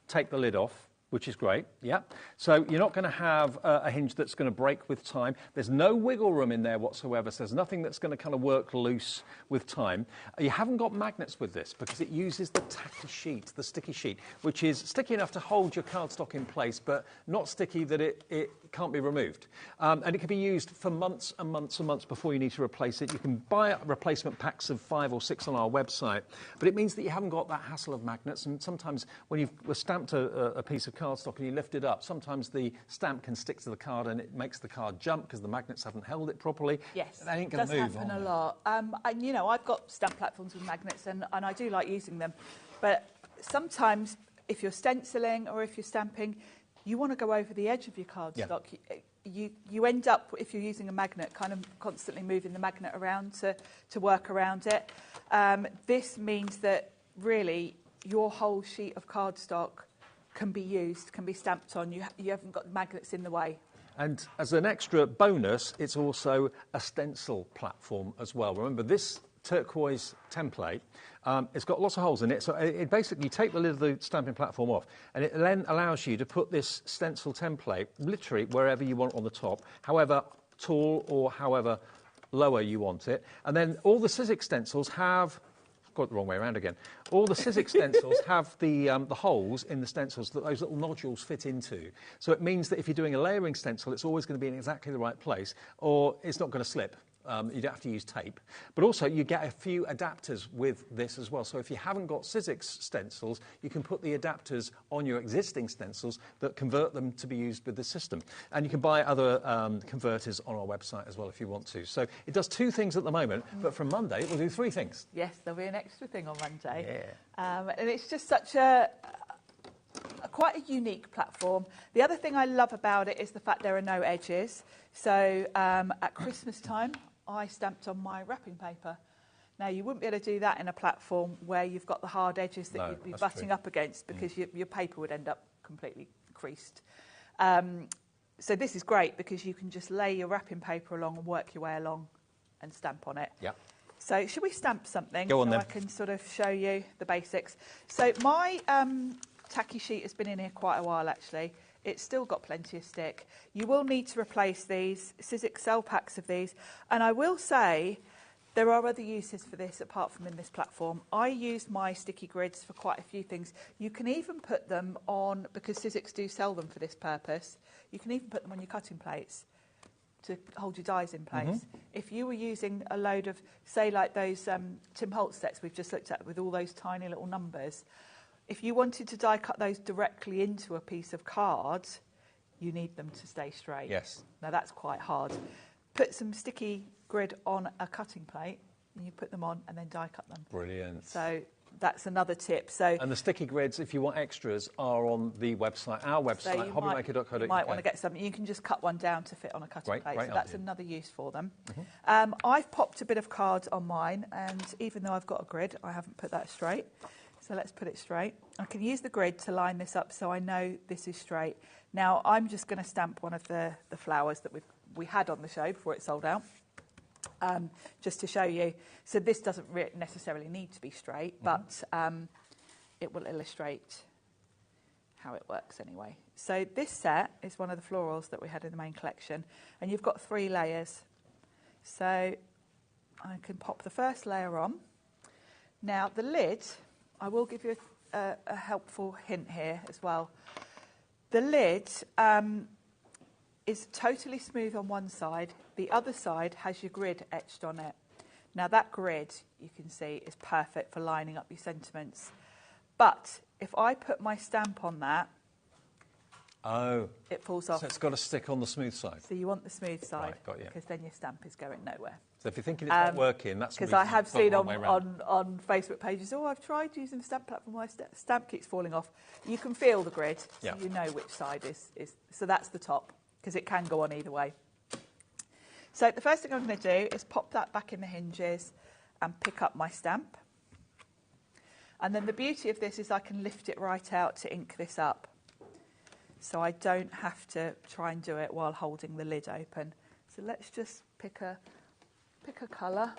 take the lid off, which is great, yeah. So you're not going to have a hinge that's going to break with time. There's no wiggle room in there whatsoever, so there's nothing that's going to kind of work loose with time. You haven't got magnets with this because it uses the tacky sheet, the sticky sheet, which is sticky enough to hold your cardstock in place, but not sticky that it can't be removed. And it can be used for months and months and months before you need to replace it. You can buy replacement packs of 5 or 6 on our website, but it means that you haven't got that hassle of magnets, and sometimes when you've stamped a piece of cardstock and you lift it up, sometimes the stamp can stick to the card and it makes the card jump because the magnets haven't held it properly. Yes, they ain't going to move. Does happen a lot. And you know, I've got stamp platforms with magnets, and I do like using them. But sometimes, if you're stenciling or if you're stamping, you want to go over the edge of your cardstock. Yeah. You end up, if you're using a magnet, kind of constantly moving the magnet around to work around it. This means that really your whole sheet of cardstock can be used, can be stamped on. You haven't got magnets in the way. And as an extra bonus, it's also a stencil platform as well. Remember, this turquoise template, it's got lots of holes in it. So it basically, you take the lid of the stamping platform off, and it then allows you to put this stencil template literally wherever you want on the top, however tall or however lower you want it. And then all the Sizzix stencils have... got it the wrong way around again. All the Sizzix stencils have the holes in the stencils that those little nodules fit into. So it means that if you're doing a layering stencil, it's always going to be in exactly the right place, or it's not going to slip. You don't have to use tape. But also, you get a few adapters with this as well. So if you haven't got Sizzix stencils, you can put the adapters on your existing stencils that convert them to be used with the system. And you can buy other converters on our website as well if you want to. So it does 2 things at the moment, but from Monday, it will do 3 things. Yes, there'll be an extra thing on Monday. Yeah. And it's just such quite a unique platform. The other thing I love about it is the fact there are no edges. So at Christmas time, I stamped on my wrapping paper. Now, you wouldn't be able to do that in a platform where you've got the hard edges that you'd be butting up against, because your paper would end up completely creased. So this is great because you can just lay your wrapping paper along and work your way along and stamp on it. Yeah. So should we stamp something? Go on, so then. I can sort of show you the basics. So my tacky sheet has been in here quite a while, actually. It's still got plenty of stick. You will need to replace these. Sizzix sell packs of these. And I will say there are other uses for this apart from in this platform. I use my sticky grids for quite a few things. You can even put them on, because Sizzix do sell them for this purpose, you can even put them on your cutting plates to hold your dies in place. Mm-hmm. If you were using a load of, say, like those Tim Holtz sets we've just looked at with all those tiny little numbers, if you wanted to die cut those directly into a piece of card, you need them to stay straight. Yes. Now, that's quite hard. Put some sticky grid on a cutting plate, and you put them on and then die cut them. Brilliant. So that's another tip. So, and the sticky grids, if you want extras, are on the website, our website, so hobbymaker.co.uk. You might want to get something. You can just cut one down to fit on a cutting plate. So that's another use for them. Mm-hmm. I've popped a bit of card on mine, and even though I've got a grid, I haven't put that straight. So let's put it straight. I can use the grid to line this up so I know this is straight. Now, I'm just going to stamp one of the flowers that we had on the show before it sold out, just to show you. So this doesn't necessarily need to be straight, but it will illustrate how it works anyway. So this set is one of the florals that we had in the main collection, and you've got 3 layers. So I can pop the first layer on. Now, the lid... I will give you a helpful hint here as well. The lid is totally smooth on one side. The other side has your grid etched on it. Now, that grid, you can see, is perfect for lining up your sentiments. But if I put my stamp on that, it falls off. So it's got to stick on the smooth side. So you want the smooth side, right, got you. Because then your stamp is going nowhere. So if you're thinking it's not working, that's because I have seen on Facebook pages, I've tried using the stamp platform, my stamp keeps falling off. You can feel the grid, so you know which side is. So that's the top, because it can go on either way. So the first thing I'm going to do is pop that back in the hinges and pick up my stamp. And then the beauty of this is I can lift it right out to ink this up. So I don't have to try and do it while holding the lid open. So let's just pick a colour.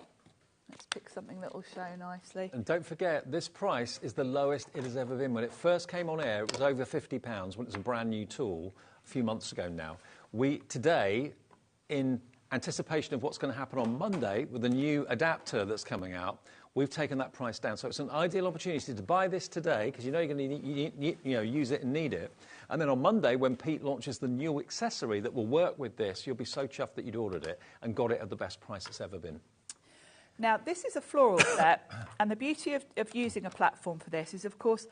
Let's pick something that will show nicely. And don't forget, this price is the lowest it has ever been. When it first came on air, it was over £50 when it was a brand new tool a few months ago now. Today, in anticipation of what's going to happen on Monday with the new adapter that's coming out, we've taken that price down. So it's an ideal opportunity to buy this today because you know you're going to use it and need it. And then on Monday, when Pete launches the new accessory that will work with this, you'll be so chuffed that you'd ordered it and got it at the best price it's ever been. Now, this is a floral set, and the beauty of using a platform for this is, of course,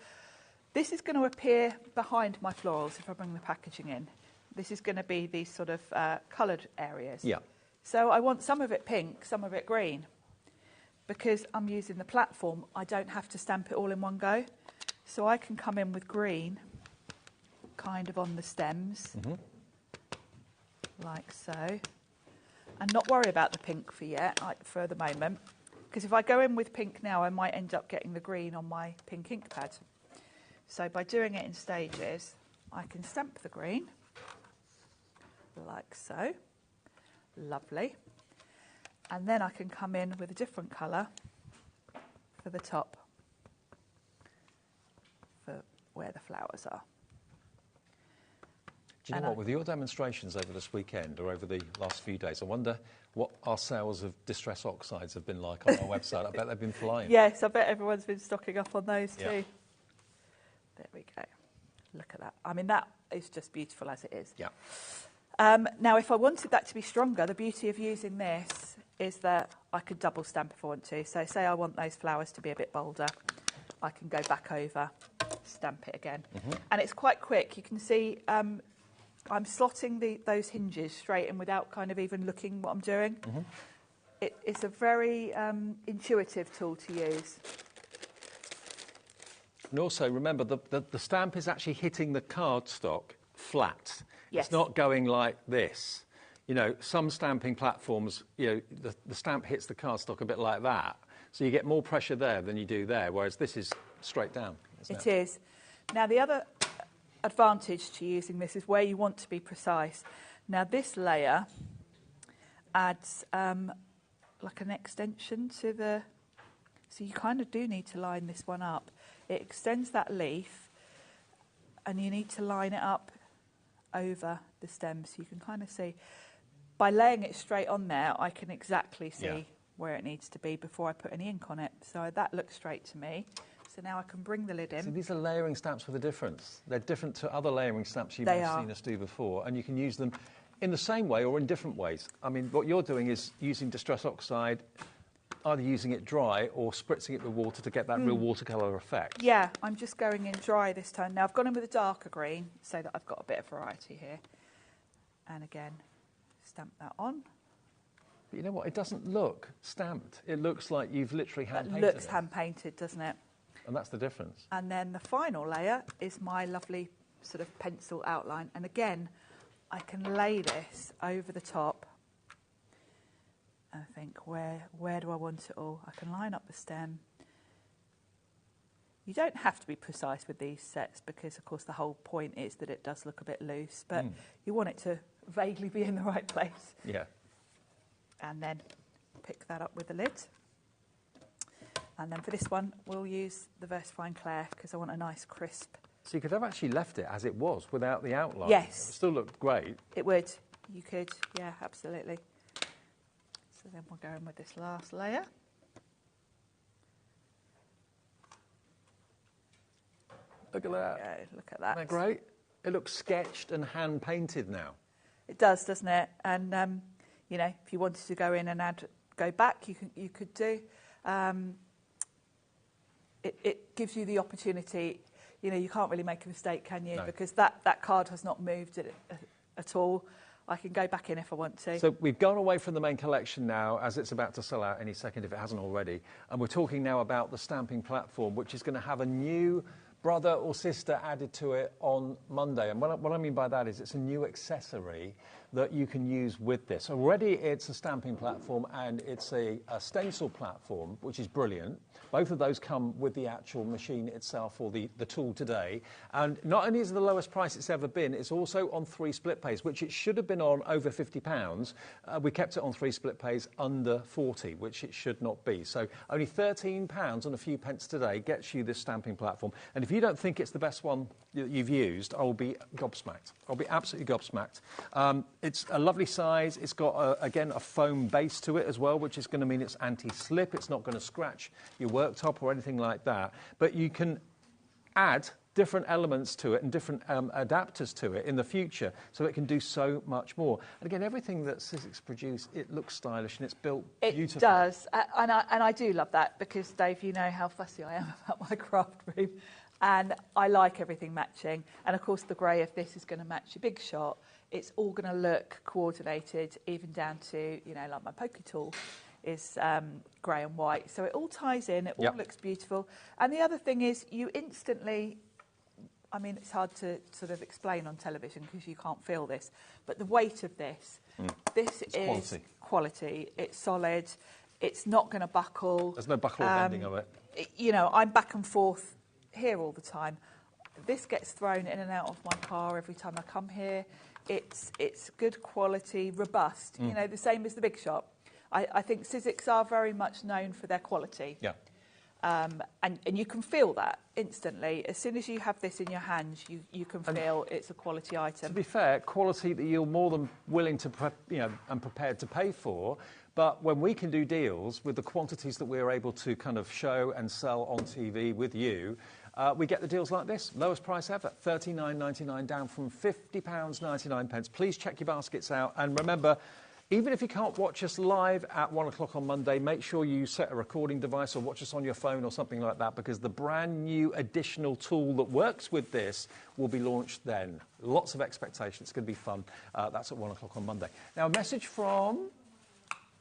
this is going to appear behind my florals if I bring the packaging in. This is going to be these sort of coloured areas. Yeah. So I want some of it pink, some of it green. Because I'm using the platform, I don't have to stamp it all in one go. So I can come in with green, kind of on the stems, like so. And not worry about the pink for the moment, because if I go in with pink now, I might end up getting the green on my pink ink pad. So by doing it in stages, I can stamp the green, like so. Lovely. And then I can come in with a different colour for the top, for where the flowers are. Do you know what, with your demonstrations over this weekend or over the last few days, I wonder what our sales of Distress Oxides have been like on our website. I bet they've been flying. Yes, I bet everyone's been stocking up on those too. Yeah. There we go. Look at that. I mean, that is just beautiful as it is. Yeah. Now, if I wanted that to be stronger, the beauty of using this is that I could double stamp if I want to. So say I want those flowers to be a bit bolder, I can go back over, stamp it again. And it's quite quick. You can see I'm slotting those hinges straight in without kind of even looking what I'm doing. It's a very intuitive tool to use. And also, remember, the stamp is actually hitting the cardstock flat. Yes. It's not going like this. You know, some stamping platforms, you know, the stamp hits the cardstock a bit like that. So you get more pressure there than you do there, whereas this is straight down. It is. Now, the other advantage to using this is where you want to be precise. Now, this layer adds like an extension to the... So you kind of do need to line this one up. It extends that leaf, and you need to line it up over the stem so you can kind of see. By laying it straight on there, I can exactly see where it needs to be before I put any ink on it. So that looks straight to me. So now I can bring the lid in. So these are layering stamps with a difference. They're different to other layering stamps you might have seen us do before, and you can use them in the same way or in different ways. I mean, what you're doing is using Distress Oxide, either using it dry or spritzing it with water to get that real watercolour effect. Yeah, I'm just going in dry this time. Now, I've gone in with a darker green so that I've got a bit of variety here. And again, stamp that on. But you know what? It doesn't look stamped. It looks like you've literally hand-painted it. Looks hand-painted, doesn't it? And that's the difference. And then the final layer is my lovely sort of pencil outline. And again, I can lay this over the top and think, where do I want it all? I can line up the stem. You don't have to be precise with these sets because, of course, the whole point is that it does look a bit loose, but you want it to vaguely be in the right place. Yeah. And then pick that up with the lid. And then for this one, we'll use the VersaFine Clair because I want a nice crisp. So you could have actually left it as it was without the outline. Yes. It still looked great. It would. You could. Yeah, absolutely. So then we'll go in with this last layer. Look at that. Look at that. Isn't that great? It looks sketched and hand-painted now. It does, doesn't it? And, you know, if you wanted to go in and go back, you could do. It gives you the opportunity. You know, you can't really make a mistake, can you? No. Because that card has not moved at all. I can go back in if I want to. So we've gone away from the main collection now, as it's about to sell out any second if it hasn't already. And we're talking now about the stamping platform, which is going to have a new brother or sister added to it on Monday. And what I mean by that is it's a new accessory that you can use with this. Already it's a stamping platform and it's a stencil platform, which is brilliant. Both of those come with the actual machine itself, or the tool today. And not only is it the lowest price it's ever been, it's also on 3 split pays, which it should have been on over £50. We kept it on 3 split pays under 40, which it should not be. So only £13 and a few pence today gets you this stamping platform. And if you don't think it's the best one that you've used, I will be gobsmacked. I'll be absolutely gobsmacked. It's a lovely size. It's got, again, a foam base to it as well, which is going to mean it's anti-slip. It's not going to scratch your worktop or anything like that. But you can add different elements to it and different adapters to it in the future, so it can do so much more. And again, everything that Sizzix produce, it looks stylish and it's built beautifully. It does, and I do love that, because, Dave, you know how fussy I am about my craft room, and I like everything matching. And of course, the grey of this is going to match your big shot. It's all going to look coordinated, even down to, you know, like my poker tool is grey and white. So it all ties in, it all looks beautiful. And the other thing is, you instantly, I mean, it's hard to sort of explain on television because you can't feel this, but the weight of this, this is quality. It's solid. It's not going to buckle. There's no buckle or bending of it. You know, I'm back and forth here all the time. This gets thrown in and out of my car every time I come here. It's good quality, robust, you know, the same as the big shop. I think Sizzix are very much known for their quality. Yeah. And you can feel that instantly. As soon as you have this in your hands, you can feel it's a quality item. To be fair, quality that you're more than willing to, and prepared to pay for. But when we can do deals with the quantities that we're able to kind of show and sell on TV with you, we get the deals like this. Lowest price ever, £39.99, down from £50.99. Please check your baskets out. And remember, even if you can't watch us live at 1 o'clock on Monday, make sure you set a recording device or watch us on your phone or something like that, because the brand new additional tool that works with this will be launched then. Lots of expectation. It's going to be fun. That's at 1 o'clock on Monday. Now, a message from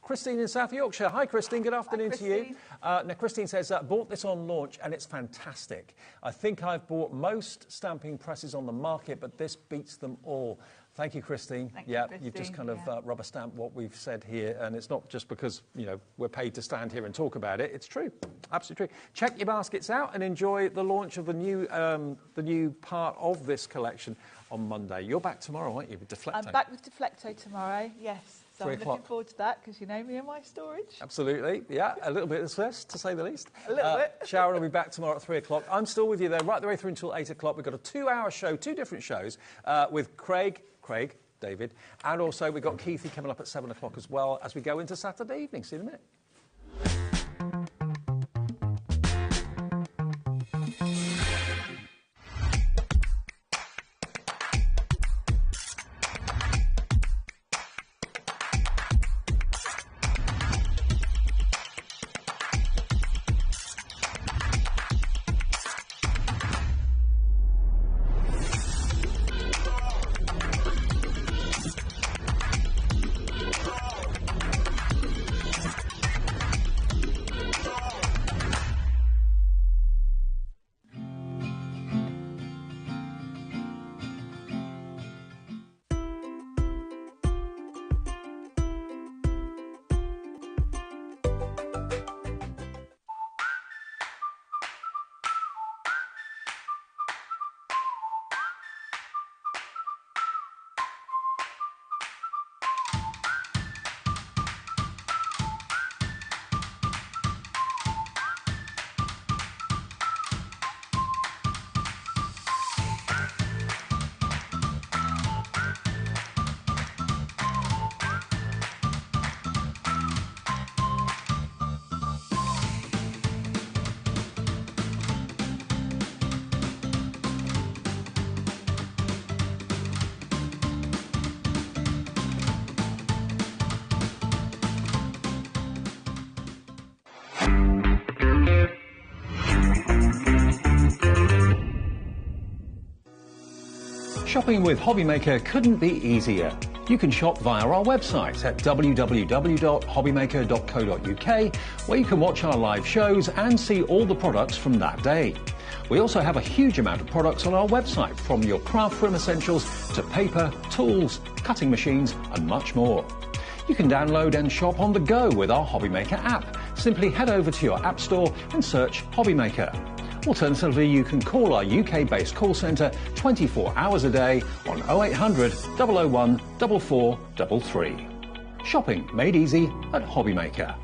Christine in South Yorkshire. Hi, Christine. Good afternoon to you. Now, Christine says, bought this on launch and it's fantastic. I think I've bought most stamping presses on the market, but this beats them all. Thank you, Christine. Thank you, Christine. You've just kind of rubber stamped what we've said here, and it's not just because, you know, we're paid to stand here and talk about it. It's true. Absolutely true. Check your baskets out and enjoy the launch of the new part of this collection on Monday. You're back tomorrow, aren't you, with Deflecto? I'm back with Deflecto tomorrow, yes. So I'm looking forward to that, because you know me and my storage. Absolutely, yeah. A little bit of stress, to say the least. A little bit. Sharon will be back tomorrow at 3 o'clock. I'm still with you there, right the way through until 8 o'clock. We've got a 2-hour show, 2 different shows, with Craig, David, and also we've got Keithy coming up at 7 o'clock as well as we go into Saturday evening. See you in a minute. Shopping with HobbyMaker couldn't be easier. You can shop via our website at www.hobbymaker.co.uk, where you can watch our live shows and see all the products from that day. We also have a huge amount of products on our website, from your craft room essentials to paper, tools, cutting machines and much more. You can download and shop on the go with our HobbyMaker app. Simply head over to your app store and search HobbyMaker. Alternatively, you can call our UK-based call centre 24 hours a day on 0800 001 4433. Shopping made easy at HobbyMaker.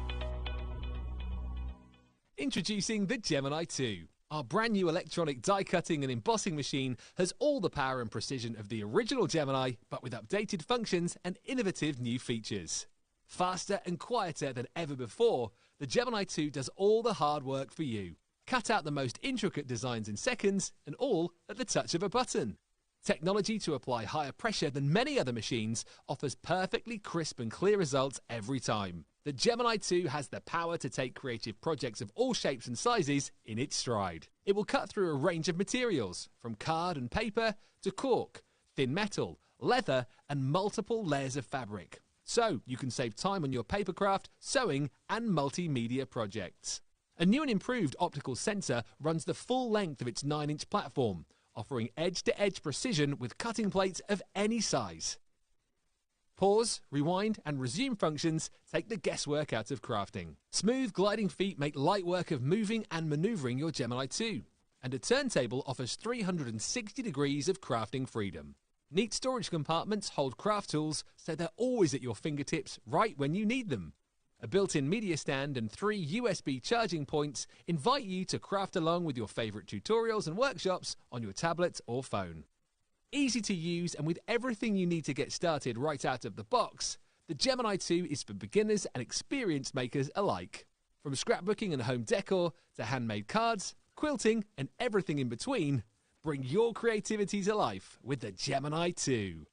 Introducing the Gemini 2. Our brand new electronic die cutting and embossing machine has all the power and precision of the original Gemini, but with updated functions and innovative new features. Faster and quieter than ever before, the Gemini 2 does all the hard work for you. Cut out the most intricate designs in seconds, and all at the touch of a button. Technology to apply higher pressure than many other machines offers perfectly crisp and clear results every time. The Gemini 2 has the power to take creative projects of all shapes and sizes in its stride. It will cut through a range of materials, from card and paper to cork, thin metal, leather and multiple layers of fabric. So you can save time on your papercraft, sewing and multimedia projects. A new and improved optical sensor runs the full length of its 9-inch platform, offering edge-to-edge precision with cutting plates of any size. Pause, rewind and resume functions take the guesswork out of crafting. Smooth gliding feet make light work of moving and manoeuvring your Gemini 2. And a turntable offers 360 degrees of crafting freedom. Neat storage compartments hold craft tools so they're always at your fingertips right when you need them. A built-in media stand and 3 USB charging points invite you to craft along with your favourite tutorials and workshops on your tablet or phone. Easy to use and with everything you need to get started right out of the box, the Gemini 2 is for beginners and experienced makers alike. From scrapbooking and home decor to handmade cards, quilting and everything in between, bring your creativity to life with the Gemini 2.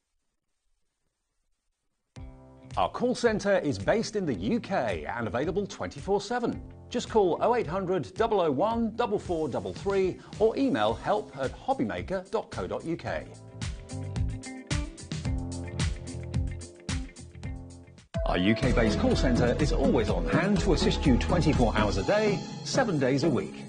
Our call centre is based in the UK and available 24/7. Just call 0800 001 4433 or email help@hobbymaker.co.uk. Our UK-based call centre is always on hand to assist you 24 hours a day, 7 days a week.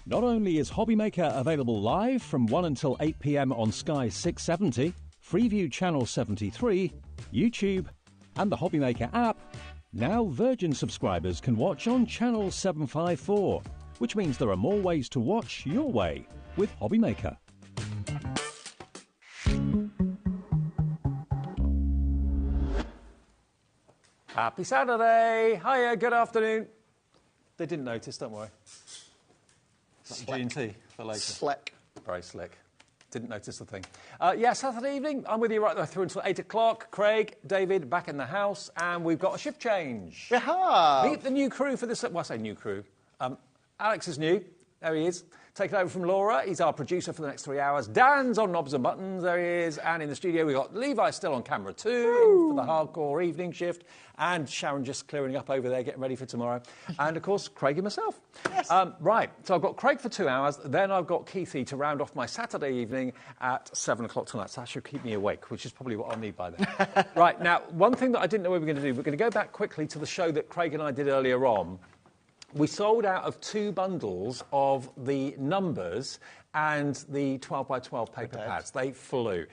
Not only is HobbyMaker available live from 1 until 8 p.m. on Sky 670, Freeview Channel 73, YouTube and the HobbyMaker app, now Virgin subscribers can watch on Channel 754, which means there are more ways to watch your way with HobbyMaker. Happy Saturday! Hiya, good afternoon. They didn't notice, don't worry. G&T for later. Slick. Very slick. Didn't notice the thing. Yeah, Saturday evening, I'm with you right through until 8 o'clock. Craig, David, back in the house, and we've got a shift change. We have. Meet the new crew for this. Well, I say new crew. Alex is new. There he is. Taking over from Laura. He's our producer for the next 3 hours. Dan's on knobs and buttons. There he is. And in the studio, we've got Levi still on camera too, for the hardcore evening shift. And Sharon just clearing up over there, getting ready for tomorrow. And, of course, Craig and myself. Yes. Right, so I've got Craig for 2 hours. Then I've got Keithy to round off my Saturday evening at 7 o'clock tonight. So that should keep me awake, which is probably what I'll need by then. Right, now, one thing that I didn't know we were going to do, we're going to go back quickly to the show that Craig and I did earlier on. We sold out of 2 bundles of the numbers and the 12 by 12 paper pads. They flew.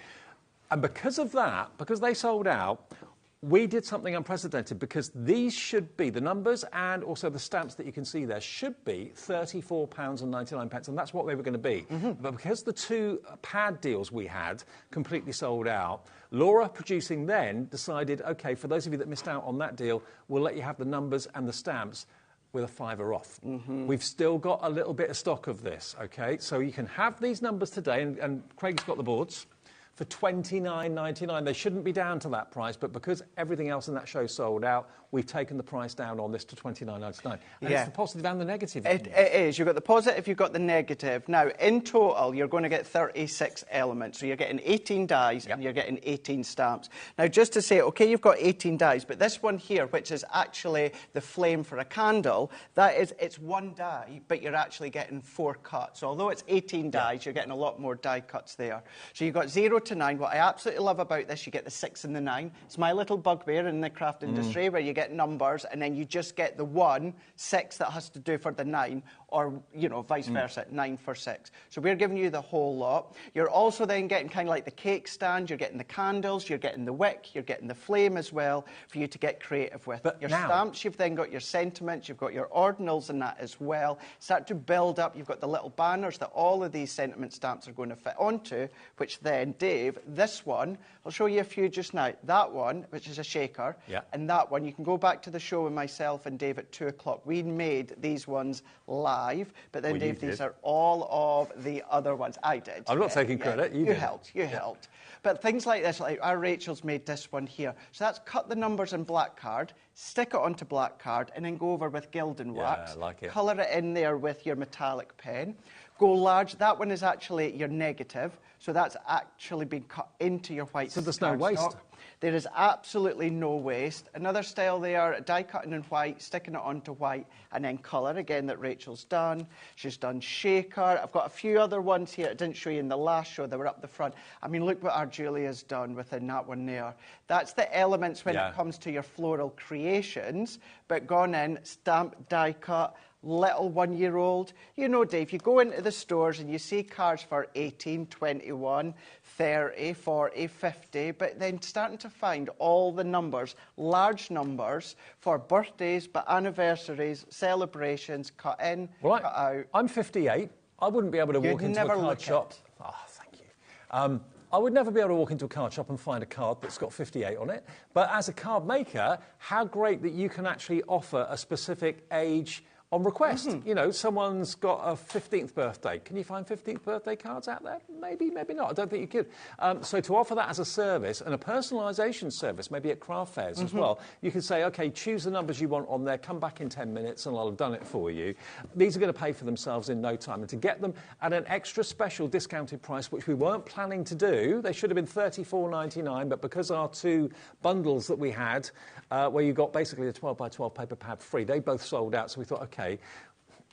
And because of that, because they sold out, we did something unprecedented, because these should be, the numbers and also the stamps that you can see there, should be £34.99, and that's what they were going to be. But because the 2 pad deals we had completely sold out, Laura, producing then, decided, OK, for those of you that missed out on that deal, we'll let you have the numbers and the stamps with a £5 off. We've still got a little bit of stock of this, OK? So you can have these numbers today, and Craig's got the boards, for $29.99. They shouldn't be down to that price, but because everything else in that show sold out, we've taken the price down on this to $29.99. And it's the positive and the negative. It is. You've got the positive, you've got the negative. Now, in total, you're going to get 36 elements. So you're getting 18 dies and you're getting 18 stamps. Now, just to say, OK, you've got 18 dies, but this one here, which is actually the flame for a candle, that is, it's 1 die, but you're actually getting 4 cuts. So although it's 18 dies, you're getting a lot more die cuts there. So you've got 0 to 9. What I absolutely love about this, you get the 6 and the 9. It's my little bugbear in the craft industry where you get numbers and then you just get the 1, 6 that has to do for the 9, or, you know, vice versa, 9 for 6. So we're giving you the whole lot. You're also then getting kind of like the cake stand, you're getting the candles, you're getting the wick, you're getting the flame as well for you to get creative with. But your now, stamps, you've then got your sentiments, you've got your ordinals and that as well. Start to build up, you've got the little banners that all of these sentiment stamps are going to fit onto, which then, Dave, this one, I'll show you a few just now. That one, which is a shaker, and that one, you can go back to the show with myself and Dave at 2 o'clock. We made these ones live, but then, Dave, these are all of the other ones. I did. I'm not taking credit. You did. Helped. You helped. But things like this, like our Rachel's made this one here. So that's cut the numbers in black card, stick it onto black card, and then go over with gilding wax. I like it. Colour it in there with your metallic pen. Go large. That one is actually your negative. So that's actually been cut into your white. So there's no waste. Stock. There is absolutely no waste. Another style there, die cutting in white, sticking it onto white, and then colour, again, that Rachel's done. She's done shaker. I've got a few other ones here I didn't show you in the last show. They were up the front. I mean, look what our Julia's done within that one there. That's the elements when it comes to your floral creations, but gone in, stamped, die cut, little 1-year-old. You know, Dave, you go into the stores and you see cards for 18, 21, 30, 40, 50, but then starting to find all the numbers, large numbers, for birthdays, but anniversaries, celebrations, cut in, cut out. I'm 58. I wouldn't be able to walk into a card shop. Oh, thank you. I would never be able to walk into a card shop and find a card that's got 58 on it. But as a card maker, how great that you can actually offer a specific age on request. You know, someone's got a 15th birthday. Can you find 15th birthday cards out there? Maybe, maybe not. I don't think you could. So to offer that as a service and a personalisation service, maybe at craft fairs as well, you can say, OK, choose the numbers you want on there, come back in 10 minutes and I'll have done it for you. These are going to pay for themselves in no time. And to get them at an extra special discounted price, which we weren't planning to do, they should have been $34.99, but because our 2 bundles that we had, where you got basically a 12 by 12 paper pad free, they both sold out. So we thought, OK,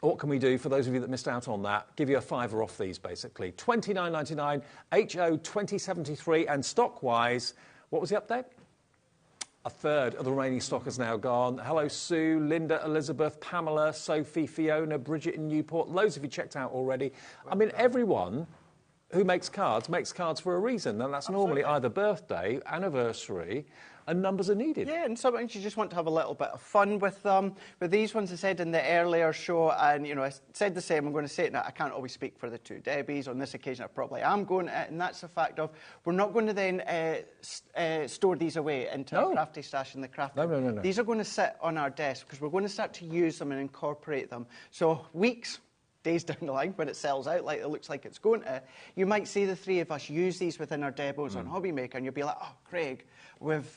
what can we do for those of you that missed out on that? Give you a $5 off these, basically. $29.99, HO 2073, and stock-wise, what was the update? A third of the remaining stock is now gone. Hello, Sue, Linda, Elizabeth, Pamela, Sophie, Fiona, Bridget in Newport. Loads of you checked out already. I mean, everyone who makes cards for a reason, and that's normally either birthday, anniversary, and numbers are needed. Yeah, and sometimes you just want to have a little bit of fun with them. With these ones, I said in the earlier show, and, you know, I said the same, I'm going to say it now, I can't always speak for the 2 Debbies. On this occasion, I probably am going to, and that's the fact of, we're not going to then store these away into a crafty stash in the craft room. No. These are going to sit on our desk, because we're going to start to use them and incorporate them. So weeks, days down the line, when it sells out like it looks like it's going to, you might see the 3 of us use these within our demos on HobbyMaker, and you'll be like, oh, Craig, with,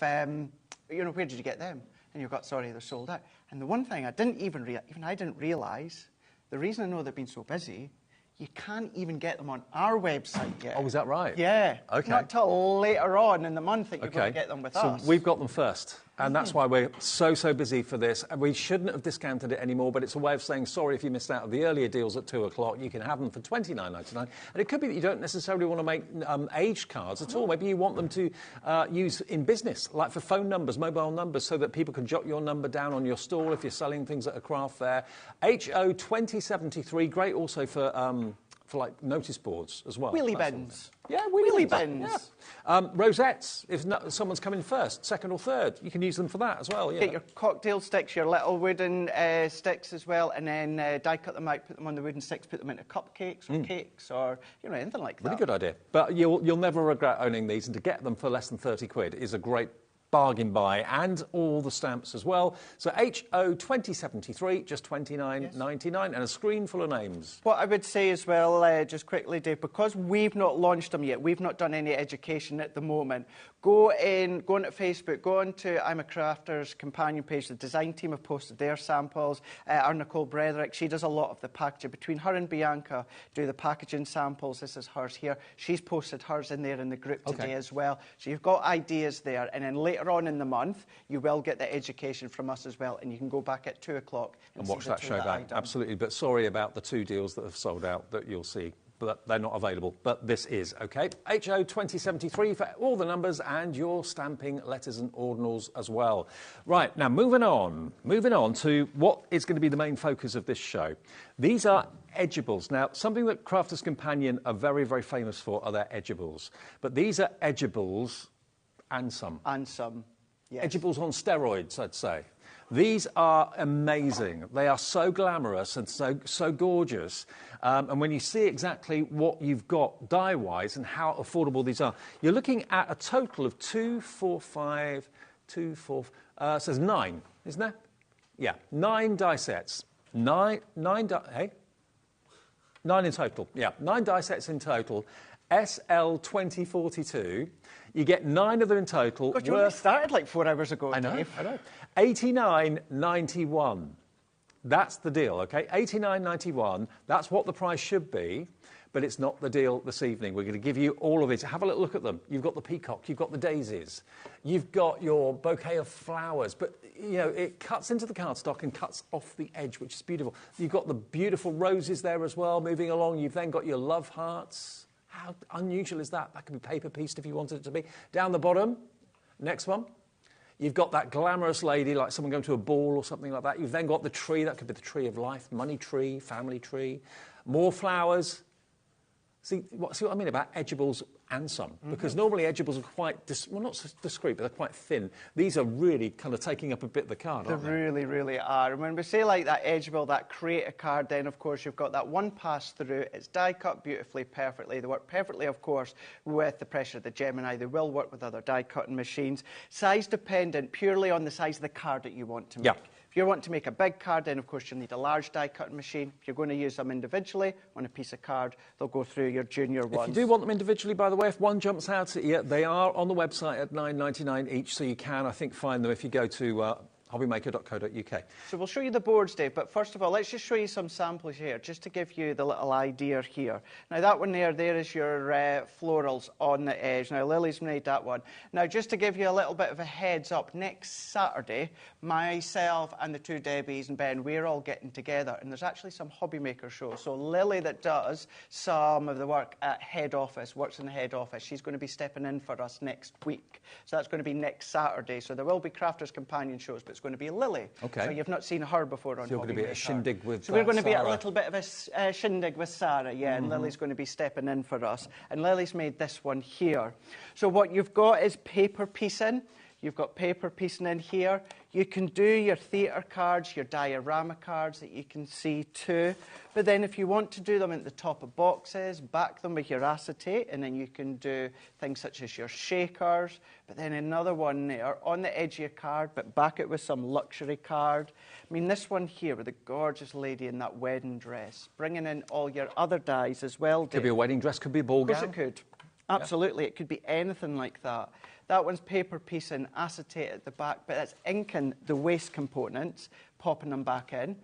you know, where did you get them? And you've got, sorry, they're sold out. And the one thing I didn't even I didn't realise, the reason I know they've been so busy, you can't even get them on our website yet. Oh, is that right? Yeah. Okay. Not till later on in the month that you're going to get them with us. So we've got them first. And that's why we're so busy for this. And we shouldn't have discounted it anymore, but it's a way of saying sorry if you missed out on the earlier deals at 2 o'clock. You can have them for $29.99. And it could be that you don't necessarily want to make aged cards at all. Maybe you want them to use in business, like for phone numbers, mobile numbers, so that people can jot your number down on your stall if you're selling things at a craft fair. HO 2073, great also for like notice boards as well. Wheelie bins. Yeah, wheelie bins. Yeah. Rosettes, if someone's coming first, second or third, you can use them for that as well. Yeah. Get your cocktail sticks, your little wooden sticks as well, and then die cut them out, put them on the wooden sticks, put them into cupcakes or cakes or, you know, anything like that. Really good idea. But you'll never regret owning these, and to get them for less than 30 quid is a great bargain buy, and all the stamps as well. So HO 2073, just $29.99, and a screen full of names. What I would say as well, just quickly, Dave, because we've not launched them yet, we've not done any education at the moment, go onto Facebook, go onto I'm a Crafter's companion page. The design team have posted their samples. Our Nicole Brederick, she does a lot of the packaging. Between her and Bianca do the packaging samples. This is hers here. She's posted hers in there in the group today as well. So you've got ideas there, and then later on in the month, you will get the education from us as well, and you can go back at 2 o'clock and watch that show back. Absolutely, but sorry about the 2 deals that have sold out that you'll see but they're not available. But this is, okay? HO 2073 for all the numbers and your stamping letters and ordinals as well. Right, now moving on to what is going to be the main focus of this show. These are Edgeables. Now, something that Crafters Companion are very, very famous for are their Edgeables. But these are Edgeables and some. And some, yes. Edgeables on steroids, I'd say. These are amazing. They are so glamorous and so gorgeous. And when you see exactly what you've got die-wise and how affordable these are, you're looking at a total of 2, 4, 5, 2, 4... so there's 9, isn't there? Yeah, 9 die sets. 9 in total. Yeah, 9 die sets in total. SL 2042. You get 9 of them in total. God, you only started like 4 hours ago. I know, Dave. I know. $89.91. That's the deal, okay? $89.91. That's what the price should be, but it's not the deal this evening. We're going to give you all of it. Have a little look at them. You've got the peacock, you've got the daisies, you've got your bouquet of flowers, but, you know, it cuts into the cardstock and cuts off the edge, which is beautiful. You've got the beautiful roses there as well, moving along. You've then got your love hearts. How unusual is that? That could be paper pieced if you wanted it to be. Down the bottom, next one. You've got that glamorous lady, like someone going to a ball or something like that. You've then got the tree. That could be the tree of life, money tree, family tree. More flowers. See what I mean about Edgeables and some? Because normally Edgeables are quite, not so discreet, but they're quite thin. These are really kind of taking up a bit of the card, aren't they? They really, really are. And when we say like that Edgeable, that create a card, then of course you've got that one pass through. It's die cut beautifully, perfectly. They work perfectly, of course, with the pressure of the Gemini. They will work with other die cutting machines. Size dependent, purely on the size of the card that you want to make. Yeah. If you want to make a big card, then of course you'll need a large die cutting machine. If you're going to use them individually on a piece of card, they'll go through your junior ones. If you do want them individually, by the way, if one jumps out at you, they are on the website at $9.99 each, so you can, I think, find them if you go to hobbymaker.co.uk. So we'll show you the boards, Dave, but first of all, let's just show you some samples here, just to give you the little idea here. Now, that one there is your florals on the edge. Now, Lily's made that one. Now, just to give you a little bit of a heads up, next Saturday, myself and the 2 Debbies and Ben, we're all getting together, and there's actually some HobbyMaker shows. So Lily, that does some of the work at head office, works in the head office, she's going to be stepping in for us next week. So that's going to be next Saturday. So there will be Crafters Companion shows, but it's going to be Lily. Okay. So you've not seen her before on So you're going to be at a shindig with So we're going to be at a Sarah. little bit of a shindig with Sarah, yeah, and Lily's going to be stepping in for us. And Lily's made this one here. So what you've got is paper piecing. You've got paper piecing in here. You can do your theatre cards, your diorama cards that you can see too. But then if you want to do them at the top of boxes, back them with your acetate, and then you can do things such as your shakers. But then another one there on the edge of your card, but back it with some luxury card. I mean, this one here with the gorgeous lady in that wedding dress, bringing in all your other dies as well, Dave. Could be a wedding dress, could be a ball gown. Of course it could. Absolutely, it could be anything like that. That one's paper piecing, acetate at the back, but that's inking the waste components, popping them back in.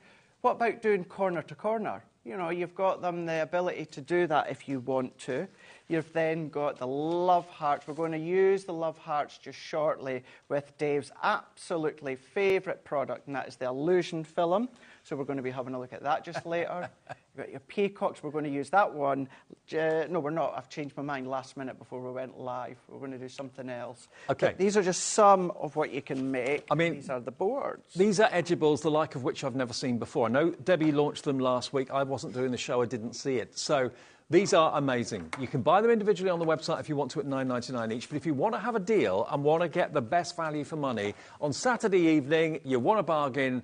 What about doing corner to corner? You know, you've got them the ability to do that if you want to. You've then got the love hearts. We're going to use the love hearts just shortly with Dave's absolutely favourite product, and that is the illusion film. So we're going to be having a look at that just later. You've got your peacocks. We're going to use that one. No, we're not. I've changed my mind last minute before we went live. We're going to do something else. Okay. But these are just some of what you can make. I mean, these are the boards. These are Edgeables, the like of which I've never seen before. I know Debbie launched them last week. I wasn't doing the show. I didn't see it. So these are amazing. You can buy them individually on the website if you want to at $9.99 each. But if you want to have a deal and want to get the best value for money, on Saturday evening, you want a bargain,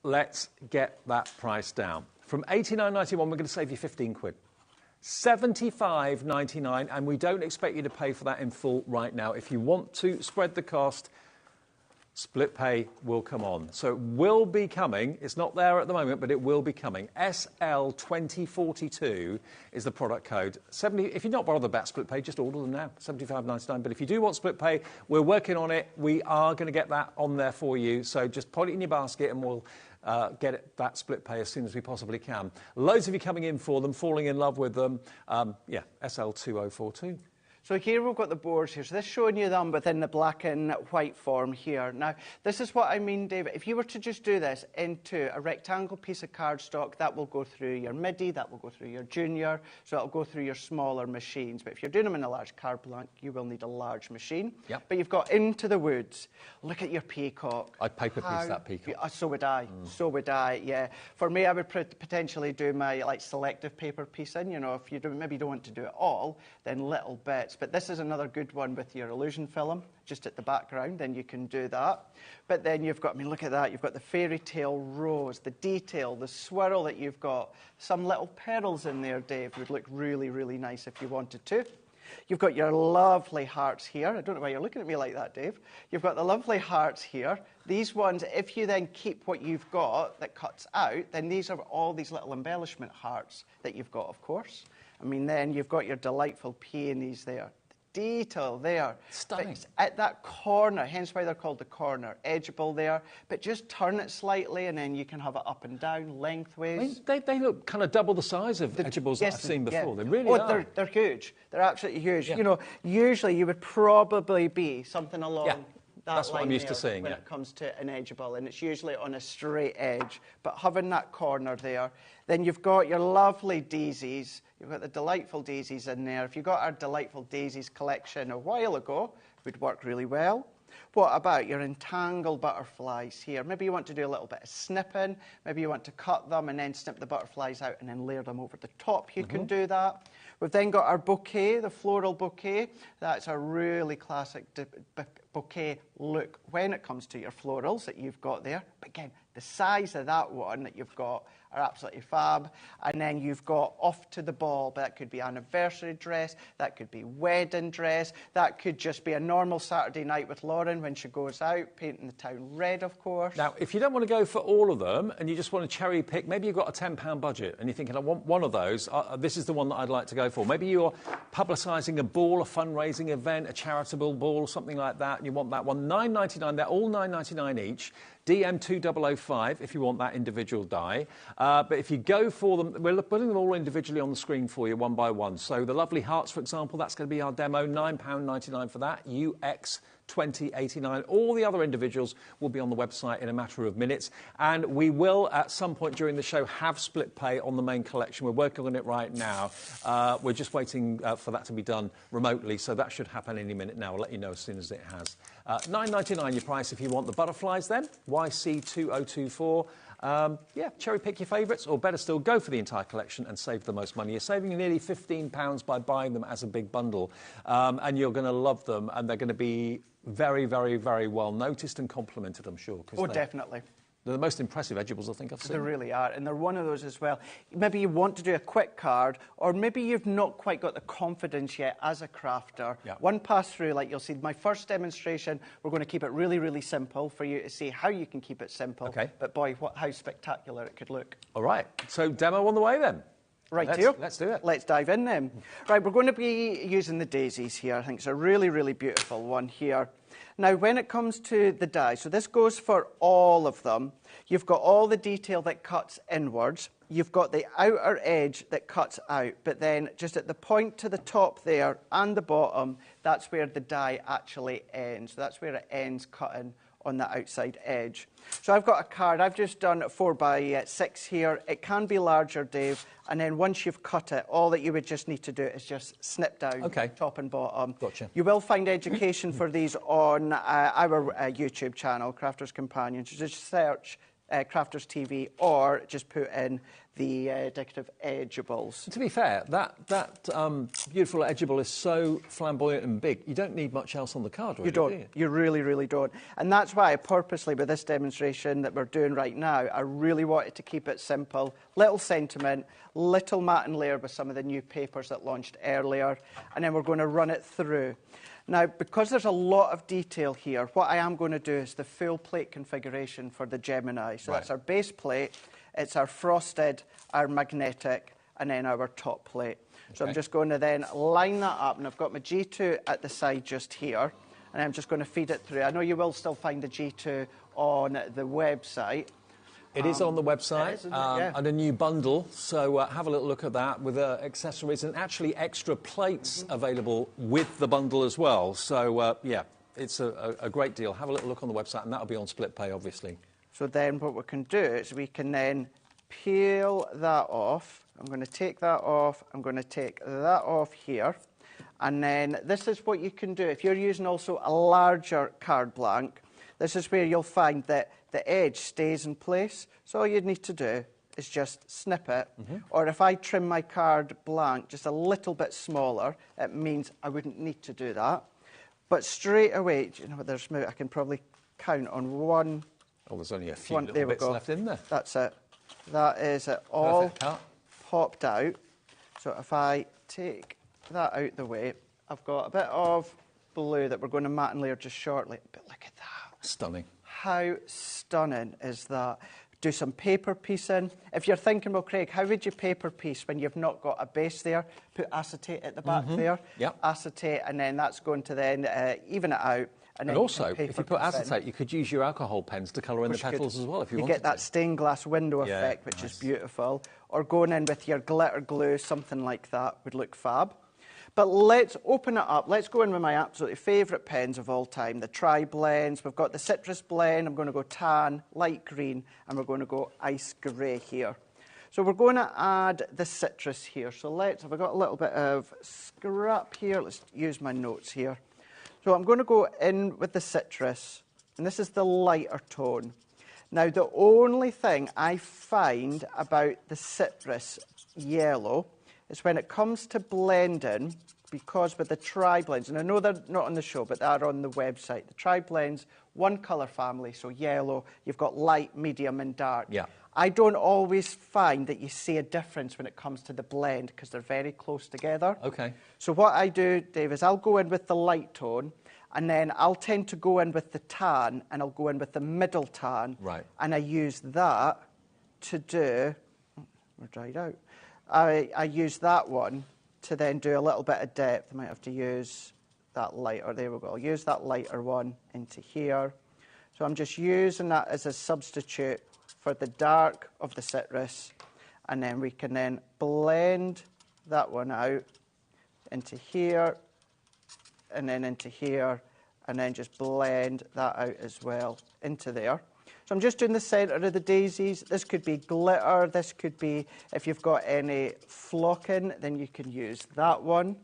let's get that price down. From $89.91, we're going to save you 15 quid. $75.99, and we don't expect you to pay for that in full right now. If you want to spread the cost, split pay will come on. So it will be coming. It's not there at the moment, but it will be coming. SL2042 is the product code. If you're not bothered about split pay, just order them now. $75.99. But if you do want split pay, we're working on it. We are going to get that on there for you. So just put it in your basket and we'll get that split pay as soon as we possibly can. Loads of you coming in for them, falling in love with them. Yeah, SL2042. So here we've got the boards here. So this is showing you them within the black and white form here. Now, this is what I mean, David. If you were to just do this into a rectangle piece of cardstock, that will go through your MIDI, that will go through your Junior, so it'll go through your smaller machines. But if you're doing them in a large card blank, you will need a large machine. Yep. But you've got into the woods. Look at your peacock. I'd paper piece that peacock. So would I. So would I, yeah. For me, I would potentially do my selective paper piecing. You know, if you maybe don't want to do it all, then little bits. But this is another good one with your illusion film, just at the background, then you can do that. But then you've got, I mean, look at that. You've got the fairy tale rose, the detail, the swirl that you've got. Some little pearls in there, Dave, would look really, really nice if you wanted to. You've got your lovely hearts here. I don't know why you're looking at me like that, Dave. You've got the lovely hearts here. These ones, if you then keep what you've got that cuts out, then these are all these little embellishment hearts that you've got, of course. I mean, then you've got your delightful peonies there. The detail there. Stunning. At that corner, hence why they're called the corner. Edgeable there, but just turn it slightly and then you can have it up and down, lengthways. I mean, they look kind of double the size of Edgeables that I've seen before. They really are. They're huge. They're absolutely huge. Yeah. You know, usually you would probably be something along that's what I'm used to seeing, when it comes to an Edgeable, and it's usually on a straight edge. But having that corner there, then you've got your lovely daisies. You've got the delightful daisies in there. If you got our delightful daisies collection a while ago, it would work really well. What about your entangled butterflies here? Maybe you want to do a little bit of snipping. Maybe you want to cut them and then snip the butterflies out and then layer them over the top. You can do that. We've then got our bouquet, the floral bouquet. That's a really classic bouquet look when it comes to your florals that you've got there. But again, the size of that one that you've got are absolutely fab. And then you've got off to the ball. That could be anniversary dress. That could be wedding dress. That could just be a normal Saturday night with Lauren when she goes out, painting the town red, of course. Now, if you don't want to go for all of them and you just want to cherry pick, maybe you've got a £10 budget and you're thinking, I want one of those. This is the one that I'd like to go for. Maybe you're publicising a ball, a fundraising event, a charitable ball, something like that, and you want that one. $9.99. They're all $9.99 each. DM2005 if you want that individual die. But if you go for them, we're putting them all individually on the screen for you, one by one. So the lovely hearts, for example, that's going to be our demo, £9.99 for that, UX 2089. All the other individuals will be on the website in a matter of minutes. And we will, at some point during the show, have split pay on the main collection. We're working on it right now. We're just waiting for that to be done remotely, so that should happen any minute now. I'll let you know as soon as it has. $9.99 your price if you want the butterflies then, YC2024. Cherry pick your favourites, or better still, go for the entire collection and save the most money. You're saving nearly £15 by buying them as a big bundle, and you're going to love them, and they're going to be very, very, very well noticed and complimented, I'm sure. Oh, definitely. They're the most impressive Edgeables I think I've seen. They really are, and they're one of those as well. Maybe you want to do a quick card, or maybe you've not quite got the confidence yet as a crafter. Yeah. One pass through, like you'll see, my first demonstration, we're going to keep it really, really simple for you to see how you can keep it simple. Okay. But boy, how spectacular it could look. All right, so demo on the way then. Right here. Let's do it. Let's dive in then. Right, we're going to be using the daisies here. I think it's a really, really beautiful one here. Now, when it comes to the die, so this goes for all of them. You've got all the detail that cuts inwards. You've got the outer edge that cuts out, but then just at the point to the top there and the bottom, that's where the die actually ends. So that's where it ends cutting on the outside edge. So I've got a card. I've just done 4x6 here. It can be larger, Dave, and then once you've cut it, all that you would just need to do is just snip down top and bottom. Gotcha. You will find education for these on our YouTube channel, Crafters Companion. So just search Crafters TV or just put in the Decorative Edgeables. To be fair, that beautiful Edgeable is so flamboyant and big, you don't need much else on the card, really, you don't. Do you? You really, really don't. And that's why I purposely, with this demonstration that we're doing right now, I really wanted to keep it simple. Little sentiment, little matte and layer with some of the new papers that launched earlier, and then we're going to run it through. Now, because there's a lot of detail here, what I am going to do is the full plate configuration for the Gemini. So that's our base plate, it's our frosted, our magnetic, and then our top plate. So I'm just going to then line that up, and I've got my G2 at the side just here, and I'm just going to feed it through. I know you will still find the G2 on the website. It is on the website, isn't it? Yeah. and a new bundle, so have a little look at that with accessories and actually extra plates available with the bundle as well. So, yeah, it's a great deal. Have a little look on the website, and that'll be on split pay, obviously. So then what we can do is we can then peel that off. I'm going to take that off. I'm going to take that off here. And then this is what you can do. If you're using also a larger card blank, this is where you'll find that the edge stays in place. So all you'd need to do is just snip it. Or if I trim my card blank just a little bit smaller, it means I wouldn't need to do that. But straight away, you know, I can probably count on one. Oh, there's only a few little there we bits go. left in there. That's it. That is it all popped out. So if I take that out the way, I've got a bit of blue that we're going to matte and layer just shortly. But look at that. Stunning. How stunning is that? Do some paper piecing. If you're thinking, well, Craig, how would you paper piece when you've not got a base there? Put acetate at the back there. Yep. Acetate, and then that's going to then even it out. And also, if you put acetate, you could use your alcohol pens to colour in the petals as well if you wanted to. You get that stained glass window effect, which is beautiful. Or going in with your glitter glue, something like that would look fab. But let's open it up. Let's go in with my absolutely favourite pens of all time, the Tri-Blends. We've got the citrus blend. I'm going to go tan, light green, and we're going to go ice grey here. So we're going to add the citrus here. So have I got a little bit of scrap here? Let's use my notes here. So I'm going to go in with the citrus, and this is the lighter tone. Now, the only thing I find about the citrus yellow is when it comes to blending, because with the Tri-Blends, and I know they're not on the show, but they're on the website. The Tri-Blends, one colour family, so yellow, you've got light, medium and dark. Yeah. I don't always find that you see a difference when it comes to the blend because they're very close together. Okay. So what I do, Dave, is I'll go in with the light tone, and then I'll tend to go in with the tan, and I'll go in with the middle tan. Right. And I use that to do... we're dried out. I use that one to then do a little bit of depth. I might have to use that lighter. There we go. I'll use that lighter one into here. So I'm just using that as a substitute for the dark of the citrus. And then we can then blend that one out into here and then into here, and then just blend that out as well into there. So I'm just doing the centre of the daisies. This could be glitter. This could be, if you've got any flocking, then you can use that one.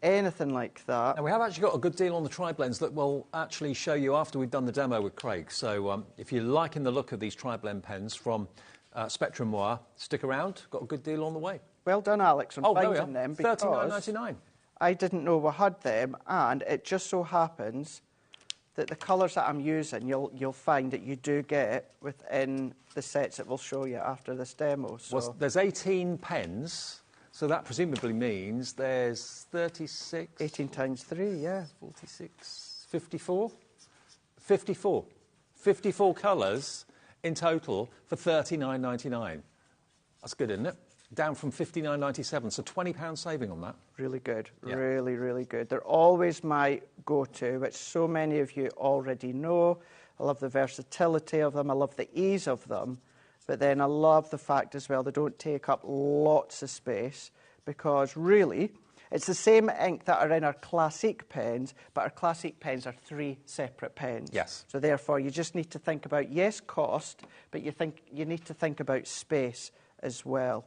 Anything like that. Now, we have actually got a good deal on the Tri-Blends that we'll actually show you after we've done the demo with Craig. So if you're liking the look of these Tri-Blend pens from Spectrum Noir, stick around. Got a good deal on the way. Well done, Alex, on finding them, because $39.99. I didn't know we had them, and it just so happens that the colours that I'm using, you'll find that you do get within the sets that we'll show you after this demo. So. Well, there's 18 pens, so that presumably means there's 36... 18 times 3, yeah. 46... 54? 54. 54 colours in total for $39.99. That's good, isn't it? Down from $59.97, so £20 saving on that. Really good, yeah. Really, really good. They're always my go-to, which so many of you already know. I love the versatility of them, I love the ease of them, but then I love the fact as well they don't take up lots of space, because really, it's the same ink that are in our classic pens, but our classic pens are 3 separate pens. Yes. So therefore, you just need to think about, yes, cost, but you need to think about space as well.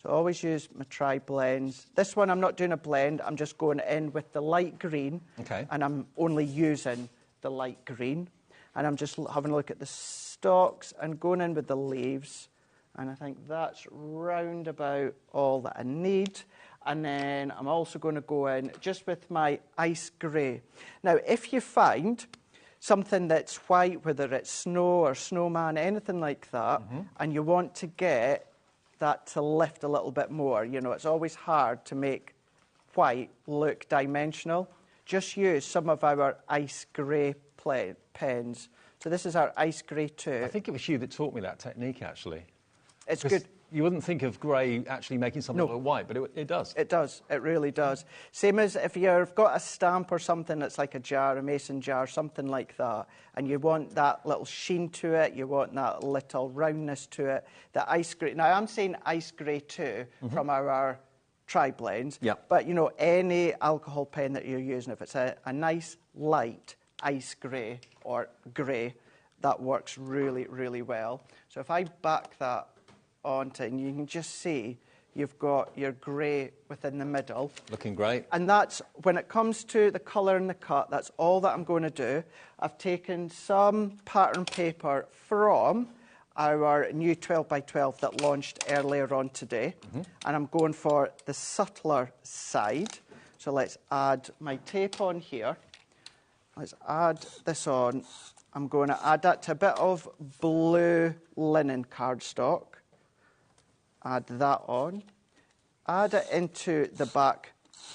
So I always use my Tri-Blends. This one, I'm not doing a blend. I'm just going in with the light green. Okay. And I'm only using the light green. And I'm just having a look at the stalks and going in with the leaves. And I think that's round about all that I need. And then I'm also going to go in just with my ice grey. Now, if you find something that's white, whether it's snow or snowman, anything like that, and you want to get that to lift a little bit more. You know, it's always hard to make white look dimensional. Just use some of our ice grey pens. So this is our ice grey too. I think it was you that taught me that technique, actually. It's good. You wouldn't think of grey actually making something look white, but it does. It does. It really does. Same as if you've got a stamp or something that's like a jar, a mason jar, something like that, and you want that little sheen to it, you want that little roundness to it, the ice grey. Now, I'm saying ice grey too from our tri-blends, but, you know, any alcohol pen that you're using, if it's a nice, light ice grey or grey, that works really, really well. So if I back that onto, and you can just see you've got your grey within the middle. Looking great. And that's, when it comes to the colour and the cut, that's all that I'm going to do. I've taken some pattern paper from our new 12 by 12 that launched earlier on today. And I'm going for the subtler side. So let's add my tape on here. Let's add this on. I'm going to add that to a bit of blue linen cardstock. Add that on. Add it into the back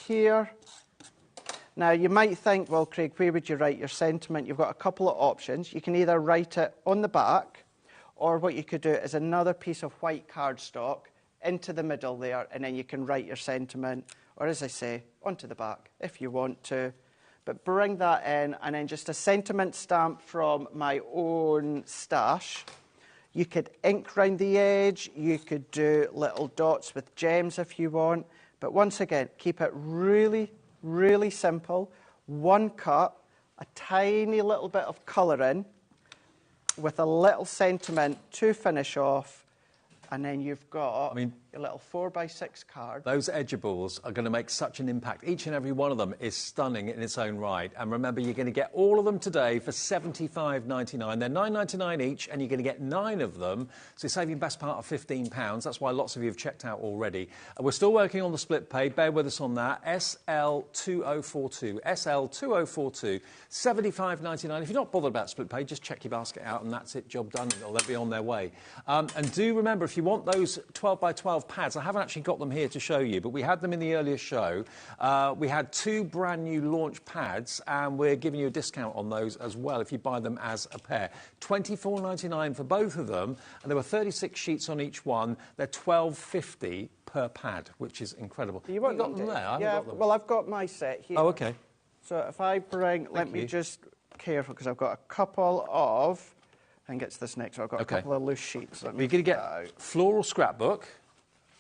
here. Now, you might think, well, Craig, where would you write your sentiment? You've got a couple of options. You can either write it on the back, or what you could do is another piece of white cardstock into the middle there, and then you can write your sentiment, or as I say, onto the back if you want to. But bring that in, and then just a sentiment stamp from my own stash. You could ink round the edge, you could do little dots with gems if you want. But once again, keep it really, really simple. One cut, a tiny little bit of colouring with a little sentiment to finish off, and then you've got your little 4x6 card. Those Edgeables are going to make such an impact. Each and every one of them is stunning in its own right. And remember, you're going to get all of them today for $75.99. They're $9.99 each, and you're going to get 9 of them. So you're saving best part of £15. That's why lots of you have checked out already. We're still working on the split pay. Bear with us on that. SL2042. SL2042. $75.99. If you're not bothered about split pay, just check your basket out, and that's it. Job done. They'll be on their way. And do remember, if you want those 12 by 12 pads, I haven't actually got them here to show you, but we had them in the earlier show. We had 2 brand new launch pads, and we're giving you a discount on those as well if you buy them as a pair. $24.99 for both of them, and there were 36 sheets on each one. They're $12.50 per pad, which is incredible. You got them there? I haven't got them. Well, I've got my set here. Oh, OK. So if I bring, let me just careful, because I've got a couple of, I think it's this next, so I've got a couple of loose sheets. You're going to get floral scrapbook,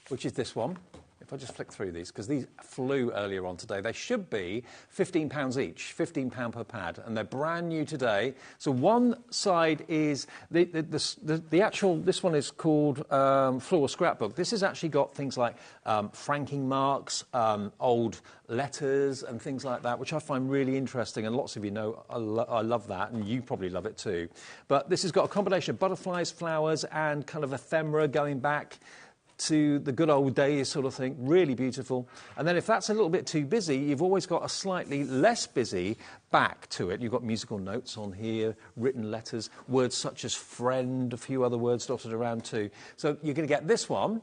which is this one. If I just flick through these, because these flew earlier on today. They should be £15 each, £15 per pad, and they're brand new today. So one side is the actual, this one is called Floral Scrapbook. This has actually got things like franking marks, old letters and things like that, which I find really interesting, and lots of you know I love that, and you probably love it too. But this has got a combination of butterflies, flowers, and kind of ephemera going back to the good old days sort of thing. Really beautiful. And then if that's a little bit too busy, you've always got a slightly less busy back to it. You've got musical notes on here, written letters, words such as friend, a few other words dotted around too. So you're going to get this one,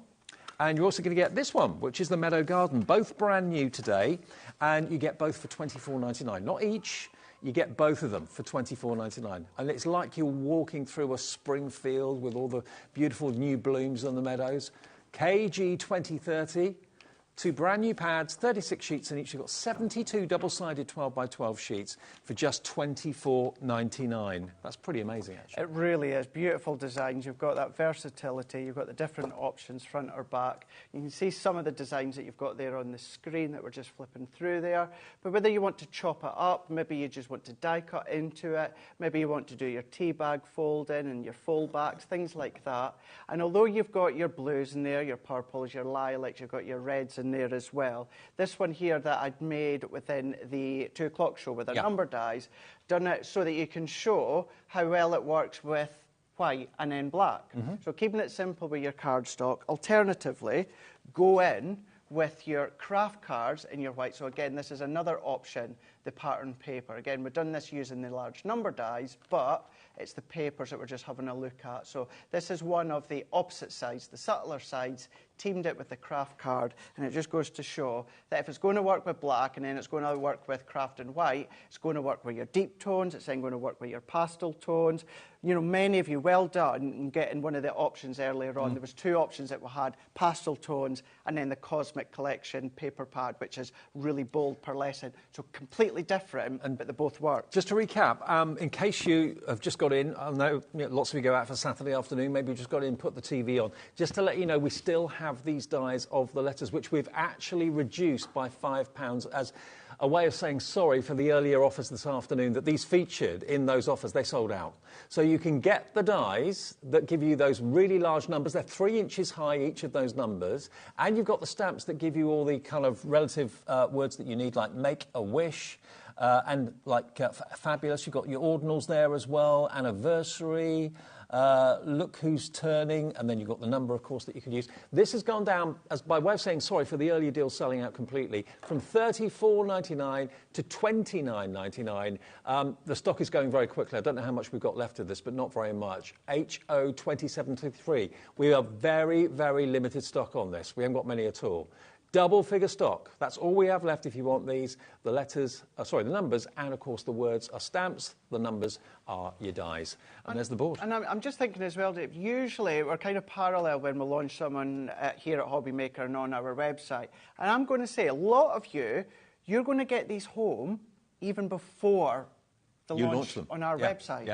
and you're also going to get this one, which is the Meadow Garden. Both brand new today, and you get both for $24.99. Not each. You get both of them for $24.99. And it's like you're walking through a spring field with all the beautiful new blooms on the meadows. KG 2030, 2 brand new pads, 36 sheets in each. You've got 72 double-sided 12 by 12 sheets for just $24.99. That's pretty amazing, actually. It really is. Beautiful designs. You've got that versatility. You've got the different options, front or back. You can see some of the designs that you've got there on the screen that we're just flipping through there. But whether you want to chop it up, maybe you just want to die cut into it, maybe you want to do your tea bag folding and your fold backs, things like that. And although you've got your blues in there, your purples, your lilacs, you've got your reds in there as well. This one here that I'd made within the 2 o'clock show with the number dies, done it so that you can show how well it works with white and then black. So keeping it simple with your cardstock. Alternatively, go in with your craft cards in your white. So again, this is another option, the pattern paper. Again, we've done this using the large number dies, but it's the papers that we're just having a look at. So this is one of the opposite sides, the subtler sides, teamed it with the craft card, and it just goes to show that if it's going to work with black and then it's going to work with craft and white, it's going to work with your deep tones, it's then going to work with your pastel tones. You know, many of you, well done in getting one of the options earlier on. There was 2 options that we had, pastel tones and then the Cosmic Collection paper pad, which is really bold pearlescent. So completely different, but they both work. Just to recap, in case you have just got in, I know lots of you go out for Saturday afternoon, maybe you just got in, put the TV on. Just to let you know, we still have these dies of the letters, which we've actually reduced by £5 as a way of saying sorry for the earlier offers this afternoon, that these featured in those offers, they sold out. So you can get the dies that give you those really large numbers. They're 3 inches high, each of those numbers. And you've got the stamps that give you all the kind of relative words that you need, like make a wish, and like fabulous. You've got your ordinals there as well, anniversary, look who's turning, and then you've got the number, of course, that you can use. This has gone down, as by way of saying sorry for the earlier deal selling out completely, from $34.99 to $29.99. The stock is going very quickly. I don't know how much we've got left of this, but not very much. HO2723. We have very, very limited stock on this. We haven't got many at all. Double figure stock. That's all we have left if you want these. The letters, the numbers, and of course the words are stamps. The numbers are your dies. And there's the board. And I'm just thinking as well, Dave, usually we're kind of parallel when we launch someone here at HobbyMaker and on our website. And I'm going to say a lot of you, you're going to get these home even before the launch on our website.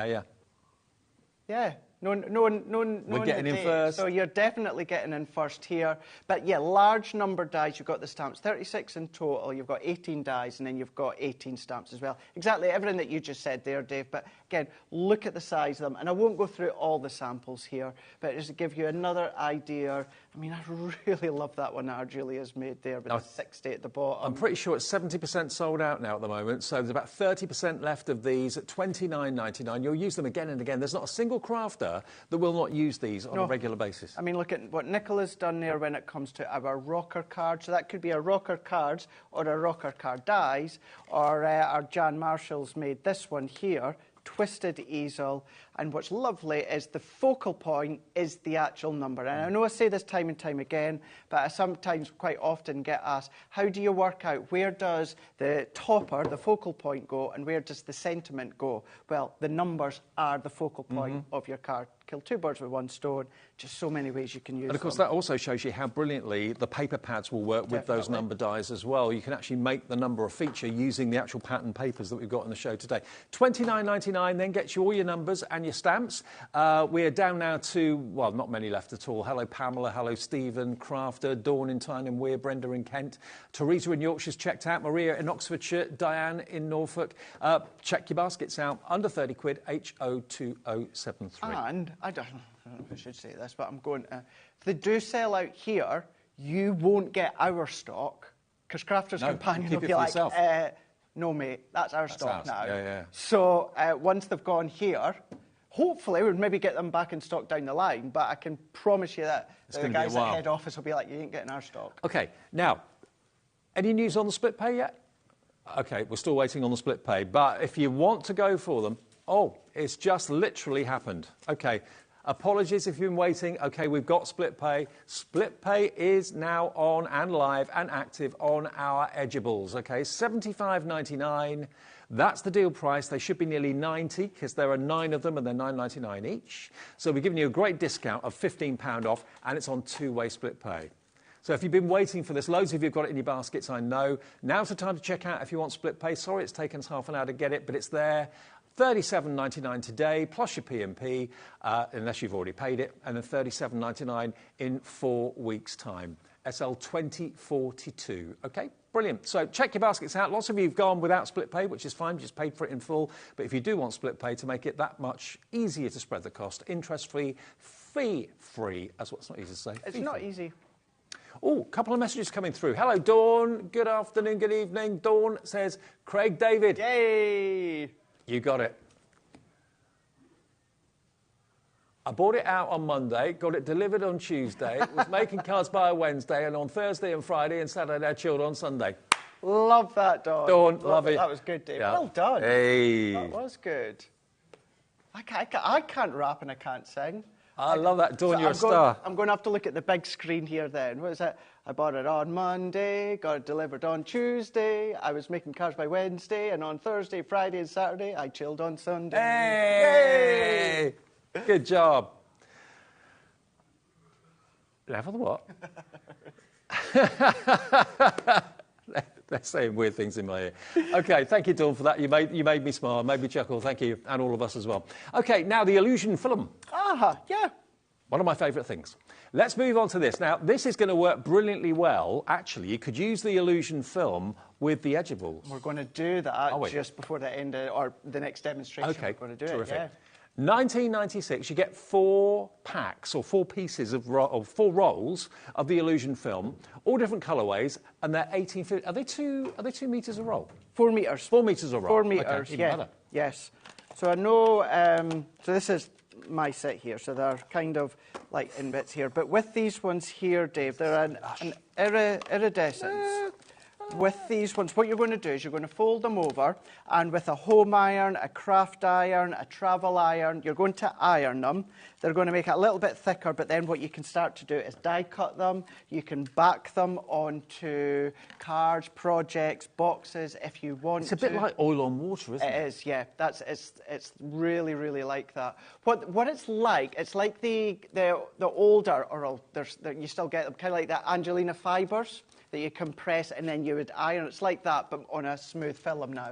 Yeah. No, we're getting in first. So you're definitely getting in first here. But yeah, large number dies. You've got the stamps, 36 in total. You've got 18 dies, and then you've got 18 stamps as well. Exactly everything that you just said there, Dave. But again, look at the size of them. And I won't go through all the samples here, but just to give you another idea. I mean, I really love that one that our Julia's made there with the 60 at the bottom. I'm pretty sure it's 70% sold out now at the moment. So there's about 30% left of these at $29.99. You'll use them again and again. There's not a single crafter that will not use these on a regular basis. I mean, look at what Nicola's done there when it comes to our rocker card. So that could be a rocker cards or a rocker card dies, or our Jan Marshall's made this one here, twisted easel. And what's lovely is the focal point is the actual number. And I know I say this time and time again, but I sometimes quite often get asked, how do you work out where does the topper, the focal point, go, and where does the sentiment go? Well, the numbers are the focal point of your card. Kill 2 birds with 1 stone. Just so many ways you can use them. And of course, that also shows you how brilliantly the paper pads will work with those number dies as well. You can actually make the number a feature using the actual pattern papers that we've got in the show today. $29.99 then gets you all your numbers and your stamps. We're down now to, well, not many left at all. Hello, Pamela. Hello, Stephen. Crafter. Dawn in Tyne and Weir. Brenda in Kent. Teresa in Yorkshire's checked out. Maria in Oxfordshire. Diane in Norfolk. Check your baskets out. Under 30 quid. HO2073. And I don't know if I should say this, but I'm going to... If they do sell out here, you won't get our stock, because Crafter's Companion will be like, no, mate, that's our stock now. Yeah. So once they've gone here, hopefully we'll maybe get them back in stock down the line, but I can promise you that the guys at head office will be like, you ain't getting our stock. OK, now, any news on the split pay yet? OK, we're still waiting on the split pay, but if you want to go for them, it's just literally happened. OK, apologies if you've been waiting. OK, we've got split pay. Split pay is now on and live and active on our Edgeables. OK, $75.99. That's the deal price. They should be nearly $90 because there are 9 of them and they're $9.99 each. So we're giving you a great discount of £15 off, and it's on 2-way split pay. So if you've been waiting for this, loads of you have got it in your baskets, I know. Now's the time to check out if you want split pay. Sorry it's taken us half an hour to get it, but it's there. $37.99 today, plus your P&P, unless you've already paid it, and then $37.99 in 4 weeks' time. SL 2042. OK, brilliant. So check your baskets out. Lots of you have gone without split pay, which is fine. You just paid for it in full. But if you do want split pay to make it that much easier to spread the cost, interest-free, fee-free, that's what's not easy to say. It's not easy. Oh, a couple of messages coming through. Hello, Dawn. Good afternoon, good evening. Dawn says, Craig David. Yay! You got it. I bought it out on Monday, got it delivered on Tuesday, was making cards by Wednesday, and on Thursday and Friday and Saturday I chilled on Sunday. Love that, Dawn. Dawn, love it. That was good, Dave. Yeah. Well done. Hey. That was good. I can't rap and I can't sing. I love that. Dawn, So you're a star. I'm going to have to look at the big screen here then. What is it? I bought it on Monday, got it delivered on Tuesday. I was making cards by Wednesday, and on Thursday, Friday, and Saturday, I chilled on Sunday. Hey! Yay! Good job. Level what? They're saying weird things in my ear. Okay, thank you, Dawn, for that. You made me smile, made me chuckle. Thank you, and all of us as well. Okay, now the illusion film. Yeah. One of my favourite things. Let's move on to this. Now, this is going to work brilliantly well. Actually, you could use the illusion film with the Edgeables. We're going to do that just before the end or the next demonstration. Okay, we're going to do terrific. it. Yeah. 1996, you get 4 packs or 4 pieces of 4 rolls of the illusion film, all different colourways, and they're 1850. Are they 2 metres a roll? 4 metres. 4 metres a roll. 4 metres. Okay, even better. Yes. So I know. So this is my set here. So they're kind of like in bits here. But with these ones here, Dave, they're an iridescence. With these ones, what you're going to do is you're going to fold them over, and with a home iron, a craft iron, a travel iron, you're going to iron them. They're going to make it a little bit thicker, but then what you can start to do is die cut them. You can back them onto cards, projects, boxes if you want to. It's a bit like oil on water, isn't it? It is, yeah. It's really, really like that. What it's like the older, or you still get them, kind of like the Angelina fibres that you compress and then you would iron. It's like that, but on a smooth film now.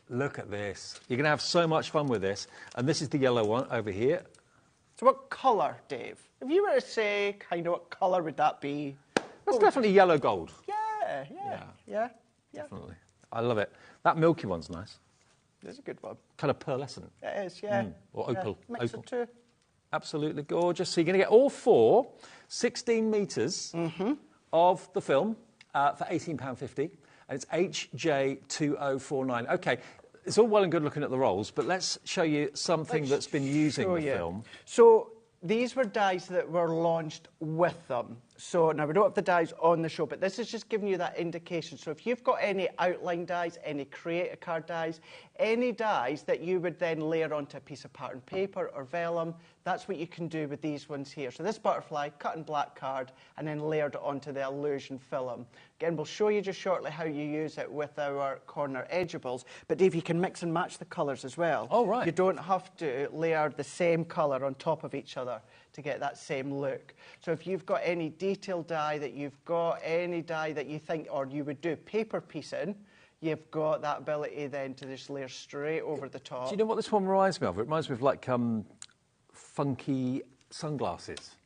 Look at this. You're going to have so much fun with this. And this is the yellow one over here. So what colour, Dave? If you were to say, kind of what colour would that be? That's definitely yellow gold. Yeah. Definitely. I love it. That milky one's nice. It's a good one. Kind of pearlescent. It is, yeah. Or opal. Mix of 2. Absolutely gorgeous. So you're going to get all 4, 16 metres of the film for £18.50. And it's HJ2049. OK, it's all well and good looking at the rolls, but let's show you something that's been using the film. So these were dies that were launched with them. So now we don't have the dies on the show, but this is just giving you that indication. So if you've got any outline dies, any create a card dies, any dies that you would then layer onto a piece of pattern paper or vellum, that's what you can do with these ones here. So this butterfly, cut in black card, and then layered onto the illusion film. Again, we'll show you just shortly how you use it with our corner edgeables. But Dave, you can mix and match the colours as well. Oh, right. You don't have to layer the same colour on top of each other to get that same look. So if you've got any detail die that you've got, any die that you think, or you would do paper piecing, you've got that ability then to just layer straight over the top. Do you know what this one reminds me of? It reminds me of like funky sunglasses.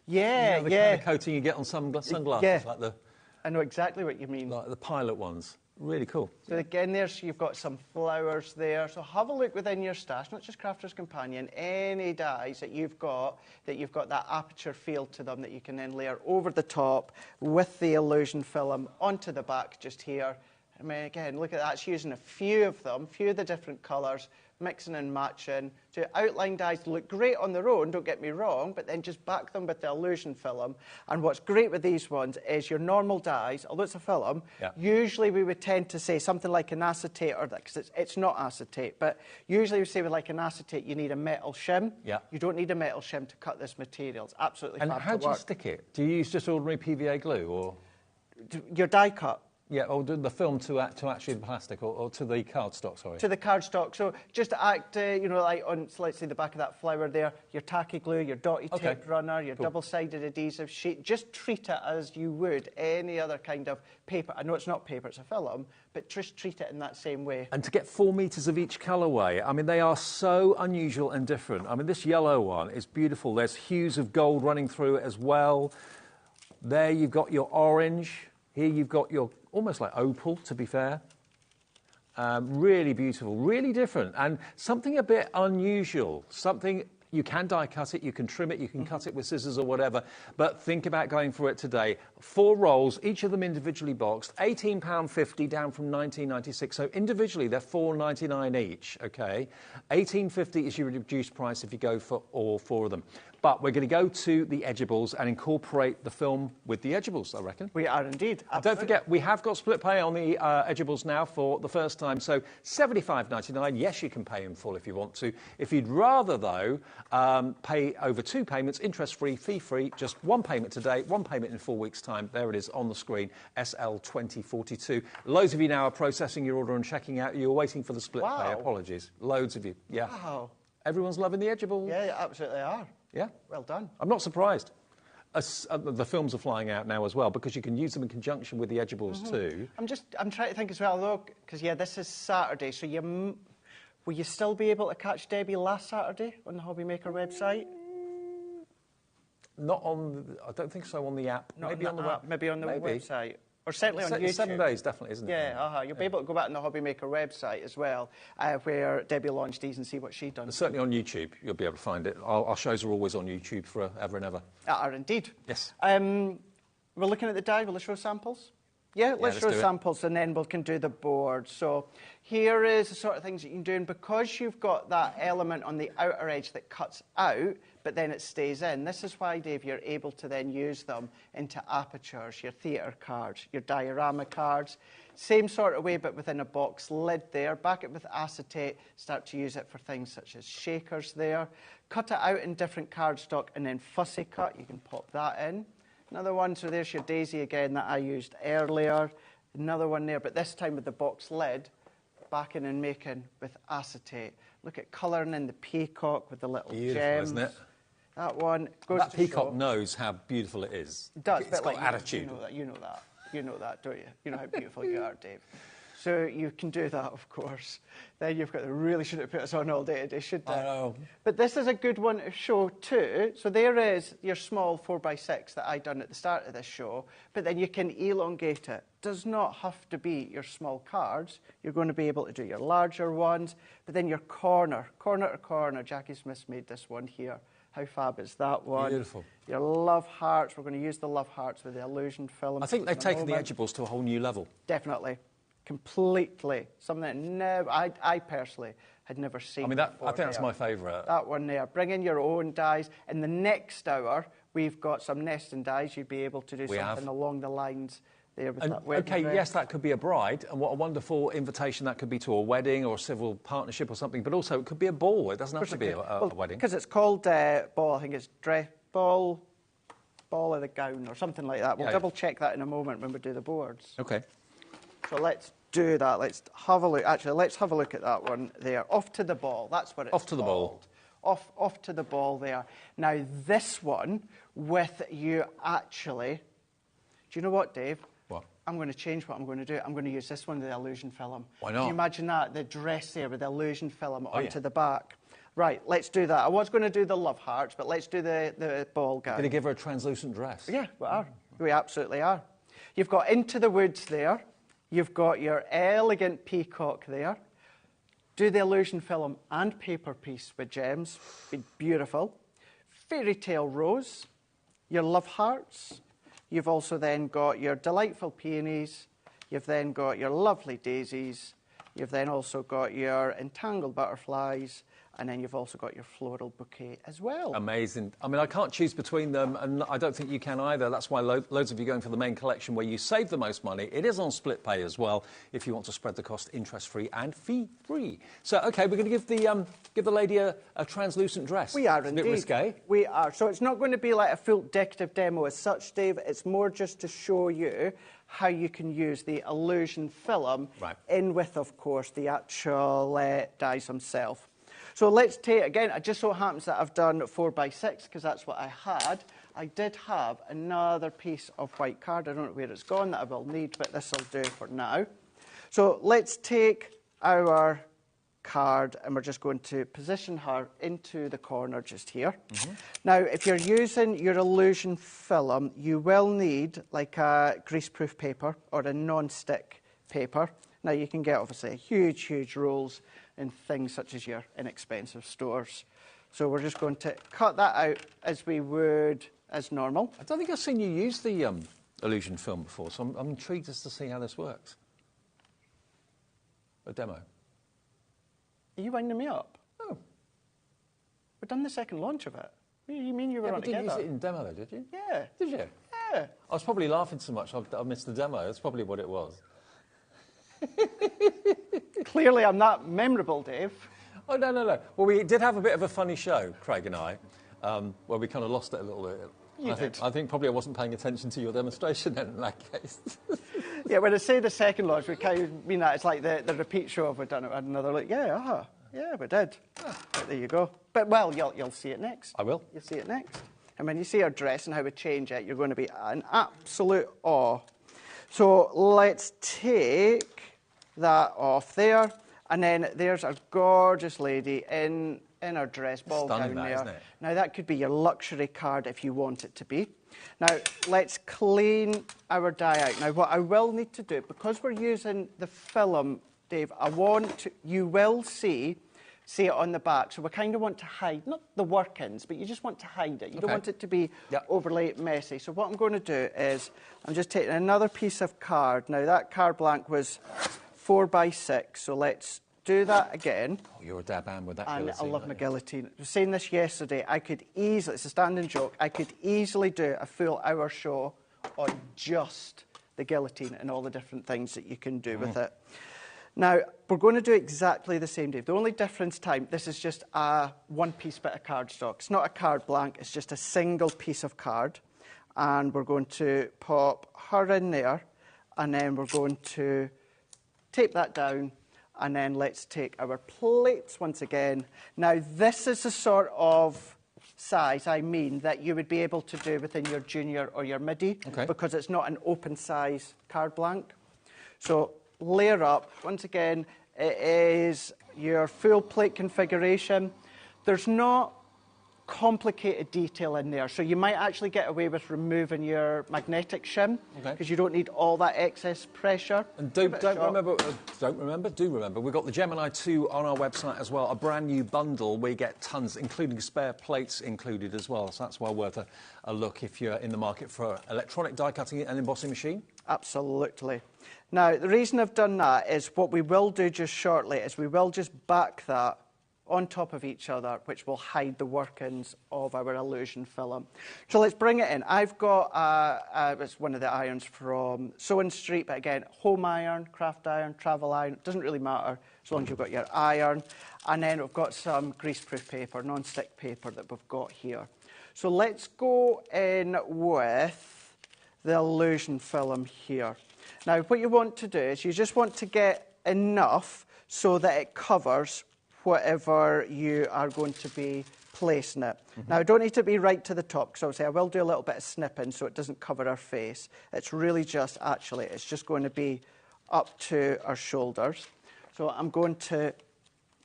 Yeah, you know, the kind of coating you get on sunglasses, like I know exactly what you mean. Like the pilot ones. Really cool. So again, there, so you've got some flowers there. So have a look within your stash, not just Crafter's Companion, any dies that you've got that aperture feel to them that you can then layer over the top with the illusion film onto the back just here. I mean, again, look at that. It's using a few of them, few of the different colours, mixing and matching. So outline dies look great on their own, don't get me wrong, but then just back them with the illusion film. And what's great with these ones is your normal dies, although it's a film, usually we would tend to say something like an acetate, or that, because it's not acetate, but usually we say with like an acetate, you need a metal shim. Yeah. You don't need a metal shim to cut this material. It's absolutely fab to work. And how do you stick it? Do you use just ordinary PVA glue, or...? Your die cut. Yeah, or do the film to actually the plastic, or to the cardstock, sorry. To the cardstock. So just to act, you know, like on, so let's say the back of that flower there, your tacky glue, your dotty tape runner, your double-sided adhesive sheet, just treat it as you would any other kind of paper. I know it's not paper, it's a film, but just treat it in that same way. And to get 4 metres of each colourway, I mean, they are so unusual and different. I mean, this yellow one is beautiful. There's hues of gold running through it as well. There you've got your orange. Here you've got your almost like opal, to be fair. Really beautiful, really different, and something a bit unusual. Something, you can die cut it, you can trim it, you can cut it with scissors or whatever, but think about going for it today. 4 rolls, each of them individually boxed, £18.50 down from $19.96. So individually, they're $4.99 each, okay? $18.50 is your reduced price if you go for all 4 of them. But we're going to go to the Edgeables and incorporate the film with the Edgeables, I reckon. We are indeed. And don't forget, we have got split pay on the Edgeables now for the first time. So $75.99. Yes, you can pay in full if you want to. If you'd rather, though, pay over 2 payments, interest-free, fee-free, just 1 payment today, 1 payment in 4 weeks' time. There it is on the screen, SL2042. Loads of you now are processing your order and checking out. You're waiting for the split pay. Apologies. Loads of you. Yeah. Wow. Everyone's loving the Edgeables. Yeah, you absolutely are. Yeah. Well done. I'm not surprised. The films are flying out now as well because you can use them in conjunction with the Edgeables too. I'm trying to think as well, though, because, yeah, this is Saturday, so will you still be able to catch Debbie last Saturday on the HobbyMaker website? Not on, I don't think so on the app. Maybe on the web. Maybe on the website. Or certainly on YouTube. 7 days, definitely, isn't it? Yeah, you'll be able to go back on the HobbyMaker website as well, where Debbie launched these and see what she'd done. Certainly on YouTube, you'll be able to find it. Our shows are always on YouTube forever and ever. Are indeed. Yes. We're looking at the die. Will I show samples? Yeah, let's show samples and then we can do the board. So here is the sort of things that you can do. And because you've got that element on the outer edge that cuts out, but then it stays in, this is why, Dave, you're able to then use them into apertures, your theatre cards, your diorama cards. Same sort of way, but within a box lid there. Back it with acetate, start to use it for things such as shakers there. Cut it out in different cardstock and then fussy cut. You can pop that in. Another one, so there's your daisy again that I used earlier. Another one there, but this time with the box lid, backing and making with acetate. Look at colouring in the peacock with the little gems. Isn't it? That one goes that to peacock show. knows how beautiful it is. It does. It's got attitude. You know that, don't you? You know how beautiful you are, Dave. So you can do that, of course. Then you've got the really should have put us on all day today, should they? I know. But this is a good one to show too. So there is your small 4x6 that I done at the start of this show, but then you can elongate it. Does not have to be your small cards. You're going to be able to do your larger ones, but then your corner to corner. Jackie Smith made this one here. How fab is that one? Beautiful. Your love hearts. We're going to use the love hearts with the illusion film. I think they've taken the Edgeables to a whole new level. Definitely. Completely. Something that I personally had never seen before. I think that's my favourite. That one there. Bring in your own dies. In the next hour, we've got some nesting dies. You'd be able to do something along the lines there with that wedding dress. Yes, that could be a bride, and what a wonderful invitation that could be to a wedding or a civil partnership or something, but also it could be a ball. It doesn't have to be a wedding. Because it's called ball. I think it's dress ball of the gown or something like that. We'll double-check that in a moment when we do the boards. OK. So let's do that. Let's have a look. Actually, let's have a look at that one there. Off to the ball. That's what it's Off to the ball. Off to the ball there. Now, this one with you actually... Do you know what, Dave? What? I'm going to change what I'm going to do. I'm going to use this one, the illusion film. Why not? Can you imagine that? The dress there with the illusion film onto the back. Right, let's do that. I was going to do the love hearts, but let's do the ball gown. Going to give her a translucent dress. Yeah, we are. We absolutely are. You've got Into the Woods there. You've got your elegant peacock there. Do the illusion film and paper piece with gems. Be beautiful. Fairy tale rose. Your love hearts. You've also then got your delightful peonies. You've then got your lovely daisies. You've then also got your entangled butterflies. And then you've also got your floral bouquet as well. Amazing. I mean, I can't choose between them, and I don't think you can either. That's why loads of you are going for the main collection where you save the most money. It is on split pay as well, if you want to spread the cost interest-free and fee-free. So, OK, we're going to give the lady a translucent dress. We are, it's indeed. A bit risque. We are. So it's not going to be like a full decorative demo as such, Dave. It's more just to show you how you can use the illusion film in with, of course, the actual dies themselves. So let's take, again, it just so happens that I've done 4x6 because that's what I had. I did have another piece of white card. I don't know where it's gone that I will need, but this will do for now. So let's take our card and we're just going to position her into the corner just here. Now, if you're using your illusion film, you will need like a greaseproof paper or a non-stick paper. Now, you can get, obviously, huge rolls in things such as your inexpensive stores. So we're just going to cut that out as we would as normal. I don't think I've seen you use the illusion film before, so I'm intrigued as to see how this works. A demo. Are you winding me up? Oh. We've done the second launch of it. What do you mean you're drawn you didn't together. use it in demo, though, did you? Yeah. Did you? Yeah. I was probably laughing so much I missed the demo. That's probably what it was. Clearly, I'm not memorable, Dave. Oh, no. Well, we did have a bit of a funny show, Craig and I, where we kind of lost it a little bit. I think probably I wasn't paying attention to your demonstration then in that case. Yeah, when I say the second launch, we kind of mean that it's like the repeat show if we'd done it. And another like, yeah, we did. But there you go. But, well, you'll see it next. I will. You'll see it next. And when you see our dress and how we change it, you're going to be in absolute awe. So let's take that off there. And then there's our gorgeous lady in her dress, ball Stunning, gown there. isn't it? Now, that could be your luxury card if you want it to be. Now, let's clean our die out. Now, what I will need to do, because we're using the film, Dave, you will see it on the back. So we kind of want to hide, not the workings, but you just want to hide it. You don't want it to be overly messy. So what I'm going to do is I'm just taking another piece of card. Now, that card blank was 4x6, so let's do that again. Oh, you're a dab hand with that And guillotine. I love my guillotine. I was saying this yesterday, it's a standing joke, I could easily do a full hour show on just the guillotine and all the different things that you can do with it. Now, we're going to do exactly the same, Dave. The only difference this is just a one-piece bit of cardstock. It's not a card blank, it's just a single piece of card. And we're going to pop her in there, and then we're going to tape that down, and then let's take our plates once again. Now, this is the sort of size, that you would be able to do within your junior or your midi, because it's not an open size card blank. So layer up. Once again, it is your full plate configuration. There's not complicated detail in there, so you might actually get away with removing your magnetic shim because you don't need all that excess pressure. And do remember, we've got the Gemini 2 on our website as well, a brand new bundle where you get tons, including spare plates included as well, so that's well worth a look if you're in the market for electronic die cutting and embossing machine. Absolutely. Now, the reason I've done that is what we will do just shortly is we will just back that on top of each other, which will hide the workings of our illusion film. So let's bring it in. I've got it's one of the irons from Sewing Street, but again, home iron, craft iron, travel iron, it doesn't really matter as long as you've got your iron. And then we've got some greaseproof paper, non-stick paper that we've got here. So let's go in with the illusion film here. Now, what you want to do is you just want to get enough so that it covers whatever you are going to be placing it. Now, I don't need to be right to the top, because obviously I will do a little bit of snipping so it doesn't cover our face. It's really just, it's just going to be up to our shoulders. So I'm going to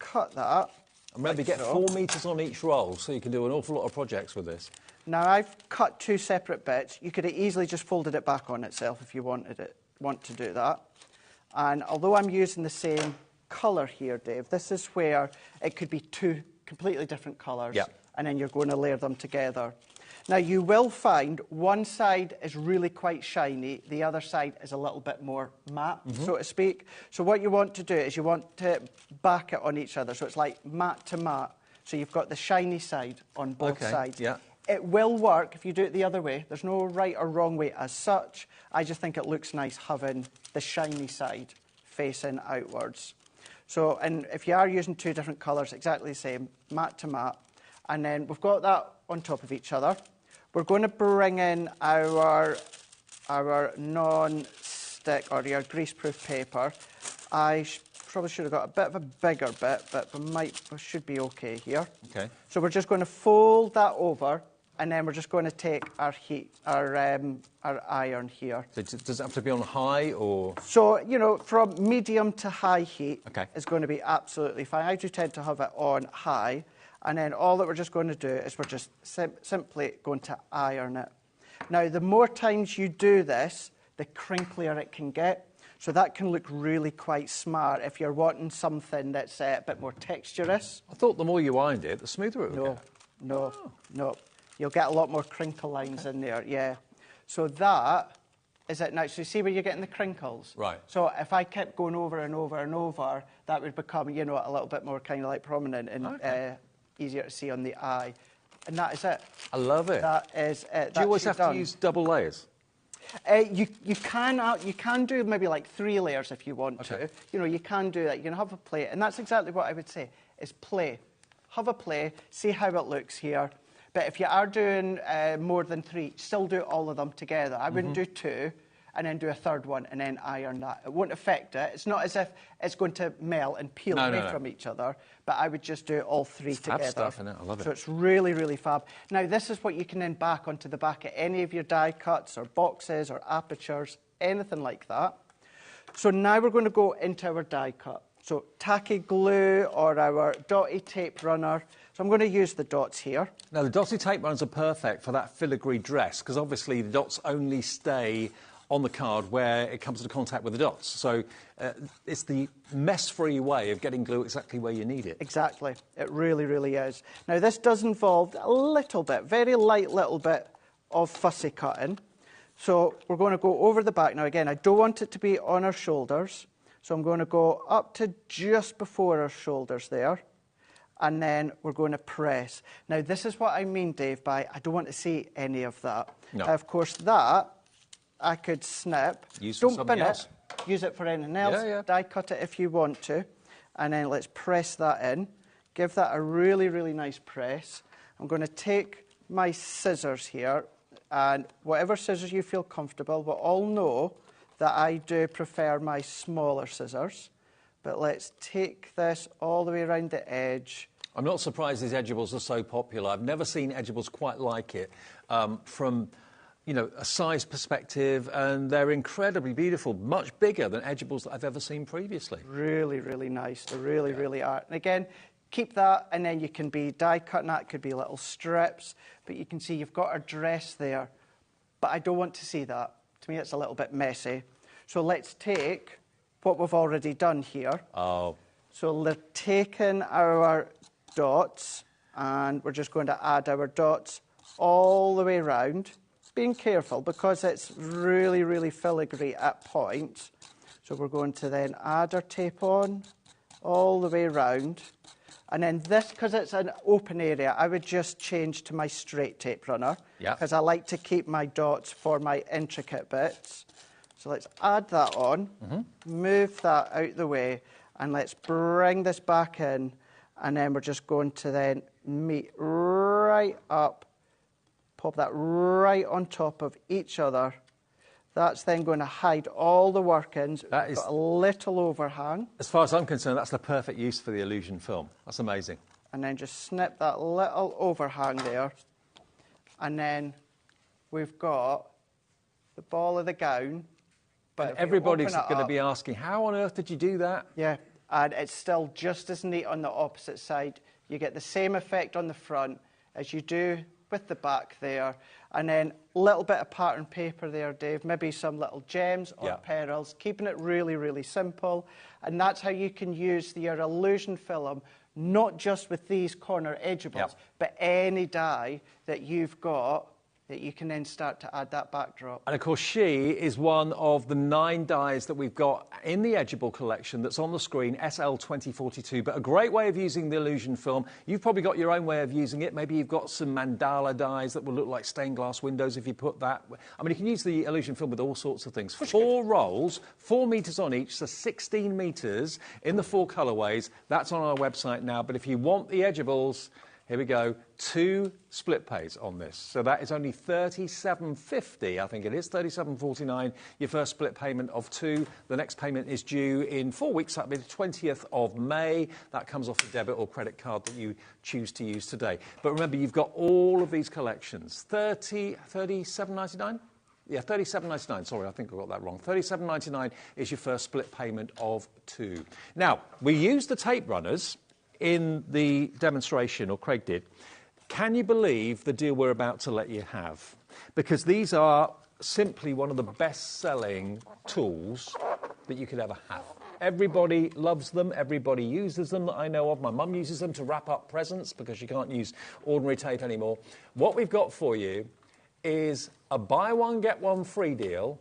cut that. And maybe get 4 metres on each roll, so you can do an awful lot of projects with this. Now, I've cut 2 separate bits. You could have easily just folded it back on itself if you want to do that. And although I'm using the same colour here, Dave, this is where it could be 2 completely different colours, and then you're going to layer them together. Now, you will find one side is really quite shiny, the other side is a little bit more matte, so to speak. So what you want to do is you want to back it on each other, so it's like matte to matte. So you've got the shiny side on both sides. It will work if you do it the other way. There's no right or wrong way as such. I just think it looks nice having the shiny side facing outwards. So, and if you are using 2 different colours, exactly the same, matte to matte. And then we've got that on top of each other. We're going to bring in our non-stick or your greaseproof paper. I probably should have got a bit of a bigger bit, but we should be okay here. Okay. So we're just going to fold that over, and then we're just going to take our iron here. So does it have to be on high or? So, you know, from medium to high heat is going to be absolutely fine. I do tend to have it on high, and then all that we're just going to do is we're just simply going to iron it. Now, the more times you do this, the crinklier it can get. So that can look really quite smart if you're wanting something that's a bit more texturous. I thought the more you ironed it, the smoother it would get. No. You'll get a lot more crinkle lines in there, yeah. So that is it now. So you see where you're getting the crinkles? Right. So if I kept going over and over and over, that would become, you know, a little bit more kind of like prominent and easier to see on the eye. and that is it. I love it. That is it. Do you always have to use double layers? You can do maybe like 3 layers if you want to. You know, you can do that. You can have a play, and that's exactly what I would say, is play. Have a play, see how it looks here. But if you are doing more than 3, still do all of them together. I wouldn't do 2 and then do a third one and then iron that. It won't affect it. It's not as if it's going to melt and peel away from each other, but I would just do all 3 together. Fab stuff, isn't it? I love it. So it's really, really fab. Now, this is what you can then back onto the back of any of your die cuts or boxes or apertures, anything like that. So now we're going to go into our die cut. So tacky glue or our dotty tape runner. So I'm going to use the dots here. Now, the dotty tape runners are perfect for that filigree dress because obviously the dots only stay on the card where it comes into contact with the dots. So it's the mess-free way of getting glue exactly where you need it. Exactly. It really, really is. Now, this does involve a little bit, very light little bit of fussy cutting. So we're going to go over the back. Now, again, I don't want it to be on our shoulders. So I'm going to go up to just before our shoulders there. And then we're going to press. Now, this is what I mean, Dave, by I don't want to see any of that. No. Of course, that I could snip. Don't bin it. Use it for anything else. Die cut it if you want to. And then let's press that in. Give that a really, really nice press. I'm going to take my scissors here. And whatever scissors you feel comfortable, we'll all know that I do prefer my smaller scissors. But let's take this all the way around the edge. I'm not surprised these Edgeables are so popular. I've never seen Edgeables quite like it from, you know, a size perspective, and they're incredibly beautiful, much bigger than Edgeables that I've ever seen previously. Really, really nice. They really, really are. And again, keep that, and then you can be die cutting that. It could be little strips, but you can see you've got a dress there. But I don't want to see that. To me, it's a little bit messy. So let's take what we've already done here. Oh. So we're taking our dots, and we're just going to add our dots all the way around. Being careful, because it's really, really filigree at points. So we're going to then add our tape on all the way around. And then this, because it's an open area, I would just change to my straight tape runner. Yeah. Because I like to keep my dots for my intricate bits. So let's add that on, move that out the way, and let's bring this back in. And then we're just going to then meet right up, pop that right on top of each other. That's then going to hide all the workings. That is got a little overhang. As far as I'm concerned, that's the perfect use for the illusion film. That's amazing. And then just snip that little overhang there. And then we've got the ball of the gown. But everybody's going to be asking, how on earth did you do that? Yeah, and it's still just as neat on the opposite side. You get the same effect on the front as you do with the back there. And then a little bit of pattern paper there, Dave, maybe some little gems or pearls, keeping it really, really simple. And that's how you can use your illusion film, not just with these corner edgeables, but any die that you've got that you can then start to add that backdrop. And of course, she is one of the 9 dies that we've got in the Edgeable collection that's on the screen, SL2042. But a great way of using the illusion film. You've probably got your own way of using it. Maybe you've got some mandala dies that will look like stained glass windows if you put that. I mean, you can use the illusion film with all sorts of things. 4 rolls, 4 metres on each, so 16 metres in the 4 colourways. That's on our website now. But if you want the Edgeables, here we go, 2 split pays on this. So that is only $37.50, I think it is, $37.49, your first split payment of 2. The next payment is due in 4 weeks, that'll be the 20th of May. That comes off the debit or credit card that you choose to use today. But remember, you've got all of these collections. $37.99? Yeah, $37.99. Sorry, I think I got that wrong. $37.99 is your first split payment of 2. Now, we use the tape runners in the demonstration, or Craig did. Can you believe the deal we're about to let you have? Because these are simply one of the best-selling tools that you could ever have. Everybody loves them. Everybody uses them that I know of. My mum uses them to wrap up presents because she can't use ordinary tape anymore. What we've got for you is a buy one, get one free deal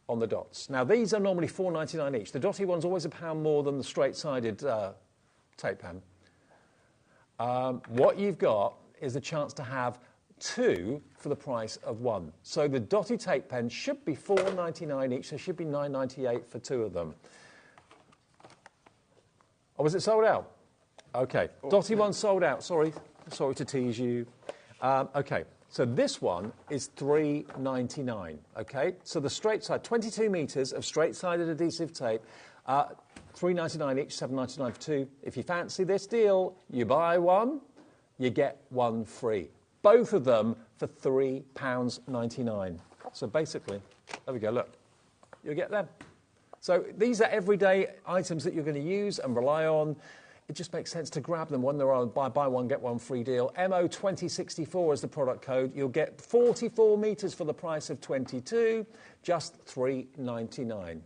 on the dots. Now, these are normally $4.99 each. The dotty one's always £1 more than the straight-sided tape pen. What you've got is a chance to have 2 for the price of 1. So the dotty tape pens should be £4.99 each. There should be £9.98 for 2 of them. Oh, was it sold out? Okay. Dotty one sold out. Sorry to tease you. Okay. So this one is £3.99. Okay. So the straight side, 22 metres of straight-sided adhesive tape. £3.99 each, £7.99 for 2. If you fancy this deal, you buy one, you get one free. Both of them for £3.99. So basically, there we go, look, you'll get them. So these are everyday items that you're going to use and rely on. It just makes sense to grab them when they're on buy one, get one free deal. MO2064 is the product code. You'll get 44 metres for the price of 22, just £3.99.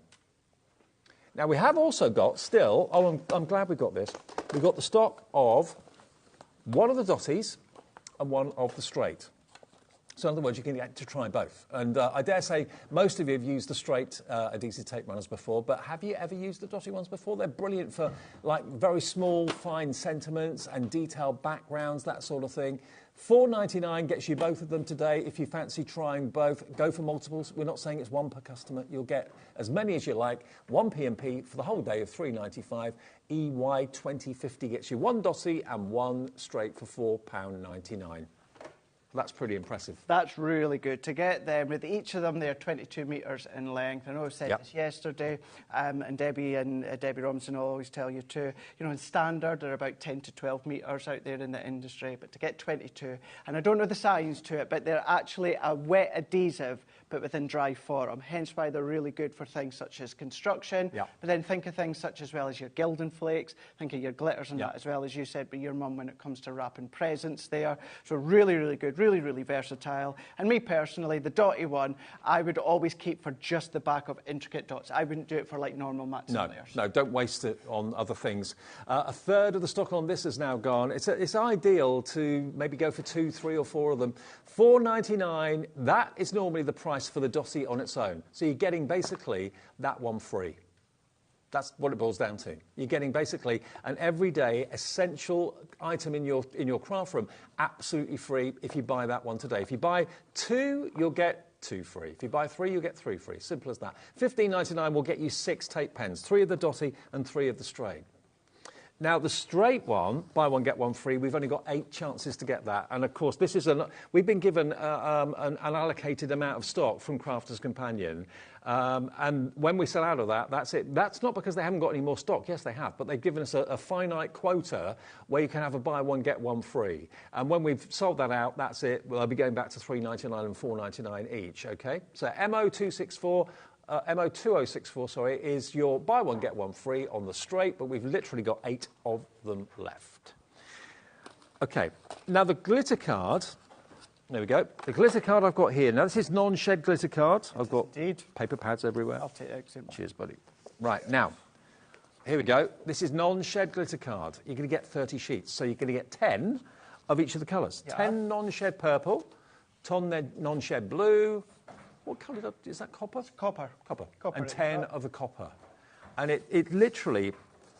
Now, we have also got still, I'm glad we got this, we've got the stock of one of the dotties and one of the straight. So in other words, you can get to try both. And I dare say most of you have used the straight adhesive tape runners before, but have you ever used the dotty ones before? They're brilliant for like very small, fine sentiments and detailed backgrounds, that sort of thing. £4.99 gets you both of them today. If you fancy trying both, go for multiples. We're not saying it's one per customer. You'll get as many as you like. One P&P for the whole day of £3.95. EY2050 gets you one dotty and one straight for £4.99. That's pretty impressive. That's really good. To get them, with each of them, they're 22 metres in length. I know I said this yesterday, and Debbie Robinson will always tell you too. You know, in standard, they're about 10 to 12 metres out there in the industry, but to get 22, and I don't know the science to it, but they're actually a wet adhesive, but within dry form. Hence why they're really good for things such as construction. But then think of things such as well as your gilding flakes, think of your glitters and that as well, as you said, but your mum when it comes to wrapping presents there. So really, really good. Really versatile. And me personally, the dotty one, I would always keep for just the back of intricate dots. I wouldn't do it for like normal mats and layers. No, don't waste it on other things. A third of the stock on this is now gone. It's ideal to maybe go for 2, 3 or 4 of them. £4.99, that is normally the price for the dotty on its own. So you're getting basically that one free. That's what it boils down to. You're getting basically an everyday essential item in your craft room absolutely free if you buy that one today. If you buy 2, you'll get 2 free. If you buy 3, you'll get 3 free. Simple as that. £15.99 will get you 6 tape pens, 3 of the dotty and 3 of the straight. Now, the straight one, buy one, get one free, we've only got 8 chances to get that. And, of course, this is we've been given an allocated amount of stock from Crafters Companion. And when we sell out of that, that's it. That's not because they haven't got any more stock. Yes, they have. But they've given us a finite quota where you can have a buy one, get one free. And when we've sold that out, that's it. Well, I'll be going back to £3.99 and £4.99 each, OK? So MO2064, is your buy one, get one free on the straight, but we've literally got 8 of them left. OK, now the glitter card, there we go. The glitter card I've got here. Now, this is non-shed glitter card. I've got paper pads everywhere. I'll take it. Cheers, buddy. Right, now, here we go. This is non-shed glitter card. You're going to get 30 sheets, so you're going to get 10 of each of the colours. 10 non-shed purple, 10 non-shed blue. What colour is that? Copper? Copper. And 10 of the copper. And it literally,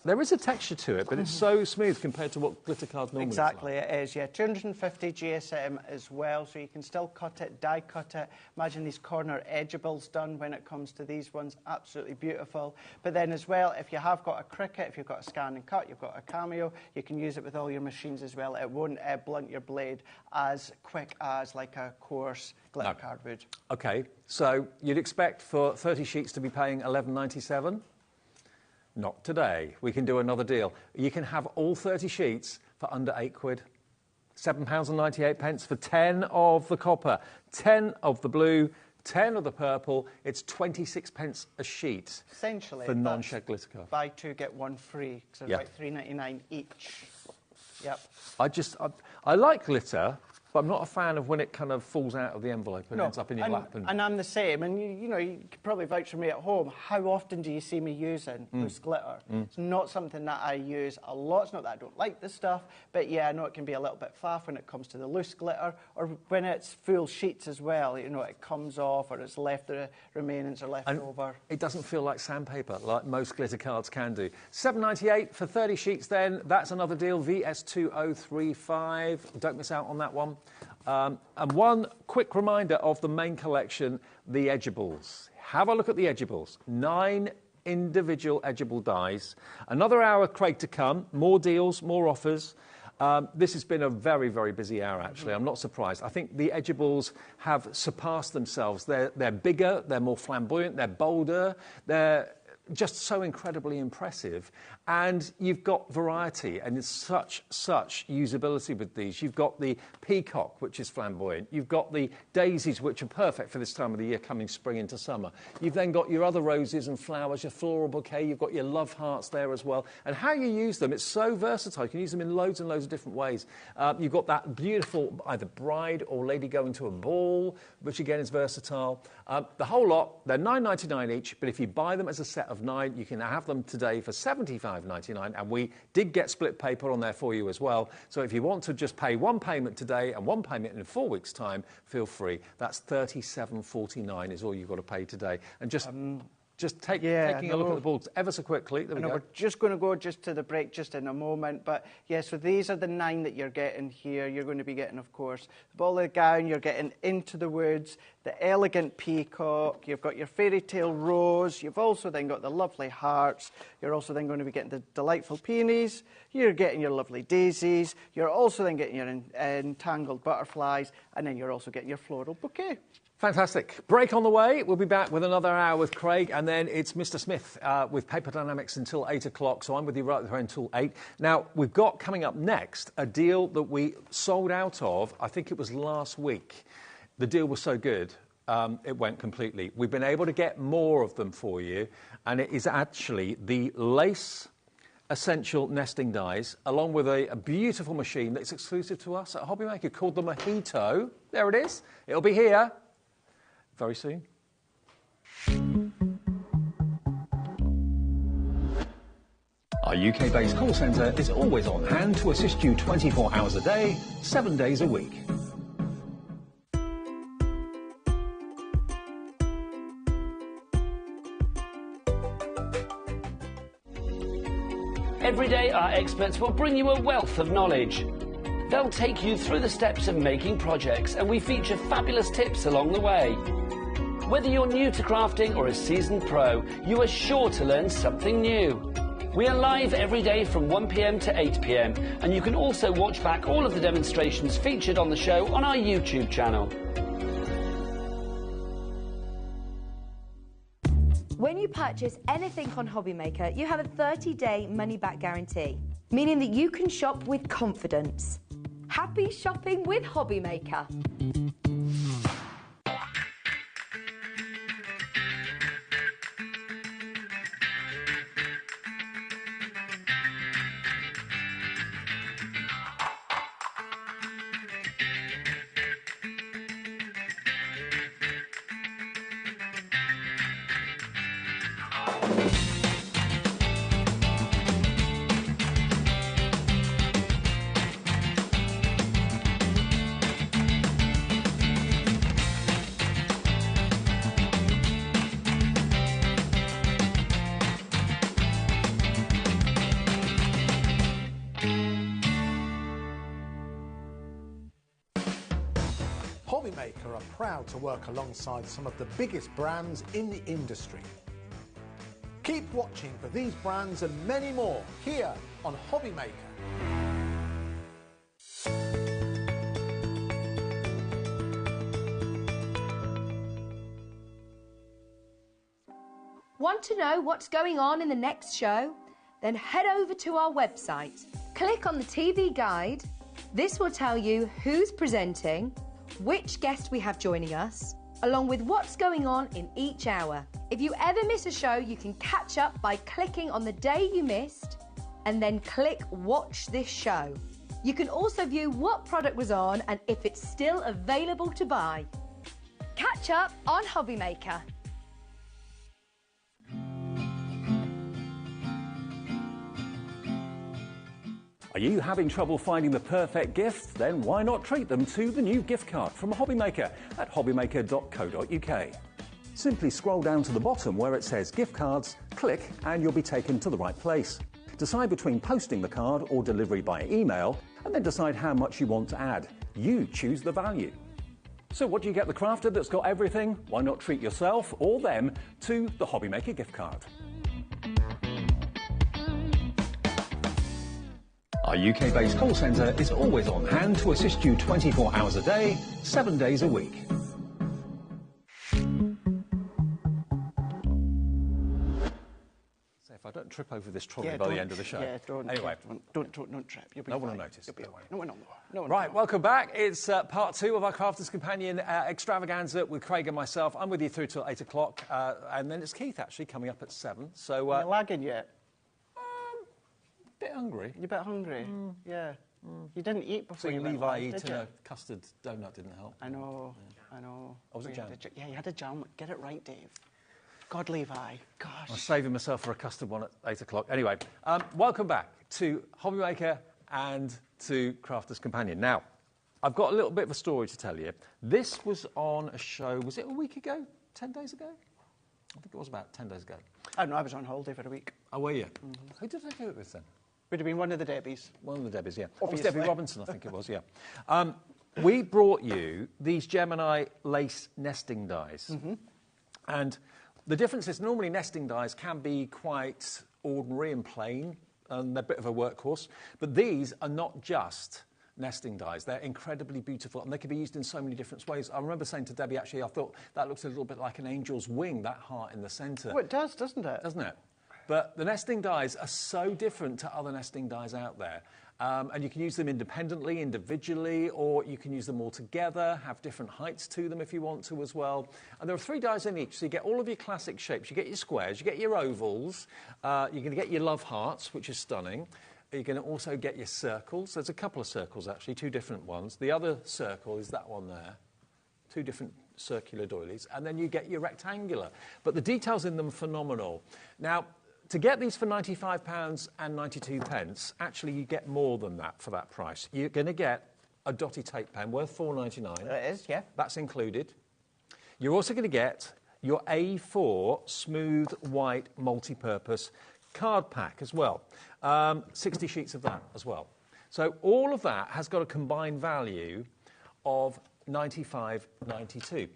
there is a texture to it, but it's so smooth compared to what glitter cards normally Exactly, it is, yeah. 250 GSM as well, so you can still cut it, die cut it. Imagine these corner edgeables done when it comes to these ones. Absolutely beautiful. But then as well, if you have got a Cricut, if you've got a scan and cut, you've got a Cameo, you can use it with all your machines as well. It won't blunt your blade as quick as like a coarse glitter card would. OK, so you'd expect for 30 sheets to be paying $11.97? Not today. We can do another deal. You can have all 30 sheets for under £8. £7.98 for 10 of the copper, 10 of the blue, 10 of the purple. It's 26p a sheet. Essentially, for non-shed glitter card. Buy 2, get 1 free. So it's about £3.99 each. Yep. I like glitter, But I'm not a fan of when it kind of falls out of the envelope and ends up in your lap. And I'm the same. And, you know, you could probably vouch for me at home. How often do you see me using loose glitter? It's not something that I use a lot. It's not that I don't like the stuff, but, yeah, I know it can be a little bit faff when it comes to the loose glitter, or when it's full sheets as well. You know, it comes off, or it's left, the remainings are left over. It doesn't feel like sandpaper, like most glitter cards can do. $7.98 for 30 sheets then. That's another deal, VS2035. Don't miss out on that one. And one quick reminder of the main collection, the Edgeables. Have a look at the Edgeables. 9 individual Edgeable dies. Another hour, Craig, to come. More deals, more offers. This has been a very, very busy hour, actually. I'm not surprised. I think the Edgeables have surpassed themselves. They're bigger, they're more flamboyant, they're bolder, they're just so incredibly impressive. And you've got variety, and there's such usability with these. You've got the peacock, which is flamboyant. You've got the daisies, which are perfect for this time of the year, coming spring into summer. You've then got your other roses and flowers, your floral bouquet. You've got your love hearts there as well. And how you use them, it's so versatile. You can use them in loads and loads of different ways. You've got that beautiful either bride or lady going to a ball, which again is versatile. The whole lot, they're $9.99 each, but if you buy them as a set of 9, you can have them today for $75.99, and we did get split paper on there for you as well. So if you want to just pay one payment today and one payment in 4 weeks' time, feel free. That's $37.49 is all you've got to pay today. And taking a look at the balls ever so quickly. There we go. We're just going to go just to the break just in a moment. But, yeah, so these are the 9 that you're getting here. You're going to be getting, of course, the ball of the gown. You're getting Into the Woods, the elegant peacock. You've got your fairy tale rose. You've also then got the lovely hearts. You're also then going to be getting the delightful peonies. You're getting your lovely daisies. You're also then getting your entangled butterflies. And then you're also getting your floral bouquet. Fantastic. Break on the way. We'll be back with another hour with Craig, and then it's Mr. Smith with Paper Dynamics until 8 o'clock, so I'm with you right there until 8. Now, we've got coming up next a deal that we sold out of, I think it was last week. The deal was so good, it went completely. We've been able to get more of them for you, and it is actually the lace essential nesting dies, along with a beautiful machine that's exclusive to us at HobbyMaker called the Mojito. There it is. It'll be here very soon. Our UK-based call centre is always on hand to assist you 24 hours a day, 7 days a week. Every day, our experts will bring you a wealth of knowledge. They'll take you through the steps of making projects, and we feature fabulous tips along the way. Whether you're new to crafting or a seasoned pro, you are sure to learn something new. We are live every day from 1 p.m. to 8 p.m, and you can also watch back all of the demonstrations featured on the show on our YouTube channel. When you purchase anything on HobbyMaker, you have a 30-day money-back guarantee, meaning that you can shop with confidence. Happy shopping with HobbyMaker. HobbyMaker are proud to work alongside some of the biggest brands in the industry. Keep watching for these brands and many more here on HobbyMaker. Want to know what's going on in the next show? Then head over to our website. Click on the TV guide. This will tell you who's presenting, which guest we have joining us, along with what's going on in each hour. If you ever miss a show, you can catch up by clicking on the day you missed and then click Watch This Show. You can also view what product was on and if it's still available to buy. Catch up on HobbyMaker. Are you having trouble finding the perfect gift? Then why not treat them to the new gift card from HobbyMaker at hobbymaker.co.uk. Simply scroll down to the bottom where it says gift cards, click and you'll be taken to the right place. Decide between posting the card or delivery by email and then decide how much you want to add. You choose the value. So what do you get the crafter that's got everything? Why not treat yourself or them to the HobbyMaker gift card? Our UK-based call centre is always on hand to assist you 24 hours a day, 7 days a week. So if I don't trip over this trolley by the end of the show. Yeah, don't trip. No one will notice. No one will. Right, welcome back. It's part 2 of our Crafter's Companion extravaganza with Craig and myself. I'm with you through till 8 o'clock, and then it's Keith actually coming up at 7. So Are you lagging yet? Bit hungry. You're a bit hungry? Yeah. You didn't eat before Seeing you went Levi live, did eating you? a custard donut didn't help. I know. Oh, was it jam? Yeah, you had a jam. Get it right, Dave. God, Levi. Gosh. I'm saving myself for a custard one at 8 o'clock. Anyway, welcome back to HobbyMaker and to Crafter's Companion. Now, I've got a little bit of a story to tell you. This was on a show, was it a week ago? 10 days ago? I think it was about 10 days ago. I don't know, I was on holiday for a week. Oh, were you? Mm-hmm. Who did I do it with then? Would have been one of the Debbies. One of the Debbies, yeah. Obviously. Debbie Robinson, I think it was, yeah. We brought you these Gemini lace nesting dies. Mm-hmm. And the difference is normally nesting dies can be quite ordinary and plain, and they're a bit of a workhorse. But these are not just nesting dies. They're incredibly beautiful, and they can be used in so many different ways. I remember saying to Debbie, actually, I thought that looks a little bit like an angel's wing, that heart in the centre. Oh, it does, doesn't it? Doesn't it? But the nesting dies are so different to other nesting dies out there. And you can use them independently, individually, or you can use them all together, have different heights to them if you want to as well. And there are 3 dies in each, so you get all of your classic shapes. You get your squares, you get your ovals, you're going to get your love hearts, which is stunning. You're going to also get your circles. There's a couple of circles, actually, 2 different ones. The other circle is that one there. 2 different circular doilies. And then you get your rectangular. But the details in them are phenomenal. Now, to get these for £95.92, actually you get more than that for that price. You're going to get a dotty tape pen worth £4.99. It is, yeah. That's included. You're also going to get your A4 smooth white multi-purpose card pack as well. 60 sheets of that as well. So all of that has got a combined value of £95.92.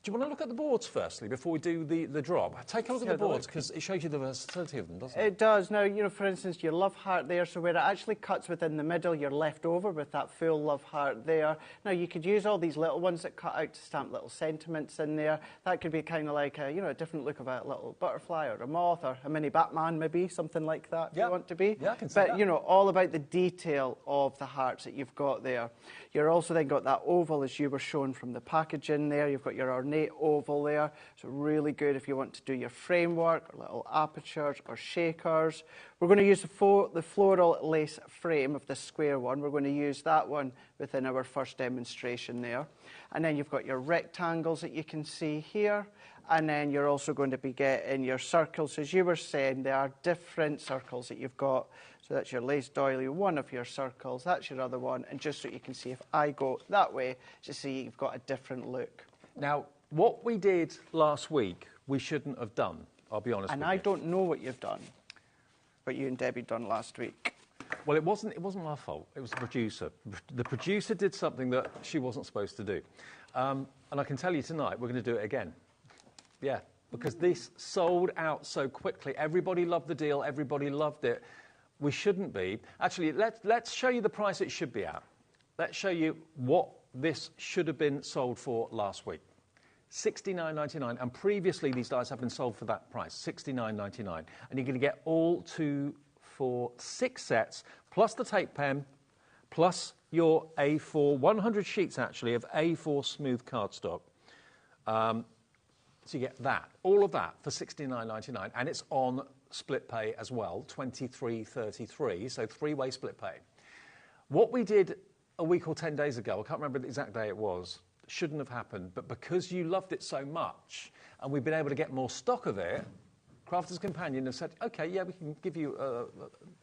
Do you want to look at the boards firstly before we do the drop? Take a look at the boards because it shows you the versatility of them, doesn't it? It does. Now, you know, for instance, your love heart there, so where it actually cuts within the middle, you're left over with that full love heart there. Now, you could use all these little ones that cut out to stamp little sentiments in there. That could be kind of like a, you know, a different look of a little butterfly or a moth or a mini Batman maybe, something like that if you want to be. Yeah, I can see that. But, you know, all about the detail of the hearts that you've got there. You're also then got that oval as you were shown from the packaging there. You've got your ornate oval there. So really good if you want to do your framework or little apertures or shakers. We're going to use the floral lace frame of the square one. We're going to use that one within our first demonstration there. And then you've got your rectangles that you can see here. And then you're also going to be getting your circles. As you were saying, there are different circles that you've got. So that's your lace doily, one of your circles. That's your other one. And just so you can see, if I go that way, just see you've got a different look. Now, what we did last week, we shouldn't have done, I'll be honest with you. And I don't know what you've done, what you and Debbie done last week. Well, it wasn't our fault. It was the producer. The producer did something that she wasn't supposed to do. And I can tell you tonight, we're going to do it again. Yeah, because this sold out so quickly. Everybody loved the deal. Everybody loved it. We shouldn't be. Actually, let's show you the price it should be at. Let's show you what this should have been sold for last week. $69.99, and previously these dies have been sold for that price, $69.99. And you're going to get all 2, 4, 6 sets, plus the tape pen, plus your A4, 100 sheets actually of A4 smooth cardstock. So you get that, all of that for $69.99, and it's on split pay as well, 23.33, so 3-way split pay. What we did a week or 10 days ago, I can't remember the exact day it was, shouldn't have happened, but because you loved it so much and we've been able to get more stock of it, Crafter's Companion have said, OK, yeah, we can give you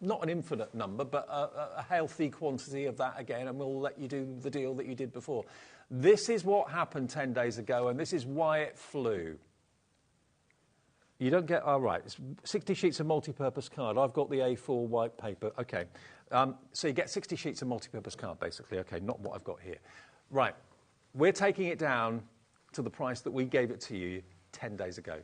not an infinite number, but a healthy quantity of that again, and we'll let you do the deal that you did before. This is what happened 10 days ago, and this is why it flew. You don't get, all right, it's 60 sheets of multi-purpose card. I've got the A4 white paper. OK. So you get 60 sheets of multi-purpose card, basically. OK, not what I've got here. Right. We're taking it down to the price that we gave it to you 10 days ago.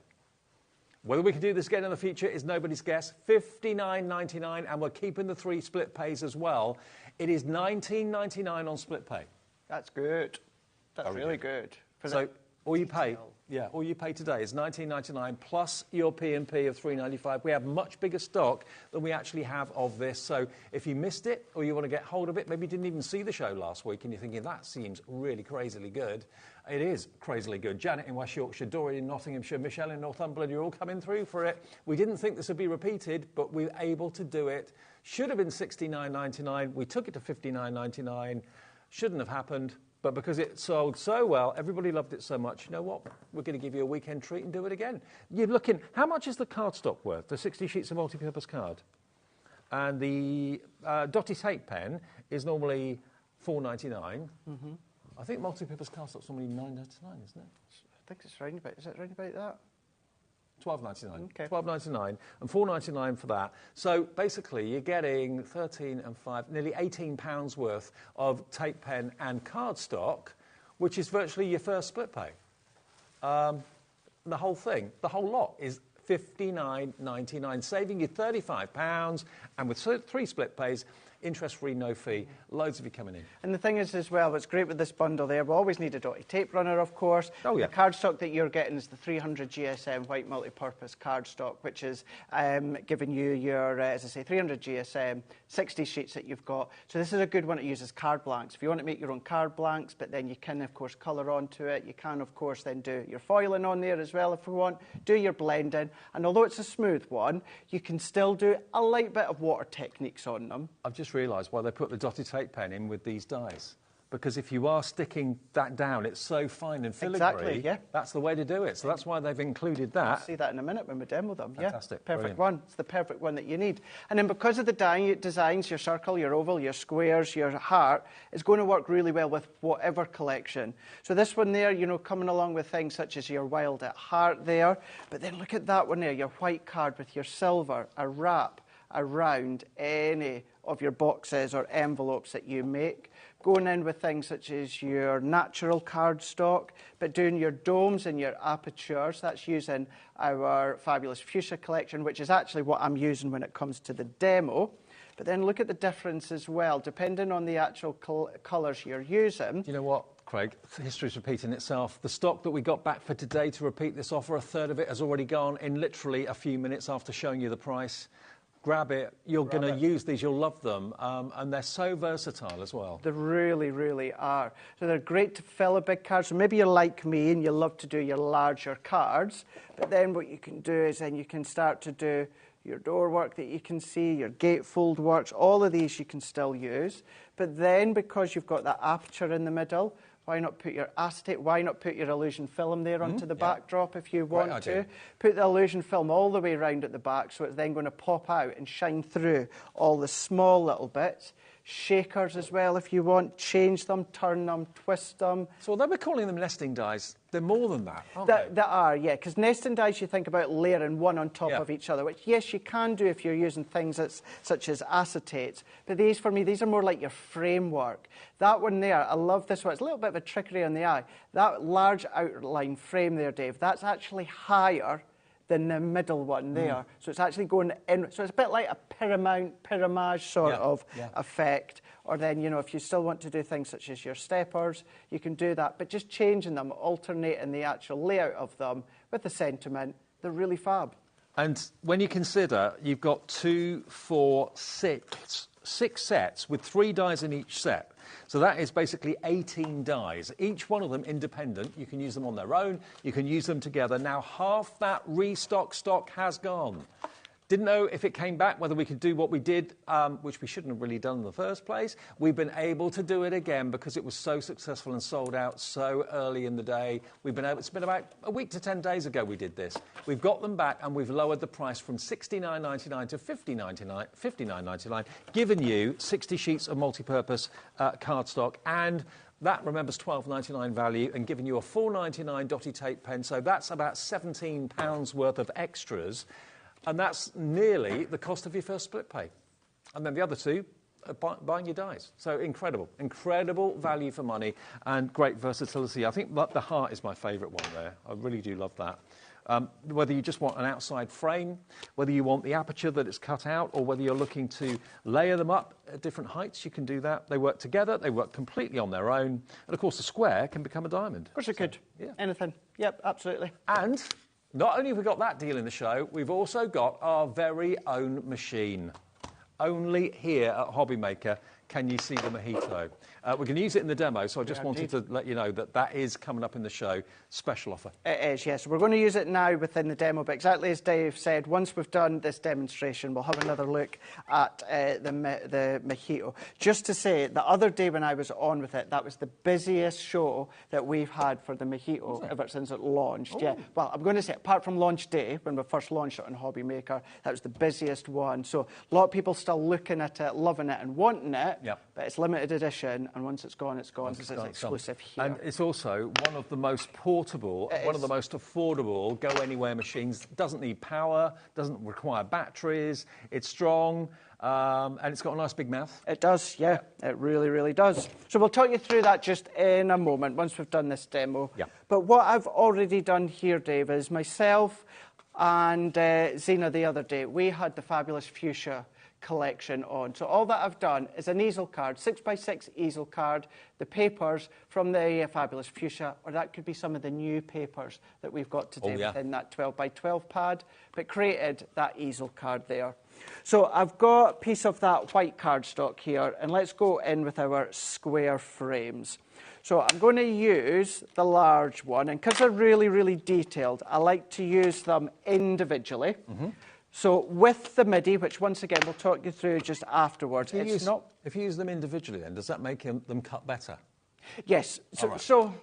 Whether we can do this again in the future is nobody's guess. $59.99, and we're keeping the 3 split pays as well. It is $19.99 on split pay. That's good. That's really good. So all you pay today is $19.99 plus your P&P of $3.95. We have much bigger stock than we actually have of this. So if you missed it or you want to get hold of it, maybe you didn't even see the show last week and you're thinking, that seems really crazily good. It is crazily good. Janet in West Yorkshire, Dorian in Nottinghamshire, Michelle in Northumberland, you're all coming through for it. We didn't think this would be repeated, but we're able to do it. Should have been $69.99. We took it to $59.99. Shouldn't have happened. But because it sold so well, everybody loved it so much, you know what? We're going to give you a weekend treat and do it again. You're looking, how much is the cardstock worth, the 60 sheets of multi-purpose card? And the Dotty tape pen is normally $4.99. I think multi-purpose cardstock's normally $9.99, isn't it? I think it's round about, is it round about that? $12.99. Okay. $12.99 and $4.99 for that. So basically, you're getting 13 and 5, nearly £18 worth of tape pen and cardstock, which is virtually your first split pay. The whole thing, the whole lot is $59.99, saving you £35, and with 3 split pays, interest-free, no fee, loads of you coming in. And the thing is as well, what's great with this bundle there, we always need a Dotty tape runner, of course. Oh, yeah. The cardstock that you're getting is the 300 GSM white multi-purpose cardstock, which is giving you your, as I say, 300 GSM, 60 sheets that you've got. So this is a good one to use as card blanks. If you want to make your own card blanks, but then you can, of course, colour onto it. You can, of course, then do your foiling on there as well if you want. Do your blending. And although it's a smooth one, you can still do a light bit of water techniques on them. I've just realised why they put the Dotty tape pen in with these dies. Because if you are sticking that down, it's so fine and filigree. Exactly, yeah. That's the way to do it. So that's why they've included that. We'll see that in a minute when we demo them. Fantastic. Yeah, perfect Brilliant. one. It's the perfect one that you need. And then because of the designs, your circle, your oval, your squares, your heart, is going to work really well with whatever collection. So this one there, you know, coming along with things such as your wild at heart there. But then look at that one there, your white card with your silver, a wrap around any of your boxes or envelopes that you make. Going in with things such as your natural cardstock, but doing your domes and your apertures. That's using our fabulous fuchsia collection, which is actually what I'm using when it comes to the demo. But then look at the difference as well, depending on the actual colours you're using. You know what, Craig? History's repeating itself. The stock that we got back for today to repeat this offer, a third of it has already gone in literally a few minutes after showing you the price. Grab it. You're going to use these. You'll love them. And they're so versatile as well. They really, really are. So they're great to fill a big card. So maybe you're like me and you love to do your larger cards. But then what you can do is then you can start to do your door work that you can see, your gatefold works. All of these you can still use. But then because you've got that aperture in the middle, why not put your acetate, why not put your illusion film there onto the backdrop if you want to? Put the illusion film all the way around at the back so it's then going to pop out and shine through all the small little bits. Shakers as well if you want. Change them, turn them, twist them. So although we're calling them nesting dies, they're more than that, aren't they? They are, yeah, because nesting dies you think about layering one on top of each other, which, yes, you can do if you're using things such as acetates. But these, for me, these are more like your framework. That one there, I love this one. It's a little bit of a trickery on the eye. That large outline frame there, Dave, that's actually higher than the middle one there. So it's actually going in. So it's a bit like a pyramage sort of effect. Or then, you know, if you still want to do things such as your steppers, you can do that. But just changing them, alternating the actual layout of them with the sentiment, they're really fab. And when you consider you've got 2, 4, 6 sets with 3 dies in each set. So that is basically 18 dies, each one of them independent. You can use them on their own, you can use them together. Now half that restock stock has gone. Didn't know if it came back, whether we could do what we did, which we shouldn't have really done in the first place. We've been able to do it again because it was so successful and sold out so early in the day. It's been about a week to 10 days ago we did this. We've got them back and we've lowered the price from $69.99 to $59.99, giving you 60 sheets of multi-purpose cardstock, and that, remembers, £12.99 value, and giving you a £4.99 dotty tape pen. So that's about £17 worth of extras. And that's nearly the cost of your first split pay. And then the other two are buying your dies. So incredible value for money and great versatility. I think the heart is my favourite one there. I really do love that. Whether you just want an outside frame, whether you want the aperture that it's cut out, or whether you're looking to layer them up at different heights, you can do that. They work together, they work completely on their own. And of course, the square can become a diamond. Of course it could. Yeah. Anything. Yep, absolutely. And not only have we got that deal in the show, we've also got our very own machine. Only here at HobbyMaker can you see the Mojito. We're going to use it in the demo, so I just wanted to let you know that that is coming up in the show. Special offer. It is, yes. We're going to use it now within the demo, but exactly as Dave said, once we've done this demonstration, we'll have another look at the Mojito. Just to say, the other day when I was on with it, that was the busiest show that we've had for the Mojito ever since it launched. Oh. Yeah. Well, I'm going to say, apart from launch day, when we first launched it on HobbyMaker, that was the busiest one. So a lot of people still looking at it, loving it and wanting it, but it's limited edition, and once it's gone, it's gone, because it's exclusive here. And it's also one of the most portable, one of the most affordable go-anywhere machines. Doesn't need power, doesn't require batteries, it's strong, and it's got a nice big mouth. It does, yeah. It really, really does. So we'll talk you through that just in a moment, once we've done this demo. Yeah. But what I've already done here, Dave, is myself and Zena the other day, we had the fabulous fuchsia collection on. So all that I've done is an easel card, 6x6 easel card, the papers from the fabulous fuchsia, or that could be some of the new papers that we've got today within that 12x12 pad, but created that easel card there. So I've got a piece of that white cardstock here, and let's go in with our square frames. So I'm going to use the large one, and because they're really, really detailed, I like to use them individually. So with the MIDI, which once again we'll talk you through just afterwards, if you use them individually, then does that make them cut better? Yes. So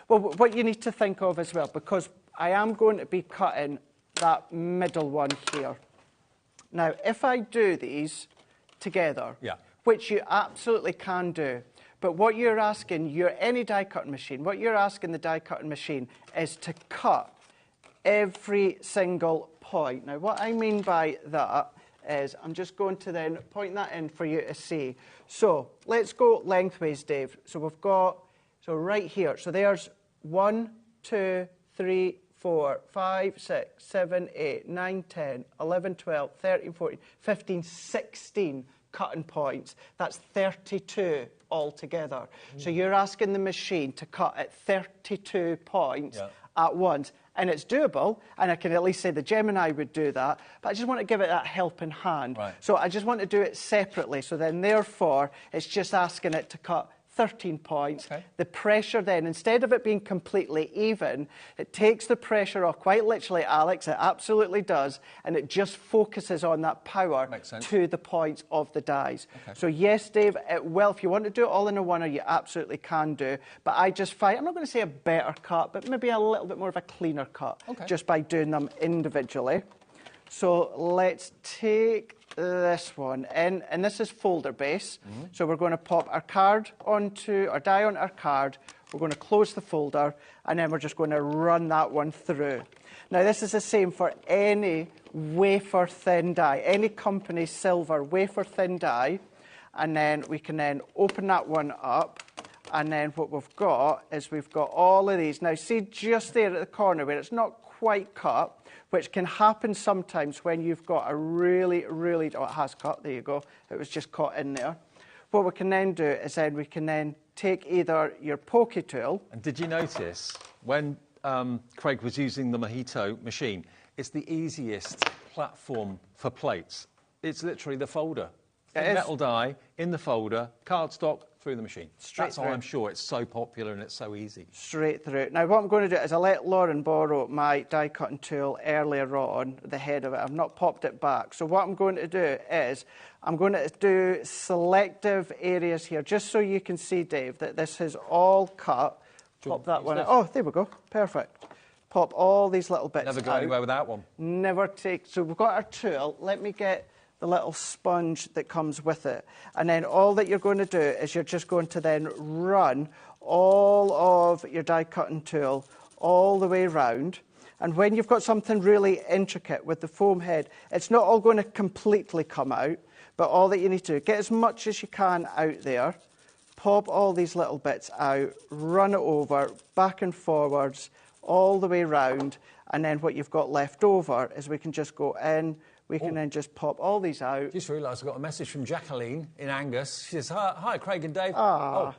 what you need to think of as well, because I am going to be cutting that middle one here. Now, if I do these together, which you absolutely can do, but what you're asking any die cutting machine, what you're asking the die cutting machine is to cut every single point. Now, what I mean by that is I'm just going to then point that in for you to see. So let's go lengthways, Dave. So we've got, so right here, so there's 1, 2, 3, 4, 5, 6, 7, 8, 9, 10, 11, 12, 13, 14, 15, 16 cutting points. That's 32 altogether. So you're asking the machine to cut at 32 points at once. And it's doable, and I can at least say the Gemini would do that, but I just want to give it that helping hand. So I just want to do it separately. So then, therefore, it's just asking it to cut 13 points. The pressure then, instead of it being completely even, it takes the pressure off, quite literally, Alex, it absolutely does, and it just focuses on that power to the points of the dies. So yes, Dave, it will. If you want to do it all in a oneer, you absolutely can do, but I just find, I'm not going to say a better cut, but maybe a little bit more of a cleaner cut, just by doing them individually. So let's take this one in, and this is folder base. So we're going to pop our card onto, our die on our card, we're going to close the folder, and then we're just going to run that one through. Now this is the same for any wafer thin die, any company silver wafer thin die, and then we can then open that one up, and then what we've got is we've got all of these. Now see just there at the corner where it's not quite cut, which can happen sometimes when you've got a really, really, oh, it has cut, there you go, it was just caught in there. What we can then do is then we can then take either your pokey tool. And did you notice when Craig was using the Mojito machine, it's the easiest platform for plates. It's literally the folder. metal die, in the folder, cardstock, through the machine. Straight That's why through. I'm sure it's so popular and it's so easy. Straight through. Now, what I'm going to do is I let Lauren borrow my die-cutting tool earlier on, the head of it. I've not popped it back. So what I'm going to do is I'm going to do selective areas here, just so you can see, Dave, that this is all cut. Pop that one out. Oh, there we go. Perfect. Pop all these little bits Never go out. anywhere without one. Never take... So we've got our tool. Let me get the little sponge that comes with it. And then all that you're going to do is you're just going to then run all of your die-cutting tool all the way round. And when you've got something really intricate with the foam head, it's not all going to completely come out, but all that you need to do, get as much as you can out there, pop all these little bits out, run it over, back and forwards, all the way round, and then what you've got left over is we can just go in, we can then just pop all these out. Just realised I got a message from Jacqueline in Angus. She says, hi, Craig and Dave. Oh,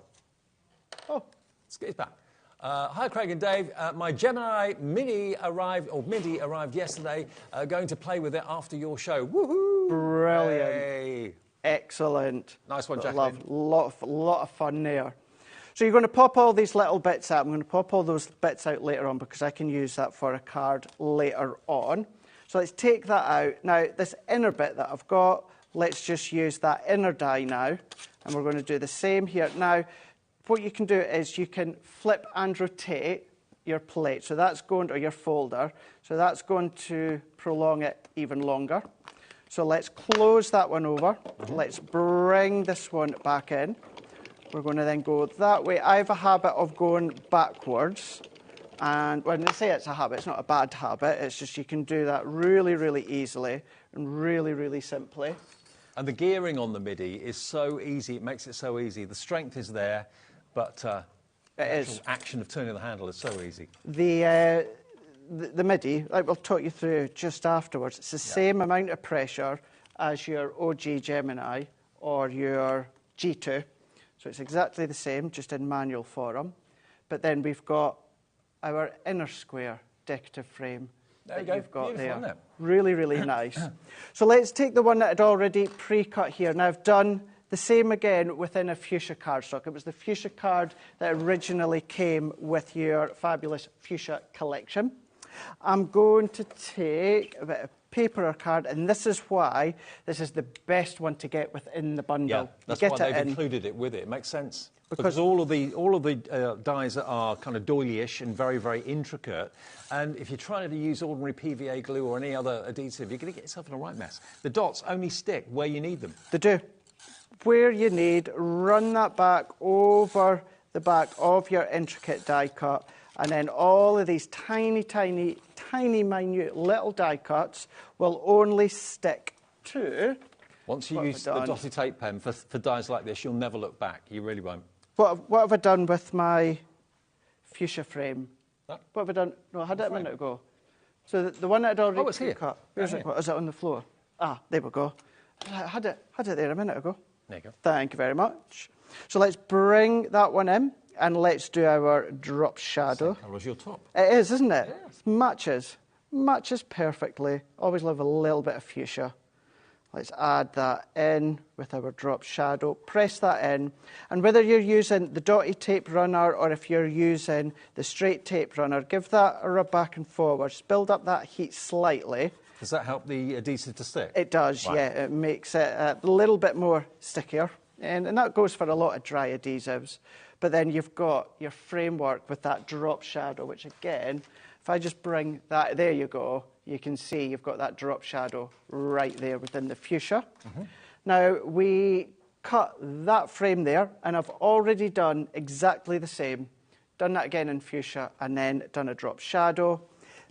it's back. Hi, Craig and Dave. My Gemini Mini arrived yesterday. Going to play with it after your show. Woohoo! Brilliant. Hey. Excellent. Nice one, Jacqueline. Lot of fun there. So you're going to pop all these little bits out. I'm going to pop all those bits out later on because I can use that for a card later on. So let's take that out. Now, this inner bit that I've got, let's just use that inner die now. And we're going to do the same here. Now, what you can do is you can flip and rotate your plate. So that's going to your folder. So that's going to prolong it even longer. So let's close that one over. Let's bring this one back in. We're going to then go that way. I have a habit of going backwards. And when I say it's a habit, it's not a bad habit. It's just you can do that really, really easily and really, really simply. And the gearing on the MIDI is so easy. It makes it so easy. The strength is there, but the actual action of turning the handle is so easy. The MIDI, I will talk you through just afterwards. It's the same amount of pressure as your OG Gemini or your G2. So it's exactly the same, just in manual form. But then we've got our inner square decorative frame that you've got there. Really, really nice. So let's take the one that I'd already pre-cut here. Now I've done the same again within a fuchsia cardstock. It was the fuchsia card that originally came with your fabulous fuchsia collection. I'm going to take a bit of paper or card, and this is why this is the best one to get within the bundle. Yeah, that's why they've included it with it. It makes sense. Because all of the dies are kind of doily-ish and very, very intricate. And if you're trying to use ordinary PVA glue or any other adhesive, you're going to get yourself in a right mess. The dots only stick where you need them. They do. Where you need, run that back over the back of your intricate die cut. And then all of these tiny, tiny, tiny, minute little die cuts will only stick to... Once you use the dotty tape pen for dies like this, you'll never look back. You really won't. What have I done with my fuchsia frame? What have I done? No, I had it a minute ago. So the one that I'd already it's here. cut. Where's it? What, is it on the floor? Ah, there we go. I had it there a minute ago. There you go. Thank you very much. So let's bring that one in and let's do our drop shadow. That was your top. It is, isn't it? Yes. Matches perfectly. Always love a little bit of fuchsia. Let's add that in with our drop shadow. Press that in. And whether you're using the dotty tape runner or if you're using the straight tape runner, give that a rub back and forwards. Build up that heat slightly. Does that help the adhesive to stick? It does, yeah. It makes it a little bit more stickier. And that goes for a lot of dry adhesives. But then you've got your framework with that drop shadow, which again, if I just bring that, there you go. You can see you've got that drop shadow right there within the fuchsia. Now, we cut that frame there, and I've already done exactly the same. Done that again in fuchsia, and then done a drop shadow.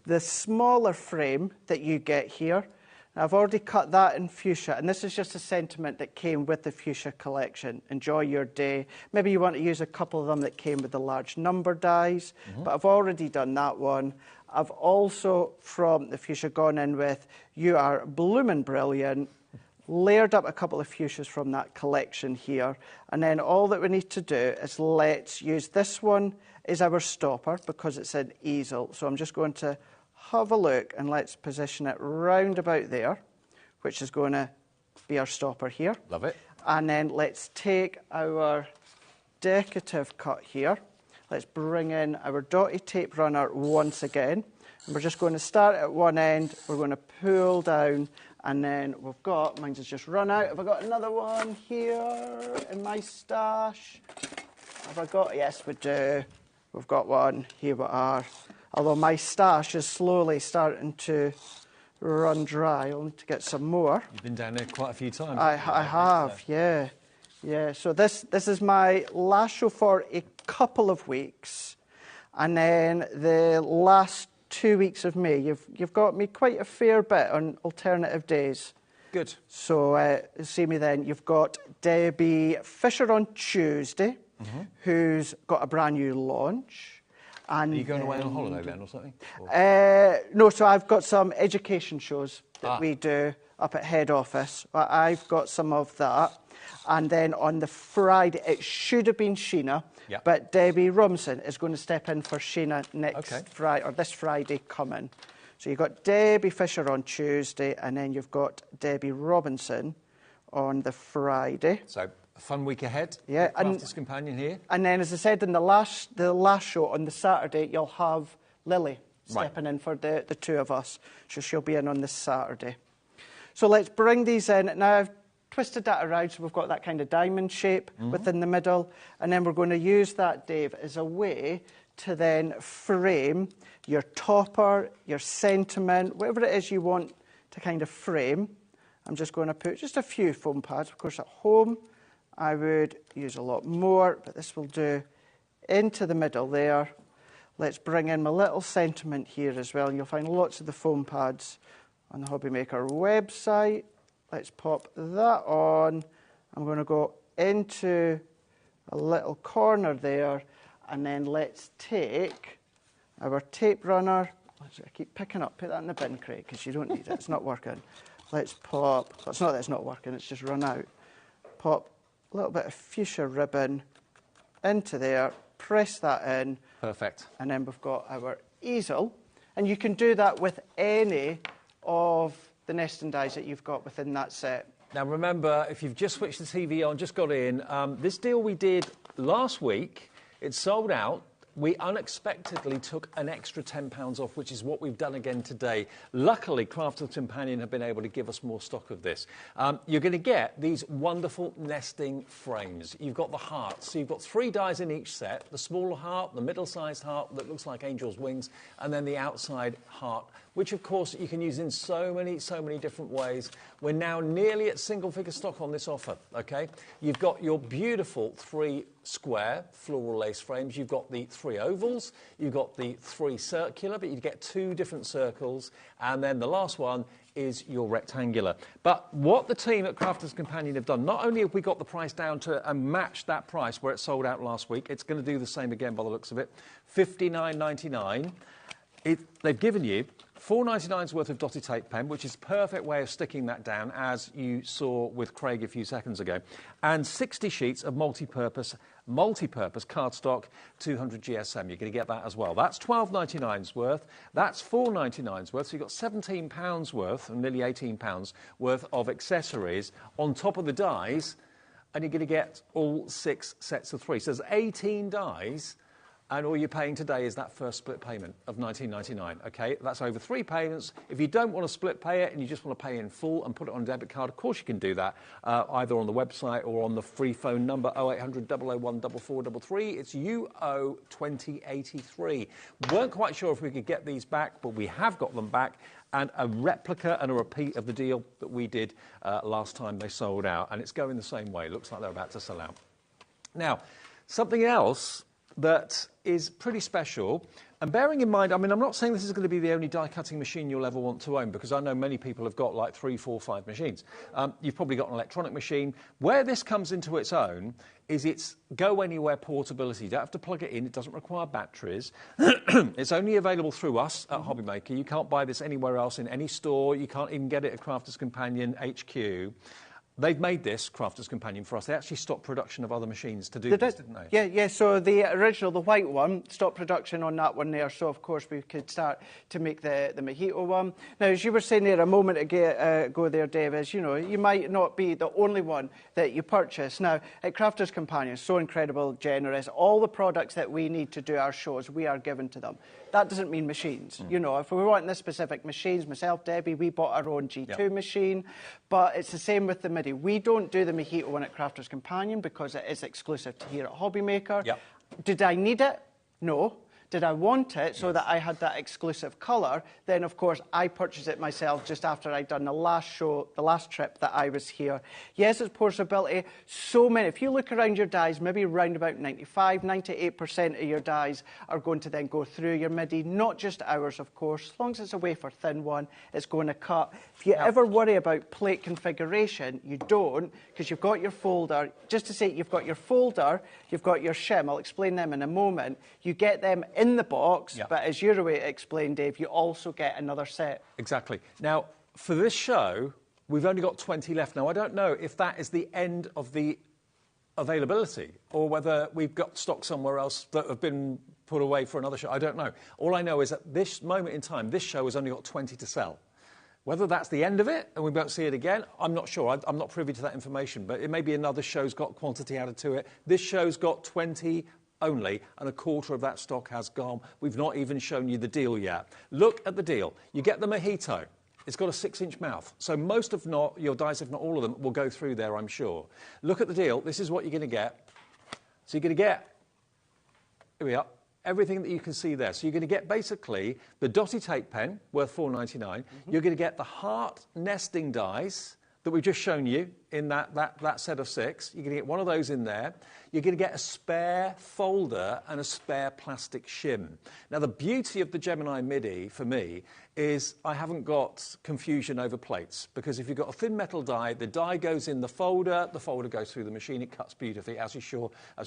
The smaller frame that you get here, I've already cut that in fuchsia, and this is just a sentiment that came with the fuchsia collection. Enjoy your day. Maybe you want to use a couple of them that came with the large number dies, but I've already done that one. I've also, from the fuchsia, gone in with You Are Bloomin' Brilliant, layered up a couple of fuchsias from that collection here, and then all that we need to do is let's use this one as our stopper because it's an easel. So I'm just going to have a look and let's position it round about there, which is going to be our stopper here. Love it. And then let's take our decorative cut here. Let's bring in our dotty tape runner once again. And we're just going to start at one end, we're going to pull down, and then we've got, mine's has just run out. Have I got another one here in my stash? Have I got, yes we do. We've got one, here we are. Although my stash is slowly starting to run dry, I'll need to get some more. You've been down there quite a few times. I have, yeah. Yeah, so this is my last show for a couple of weeks. And then the last 2 weeks of May, you've got me quite a fair bit on alternative days. Good. So see me then. You've got Debbie Fisher on Tuesday, who's got a brand new launch. And are you going away on holiday then or something? No, so I've got some education shows that we do up at head office. I've got some of that. And then on the Friday, it should have been Sheena, but Debbie Robinson is going to step in for Sheena next Friday, or this Friday coming. So you've got Debbie Fisher on Tuesday, and then you've got Debbie Robinson on the Friday. So a fun week ahead. Yeah, Crafters Companion here. And then, as I said, in the last show on the Saturday, you'll have Lily stepping in for the two of us. So she'll be in on this Saturday. So let's bring these in. Now, I've twisted that around so we've got that kind of diamond shape within the middle. And then we're going to use that, Dave, as a way to then frame your topper, your sentiment, whatever it is you want to kind of frame. I'm just going to put just a few foam pads. Of course, at home, I would use a lot more, but this will do into the middle there. Let's bring in my little sentiment here as well, and you'll find lots of the foam pads on the HobbyMaker website. Let's pop that on. I'm going to go into a little corner there, and then let's take our tape runner. I keep picking up, put that in the bin crate because you don't need it, it's not working. Let's pop, it's not that it's not working, it's just run out. Pop a little bit of fuchsia ribbon into there, press that in. Perfect. And then we've got our easel. And you can do that with any of the nesting dies that you've got within that set. Now remember, if you've just switched the TV on, just got in, this deal we did last week, it sold out. We unexpectedly took an extra £10 off, which is what we've done again today. Luckily, Crafters Companion have been able to give us more stock of this. You're going to get these wonderful nesting frames. You've got the hearts. So you've got 3 dies in each set, the smaller heart, the middle-sized heart that looks like angel's wings, and then the outside heart, which, of course, you can use in so many different ways. We're now nearly at single-figure stock on this offer, OK? You've got your beautiful 3 square floral lace frames. You've got the 3 ovals. You've got the 3 circular, but you get 2 different circles. And then the last one is your rectangular. But what the team at Crafters Companion have done, not only have we got the price down to match that price where it sold out last week, it's going to do the same again by the looks of it, $59.99. They've given you $4.99's worth of dotted tape pen, which is a perfect way of sticking that down, as you saw with Craig a few seconds ago, and 60 sheets of multi-purpose cardstock 200 GSM. You're going to get that as well. That's $12.99's worth. That's $4.99's worth. So you've got £17 worth, and nearly £18 worth of accessories on top of the dies, and you're going to get all 6 sets of 3. So there's 18 dies. And all you're paying today is that first split payment of $19.99, OK? That's over 3 payments. If you don't want to split pay it and you just want to pay in full and put it on a debit card, of course you can do that, either on the website or on the free phone number 0800 001 4433. It's UO 2083. Weren't quite sure if we could get these back, but we have got them back. And a replica and a repeat of the deal that we did last time they sold out. And it's going the same way. Looks like they're about to sell out. Now, something else that is pretty special, and bearing in mind, I mean, I'm not saying this is going to be the only die-cutting machine you'll ever want to own, because I know many people have got like 3, 4, 5 machines. You've probably got an electronic machine. Where this comes into its own is its go-anywhere portability. You don't have to plug it in. It doesn't require batteries. It's only available through us at HobbyMaker. You can't buy this anywhere else in any store. You can't even get it at Crafters Companion HQ. They've made this Crafter's Companion for us. They actually stopped production of other machines to do this, didn't they? Yeah, yeah. So the original, the white one, stopped production on that one there. So, of course, we could start to make the mojito one. Now, as you were saying there a moment ago there, Dave, is, you know, you might not be the only one that you purchase. Now, at Crafter's Companion, so incredible, generous. All the products that we need to do our shows, we are given to them. That doesn't mean machines. You know, if we want the specific machines, myself, Debbie, we bought our own G2 machine. But it's the same with the MIDI. We don't do the mojito one at Crafter's Companion because it is exclusive to here at HobbyMaker. Yep. Did I need it? No. Did I want it so that I had that exclusive colour? Then, of course, I purchased it myself just after I'd done the last show, the last trip that I was here. Yes, it's portability. So many. If you look around your dies, maybe around about 95, 98% of your dies are going to then go through your MIDI. Not just ours, of course. As long as it's a wafer thin one, it's going to cut. If you ever worry about plate configuration, you don't, because you've got your folder. Just to say, you've got your folder, you've got your shim. I'll explain them in a moment. You get them in the box, but as you're away to explain, Dave, you also get another set. Exactly. Now, for this show, we've only got 20 left. Now, I don't know if that is the end of the availability or whether we've got stock somewhere else that have been put away for another show. I don't know. All I know is at this moment in time, this show has only got 20 to sell. Whether that's the end of it and we won't see it again, I'm not sure. I'm not privy to that information, but it may be another show's got quantity added to it. This show's got 20 only, and a quarter of that stock has gone. We've not even shown you the deal yet. Look at the deal. You get the mojito. It's got a 6-inch mouth, so most of your dies, if not all of them, will go through there, I'm sure. Look at the deal. This is what you're going to get. So you're going to get, here we are, everything that you can see there. So you're going to get basically the dotty tape pen, worth $4.99. You're going to get the heart nesting dies that we've just shown you in that set of 6. You're going to get one of those in there. You're going to get a spare folder and a spare plastic shim. Now, the beauty of the Gemini MIDI, for me, is I haven't got confusion over plates, because if you've got a thin metal die, the die goes in the folder goes through the machine, it cuts beautifully, as you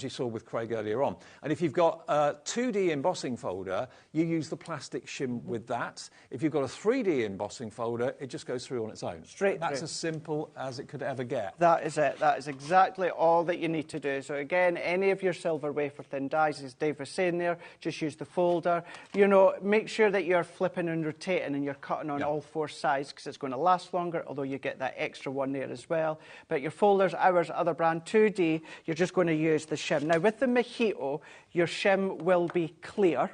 saw with Craig earlier on. And if you've got a 2D embossing folder, you use the plastic shim with that. If you've got a 3D embossing folder, it just goes through on its own. That's as simple as it could ever get. That is it. That is exactly all that you need to do. So again, any of your silver wafer thin dies, as Dave was saying there, just use the folder. You know, make sure that you're flipping and rotating and you're cutting on all 4 sides, because it's going to last longer, although you get that extra one there as well. But your folders, ours, other brand, 2D, you're just going to use the shim. Now, with the mojito, your shim will be clear.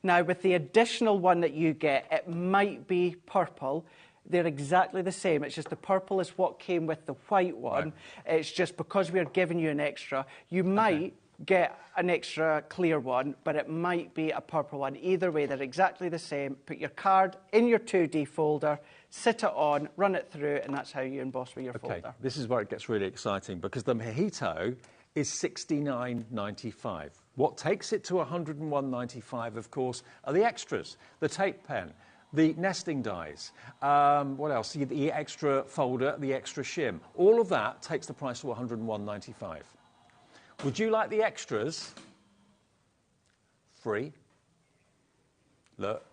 Now, with the additional one that you get, it might be purple. They're exactly the same. It's just the purple is what came with the white one. It's just because we're giving you an extra, you might get an extra clear one, but it might be a purple one. Either way, they're exactly the same. Put your card in your 2D folder, sit it on, run it through, and that's how you emboss with your folder. This is where it gets really exciting, because the mojito is $69.95. What takes it to $101.95, of course, are the extras. The tape pen, the nesting dies, what else? The extra folder, the extra shim. All of that takes the price to $101.95. Would you like the extras free? Look,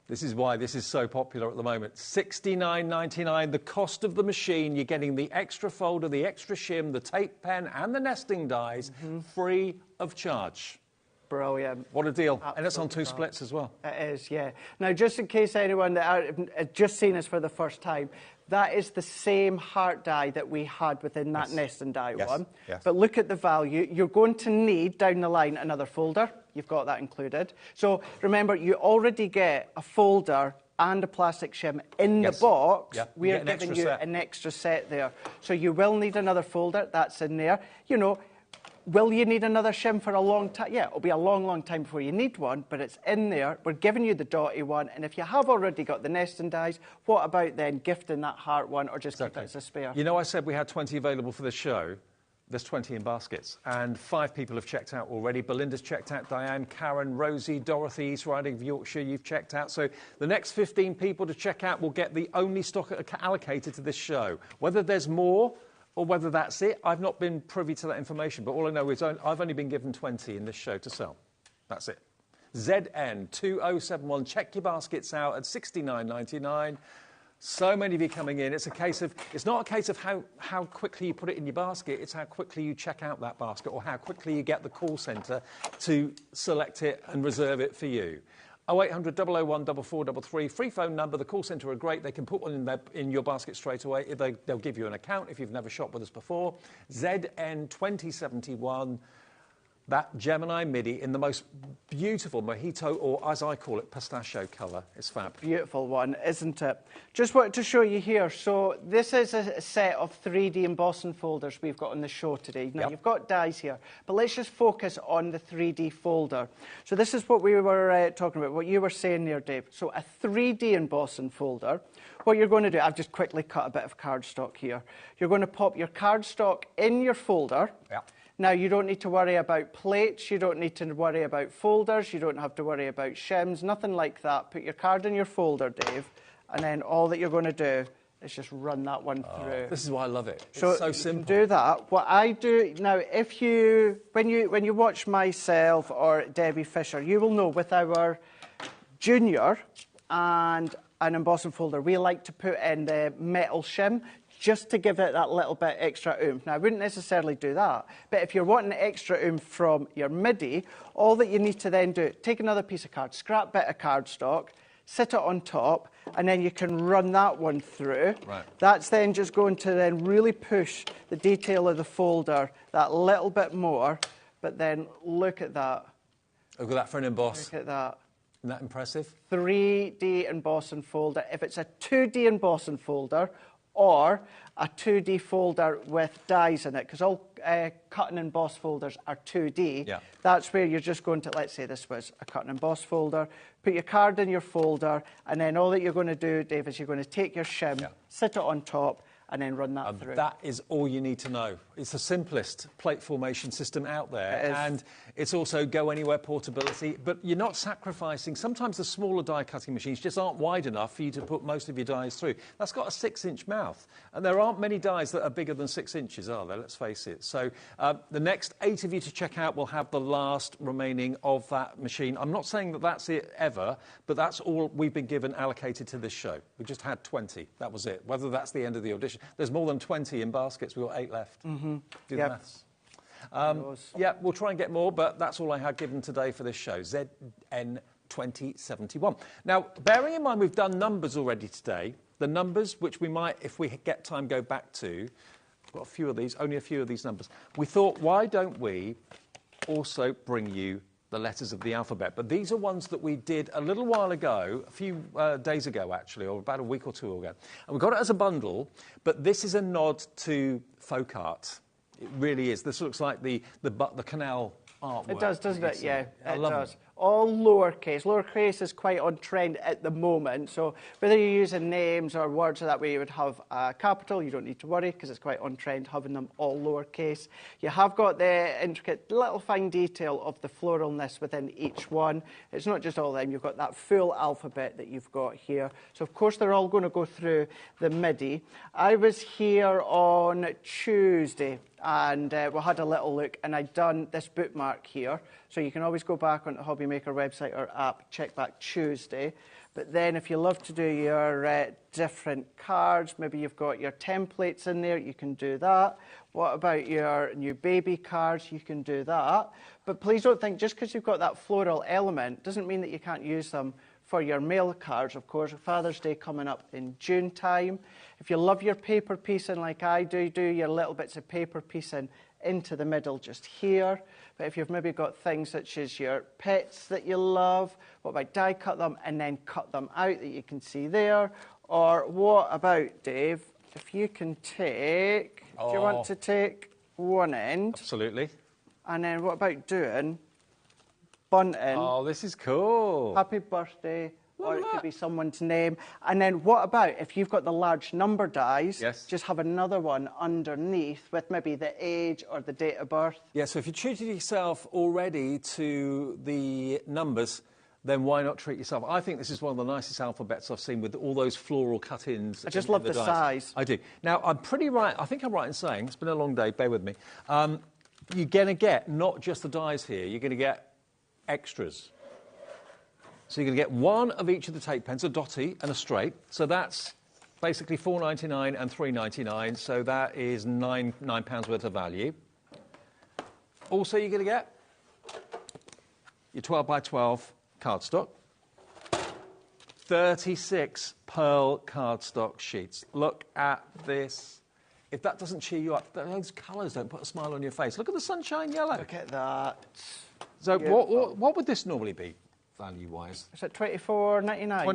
this is why this is so popular at the moment. $69.99, the cost of the machine. You're getting the extra folder, the extra shim, the tape pen, and the nesting dies free of charge. Brilliant. What a deal. Absolutely. And it's on 2 splits as well. It is, yeah. Now, just in case anyone that has just seen us for the first time, that is the same heart die that we had within that nesting die one. But look at the value. You're going to need, down the line, another folder. You've got that included. So remember, you already get a folder and a plastic shim in the box. We are giving you an extra set there. So you will need another folder. That's in there. You know, will you need another shim for a long time? Yeah, it'll be a long, long time before you need one, but it's in there. We're giving you the dotty one, and if you have already got the nesting dies, what about then gifting that heart one, or just keep it as a spare? You know, I said we had 20 available for this show. There's 20 in baskets, and 5 people have checked out already. Belinda's checked out, Diane, Karen, Rosie, Dorothy, East Riding of Yorkshire, you've checked out. So the next 15 people to check out will get the only stock allocated to this show. Whether there's more or whether that's it, I've not been privy to that information, but all I know is I've only been given 20 in this show to sell. That's it. ZN2071. Check your baskets out at $69.99. So many of you coming in. It's not a case of how quickly you put it in your basket, it's how quickly you check out that basket or how quickly you get the call centre to select it and reserve it for you. 0800 001 4433, free phone number. The call centre are great. They can put one in your basket straight away. They'll give you an account if you've never shopped with us before. ZN 2071. That Gemini Midi in the most beautiful mojito, or as I call it, pistachio colour. It's fab. Beautiful one, isn't it? Just wanted to show you here. So this is a set of 3D embossing folders we've got on the show today. Now, you've got dies here, but let's just focus on the 3D folder. So this is what we were talking about, what you were saying there, Dave. So a 3D embossing folder. What you're going to do, I've just quickly cut a bit of cardstock here. You're going to pop your cardstock in your folder. Yeah. Now, you don't need to worry about plates, you don't need to worry about folders, you don't have to worry about shims, nothing like that. Put your card in your folder, Dave, and then all that you're going to do is just run that one through. This is why I love it. It's so so simple. You can do that. What I do now, when you watch myself or Debbie Fisher, you will know with our junior and an embossing folder, we like to put in the metal shim, just to give it that little bit extra oomph. Now, I wouldn't necessarily do that, but if you're wanting extra oomph from your MIDI, all that you need to then do, take another piece of card, scrap bit of cardstock, sit it on top, and then you can run that one through. Right. That's then just going to then really push the detail of the folder that little bit more, but then look at that. Look at that for an emboss. Look at that. Isn't that impressive? 3D embossing folder. If it's a 2D embossing folder, or a 2D folder with dies in it, because all cut and emboss folders are 2D. Yeah. That's where you're just going to, let's say this was a cut and emboss folder, put your card in your folder, and then all that you're going to do, Dave, is you're going to take your shim, sit it on top, and then run that through. That is all you need to know. It's the simplest plate formation system out there, and it's also go-anywhere portability, but you're not sacrificing. Sometimes the smaller die-cutting machines just aren't wide enough for you to put most of your dies through. That's got a 6-inch mouth, and there aren't many dies that are bigger than 6 inches, are there? Let's face it. So the next 8 of you to check out will have the last remaining of that machine. I'm not saying that that's it ever, but that's all we've been given allocated to this show. We just had 20. That was it. Whether that's the end of the audition. There's more than 20 in baskets. We've got 8 left. Do the maths. Yeah, we'll try and get more, but that's all I had given today for this show. ZN 2071. Now, bearing in mind we've done numbers already today, the numbers which we might, if we get time, go back to, we've got a few of these, only a few of these numbers. We thought, why don't we also bring you the letters of the alphabet? But these are ones that we did a little while ago, a few days ago actually, or about a week or two ago. And we got it as a bundle, but this is a nod to folk art. It really is. This looks like the canal artwork. It does, doesn't it? Yeah, it does. Them. All lowercase. Lowercase is quite on trend at the moment. So whether you're using names or words that way you would have a capital, you don't need to worry because it's quite on trend having them all lowercase. You have got the intricate little fine detail of the floralness within each one. It's not just all them. You've got that full alphabet that you've got here. So of course they're all going to go through the MIDI. I was here on Tuesday and we had a little look and I'd done this bookmark here. So you can always go back on the HobbyMaker website or app, check back Tuesday. But then if you love to do your different cards, maybe you've got your templates in there, you can do that. What about your new baby cards? You can do that. But please don't think just because you've got that floral element doesn't mean that you can't use them for your mail cards, of course. Father's Day coming up in June time. If you love your paper piecing like I do, do your little bits of paper piecing into the middle just here. But if you've maybe got things such as your pets that you love, what about die cut them and then cut them out that you can see there? Or what about, Dave, if you can take, do you want to take one end? Absolutely. And then what about doing bunting? Oh, this is cool. Happy birthday. Or it could be someone's name. And then what about if you've got the large number dies, just have another one underneath with maybe the age or the date of birth. Yeah, so if you treated yourself already to the numbers, then why not treat yourself? I think this is one of the nicest alphabets I've seen with all those floral cut-ins. I just love the size. I do. Now, I'm pretty right. I think I'm right in saying, it's been a long day, bear with me. You're going to get not just the dies here, you're going to get extras. So you're going to get one of each of the tape pens, a dotty and a straight. So that's Basically £4.99 and £3.99, so that is £9 worth of value. Also, you're going to get your 12 by 12 cardstock, 36 pearl cardstock sheets. Look at this. If that doesn't cheer you up, those colours don't put a smile on your face. Look at the sunshine yellow. Look at that. So what would this normally be, value-wise? Is it $24.99?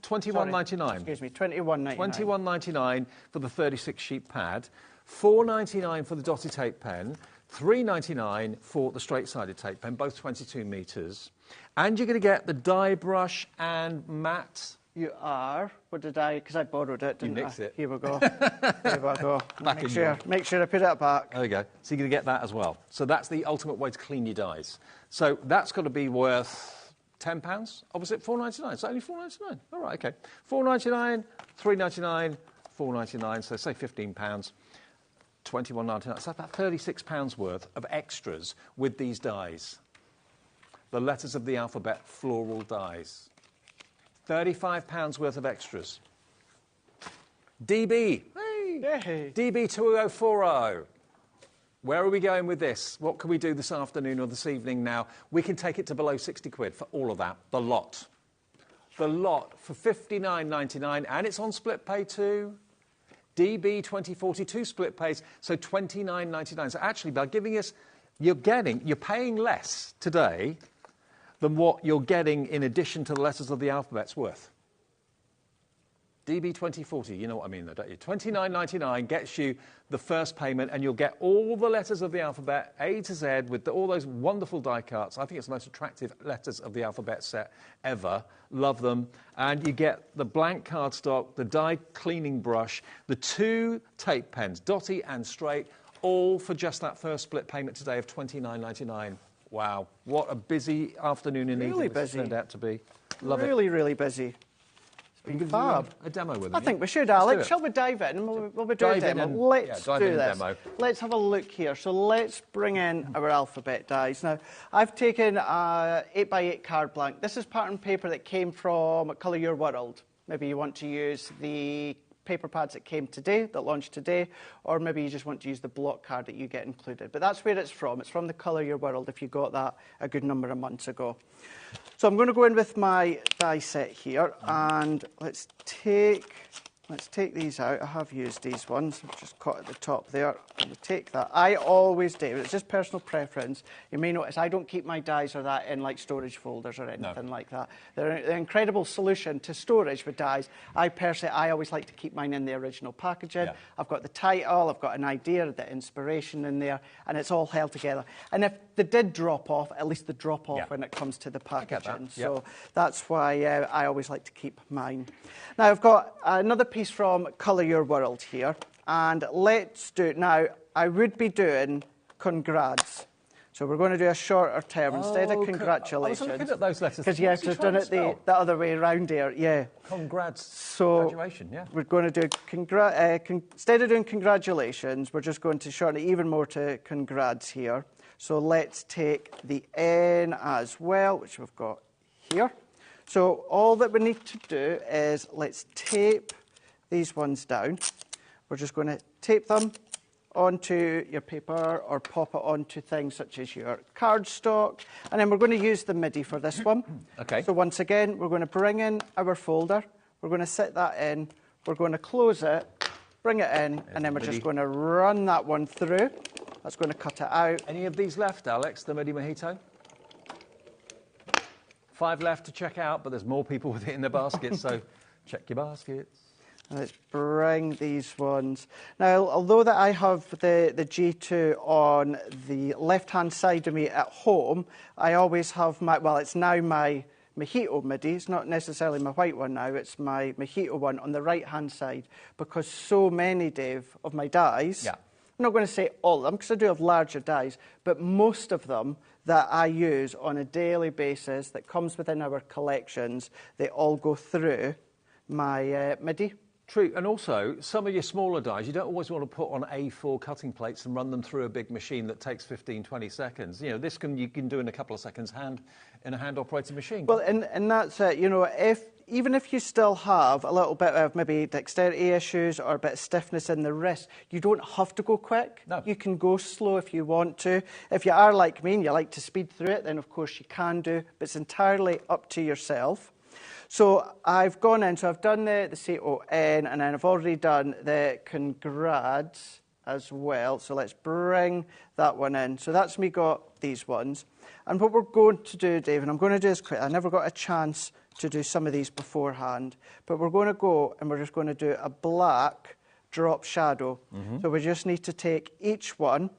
$21.99. Excuse me, $21.99. $21.99 for the 36-sheet pad, $4.99 for the dotted tape pen, $3.99 for the straight-sided tape pen, both 22 metres. And you're going to get the die brush and mat. You are. What did I... Because I borrowed it, didn't I? You nicked it. Here we go. Here we go. Make sure I put it back. There we go. So you're going to get that as well. So that's the ultimate way to clean your dies. So that's got to be worth £10. Opposite $4.99. So only $4.99. All right, OK. $4.99, $3.99, $4.99. So say £15. $21.99. So about £36 worth of extras with these dies. The letters of the alphabet floral dies. £35 worth of extras. DB. Hey. DB 2040. Where are we going with this? What can we do this afternoon or this evening now? We can take it to below 60 quid for all of that. The lot. The lot for £59.99, and it's on split pay too. DB 2042 split pays, so £29.99. So actually, by giving us, you're paying less today than what you're getting in addition to the letters of the alphabet's worth. DB 2040, you know what I mean, though, don't you? $29.99 gets you the first payment, and you'll get all the letters of the alphabet, A to Z, with all those wonderful die cuts. I think it's the most attractive letters of the alphabet set ever. Love them. And you get the blank cardstock, the die cleaning brush, the 2 tape pens, dotty and straight, all for just that first split payment today of $29.99. Wow, what a busy afternoon in evening this turned out to be. Love it. Really busy. It's been fab. A demo with them. I think we should, Alex. Shall we dive in? We'll be doing a demo. Let's do this. Let's have a look here. So let's bring in our alphabet dies. Now, I've taken a 8x8 card blank. This is pattern paper that came from Colour Your World. Maybe you want to use the paper pads that came today, that launched today, or maybe you just want to use the block card that you get included. But that's where it's from. It's from the Colour Your World, if you got that a good number of months ago. So I'm going to go in with my die set here, and let's take these out. I have used these ones. I've just caught at the top there. We'll take that. I always do. It's just personal preference. You may notice I don't keep my dies or that in like storage folders or anything like that. They're an incredible solution to storage with dies. I always like to keep mine in the original packaging. Yeah. I've got the title, I've got an idea, the inspiration in there, and it's all held together. And if they did drop off, at least they drop off when it comes to the packaging. So that's why I always like to keep mine. Now I've got another piece from Colour Your World here, and let's do it now. I would be doing congrats. So we're going to do a shorter term instead of congratulations. I was looking at those letters. Because you have to have done it the other way around here, yeah. Congrats. So graduation, yeah. We're going to do, instead of doing congratulations, we're just going to shorten it even more to congrats here. So let's take the N as well, which we've got here. So all that we need to do is let's tape these ones down. We're just going to tape them onto your paper or pop it onto things such as your cardstock. And then we're going to use the MIDI for this one. Okay. So once again, we're going to bring in our folder. We're going to set that in. We're going to close it, bring it in, and then we're just going to run that one through. That's going to cut it out. Any of these left, Alex, the MIDI Mojito? 5 left to check out, but there's more people with it in their baskets, so check your baskets. Let's bring these ones. Now, although that I have the G2 on the left-hand side of me at home, I always have my, well, it's now my Mojito MIDI. It's not necessarily my white one now, it's my Mojito one on the right-hand side, because so many, Dave, of my dies, I'm not going to say all of them, because I do have larger dies, but most of them that I use on a daily basis that comes within our collections, they all go through my MIDI. True, and also some of your smaller dies, you don't always want to put on A4 cutting plates and run them through a big machine that takes 15, 20 seconds. You know, this you can do in a couple of seconds in a hand-operated machine. Well, and that's it. You know, if even if you still have a little bit of maybe dexterity issues or a bit of stiffness in the wrist, you don't have to go quick. No. You can go slow if you want to. If you are like me and you like to speed through it, then of course you can do, but it's entirely up to yourself. So I've gone in, so I've done the C-O-N, and then I've already done the congrats as well. So let's bring that one in. So that's me got these ones. And what we're going to do, Dave, and I'm going to do this quick. I never got a chance to do some of these beforehand, but we're going to go and we're just going to do a black drop shadow. So we just need to take each one.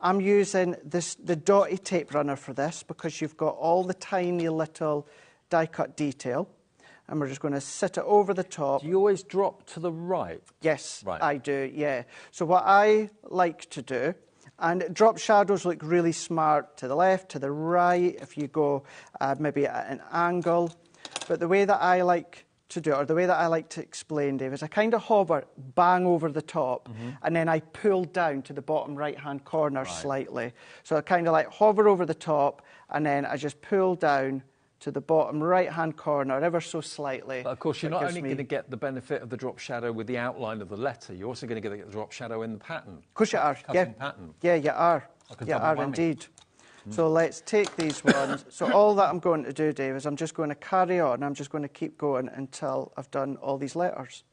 I'm using the dotty tape runner for this because you've got all the tiny little die cut detail. And we're just going to sit it over the top. Do you always drop to the right? Yes, right. I do, yeah. So what I like to do, and drop shadows look really smart to the left, to the right, if you go maybe at an angle. But the way that I like to do it, or the way that I like to explain, Dave, is I kind of hover, bang over the top, and then I pull down to the bottom right-hand corner slightly. So I kind of like hover over the top, and then I just pull down to the bottom right-hand corner, ever so slightly. But of course, you're not only going to get the benefit of the drop shadow with the outline of the letter, you're also going to get the drop shadow in the pattern. Of course you are, yeah. Pattern. Yeah, you are. You are indeed. So let's take these ones. So all that I'm going to do, Dave, is I'm just going to carry on. I'm just going to keep going until I've done all these letters.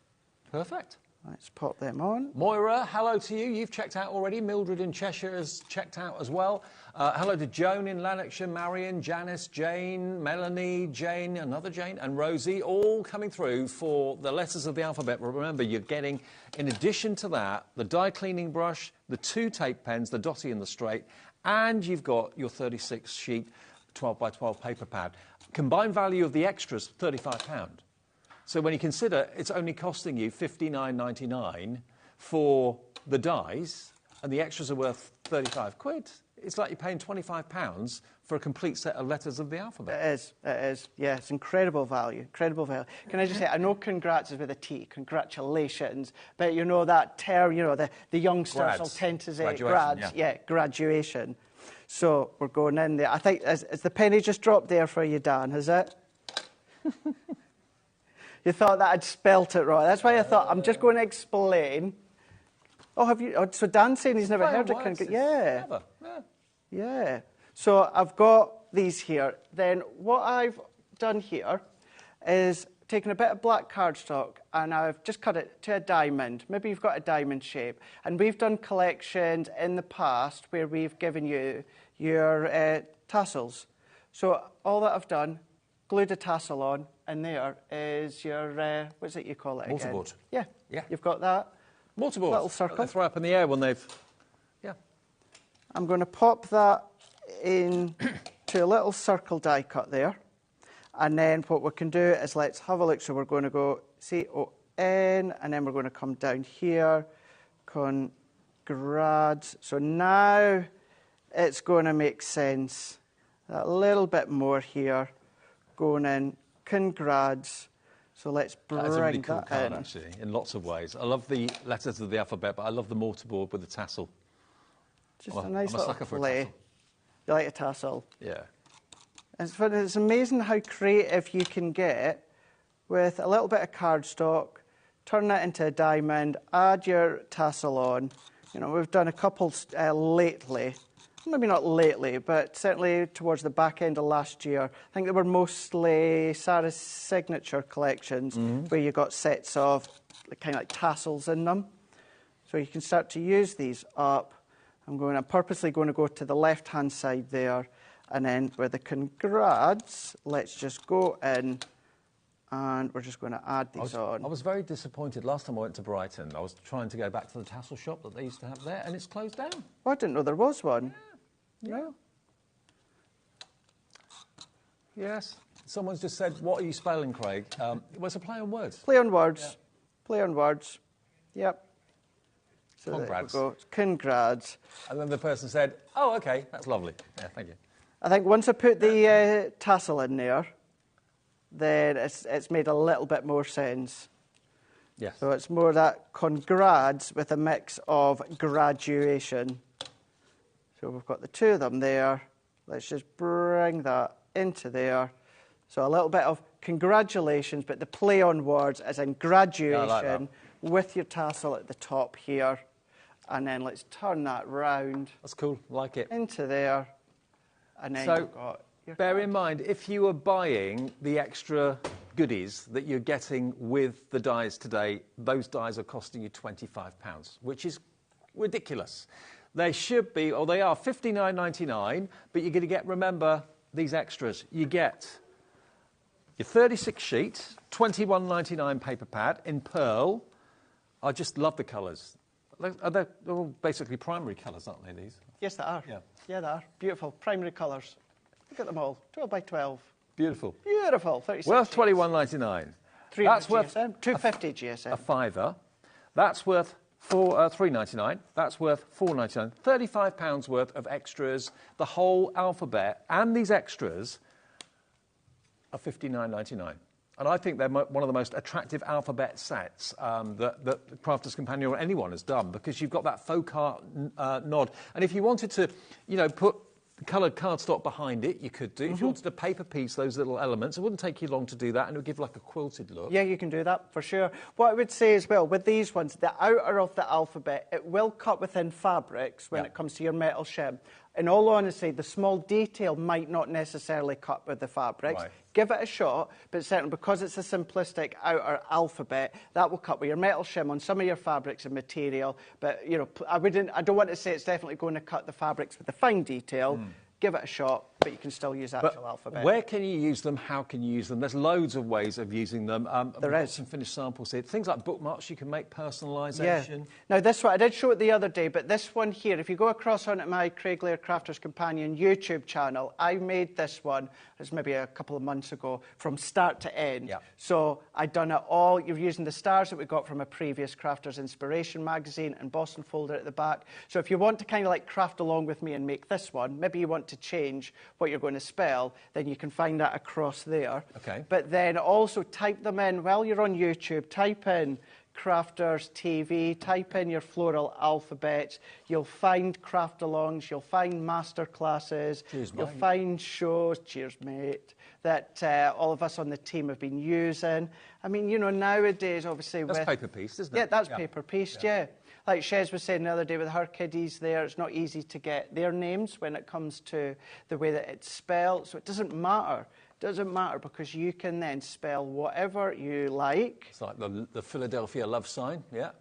Perfect. Let's pop them on. Moira, hello to you. You've checked out already. Mildred in Cheshire has checked out as well. Hello to Joan in Lanarkshire, Marion, Janice, Jane, Melanie, Jane, another Jane, and Rosie, all coming through for the letters of the alphabet. But remember, you're getting, in addition to that, the die cleaning brush, the 2 tape pens, the dotty and the straight, and you've got your 36 sheet 12 by 12 paper pad. Combined value of the extras, £35. So when you consider it's only costing you £59.99 for the dies, and the extras are worth 35 quid, it's like you're paying £25 for a complete set of letters of the alphabet. It is. Yeah, it's incredible value, incredible value. Can I just say, I know congrats is with a T, congratulations, but you know that term, you know, the youngsters will tend to say grads, graduation. So we're going in there. I think, has the penny just dropped there for you, Dan, has it? You thought that I'd spelt it right. That's why I thought, I'm just going to explain. Oh, have you? Oh, so Dan's saying he's never heard of yeah. Never. Yeah. So I've got these here. Then what I've done here is taken a bit of black cardstock and I've just cut it to a diamond. Maybe you've got a diamond shape. And we've done collections in the past where we've given you your tassels. So all that I've done, glued a tassel on, and there is your, what's it you call it again? Mortarboard. Yeah. You've got that. Mortarboard. Little circle. They throw up in the air when they've... Yeah. I'm going to pop that into a little circle die cut there. And then what we can do is let's have a look. So we're going to go C-O-N, and then we're going to come down here, congrats. So now it's going to make sense. A little bit more here, going in, congrats. So let's bring that is a really cool that card, in. actually, in lots of ways. I love the letters of the alphabet, but I love the mortarboard with the tassel. Just a nice little for a play. tassel. You like a tassel? Yeah. It's amazing how creative you can get with a little bit of cardstock, turn it into a diamond, add your tassel on. You know, we've done a couple lately. Maybe not lately, but certainly towards the back end of last year. I think they were mostly Sarah's signature collections where you got sets of kind of like tassels in them. So you can start to use these up. I'm purposely going to go to the left-hand side there, and then with the congrats, let's just go in, and we're just going to add these on. I was very disappointed last time I went to Brighton. I was trying to go back to the tassel shop that they used to have there, and it's closed down. Oh, I didn't know there was one. Yeah. Yes. Someone's just said, what are you spelling, Craig? Well, it's a play on words. Play on words. Yeah. Play on words. Yep. So congrats. There we go. Congrats. And then the person said, oh, OK, that's lovely. Yeah, thank you. I think once I put the tassel in there, then it's made a little bit more sense. Yes. So it's more that congrats with a mix of graduation. So we've got the two of them there. Let's just bring that into there. So a little bit of congratulations, but the play on words as in graduation, Yeah, I like that. with your tassel at the top here. And then let's turn that round. That's cool. Like it. Into there. And then So, you've got your bear in mind, if you are buying the extra goodies that you're getting with the dies today, those dies are costing you £25, which is ridiculous. They should be, or they are, $59.99, but you're going to get, remember, these extras. You get your 36 sheet, $21.99 paper pad in pearl. I just love the colours. They're all basically primary colours, aren't they, these? Yes, they are. Yeah. Yeah, they are. Beautiful. Primary colours. Look at them all. 12 by 12. Beautiful. Beautiful. 36 Worth sheets. $21.99. 300 That's worth GSM. 250 GSM. a fiver. That's worth $3.99. That's worth $4.99. £35 worth of extras. The whole alphabet and these extras are $59.99. And I think they're one of the most attractive alphabet sets that Crafter's Companion or anyone has done, because you've got that faux art nod. And if you wanted to, put coloured cardstock behind it, you could do. If you wanted to paper piece those little elements, it wouldn't take you long to do that, and it would give like a quilted look. Yeah, you can do that, for sure. What I would say as well, with these ones, the outer of the alphabet, it will cut within fabrics when it comes to your metal shim. In all honesty, the small detail might not necessarily cut with the fabrics. Right. Give it a shot, but certainly because it's a simplistic outer alphabet, that will cut with your metal shim on some of your fabrics and material. But, I don't want to say it's definitely going to cut the fabrics with the fine detail. Give it a shot, but you can still use actual alphabet. Where can you use them? How can you use them? There's loads of ways of using them. There we've got is. some finished samples here. Things like bookmarks, you can make personalisation. Yeah. Now, this one, I did show it the other day, but this one here, if you go across onto my Craig Laird Crafter's Companion YouTube channel, I made this one, it was maybe a couple of months ago, from start to end. Yeah. So I'd done it all. You're using the stars that we got from a previous Crafter's Inspiration magazine and embossing folder at the back. So if you want to kind of like craft along with me and make this one, maybe you want to change what you're going to spell, then you can find that across there. Okay. But then also type them in while you're on YouTube. Type in Crafters TV, type in your floral alphabets. You'll find craft-alongs, you'll find master classes, you'll find shows, cheers mate, that all of us on the team have been using. I mean, nowadays, obviously... That's paper piece, isn't it? Yeah, that's paper piece, yeah. Like Shez was saying the other day with her kiddies there, it's not easy to get their names when it comes to the way that it's spelled, so it doesn't matter. It doesn't matter because you can then spell whatever you like. It's like the Philadelphia love sign, yeah.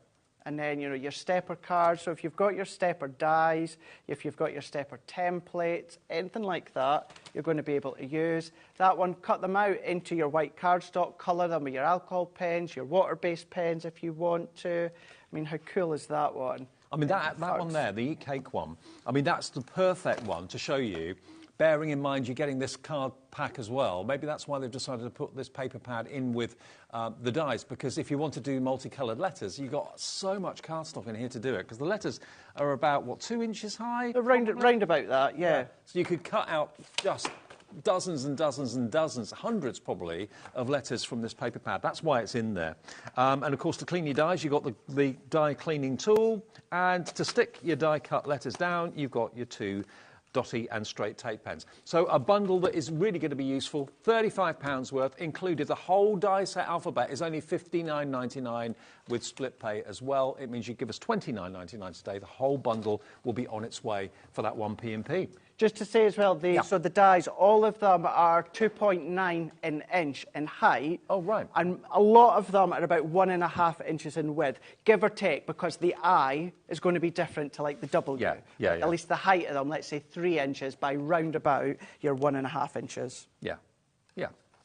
And then, your stepper cards. So if you've got your stepper dies, if you've got your stepper templates, anything like that, you're going to be able to use. That one, cut them out into your white cardstock, colour them with your alcohol pens, your water-based pens if you want to. I mean, how cool is that one? I mean, that one there, the Eat Cake one, I mean, that's the perfect one to show you, bearing in mind you're getting this card pack as well. Maybe that's why they've decided to put this paper pad in with the dies, because if you want to do multicoloured letters, you've got so much cardstock in here to do it, because the letters are about, 2 inches high? Round about that, yeah. So you could cut out just dozens and dozens and dozens, hundreds probably, of letters from this paper pad. That's why it's in there. And of course, to clean your dies, you've got the die cleaning tool, and to stick your die cut letters down, you've got your 2 dotty and straight tape pens. So a bundle that is really going to be useful, £35 worth, included. The whole die set alphabet is only $59.99 with split pay as well. It means you give us $29.99 today. The whole bundle will be on its way for that 1p&p. Just to say as well, so the dies, all of them are 2.9 inch in height. Oh, right. And a lot of them are about 1.5 inches in width, give or take, because the I is going to be different to like the W. Yeah. At least the height of them, let's say 3 inches by round about your 1.5 inches. Yeah.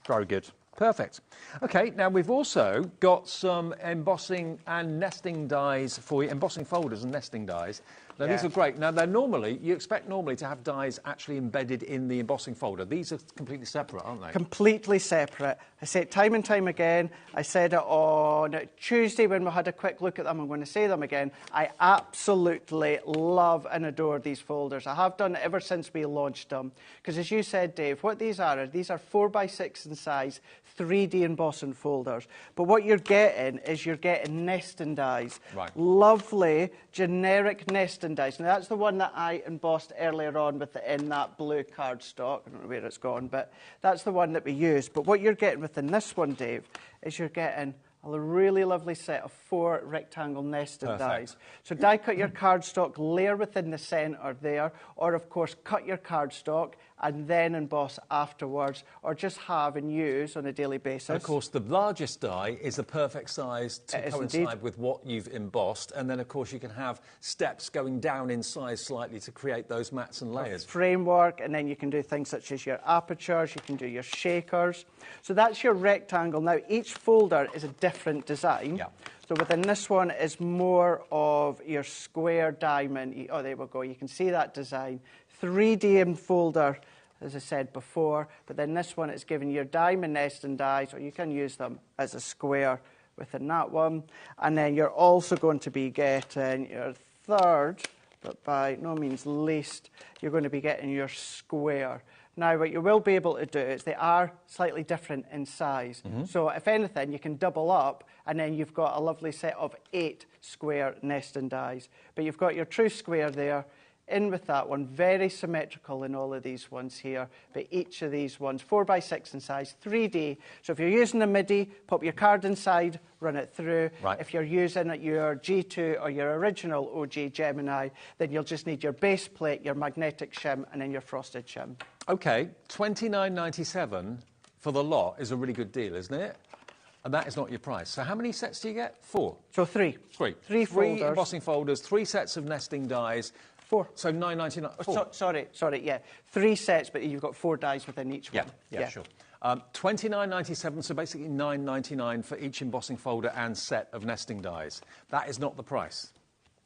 Very good. Perfect. OK, now we've also got some embossing and nesting dies for you, embossing folders and nesting dies. Now, these are great. Now, you expect normally to have dies actually embedded in the embossing folder. These are completely separate, aren't they? Completely separate. I say it time and time again. I said it on Tuesday when we had a quick look at them. I'm going to say them again. I absolutely love and adore these folders. I have done it ever since we launched them. Because as you said, Dave, what these are 4x6 in size, 3D embossing folders. But what you're getting is nesting dies. Right. Lovely, generic nesting nesting dies. Now, that's the one that I embossed earlier on in that blue cardstock. I don't know where it's gone, but that's the one that we used. But what you're getting within this one, Dave, is you're getting a really lovely set of 4 rectangle nested dies. So die cut your cardstock, layer within the centre there, or of course cut your cardstock and then emboss afterwards, or just have and use on a daily basis. And of course, the largest die is the perfect size to coincide with what you've embossed, and then of course you can have steps going down in size slightly to create those mats and layers. Framework, and then you can do things such as your apertures, you can do your shakers. So that's your rectangle. Now, each folder is a different design. Yeah. So within this one is more of your square diamond. Oh, there we go. You can see that design. 3D folder, as I said before, but then this one is giving you your diamond nesting dies, or you can use them as a square within that one. And then you're also going to be getting your third, but by no means least, you're going to be getting your square. Now, what you will be able to do is they are slightly different in size. So if anything, you can double up, and then you've got a lovely set of 8 square nesting dies. But you've got your true square there, in with that one, very symmetrical in all of these ones here, but each of these ones, 4x6 in size, 3D. So if you're using a MIDI, pop your card inside, run it through. Right. If you're using your G2 or your original OG Gemini, then you'll just need your base plate, your magnetic shim, and then your frosted shim. OK, $29.97 for the lot is a really good deal, isn't it? And that is not your price. So how many sets do you get? 4? So 3. 3. 3 folders. 3 embossing folders, 3 sets of nesting dies. 4. So $9.99. Sorry, yeah. 3 sets, but you've got 4 dies within each one. Yeah, sure. $29.97, so basically $9.99 for each embossing folder and set of nesting dies. That is not the price.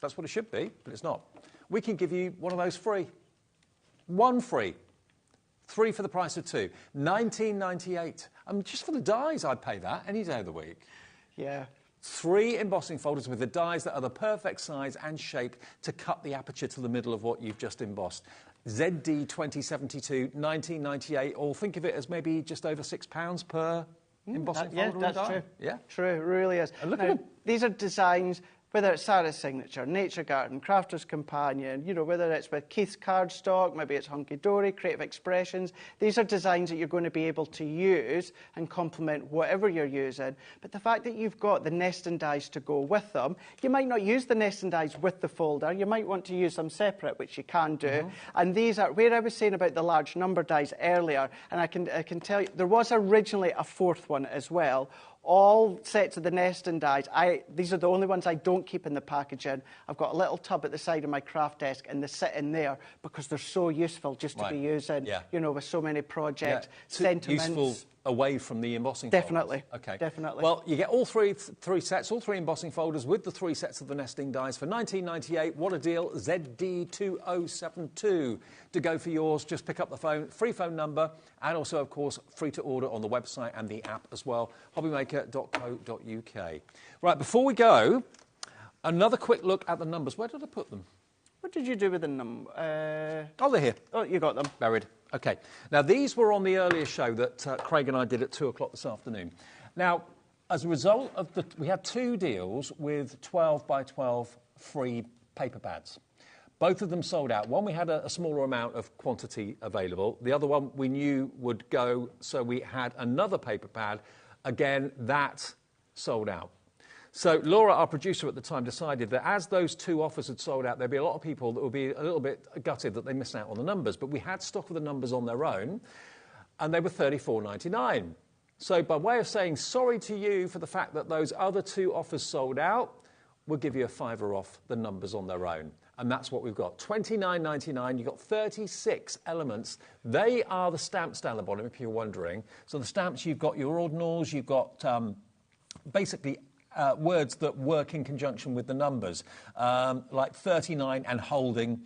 That's what it should be, but it's not. We can give you one of those free. 1 free. 3 for the price of 2. $19.98. Just for the dies, I'd pay that any day of the week. Yeah. 3 embossing folders with the dies that are the perfect size and shape to cut the aperture to the middle of what you've just embossed. ZD 2072, $19.98, or think of it as maybe just over £6 per embossing folder. Yeah, that's die. true. Yeah, true, it really is. And look at Now, them. these are designs, whether it's Sarah's Signature, Nature Garden, Crafter's Companion, you know, whether it's with Keith's cardstock, maybe it's Hunky Dory, Creative Expressions. These are designs that you're going to be able to use and complement whatever you're using. But the fact that you've got the nesting dies to go with them, you might not use the nesting dies with the folder. You might want to use them separate, which you can do. And these are, where I was saying about the large number dies earlier, and I can tell you, there was originally a 4th one as well. All sets of the nesting dies, these are the only ones I don't keep in the packaging. I've got a little tub at the side of my craft desk, and they sit in there because they're so useful just to be using, you know, with so many projects, sentiments. Useful away from the embossing Definitely. folders. OK. Definitely. Well, you get all three sets, all 3 embossing folders with the 3 sets of the nesting dies for $19.98. What a deal. ZD2072. To go for yours, just pick up the phone, free phone number, and also, of course, free to order on the website and the app as well, hobbymaker.co.uk. Right, before we go, another quick look at the numbers. Where did I put them? What did you do with the number? Oh, they're here. Oh, you got them. Buried. OK. Now, these were on the earlier show that Craig and I did at 2 o'clock this afternoon. Now, as a result of we had 2 deals with 12 by 12 free paper pads. Both of them sold out. One, we had a smaller amount of quantity available. The other one we knew would go, so we had another paper pad. Again, that sold out. So Laura, our producer at the time, decided that as those 2 offers had sold out, there'd be a lot of people that would be a little bit gutted that they missed out on the numbers. But we had stock of the numbers on their own, and they were $34.99. So by way of saying sorry to you for the fact that those other 2 offers sold out, we'll give you a £5 off the numbers on their own. And that's what we've got. $29.99, you've got 36 elements. They are the stamps down the bottom, if you're wondering. So the stamps, you've got your ordinals, you've got basically words that work in conjunction with the numbers, like 39 and holding,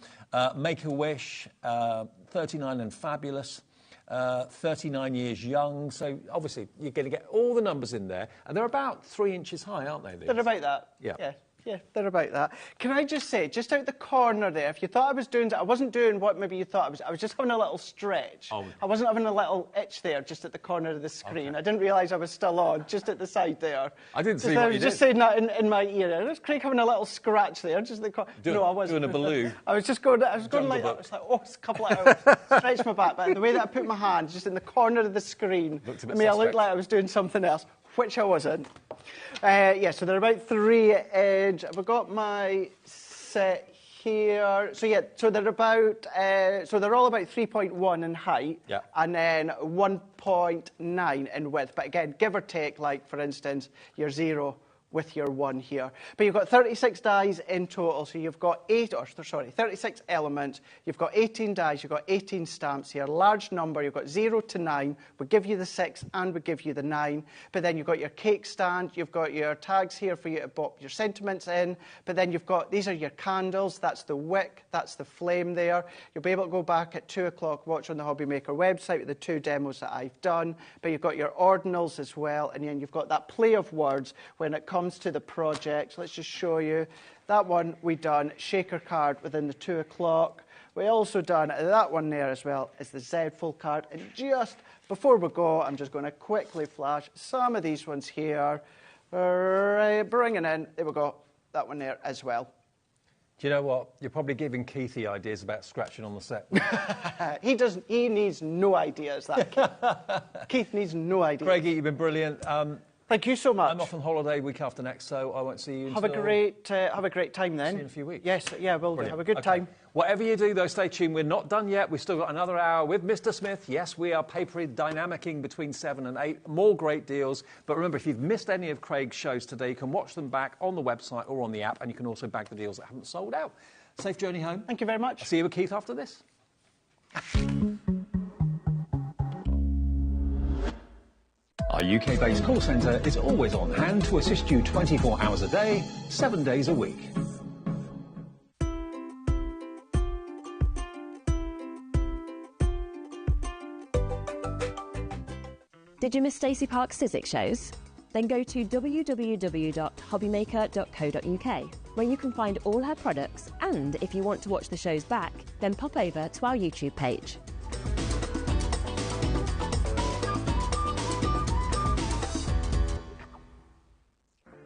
Make-A-Wish, 39 and fabulous, 39 years young. So obviously you're going to get all the numbers in there. And they're about 3 inches high, aren't they? These? They're about that. Yeah. Yeah, they're about that. Can I just say, just out the corner there, if you thought I was doing that, I wasn't doing what maybe you thought I was just having a little stretch. Oh. I wasn't having a little itch there, just at the corner of the screen. Okay. I didn't realise I was still on, just at the side there. I didn't see Just, what I you was did. just saying that in my ear. Was Craig having a little scratch there, just at the corner. No, I wasn't. Doing a baloo. I was just going like that. Jungle I book. was like, oh, it's a couple of hours. Stretch my back. But the way that I put my hand just in the corner of the screen, Looked a I bit mean, I looked suspect. like I was doing something else, which I wasn't. Yeah, so they're about 3 inch. I've got my set here. So yeah, so they're about, so they're all about 3.1 in height, Yeah. and then 1.9 in width. But again, give or take, like for instance, your 0 with your 1 here. But you've got 36 dies in total, so you've got 36 elements, you've got 18 dies, you've got 18 stamps here, large number, you've got 0 to 9, we give you the 6 and we give you the 9, but then you've got your cake stand, you've got your tags here for you to pop your sentiments in, but then you've got, these are your candles, that's the wick, that's the flame there. You'll be able to go back at 2 o'clock, watch on the HobbyMaker website with the 2 demos that I've done, but you've got your ordinals as well, and then you've got that play of words when it comes to the project. So let's just show you. That one we done, shaker card within the 2 o'clock. We also done that one there as well as the Z full card. And just before we go, I'm just going to quickly flash some of these ones here. Bringing in, there we go, that one there as well. Do you know what? You're probably giving Keithy ideas about scratching on the set. He needs no ideas, that Keith. Keith needs no ideas. Craigie, you've been brilliant. Thank you so much. I'm off on holiday week after next, so I won't see you Have until... a great time then. See you in a few weeks. Yes, yeah, we'll do. Brilliant. Have a good Okay. time. Whatever you do, though, stay tuned. We're not done yet. We've still got another hour with Mr. Smith. Yes, we are paper dynamicking between 7 and 8. More great deals. But remember, if you've missed any of Craig's shows today, you can watch them back on the website or on the app, and you can also bag the deals that haven't sold out. Safe journey home. Thank you very much. I'll see you with Keith after this. Our UK-based call centre is always on hand to assist you 24 hours a day, 7 days a week. Did you miss Stacey Park's Sizzix shows? Then go to www.hobbymaker.co.uk, where you can find all her products, and if you want to watch the shows back, then pop over to our YouTube page.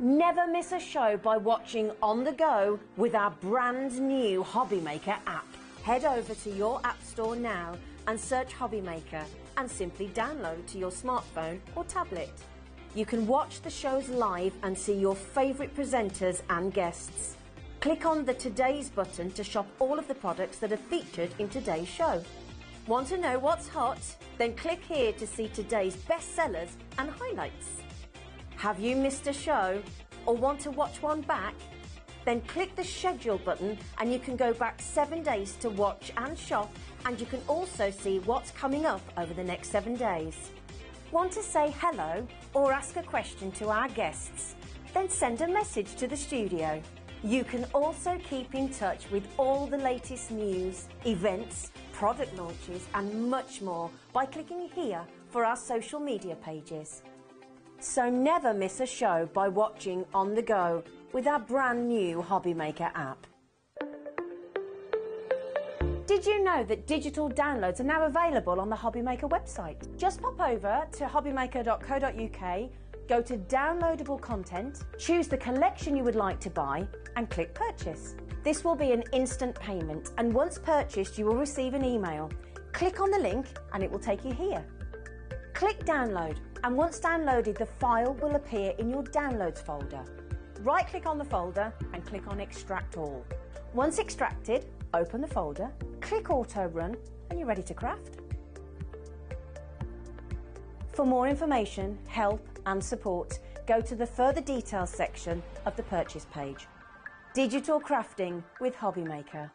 Never miss a show by watching on the go with our brand new HobbyMaker app. Head over to your app store now and search HobbyMaker and simply download to your smartphone or tablet. You can watch the shows live and see your favourite presenters and guests. Click on the Today's button to shop all of the products that are featured in today's show. Want to know what's hot? Then click here to see today's bestsellers and highlights. Have you missed a show or want to watch one back? Then click the schedule button and you can go back 7 days to watch and shop, and you can also see what's coming up over the next 7 days. Want to say hello or ask a question to our guests? Then send a message to the studio. You can also keep in touch with all the latest news, events, product launches and much more by clicking here for our social media pages. So never miss a show by watching on the go with our brand new HobbyMaker app. Did you know that digital downloads are now available on the HobbyMaker website? Just pop over to hobbymaker.co.uk, go to downloadable content, choose the collection you would like to buy and click purchase. This will be an instant payment, and once purchased you will receive an email. Click on the link and it will take you here. Click download, and once downloaded the file will appear in your downloads folder. Right click on the folder and click on extract all. Once extracted, open the folder, click auto run and you're ready to craft. For more information, help and support, go to the further details section of the purchase page. Digital crafting with HobbyMaker.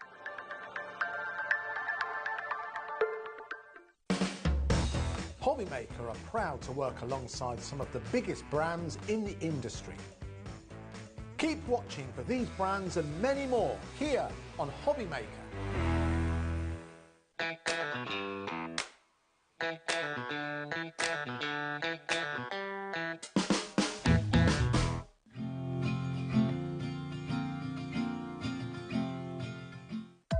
HobbyMaker are proud to work alongside some of the biggest brands in the industry. Keep watching for these brands and many more here on HobbyMaker.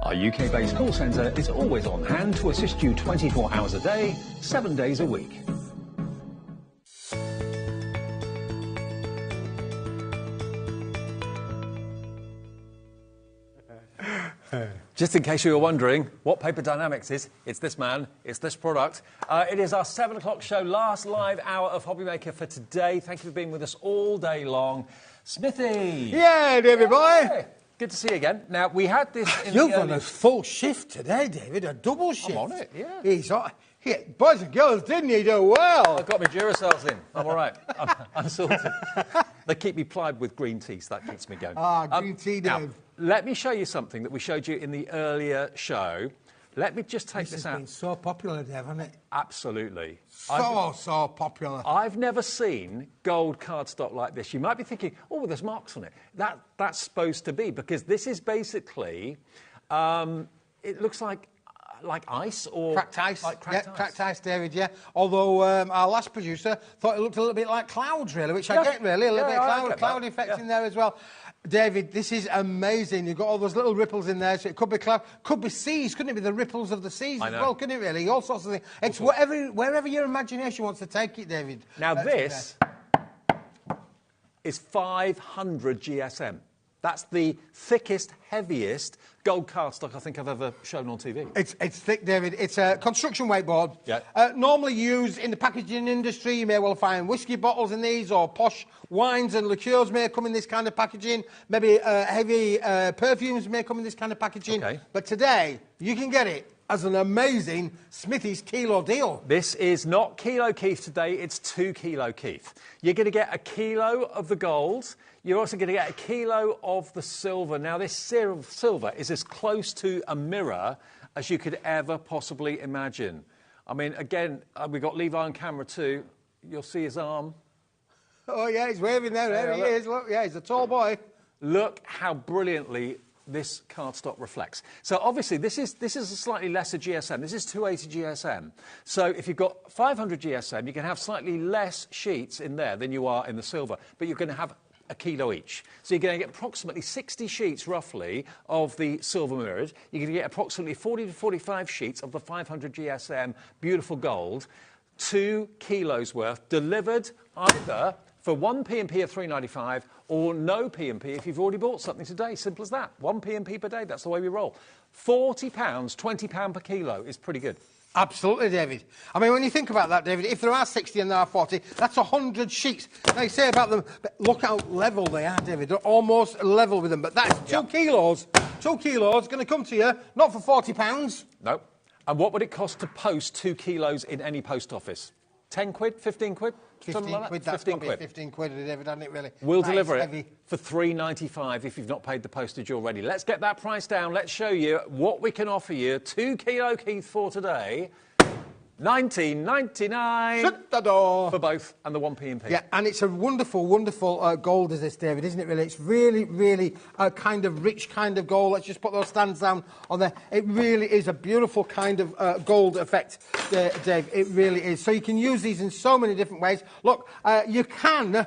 Our UK-based call centre is always on hand to assist you 24 hours a day, 7 days a week. Just in case you were wondering what Paper Dynamics is, it's this man, it's this product. It is our 7 o'clock show, last live hour of HobbyMaker for today. Thank you for being with us all day long. Smithy! Yeah, David boy! Good to see you again. Now, we had this in You've done a full shift today, David, a double shift. I'm on it, yeah. He's on. Yeah, boys and girls, didn't you do well? I've got my Duracells in. I'm all right. I'm sorted. They keep me plied with green tea, so that keeps me going. Green tea, Dave. Now, let me show you something that we showed you in the earlier show. Let me just take this out. This has been so popular, Dave, hasn't it? Absolutely. So popular. I've never seen gold cardstock like this. You might be thinking, oh, there's marks on it. That's supposed to be, because this is basically, it looks like ice or... Cracked ice. Like cracked ice. Cracked ice, David, yeah. Although our last producer thought it looked a little bit like clouds, really, which I get, really. A little bit of cloud effect in there as well. David, this is amazing. You've got all those little ripples in there, so it could be cloud, could be seas, couldn't it be the ripples of the seas as well, couldn't it, really? All sorts of things. It's wherever your imagination wants to take it, David. Now, this is 500 GSM. That's the thickest, heaviest gold cardstock I think I've ever shown on TV. It's thick, David. It's a construction weight Yeah. normally used in the packaging industry. You may well find whiskey bottles in these, or posh wines and liqueurs may come in this kind of packaging. Maybe heavy perfumes may come in this kind of packaging. Okay. But today, you can get it as an amazing Smithy's Kilo deal. This is not Kilo Keith today, it's 2 Kilo Keith. You're going to get a kilo of the gold. You're also going to get a kilo of the silver. Now, this silver is as close to a mirror as you could ever possibly imagine. I mean, again, we've got Levi on camera too. You'll see his arm. Oh, yeah, he's waving there. There he is. Look, yeah, he's a tall boy. Look how brilliantly this cardstock reflects. So obviously this is a slightly lesser GSM. This is 280 GSM. So if you've got 500 GSM, you can have slightly less sheets in there than you are in the silver, but you're going to have a kilo each. So you're going to get approximately 60 sheets, roughly, of the silver mirrored. You're going to get approximately 40 to 45 sheets of the 500 GSM beautiful gold, 2 kilos worth, delivered either for 1 P&P of $3.95 or no P&P if you've already bought something today. Simple as that. 1 P&P per day, that's the way we roll. £40, £20 per kilo is pretty good. Absolutely, David. I mean, when you think about that, David, if there are 60 and there are 40, that's 100 sheets. Now, you say about them, but look how level they are, David. They're almost level with them. But that's 2 kilos. 2 kilos going to come to you, not for £40. No. And what would it cost to post 2 kilos in any post office? 10 quid? 15 quid? 15 like quid, that? that's 15 quid. 15 quid, David, hasn't it, really? We'll deliver it for $3.95 if you've not paid the postage already. Let's get that price down. Let's show you what we can offer you. 2 Kilo Keith for today. $19.99 Shut the door. for both and the 1 P&P. Yeah, and it's a wonderful, wonderful gold, is this, David, isn't it, really? It's really, really a kind of rich kind of gold. Let's just put those stands down on there. It really is a beautiful kind of gold effect, Dave. It really is. So you can use these in so many different ways. Look, you can,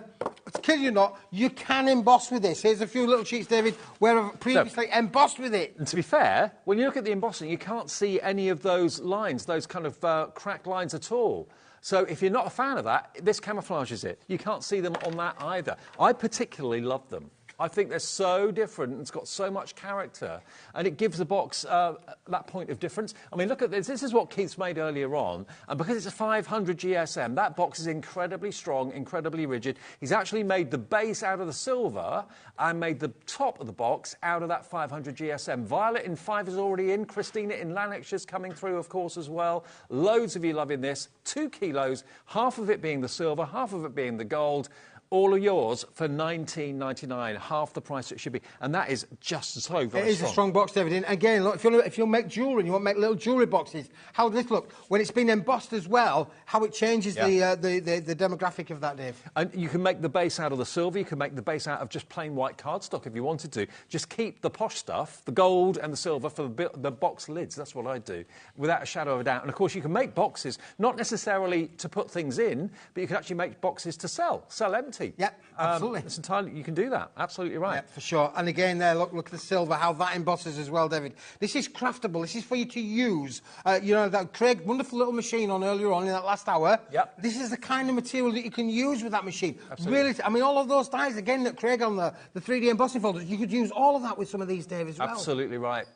kid you not, you can emboss with this. Here's a few little sheets, David, where I've previously embossed with it. And to be fair, when you look at the embossing, you can't see any of those lines, those kind of cracked lines at all. So if you're not a fan of that, this camouflages it. You can't see them on that either. I particularly love them. I think they're so different, and it's got so much character, and it gives the box that point of difference. I mean, look at this. This is what Keith's made earlier on, and because it's a 500 GSM, that box is incredibly strong, incredibly rigid. He's actually made the base out of the silver and made the top of the box out of that 500 GSM. Violet in 5 is already in. Christina in Lanarkshire is coming through, of course, as well. Loads of you loving this. 2 kilos, half of it being the silver, half of it being the gold. All of yours for $19.99, half the price it should be. And that is just so very strong. It is a strong box, David. And again, look, if you make jewellery and you want to make little jewellery boxes, how does this look? When it's been embossed as well, how it changes the demographic of that, Dave. And you can make the base out of the silver, you can make the base out of just plain white cardstock if you wanted to. Just keep the posh stuff, the gold and the silver, for the box lids. That's what I do, without a shadow of a doubt. And of course, you can make boxes, not necessarily to put things in, but you can actually make boxes to sell empty. quality. Yep, absolutely. It's entirely, you can do that. Absolutely right. Yep, for sure. And again, there, look at the silver, how that embosses as well, David. This is craftable. This is for you to use. You know, that Craig, wonderful little machine on earlier on in that last hour. Yep. This is the kind of material that you can use with that machine. Absolutely. Really, I mean, all of those dies, again, that Craig on the 3D embossing folders, you could use all of that with some of these, Dave, as well. Absolutely right.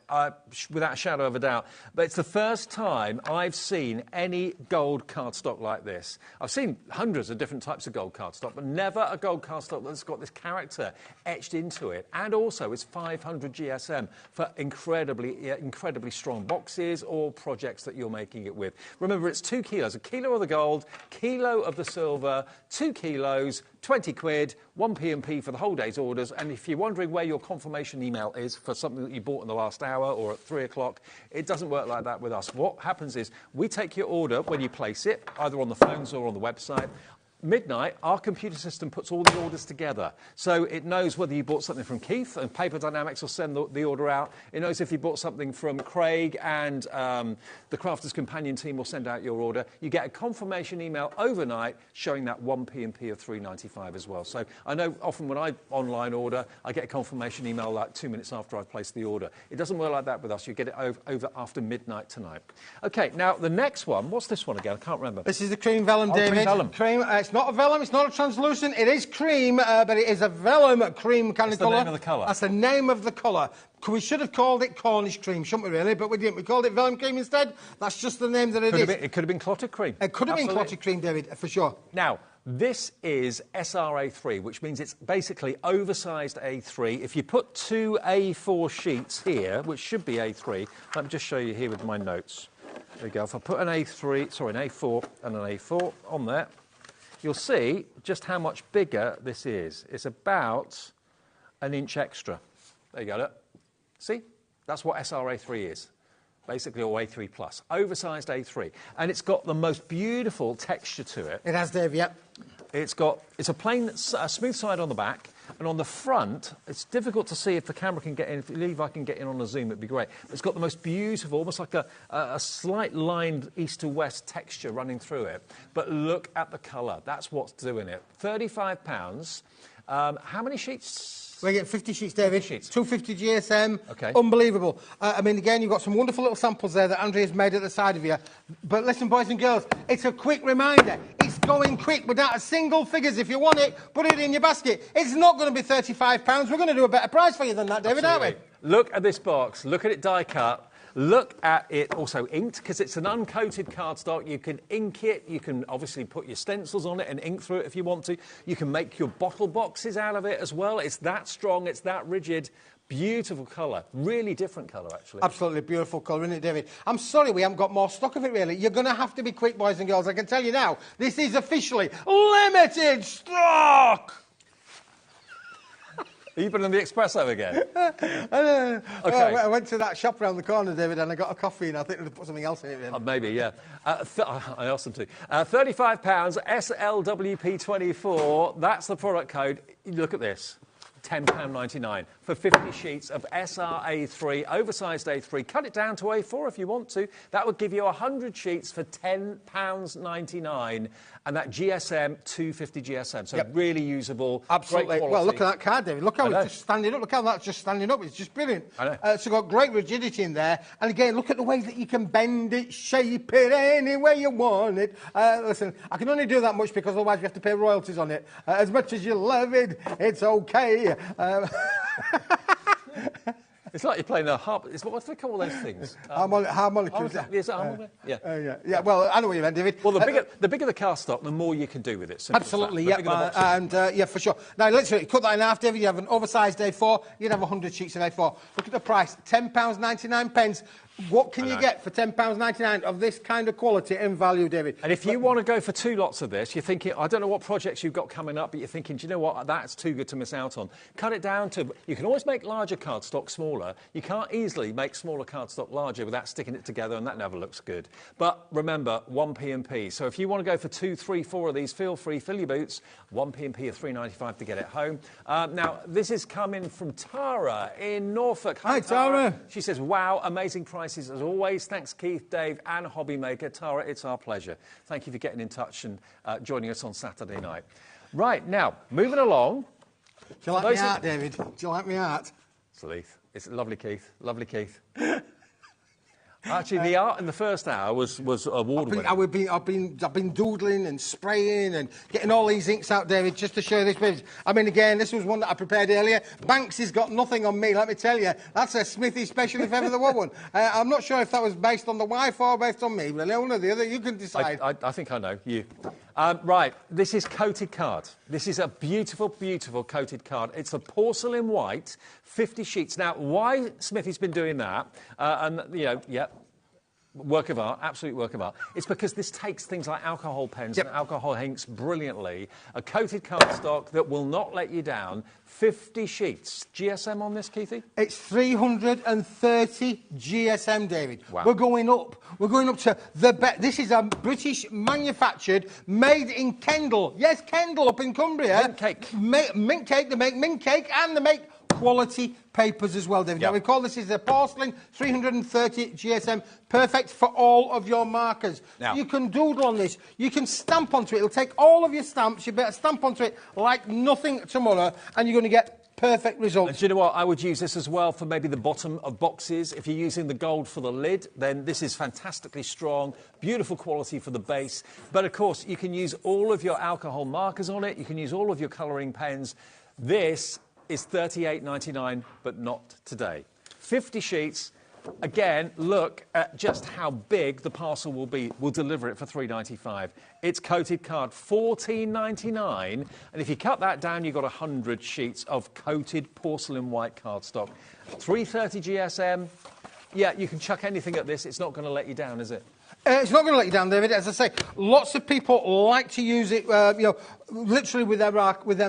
Without a shadow of a doubt. But it's the first time I've seen any gold cardstock like this. I've seen hundreds of different types of gold cardstock, but never a gold cardstock that's got this character etched into it. And also, it's 500 GSM for incredibly strong boxes or projects that you're making it with. Remember, it's 2 kilos. A kilo of the gold, kilo of the silver, 2 kilos, 20 quid, 1 P&P for the whole day's orders. And if you're wondering where your confirmation email is for something that you bought in the last hour or at 3 o'clock, it doesn't work like that with us. What happens is we take your order when you place it, either on the phones or on the website. Midnight, our computer system puts all the orders together. So it knows whether you bought something from Keith, and Paper Dynamics will send the order out. It knows if you bought something from Craig, and the Crafters Companion team will send out your order. You get a confirmation email overnight showing that 1 P&P of $3.95 as well. So I know often when I online order, I get a confirmation email like 2 minutes after I've placed the order. It doesn't work like that with us. You get it over after midnight tonight. OK, now the next one, what's this one again? I can't remember. This is the cream vellum, David. Cream vellum. Cream, it's not a vellum, it's not a translucent, it is cream, but it is a vellum cream kind of colour. That's the name of the colour. That's the name of the colour. We should have called it Cornish cream, shouldn't we, really? But we didn't. We called it vellum cream instead. That's just the name that it is. It could have been clotted cream. It could have been clotted cream, David, for sure. Now, this is SRA3, which means it's basically oversized A3. If you put 2 A4 sheets here, which should be A3, let me just show you here with my notes. There we go. If I put an A4 and an A4 on there, you'll see just how much bigger this is. It's about an inch extra. There you go. See? That's what SRA3 is. Basically, or A3 plus. Oversized A3. And it's got the most beautiful texture to it. It has, Dave, yep. It's a plain, smooth side on the back, and on the front, it's difficult to see if the camera can get in. If Levi can get in on a zoom, it'd be great. But it's got the most beautiful, almost like a slight lined east to west texture running through it. But look at the colour. That's what's doing it. £35. How many sheets? We get 50 sheets, David. 50 sheets. 250 GSM. Okay. Unbelievable. I mean, again, you've got some wonderful little samples there that Andrea's made at the side of you. But listen, boys and girls, it's a quick reminder. It's going quick without a single figures. If you want it, put it in your basket. It's not going to be £35. We're going to do a better price for you than that, David, Absolutely. aren't we? Look at this box. Look at it die cut. Look at it also inked, because it's an uncoated cardstock. You can ink it. You can obviously put your stencils on it and ink through it if you want to. You can make your bottle boxes out of it as well. It's that strong. It's that rigid. Beautiful colour. Really different colour, actually. Absolutely beautiful colour, isn't it, David? I'm sorry we haven't got more stock of it, really. You're going to have to be quick, boys and girls. I can tell you now, this is officially limited stock! Are you putting on the espresso again? Okay. Okay. I went to that shop around the corner, David, and I got a coffee, and I think they put something else in it. Then. Maybe, yeah. I asked them to. £35, SLWP24. That's the product code. Look at this. £10.99 for 50 sheets of SRA3, oversized A3. Cut it down to A4 if you want to. That would give you 100 sheets for £10.99, and that GSM, 250 GSM. So really usable, absolutely. Great quality. Well, look at that card, David. Look how it's just standing up. Look how that's just standing up. It's just brilliant. I know. So got great rigidity in there. And again, look at the way that you can bend it, shape it any way you want it. Listen, I can only do that much because otherwise we have to pay royalties on it. As much as you love it, it's okay. It's like you're playing a harp. What do they call those things? Harmonicas. Is it harmonica? Yeah. Well, I know what you meant, David. Well, the bigger the cardstock, the more you can do with it. Absolutely, yeah. For sure. Now, literally, cut that in half, David. You have an oversized A4. You'd have 100 sheets of A4. Look at the price, £10.99. What can you get for £10.99 of this kind of quality and value, David? And if you want to go for 2 lots of this, you're thinking, I don't know what projects you've got coming up, but you're thinking, do you know what, that's too good to miss out on. Cut it down to, you can always make larger cardstock smaller. You can't easily make smaller cardstock larger without sticking it together, and that never looks good. But remember, 1 P&P. So if you want to go for 2, 3, 4 of these, feel free, fill your boots. 1 P&P of $3.95 to get it home. Now, this is coming from Tara in Norfolk. Hi, Tara. She says, wow, amazing prices as always. Thanks, Keith, Dave, and HobbyMaker. Tara, it's our pleasure. Thank you for getting in touch and joining us on Saturday night. Right, now, moving along. Do you like my art, David? Do you like my art? It's Leith. It's lovely, Keith. Lovely, Keith. Actually, the art in the first hour was award-winning. I've been doodling and spraying and getting all these inks out, David, just to show this page. I mean, again, this was one that I prepared earlier. Banksy's got nothing on me, let me tell you. That's a Smithy special if ever there was one. I'm not sure if that was based on the wife or based on me, really. One or the other, you can decide. I think I know, you. Right, this is coated card. This is a beautiful, beautiful coated card. It's a porcelain white, 50 sheets. Now, why Smithy's been doing that, and, you know, yeah, work of art, absolute work of art. It's because this takes things like alcohol pens and alcohol inks brilliantly. A coated cardstock that will not let you down. 50 sheets. GSM on this, Keithy? It's 330 GSM, David. Wow. We're going up. We're going up to the best. This is a British manufactured, made in Kendal. Yes, Kendal up in Cumbria. Mint cake. Mint cake. They make mint cake and they make quality papers as well, David. Yep. Now, we call this is the Porcelain 330 GSM, perfect for all of your markers. Now, you can doodle on this. You can stamp onto it. It'll take all of your stamps. You better stamp onto it like nothing tomorrow, and you're going to get perfect results. And do you know what? I would use this as well for maybe the bottom of boxes. If you're using the gold for the lid, then this is fantastically strong, beautiful quality for the base. But, of course, you can use all of your alcohol markers on it. You can use all of your colouring pens. This is $38.99, but not today. 50 sheets. Again, look at just how big the parcel will be. We'll deliver it for $3.95. It's coated card, $14.99. And if you cut that down, you've got 100 sheets of coated porcelain white cardstock. 330 GSM. Yeah, you can chuck anything at this. It's not going to let you down, is it? It's not going to let you down, David. As I say, lots of people like to use it, you know, literally with their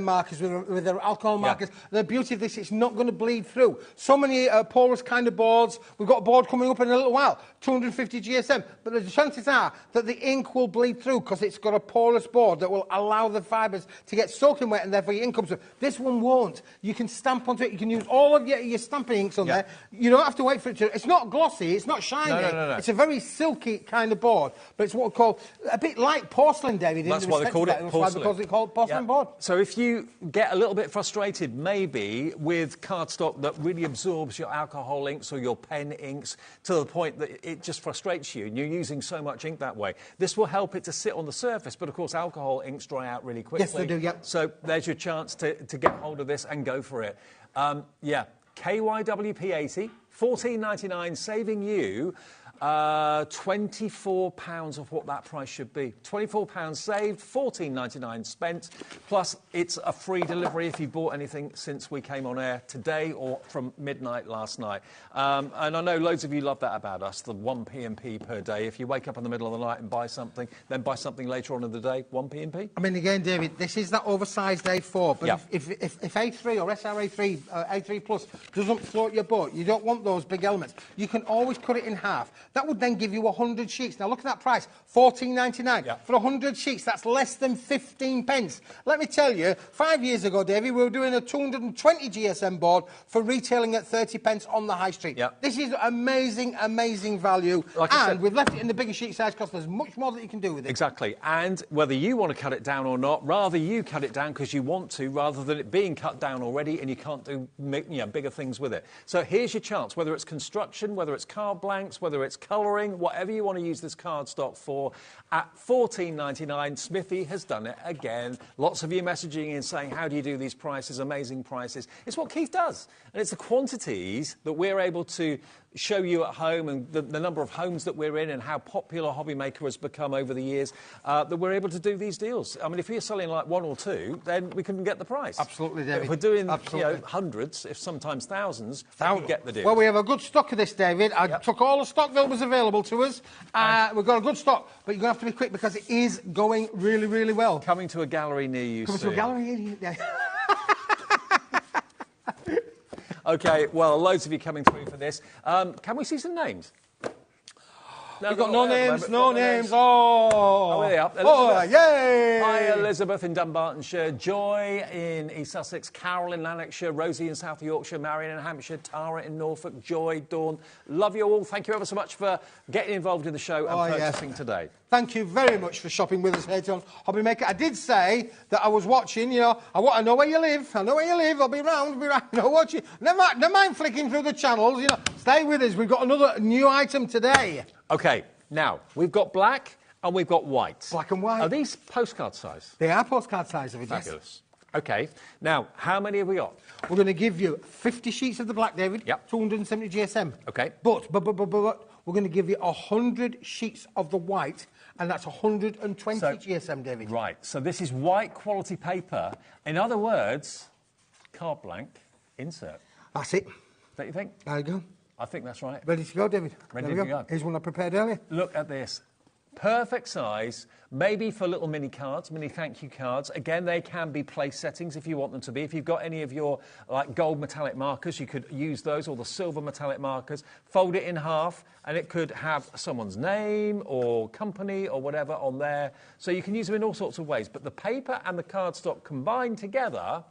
markers, with their alcohol markers. The beauty of this, it's not going to bleed through. So many porous kind of boards. We've got a board coming up in a little while, 250 GSM. But the chances are that the ink will bleed through because it's got a porous board that will allow the fibres to get soaking wet and therefore your ink comes through. This one won't. You can stamp onto it. You can use all of your stamping inks on there. You don't have to wait for it to... It's not glossy. It's not shiny. No. It's a very silky kind of board. But it's what we call a bit like porcelain, David. That's why they called it porcelain. Because it's called porcelain board. So if you get a little bit frustrated, maybe, with cardstock that really absorbs your alcohol inks or your pen inks to the point that it just frustrates you and you're using so much ink that way, this will help it to sit on the surface. But, of course, alcohol inks dry out really quickly. Yes, they do, yep. So there's your chance to get hold of this and go for it. KYWP80, $14.99, saving you £24 of what that price should be. £24 saved, $14.99 spent, plus it's a free delivery if you bought anything since we came on air today or from midnight last night. And I know loads of you love that about us, the 1p&p per day. If you wake up in the middle of the night and buy something, then buy something later on in the day, 1p&p. I mean, again, David, this is that oversized A4, but if A3 or SRA3, A3 Plus doesn't float your boat, you don't want those big elements, you can always cut it in half. That would then give you 100 sheets. Now, look at that price, $14.99. For 100 sheets, that's less than 15 pence. Let me tell you, 5 years ago, Davey, we were doing a 220 GSM board for retailing at 30 pence on the high street. This is amazing, amazing value. Like and we've left it in the bigger sheet size because there's much more that you can do with it. Exactly. And whether you want to cut it down or not, rather you cut it down because you want to, rather than it being cut down already and you can't do bigger things with it. So here's your chance, whether it's construction, whether it's card blanks, whether it's colouring, whatever you want to use this cardstock for, at $14.99, Smithy has done it again. Lots of you messaging in saying, how do you do these prices, amazing prices? It's what Keith does. And it's the quantities that we're able to show you at home and the number of homes that we're in and how popular HobbyMaker has become over the years, that we're able to do these deals. I mean, if we're selling like one or two, then we couldn't get the price. Absolutely, David. If we're doing hundreds, if sometimes thousands, we get the deal. Well, we have a good stock of this, David. I took all the stock that was available to us. We've got a good stock, but you're going to have to be quick because it is going really, really well. Coming to a gallery near you soon. Coming to a gallery near you. OK, well, loads of you coming through for this. Can we see some names? No, We've got no names, we've no got names. Oh, there they are. Oh, Elizabeth. yay! Hi, Elizabeth in Dunbartonshire, Joy in East Sussex, Carol in Lanarkshire, Rosie in South Yorkshire, Marion in Hampshire, Tara in Norfolk, Joy, Dawn. Love you all. Thank you ever so much for getting involved in the show and purchasing today. Thank you very much for shopping with us here on HobbyMaker. I did say that I was watching, you know, I know where you live. I know where you live. I'll be round, you know, watching. Never mind flicking through the channels, you know. Stay with us. We've got another new item today. OK, now, we've got black and we've got white. Black and white. Are these postcard size? They are postcard size of it, yes. Fabulous. OK, now, how many have we got? We're going to give you 50 sheets of the black, David. Yep. 270 GSM. OK. But we're going to give you 100 sheets of the white, and that's 120 GSM, David. Right, so this is white quality paper. In other words, card blank, insert. That's it. Don't you think? There you go. I think that's right. Ready to go, David? Ready to go. Here's one I prepared earlier. Look at this. Perfect size, maybe for little mini cards, mini thank you cards. Again, they can be place settings if you want them to be. If you've got any of your like gold metallic markers, you could use those, or the silver metallic markers. Fold it in half, and it could have someone's name or company or whatever on there. So you can use them in all sorts of ways. But the paper and the cardstock combined together,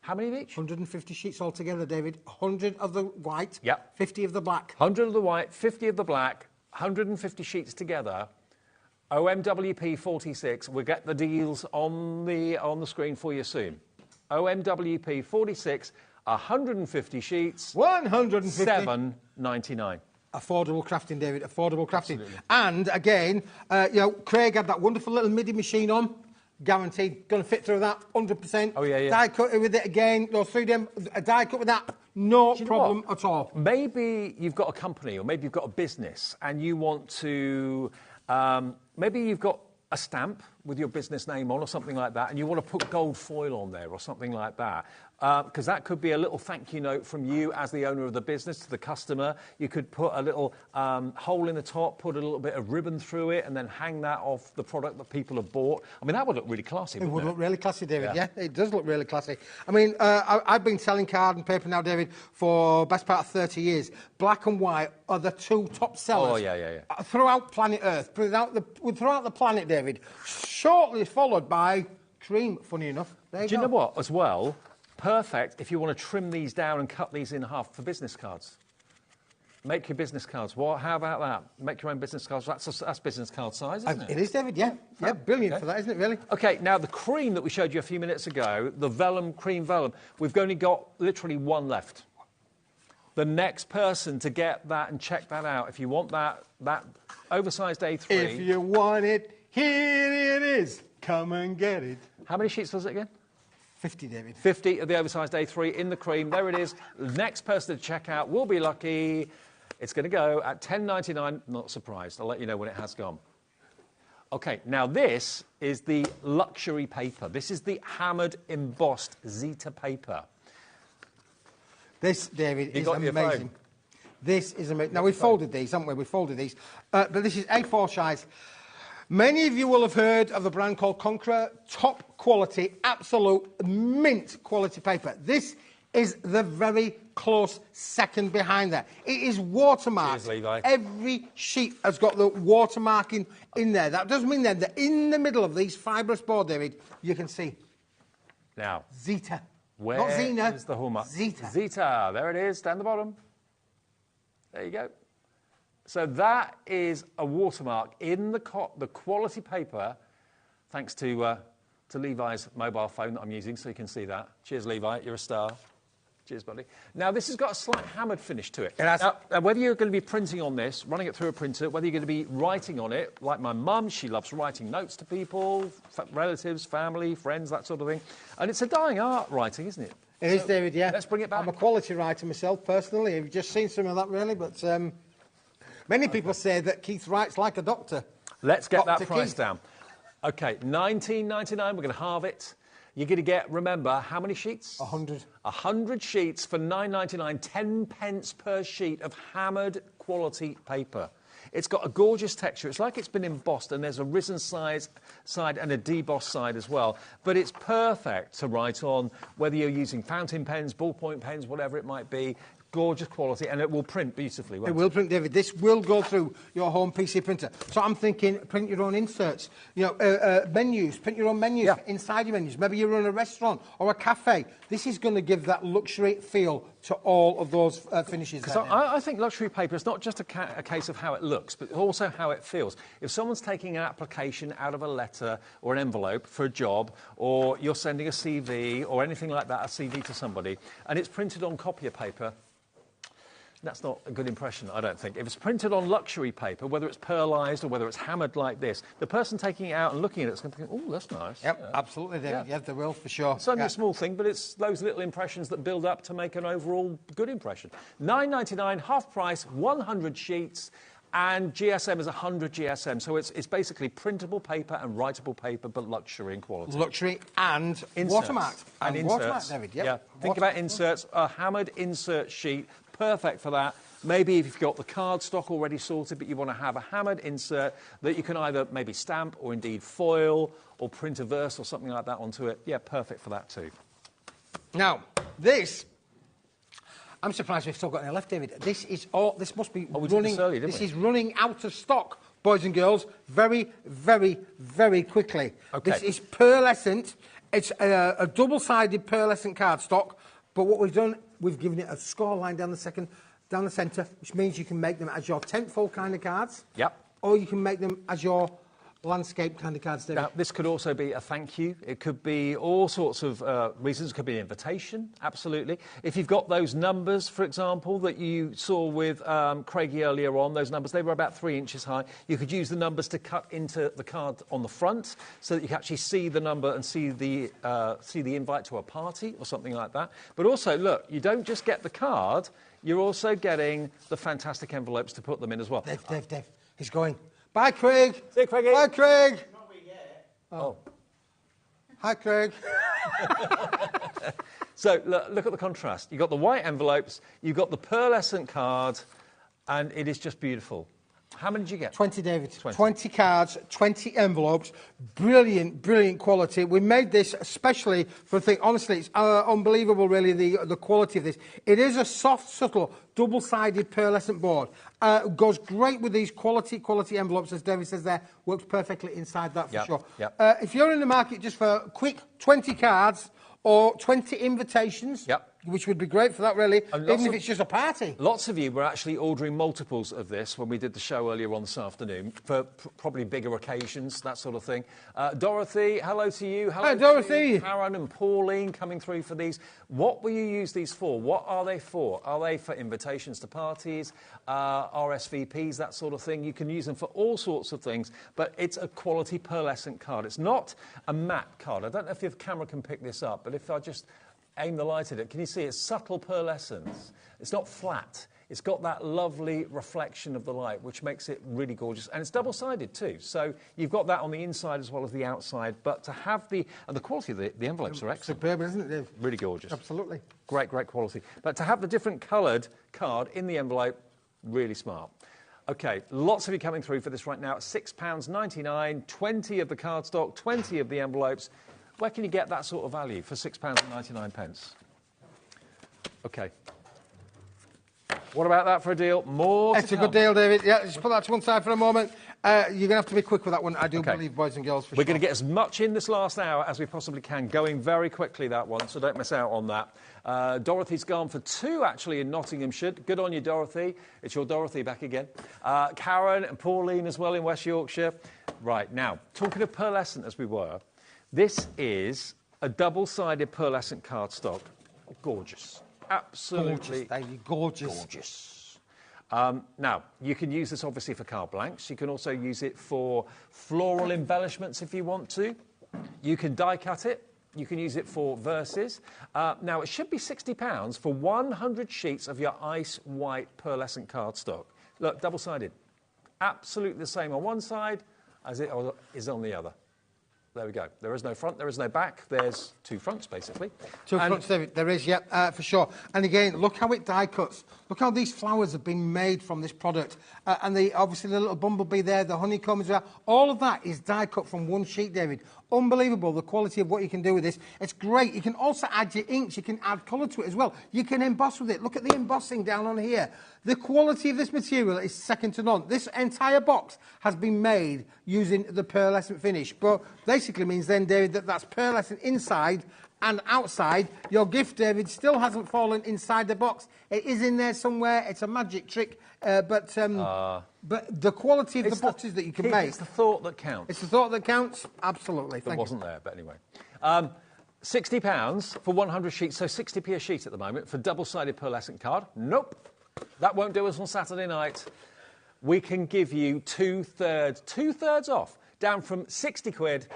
how many of each? 150 sheets altogether, David. 100 of the white, Yep. 50 of the black. 100 of the white, 50 of the black, 150 sheets together. OMWP 46, we'll get the deals on the screen for you soon. OMWP 46, 150 sheets. 150. $7.99. Affordable crafting, David. Affordable crafting. Absolutely. And again, you know, Craig had that wonderful little MIDI machine on. Guaranteed. Going to fit through that 100%. Oh, yeah, yeah. Die cut with it again. Those 3D, a die cut with that. No Do you know problem what? at all. Maybe you've got a company or maybe you've got a business and you want to... maybe you've got a stamp with your business name on or something like that, and you want to put gold foil on there or something like that, because that could be a little thank you note from you as the owner of the business to the customer. You could put a little hole in the top, put a little bit of ribbon through it, and then hang that off the product that people have bought. I mean, that would look really classy, It wouldn't would it? look really classy, David. Yeah, it does look really classy. I mean, I've been selling card and paper now, David, for best part of 30 years. Black and white are the two top sellers. Oh, yeah. Throughout planet Earth, throughout the planet, David. Shortly followed by cream, funny enough. There you Do you go. know what, as well? Perfect if you want to trim these down and cut these in half for business cards. Make your business cards. Well, how about that? Make your own business cards. That's business card size, isn't it? It is, David, yeah. Yeah, brilliant for that, isn't it, really? OK, now the cream that we showed you a few minutes ago, the vellum, cream vellum, we've only got literally one left. The next person to get that and check that out, if you want that oversized A3... If you want it, here it is. Come and get it. How many sheets was it again? 50, David. 50 of the oversized A3 in the cream. There it is. The next person to check out will be lucky. It's going to go at $10.99. Not surprised. I'll let you know when it has gone. OK, now this is the luxury paper. This is the hammered embossed Zeta paper. This, David, is got your phone. amazing. This is amazing. Now, we've folded these, haven't we? We've folded these. But this is A4 size. Many of you will have heard of a brand called Conqueror. Top quality, absolute mint quality paper. This is the very close second behind that. It is watermarked. Cheers, Levi. Every sheet has got the watermarking in there. That does mean then that in the middle of these fibrous board, David, you can see Now, Zeta. where Not Xena. is the hallmark? Zeta. Zeta. There it is, down the bottom. There you go. So that is a watermark in the quality paper, thanks to Levi's mobile phone that I'm using, so you can see that. Cheers, Levi. You're a star. Cheers, buddy. Now, this has got a slight hammered finish to it. It has. Now, whether you're going to be printing on this, running it through a printer, whether you're going to be writing on it, like my mum, she loves writing notes to people, relatives, family, friends, that sort of thing. And it's a dying art, writing, isn't it? It is, David, yeah. Let's bring it back. I'm a quality writer myself, personally. I've just seen some of that, really, but many people say that Keith writes like a doctor. Let's get Dr. that price Keith. down. OK, $19.99, we're going to halve it. You're going to get, remember, how many sheets? 100. 100 sheets for $9.99, 10 pence per sheet of hammered quality paper. It's got a gorgeous texture. It's like it's been embossed, and there's a risen side and a debossed side as well. But it's perfect to write on, whether you're using fountain pens, ballpoint pens, whatever it might be. gorgeous quality, and it will print beautifully. It will print, David. This will go through your home PC printer. So I'm thinking, print your own inserts. You know, menus. Print your own menus inside your menus. Maybe you run a restaurant or a cafe. This is going to give that luxury feel to all of those finishes. So I think luxury paper is not just a case of how it looks, but also how it feels. If someone's taking an application out of a letter or an envelope for a job, or you're sending a CV or anything like that, a CV to somebody, and it's printed on copier paper, that's not a good impression, I don't think. If it's printed on luxury paper, whether it's pearlised or whether it's hammered like this, the person taking it out and looking at it is going to think, oh, that's nice. Yep, absolutely, David. Yeah, they will, for sure. It's only a small thing, but it's those little impressions that build up to make an overall good impression. $9.99, half price, 100 sheets, and GSM is 100 GSM. So it's basically printable paper and writable paper, but luxury in quality. Luxury and watermarked. And inserts. Watermarked, David, yep. Yeah. Think about inserts, a hammered insert sheet, perfect for that. Maybe if you've got the card stock already sorted, but you want to have a hammered insert that you can either maybe stamp or indeed foil or print a verse or something like that onto it. Yeah, perfect for that too. Now, this, I'm surprised we've still got any left, David. This is all, this must be running, is running out of stock, boys and girls, very, very, very quickly. Okay. This is pearlescent. It's a double-sided pearlescent cardstock, but what we've done, we've given it a score line down the centre, which means you can make them as your tentfold kind of cards. Yep. Or you can make them as your landscape kind of cards, David. Now, this could also be a thank you. It could be all sorts of reasons. It could be an invitation, absolutely. If you've got those numbers, for example, that you saw with Craigie earlier on, those numbers, they were about 3 inches high. You could use the numbers to cut into the card on the front so that you can actually see the number and see the invite to a party or something like that. But also, look, you don't just get the card, you're also getting the fantastic envelopes to put them in as well. Dave, he's going. Bye, Craig. See you, Craigie. Bye, Craig. Not we yet. Oh. Hi, Craig. So, look at the contrast. You've got the white envelopes, you've got the pearlescent card, and it is just beautiful. How many did you get? 20, David. 20 cards, 20 envelopes. Brilliant, brilliant quality. We made this especially for a thing. Honestly, it's unbelievable, really, the quality of this. It is a soft, subtle, double-sided pearlescent board. Goes great with these quality envelopes, as David says there. Works perfectly inside that, for sure. Yep. If you're in the market just for quick 20 cards or 20 invitations... Yep. Which would be great for that, really, even if it's just a party. Lots of you were actually ordering multiples of this when we did the show earlier on this afternoon for probably bigger occasions, that sort of thing. Dorothy, hello to you. Hello, hi, Dorothy. To Karen and Pauline coming through for these. What will you use these for? What are they for? Are they for invitations to parties, RSVPs, that sort of thing? You can use them for all sorts of things, but it's a quality pearlescent card. It's not a matte card. I don't know if your camera can pick this up, but if I just... aim the light at it. Can you see it's subtle pearlescence? It's not flat. It's got that lovely reflection of the light, which makes it really gorgeous. And it's double-sided too. So you've got that on the inside as well as the outside. But to have the quality of the envelopes are excellent. Superb, isn't it, Dave? Really gorgeous. Absolutely. Great quality. But to have the different coloured card in the envelope, really smart. OK, lots of you coming through for this right now. £6.99, 20 of the cardstock, 20 of the envelopes. Where can you get that sort of value for £6.99? OK. What about that for a deal? More It's a good deal, David. Yeah, just put that to one side for a moment. You're going to have to be quick with that one, I do believe, boys and girls, for We're going to get as much in this last hour as we possibly can, going very quickly, that one, so don't miss out on that. Dorothy's gone for 2, actually, in Nottinghamshire. Good on you, Dorothy. It's your Dorothy back again. Karen and Pauline as well in West Yorkshire. Right, now, talking of pearlescent as we were, this is a double-sided pearlescent cardstock. Gorgeous. Absolutely. Gorgeous, David. Gorgeous. Gorgeous. Now, you can use this obviously for card blanks. You can also use it for floral embellishments if you want to. You can die cut it. You can use it for verses. Now, it should be £60 for 100 sheets of your ice white pearlescent cardstock. Look, double-sided. Absolutely the same on one side as it is on the other. There we go. There is no front, there is no back. There's 2 fronts, basically. Two fronts, there is, yeah, for sure. And again, look how it die cuts. Look how these flowers have been made from this product. And obviously the little bumblebee there, the honeycomb as well. All of that is die cut from one sheet, David. Unbelievable, the quality of what you can do with this. It's great. You can also add your inks. You can add colour to it as well. You can emboss with it. Look at the embossing down on here. The quality of this material is second to none. This entire box has been made using the pearlescent finish. But basically means then, David, that that's pearlescent inside and outside. Your gift, David, still hasn't fallen inside the box. It is in there somewhere. It's a magic trick. But the quality of the boxes that you can make... It's the thought that counts. It's the thought that counts? Absolutely. That wasn't there, but anyway. £60 for 100 sheets, so 60p a sheet at the moment for double-sided pearlescent card. Nope. That won't do us on Saturday night. We can give you two-thirds off, down from 60 quid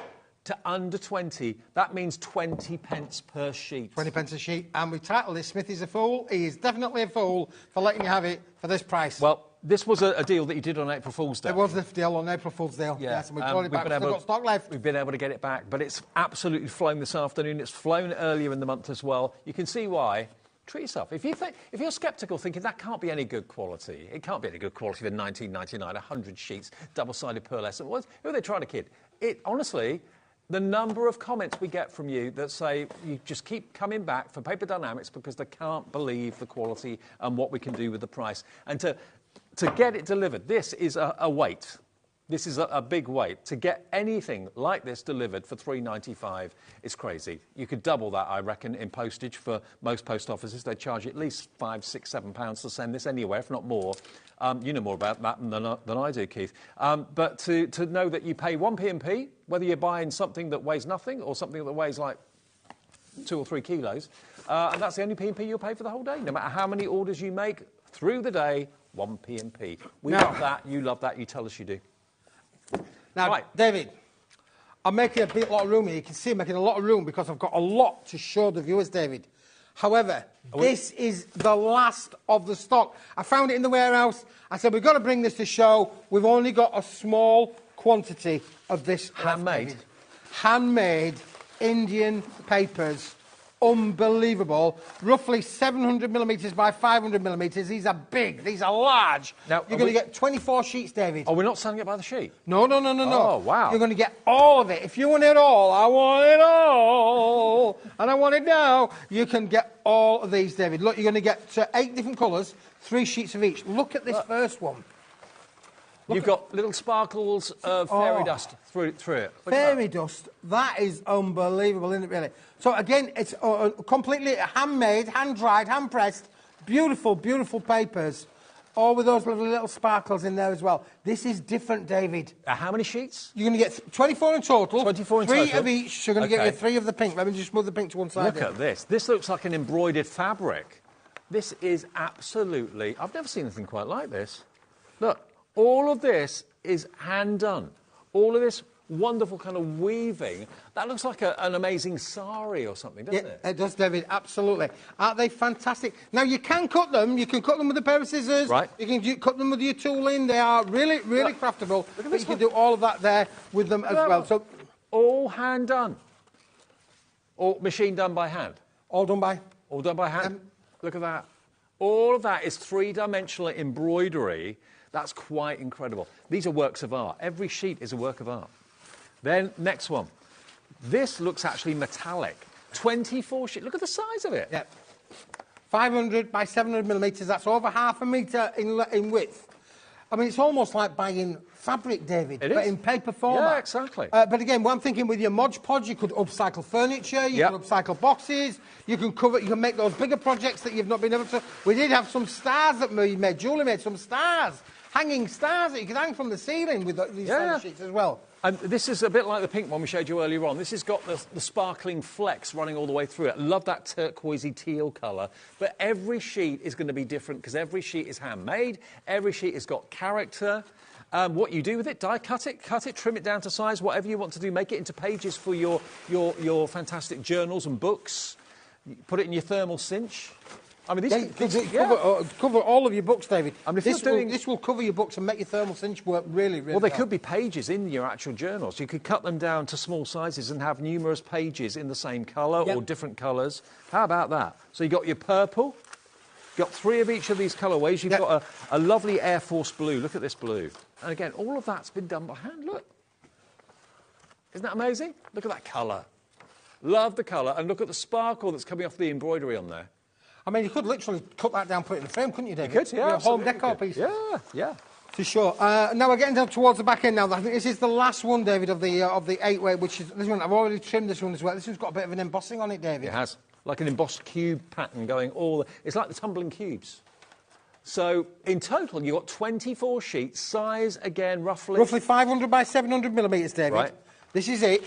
to under 20. That means 20 pence per sheet. 20 pence a sheet. And we've titled this, Smithy's a fool. He is definitely a fool for letting you have it for this price. Well, this was a deal that you did on April Fool's Day. It was the deal on April Fool's Day. Yeah. Yes, and we've got it back. We've still got stock left. We've been able to get it back, but it's absolutely flown this afternoon. It's flown earlier in the month as well. You can see why. Treat yourself. If you're sceptical, thinking that can't be any good quality, it can't be any good quality for $19.99, 100 sheets, double-sided pearlescent. Who are they trying to kid? Honestly, the number of comments we get from you that say you just keep coming back for Paper Dynamics because they can't believe the quality and what we can do with the price. And to get it delivered, this is a weight. This is a big weight. To get anything like this delivered for £3.95 is crazy. You could double that, I reckon, in postage for most post offices. They charge at least £5, £6, £7 to send this anywhere, if not more. You know more about that than I do, Keith. But to know that you pay 1p&p, whether you're buying something that weighs nothing or something that weighs like 2 or 3 kilos, and that's the only p&p you'll pay for the whole day. No matter how many orders you make through the day, 1p&p. We love that. You love that. You tell us you do. Now, right. David, I'm making a lot of room here. You can see I'm making a lot of room because I've got a lot to show the viewers, David. However, this is the last of the stock. I found it in the warehouse. I said, we've got to bring this to show. We've only got a small quantity of this. Handmade? Handmade Indian papers. Unbelievable. Roughly 700 millimetres by 500 millimetres. These are big. These are large. Now, you're going to get 24 sheets, David. Oh, we're not selling it by the sheet? No. Oh, wow. You're going to get all of it. If you want it all, I want it all, and I want it now, you can get all of these, David. Look, you're going to get 8 different colours, 3 sheets of each. Look at this first one. You've got little sparkles of fairy dust through it. Fairy dust. That is unbelievable, isn't it, really? So, again, it's completely handmade, hand-dried, hand-pressed, beautiful, beautiful papers, all with those little sparkles in there as well. This is different, David. How many sheets? You're going to get 24 in total. 24 in total. 3 of each, so you're going to get you 3 of the pink. Let me just move the pink to one side. Look at this. This looks like an embroidered fabric. This is absolutely... I've never seen anything quite like this. Look. All of this is hand-done. All of this wonderful kind of weaving. That looks like an amazing sari or something, doesn't it? It does, David, absolutely. Aren't they fantastic? Now, you can cut them. You can cut them with a pair of scissors. Right. You can cut them with your tooling. They are really, really craftable. But you can do all of that there with them as well. So, all hand-done. Or machine-done by hand? All done by? All done by hand. Look at that. All of that is 3-dimensional embroidery. That's quite incredible. These are works of art. Every sheet is a work of art. Then, next one. This looks actually metallic. 24 sheets. Look at the size of it. Yep. 500 by 700 millimetres. That's over half a metre in width. I mean, it's almost like buying fabric, David, but in paper format. Yeah, exactly. But again, what I'm thinking with your Mod Podge, you could upcycle furniture, you can upcycle boxes, you can make those bigger projects that you've not been able to. We did have some stars that we made. Julie made some stars. Hanging stars that you can hang from the ceiling with these sheets as well. And this is a bit like the pink one we showed you earlier on. This has got the sparkling flecks running all the way through it. Love that turquoisey teal colour. But every sheet is going to be different because every sheet is handmade. Every sheet has got character. What you do with it, cut it, trim it down to size, whatever you want to do. Make it into pages for your fantastic journals and books. Put it in your thermal cinch. I mean, these cover all of your books, David. I mean, if this will cover your books and make your thermal cinch work really, really well. There could be pages in your actual journals. You could cut them down to small sizes and have numerous pages in the same colour or different colours. How about that? So you've got your purple, you've got 3 of each of these colourways. You've got a lovely Air Force blue. Look at this blue. And again, all of that's been done by hand. Look. Isn't that amazing? Look at that colour. Love the colour. And look at the sparkle that's coming off the embroidery on there. I mean, you could literally cut that down, put it in the frame, couldn't you, David? You could, yeah. A home decor piece. Yeah, yeah. For sure. Now we're getting down towards the back end now. I think this is the last one, David, of the 8-way, which is this one. I've already trimmed this one as well. This one's got a bit of an embossing on it, David. It has. Like an embossed cube pattern going it's like the tumbling cubes. So, in total, you've got 24 sheets, size, again, roughly... Roughly 500 by 700 millimetres, David. Right. This is it,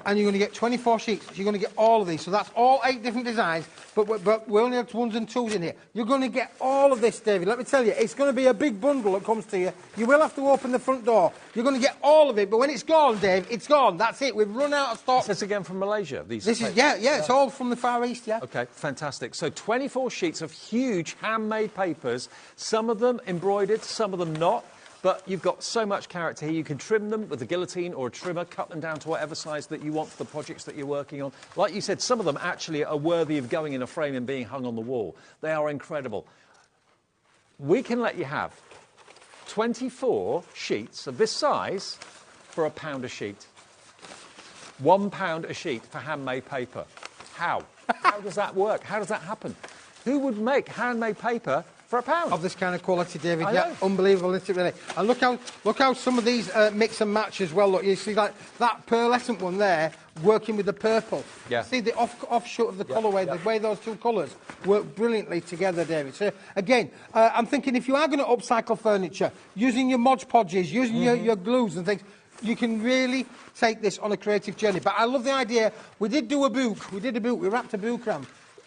and you're going to get 24 sheets. You're going to get all of these. So that's all 8 different designs, but we only have 1s and 2s in here. You're going to get all of this, David. Let me tell you, it's going to be a big bundle that comes to you. You will have to open the front door. You're going to get all of it, but when it's gone, Dave, it's gone. That's it. We've run out of stock. Is this again from Malaysia? It's all from the Far East, yeah. OK, fantastic. So 24 sheets of huge handmade papers, some of them embroidered, some of them not. But you've got so much character here. You can trim them with a guillotine or a trimmer, cut them down to whatever size that you want for the projects that you're working on. Like you said, some of them actually are worthy of going in a frame and being hung on the wall. They are incredible. We can let you have 24 sheets of this size for £1 a sheet. £1 a sheet for handmade paper. How? How does that work? How does that happen? Who would make handmade paper for £1? Of this kind of quality, David. Yeah, unbelievable, isn't it, really? And look how some of these mix and match as well. Look, you see like that pearlescent one there working with the purple. Yeah. See the offshoot of the colourway, the way those two colours work brilliantly together, David. So again, I'm thinking if you are going to upcycle furniture, using your Mod Podges, using your glues and things, you can really take this on a creative journey. But I love the idea. We did do a book. We wrapped a book around.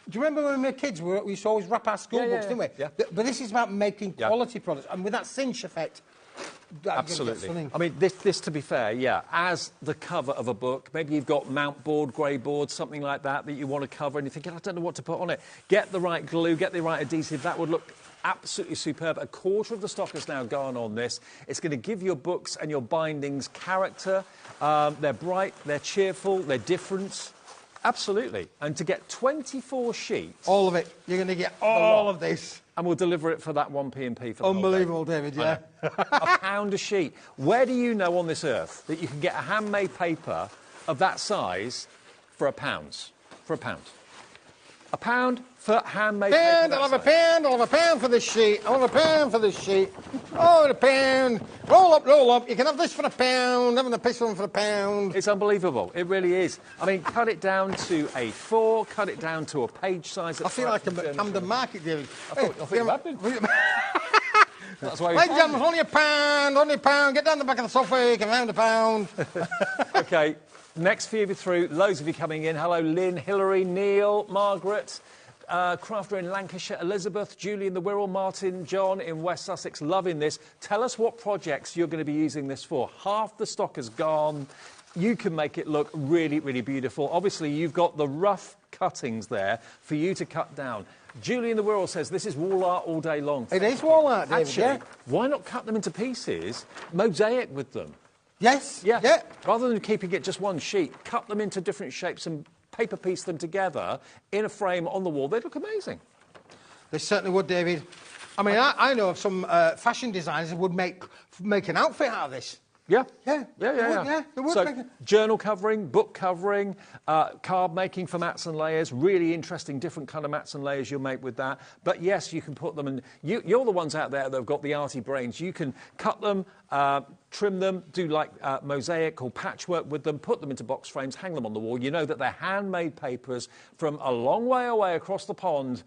Do you remember when we were kids, we used to always wrap our school books, didn't we? Yeah. But this is about making quality products. And with that cinch effect, absolutely. I mean, this, to be fair, as the cover of a book, maybe you've got mount board, grey board, something like that you want to cover, and you're thinking, I don't know what to put on it. Get the right glue, get the right adhesive. That would look absolutely superb. A quarter of the stock has now gone on this. It's going to give your books and your bindings character. They're bright, they're cheerful, they're different. Absolutely. And to get 24 sheets... All of it. You're going to get all of this. And we'll deliver it for that 1p&p for the Unbelievable, David, yeah. £1 a sheet. Where do you know on this earth that you can get a handmade paper of that size for £1? For £1. £1 for handmade paper. I'll have £1 for this sheet. I'll have £1 for this sheet. Oh, £1. Roll up. You can have this for £1. Having a piss one for £1. It's unbelievable. It really is. I mean, cut it down to A4, cut it down to a page size. I feel like I'm at Camden Market, David. I thought you had been. That's why ladies and gentlemen, only £1. Get down the back of the sofa, you can have £1. OK. Next few of you through, loads of you coming in. Hello, Lynn, Hilary, Neil, Margaret, Crafter in Lancashire, Elizabeth, Julie in the Wirral, Martin, John in West Sussex, loving this. Tell us what projects you're going to be using this for. Half the stock has gone. You can make it look really, really beautiful. Obviously, you've got the rough cuttings there for you to cut down. Julie in the Wirral says this is wall art all day long. It is wall art, David. Actually, why not cut them into pieces, mosaic with them? Yes. Yeah. Rather than keeping it just one sheet, cut them into different shapes and paper piece them together in a frame on the wall. They'd look amazing. They certainly would, David. I mean, I know of some fashion designers who would make an outfit out of this. Yeah. They would. So, journal covering, book covering, card making for mats and layers, really interesting, different kind of mats and layers you'll make with that. But yes, you can put them in. You're the ones out there that have got the arty brains. You can cut them, trim them, do like mosaic or patchwork with them, put them into box frames, hang them on the wall. You know that they're handmade papers from a long way away across the pond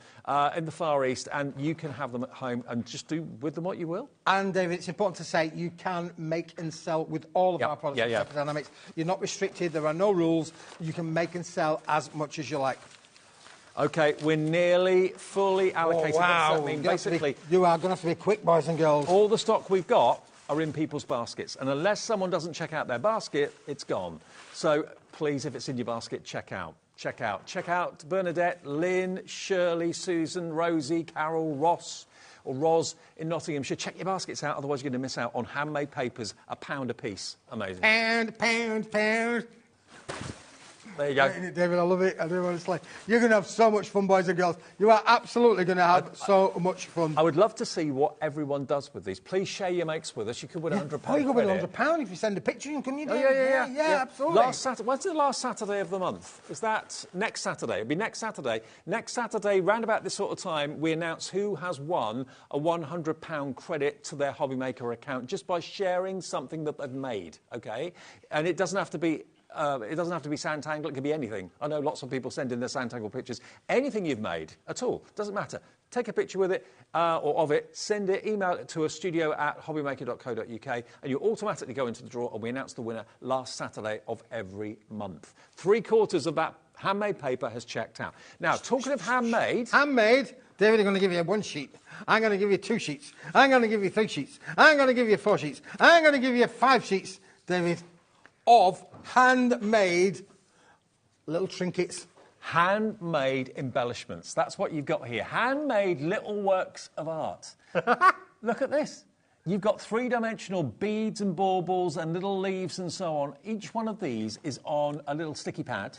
in the Far East, and you can have them at home and just do with them what you will. And, David, it's important to say you can make and sell with all of our products. Dynamics. You're not restricted. There are no rules. You can make and sell as much as you like. OK, we're nearly fully allocated. Oh, wow. What does that mean? Basically, you are going to have to be quick, boys and girls. All the stock we've got are in people's baskets, and unless someone doesn't check out their basket, it's gone. So please, if it's in your basket, check out. check out. Check out Bernadette, Lynn, Shirley, Susan, Rosie, Carol, Ross, or Roz in Nottinghamshire. Check your baskets out, otherwise you're going to miss out on handmade papers, £1 a piece. Amazing. Pound. There you go. David, I love it. I do honestly. You're going to have so much fun, boys and girls. You are absolutely going to have so much fun. I would love to see what everyone does with these. Please share your makes with us. You could win £100. Oh, you could win £100 if you send a picture in, couldn't you, David? Oh, yeah, absolutely. Last Saturday. When's the last Saturday of the month? Is that next Saturday? It'll be next Saturday. Next Saturday, round about this sort of time, we announce who has won a £100 credit to their HobbyMaker account just by sharing something that they've made, OK? And it doesn't have to be Sanntangle, it could be anything. I know lots of people send in their Sanntangle pictures. Anything you've made at all, doesn't matter. Take a picture with it or of it, send it, email it to us, studio@hobbymaker.co.uk, and you automatically go into the draw, and we announce the winner last Saturday of every month. 3/4 of that handmade paper has checked out. Now, talking of handmade... Handmade, David, I'm going to give you 1 sheet. I'm going to give you 2 sheets. I'm going to give you 3 sheets. I'm going to give you 4 sheets. I'm going to give you 5 sheets, David, of handmade little trinkets. Handmade embellishments. That's what you've got here. Handmade little works of art. Look at this. You've got 3-dimensional beads and baubles and little leaves and so on. Each one of these is on a little sticky pad.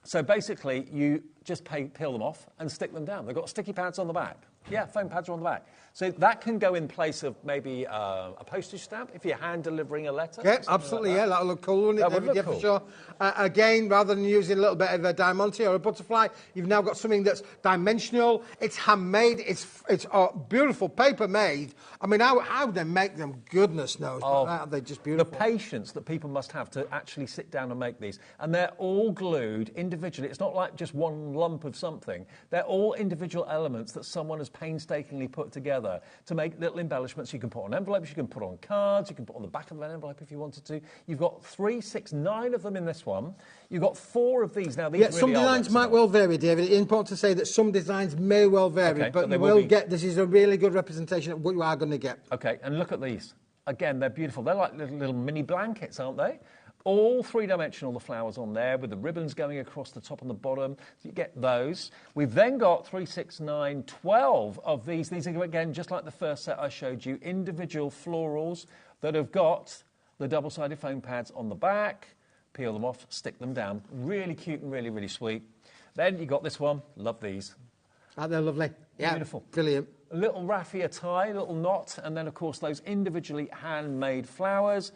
So basically, you just peel them off and stick them down. They've got sticky pads on the back. Yeah, foam pads are on the back. So that can go in place of maybe a postage stamp if you're hand delivering a letter. Yeah, absolutely, like that. That'll look cool, wouldn't it, That would look cool. for sure. Again, rather than using a little bit of a diamante or a butterfly, you've now got something that's dimensional, it's handmade, it's beautiful paper made. I mean, how they make them, goodness knows, but are they just beautiful. The patience that people must have to actually sit down and make these. And they're all glued individually. It's not like just one lump of something. They're all individual elements that someone has painstakingly put together to make little embellishments. You can put on envelopes, you can put on cards, you can put on the back of an envelope if you wanted to. You've got 3, 6, 9 of them in this one. You've got 4 of these. Now, these really some designs might well vary, David. It's important to say that some designs may well vary, but you will get, this is a really good representation of what you are going to get. OK, and look at these. Again, they're beautiful. They're like little mini blankets, aren't they? All 3-dimensional, the flowers on there, with the ribbons going across the top and the bottom. So you get those. We've then got 3, 6, 9, 12 of these. These are, again, just like the first set I showed you, individual florals that have got the double-sided foam pads on the back. Peel them off, stick them down. Really cute and really, really sweet. Then you got this one. Love these. Aren't they lovely? Yeah, beautiful. Brilliant. A little raffia tie, a little knot, and then, of course, those individually handmade flowers.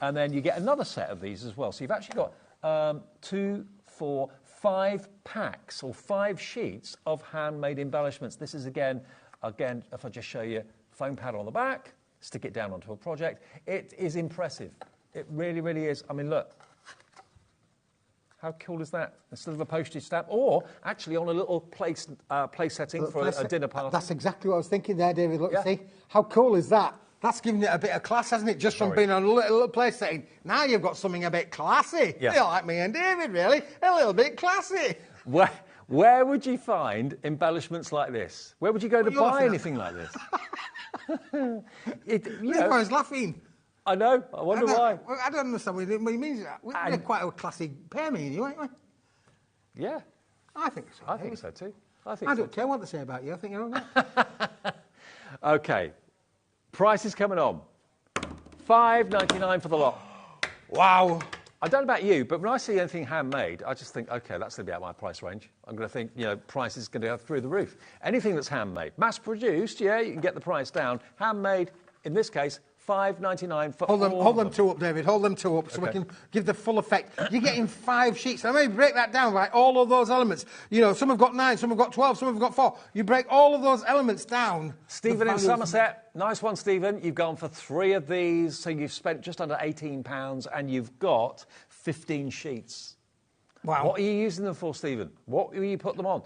And then you get another set of these as well. So you've actually got 2, 4, 5 packs or 5 sheets of handmade embellishments. This is, again, if I just show you, foam pad on the back, stick it down onto a project. It is impressive. It really, really is. I mean, look. How cool is that? Instead of a postage stamp, or actually on a little place setting for a dinner party. That's exactly what I was thinking there, David. Look, see? How cool is that? That's giving it a bit of class, hasn't it? Just from being on a little place setting. Now you've got something a bit classy. Yeah. You're like me and David, really. A little bit classy. Where would you find embellishments like this? Where would you go to buy anything like this? Everyone's laughing. I know. I wonder why. I don't understand what he means. We're quite a classy pair, me and you, ain't we? Yeah. I think so. I think so too. I don't care what they say about you. I think you're all right. OK. Price is coming on. $5.99 for the lot. Wow. I don't know about you, but when I see anything handmade, I just think, OK, that's going to be out of my price range. I'm going to think, price is going to go through the roof. Anything that's handmade. Mass-produced, yeah, you can get the price down. Handmade, in this case, $5.99 for all of them. Hold them 2 up, David. Hold them 2 up so we can give the full effect. You're getting 5 sheets. Now, maybe break that down, right? All of those elements. Some have got 9, some have got 12, some have got 4. You break all of those elements down. Stephen in Somerset. Nice one, Stephen. You've gone for 3 of these, so you've spent just under £18, and you've got 15 sheets. Wow. What are you using them for, Stephen? What will you put them on?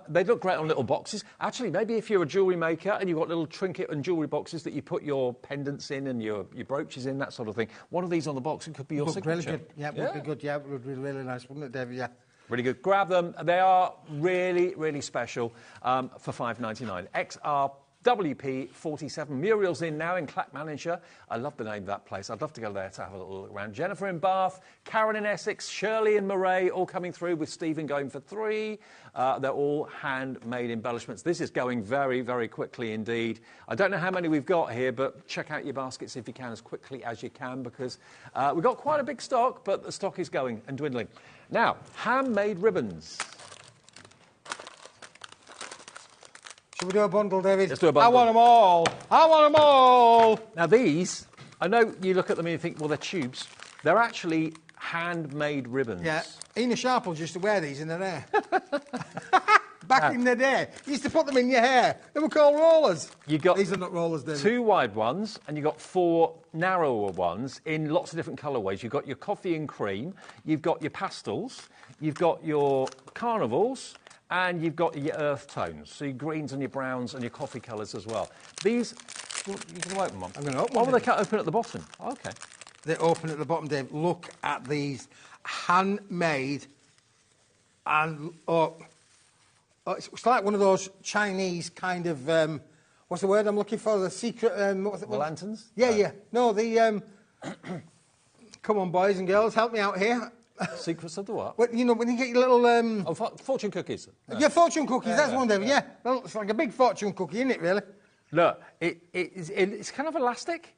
They look great on little boxes. Actually, maybe if you're a jewellery maker and you've got little trinket and jewellery boxes that you put your pendants in and your brooches in, that sort of thing. One of these on the box, it could be your signature. Really good. Yeah, it would be good. Yeah, it would be really nice, wouldn't it, David? Yeah. Really good. Grab them. They are really, really special for $5.99. XR WP47. Muriel's in now in Clackmannanshire. I love the name of that place. I'd love to go there to have a little look around. Jennifer in Bath, Karen in Essex, Shirley in Moray, all coming through with Stephen going for 3. They're all handmade embellishments. This is going very, very quickly indeed. I don't know how many we've got here, but check out your baskets if you can as quickly as you can, because we've got quite a big stock, but the stock is going and dwindling. Now, handmade ribbons. Should we do a bundle, David? Let's do a bundle. I want them all. I want them all. Now these, I know you look at them and you think, well, they're tubes. They're actually handmade ribbons. Yeah. Ina Sharples used to wear these in her hair. Back in the day. You used to put them in your hair. They were called rollers. These are not rollers, David. 2 wide ones and you've got 4 narrower ones in lots of different colourways. You've got your coffee and cream, you've got your pastels, you've got your carnivals, and you've got your earth tones, so your greens and your browns and your coffee colours as well. These, you can open them. I'm going to open them. Oh, they can't open at the bottom. OK. They open at the bottom, Dave. Look at these. Handmade. And it's like one of those Chinese kind of, what's the word I'm looking for? The secret... what's it? The lanterns? Yeah, yeah. No, the... come on, boys and girls, help me out here. Secrets of the what? Well, you know, when you get your little... Oh, fortune cookies. No. Yeah, fortune cookies, that's one, David, yeah. Well, it's like a big fortune cookie, isn't it, really? Look, it's kind of elastic.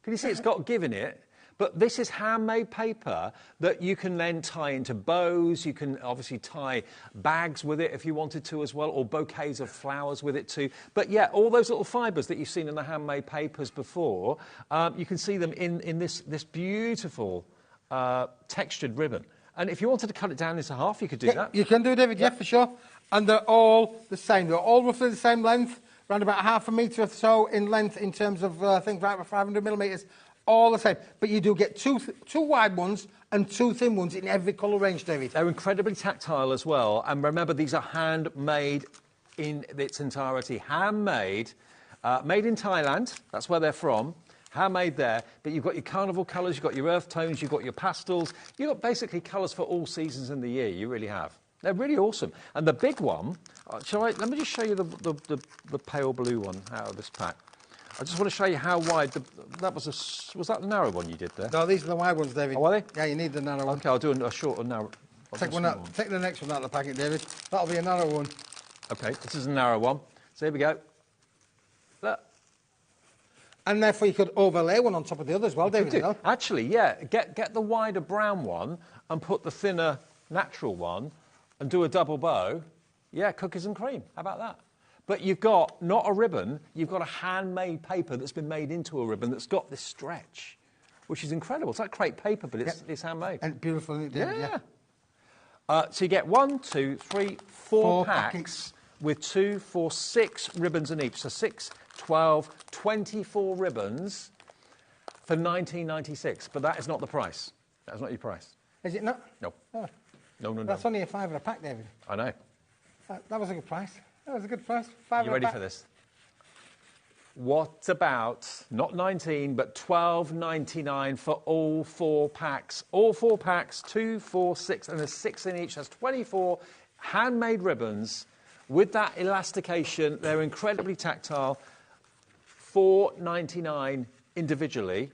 Can you see it's got give in it? But this is handmade paper that you can then tie into bows. You can obviously tie bags with it if you wanted to as well, or bouquets of flowers with it too. But yeah, all those little fibres that you've seen in the handmade papers before, you can see them in this beautiful textured ribbon. And if you wanted to cut it down into half, you could do that. You can do it, David, yeah, for sure. And they're all the same. They're all roughly the same length, around about ½ a metre or so in length in terms of, I think, right about 500 millimetres. All the same. But you do get two wide ones and 2 thin ones in every colour range, David. They're incredibly tactile as well. And remember, these are handmade in its entirety. Handmade, made in Thailand. That's where they're from. Handmade there. But you've got your carnival colours, you've got your earth tones, you've got your pastels. You've got basically colours for all seasons in the year. You really have. They're really awesome. And the big one, let me just show you the pale blue one out of this pack. I just want to show you how wide was that the narrow one you did there? No, these are the wide ones, David. Oh, are they? Yeah, you need the narrow one. OK, I'll do a short and narrow. Take one out. Take the next one out of the packet, David. That'll be a narrow one. OK, this is a narrow one. So here we go. Look. And therefore you could overlay one on top of the other as well, David. Actually, yeah, get the wider brown one and put the thinner natural one and do a double bow. Yeah, cookies and cream. How about that? But you've got not a ribbon, you've got a handmade paper that's been made into a ribbon that's got this stretch, which is incredible. It's like crepe paper, but it's handmade. And beautiful, isn't it, David? Yeah. So you get 1, 2, 3, 4 packs with 2, 4, 6 ribbons in each. So 6, 12, 24 ribbons for $19.96. But that is not the price. That's not your price. Is it not? No. Oh. No. That's only a £5 a pack, David. I know. That was a good price. That was a good price. You ready for this? What about, not 19, but $12.99 for all 4 packs? All 4 packs, 2, 4, 6, and there's 6 in each. That's 24 handmade ribbons with that elastication. They're incredibly tactile. $4.99 individually,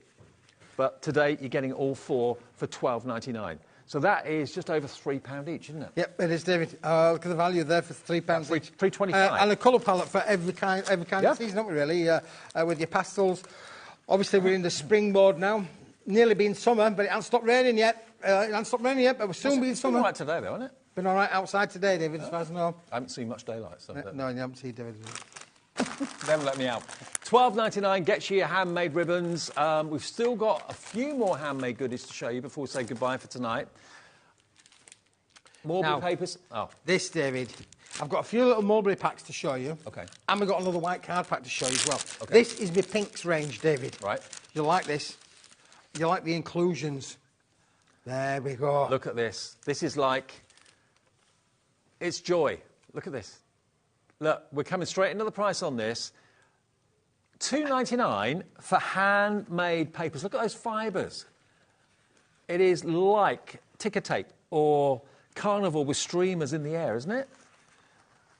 but today you're getting all 4 for $12.99. So that is just over £3 each, isn't it? Yep, it is, David. Look at the value there for £3 each. $3.25. And a colour palette for every kind of season, don't we, really? With your pastels. Obviously, we're in the spring mode now. Nearly been summer, but it hasn't stopped raining yet. But we'll soon be in summer. It's been all right today, though, hasn't it? Been all right outside today, David, as far as I know. I haven't seen much daylight. So no, you haven't seen David. Never let me out. $12.99 gets you your handmade ribbons. We've still got a few more handmade goodies to show you before we say goodbye for tonight. Mulberry papers. Oh. This, David, I've got a few little mulberry packs to show you. OK. And we've got another white card pack to show you as well. Okay. This is my pinks range, David. Right. You'll like this. You like the inclusions. There we go. Look at this. This is like... It's joy. Look at this. Look, we're coming straight into the price on this. $2.99 for handmade papers. Look at those fibres. It is like ticker tape or carnival with streamers in the air, isn't it?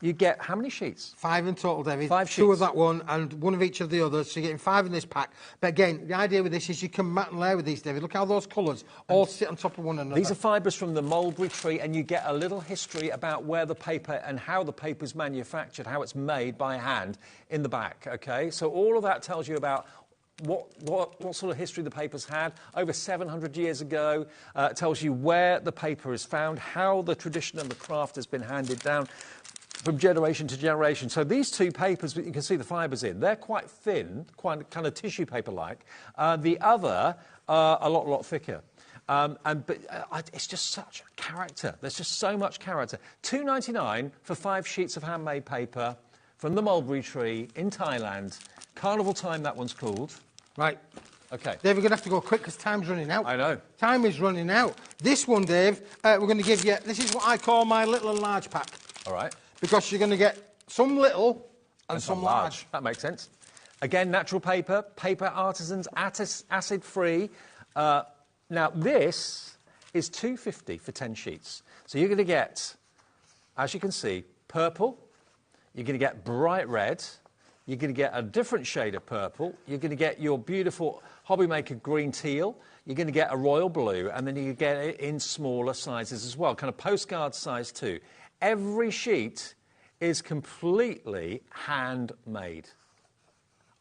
you get how many sheets? 5 in total, David. 5 sheets. 2 of that one and 1 of each of the others. So you're getting 5 in this pack. But again, the idea with this is you can mat and layer with these, David. Look how those colours all sit on top of one another. These are fibres from the mulberry tree, and you get a little history about where the paper and how the paper is manufactured, how it's made by hand in the back, OK? So all of that tells you about what sort of history the paper's had. Over 700 years ago, it tells you where the paper is found, how the tradition and the craft has been handed down from generation to generation. So these 2 papers, you can see the fibres in, they're quite thin, quite kind of tissue paper-like. The other, a lot thicker. But it's just such character. There's just so much character. $2.99 for 5 sheets of handmade paper from the mulberry tree in Thailand. Carnival time, that one's called. Right. OK. Dave, we're going to have to go quick because time's running out. I know. Time is running out. This one, Dave, we're going to give you... This is what I call my little and large pack. All right. Because you're going to get some little and some large. That makes sense. Again, natural paper, paper artisans, acid-free. Now, this is $2.50 for 10 sheets. So you're going to get, as you can see, purple. You're going to get bright red. You're going to get a different shade of purple. You're going to get your beautiful HobbyMaker green teal. You're going to get a royal blue, and then you get it in smaller sizes as well, kind of postcard size too. Every sheet is completely handmade.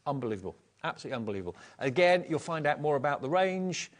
Unbelievable. Absolutely unbelievable. Again, you'll find out more about the range.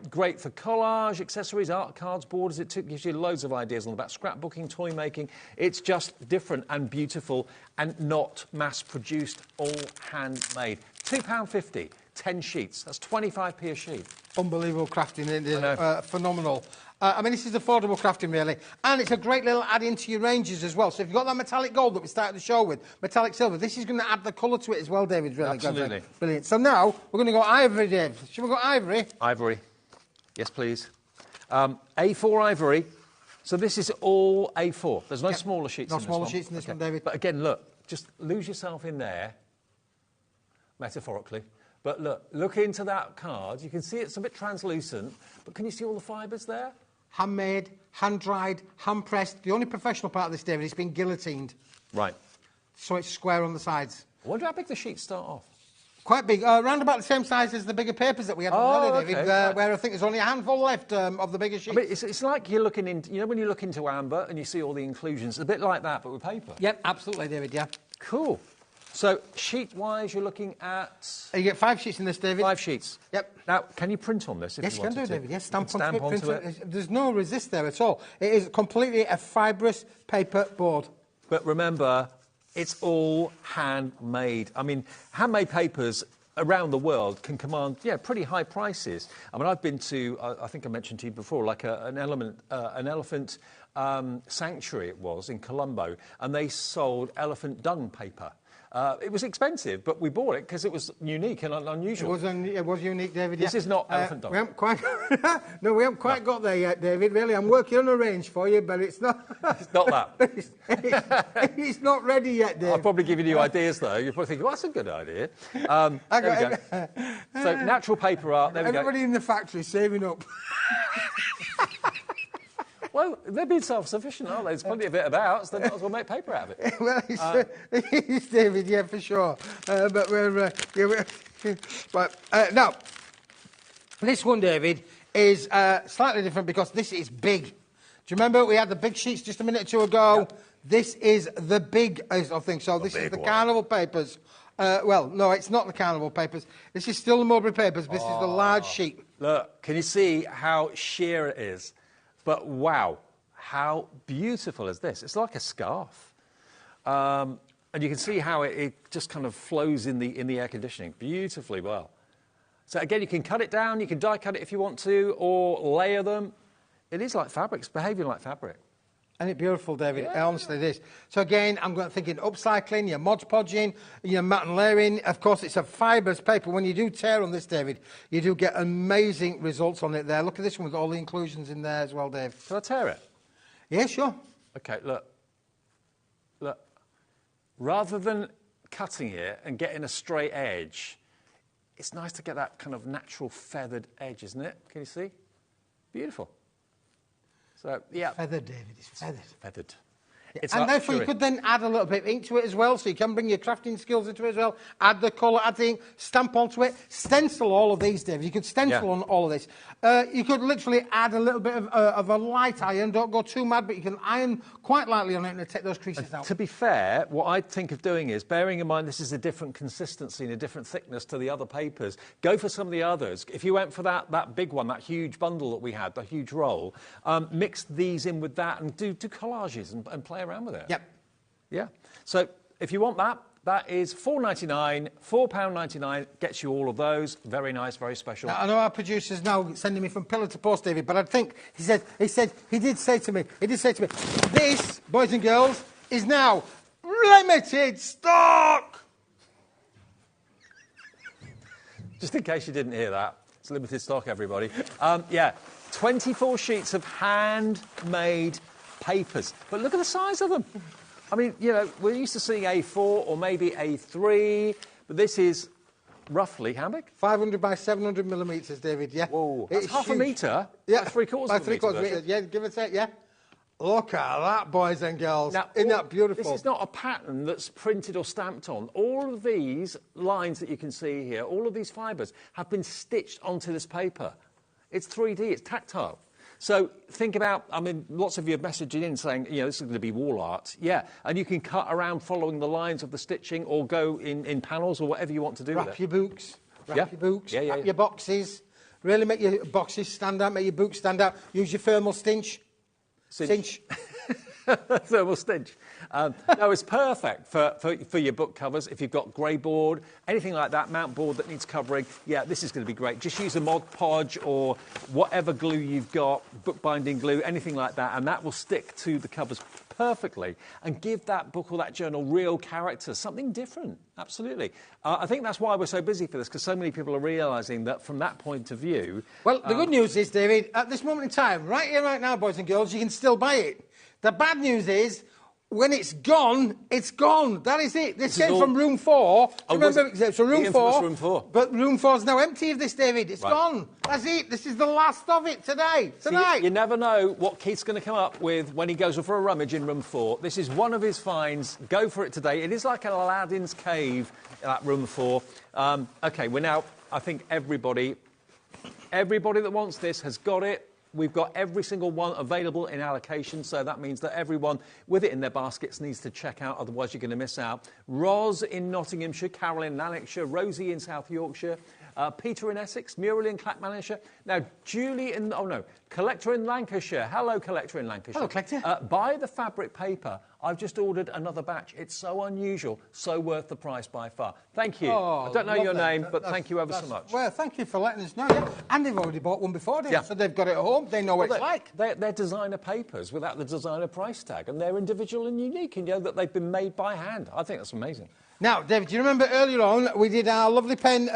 Great for collage, accessories, art cards, borders. It gives you loads of ideas on about scrapbooking, toy making. It's just different and beautiful and not mass-produced, all handmade. £2.50, 10 sheets. That's 25p a sheet. Unbelievable crafting, phenomenal. I mean, this is affordable crafting, really. And it's a great little add-in to your ranges as well. So if you've got that metallic gold that we started the show with, metallic silver, this is going to add the colour to it as well, David. Really. Absolutely. Brilliant. So now we're going to go ivory, Dave. Should we go ivory? Ivory. Yes, please. A4 ivory. So this is all A4. There's no smaller sheets in this one. No smaller sheets in this one, David. But again, look, just lose yourself in there, metaphorically. But look into that card. You can see it's a bit translucent, but can you see all the fibres there? Handmade, hand-dried, hand-pressed. The only professional part of this, David, it's been guillotined. Right. So it's square on the sides. I wonder how big the sheets start off. Quite big. Around about the same size as the bigger papers that we had on earlier, David, right. where I think there's only a handful left of the bigger sheets. I mean, it's like you're looking into, you know, when you look into amber and you see all the inclusions, it's a bit like that, but with paper. Yep, absolutely, David, yeah. Cool. So, sheet-wise, you're looking at... You get 5 sheets in this, David. 5 sheets. Yep. Now, can you print on this if you wanted to? Yes, you can do, David. Yes, stamp onto it. There's no resist there at all. It is completely a fibrous paper board. But remember, it's all handmade. I mean, handmade papers around the world can command, pretty high prices. I mean, I've been to, I think I mentioned to you before, like an elephant sanctuary it was in Colombo, and they sold elephant dung paper. It was expensive, but we bought it because it was unique and unusual. It was unique, David. This is not elephant dung. We haven't quite, we haven't quite got there yet, David. Really, I'm working on a range for you, but it's not. It's not that. It's not ready yet, David. I'll probably give you ideas though. You're probably thinking, well, that's a good idea. There we go. So natural paper art. There we go. Everybody in the factory saving up. Well, they're being self-sufficient, aren't they? There's plenty of it about, so they might as well make paper out of it. Well, it's David, yeah, for sure. But now, this one, David, is slightly different because this is big. Do you remember we had the big sheets just a minute or two ago? Yep. This is the big, I think. So this is the carnival papers. Well, no, it's not the carnival papers. This is still the mulberry papers. This is the large sheet. Look, can you see how sheer it is? But wow, how beautiful is this? It's like a scarf. And you can see how it just kind of flows in the air conditioning beautifully well. So again, you can cut it down, you can die cut it if you want to, or layer them. It is like fabric, it's behaving like fabric. Isn't it beautiful, David? Honestly, it is. So again, I'm thinking upcycling, your Mod Podging, your mat and layering. Of course, it's a fibrous paper. When you do tear on this, David, you do get amazing results on it there. Look at this one with all the inclusions in there as well, Dave. Can I tear it? Yeah, sure. OK, look. Look. Rather than cutting it and getting a straight edge, it's nice to get that kind of natural feathered edge, isn't it? Can you see? Beautiful. So, yeah. Feathered, David. It's feathered. Feathered. It's and therefore luxury. you could then add a little bit of ink to it as well, so you can bring your crafting skills into it as well, add the colour, add the ink, stamp onto it, stencil all of these, Dave. You could stencil on all of this. You could literally add a little bit of a light iron, don't go too mad, but you can iron quite lightly on it and take those creases out. To be fair, what I think of doing is, bearing in mind this is a different consistency and a different thickness to the other papers, go for some of the others. If you went for that big one, that huge bundle that we had, the huge roll, mix these in with that and do collages and play around with it. Yep. Yeah. So if you want that, that is £4.99, £4.99, gets you all of those. Very nice, very special. Now, I know our producer's now sending me from pillar to post, David, but I think he did say to me, this, boys and girls, is now limited stock. Just in case you didn't hear that, it's limited stock, everybody. 24 sheets of handmade papers. But look at the size of them. I mean, you know, we're used to seeing A4 or maybe A3, but this is roughly, how big? 500 by 700 millimetres, David, yeah. Whoa, that's half huge. a metre? Yeah. By three-quarters of a metre. Yeah, give it a take, yeah. Look at that, boys and girls. Now, Isn't that beautiful? This is not a pattern that's printed or stamped on. All of these lines that you can see here, all of these fibres, have been stitched onto this paper. It's 3D, it's tactile. So think about, I mean, lots of you have messaged in saying, you know, this is going to be wall art. Yeah, and you can cut around following the lines of the stitching or go in panels or whatever you want to do with it. Wrap your books, wrap Yeah. your boxes. Really make your boxes stand out, make your books stand out. Use your thermal cinch. Thermal stench. No, it's perfect for your book covers. If you've got grey board, anything like that, mount board that needs covering, yeah, this is going to be great. Just use a Mod Podge or whatever glue you've got, bookbinding glue, anything like that, and that will stick to the covers perfectly and give that book or that journal real character, something different. Absolutely. I think that's why we're so busy for this, because so many people are realising that from that point of view... Well, the good news is, David, at this moment in time, right here, right now, boys and girls, you can still buy it. The bad news is, when it's gone, it's gone. That is it. This came from room 4. Remember, so room 4. Room 4. But room 4 is now empty of this, David. It's gone. That's it. This is the last of it today. Tonight. So you never know what Keith's going to come up with when he goes for a rummage in room 4. This is one of his finds. Go for it today. It is like an Aladdin's cave, that room 4. OK, we're now, I think everybody that wants this has got it. We've got every single one available in allocation, so that means that everyone with it in their baskets needs to check out, otherwise you're going to miss out. Ros in Nottinghamshire, Carol in Lanarkshire, Rosie in South Yorkshire, Peter in Essex, Muriel in Clackmannanshire. Now, Julie in... Oh, no. Collector in Lancashire. Hello, Collector in Lancashire. Hello, Collector. Buy the fabric paper. I've just ordered another batch. It's so unusual, so worth the price by far. Thank you. I don't know your name, but thank you ever so much. Well, thank you for letting us know. Yeah. And they've already bought one before, didn't they? So they've got it at home. They know what it's like. They're designer papers without the designer price tag, and they're individual and unique, and you know that they've been made by hand. I think that's amazing. Now, David, do you remember earlier on we did our lovely pen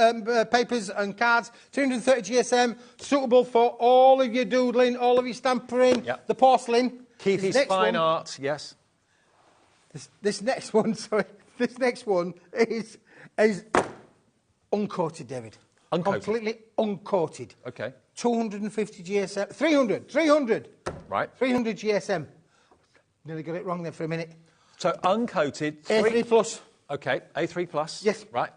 papers and cards, 230 GSM, suitable for all of your doodling, all of your stampering, the porcelain. Keith's fine art, yes. This next one, this next one is uncoated, David. Uncoated? Completely uncoated. OK. 250 GSM, 300. Right. 300 GSM. Nearly got it wrong there for a minute. So uncoated. A3 plus. OK, A3 plus. Yes. Right.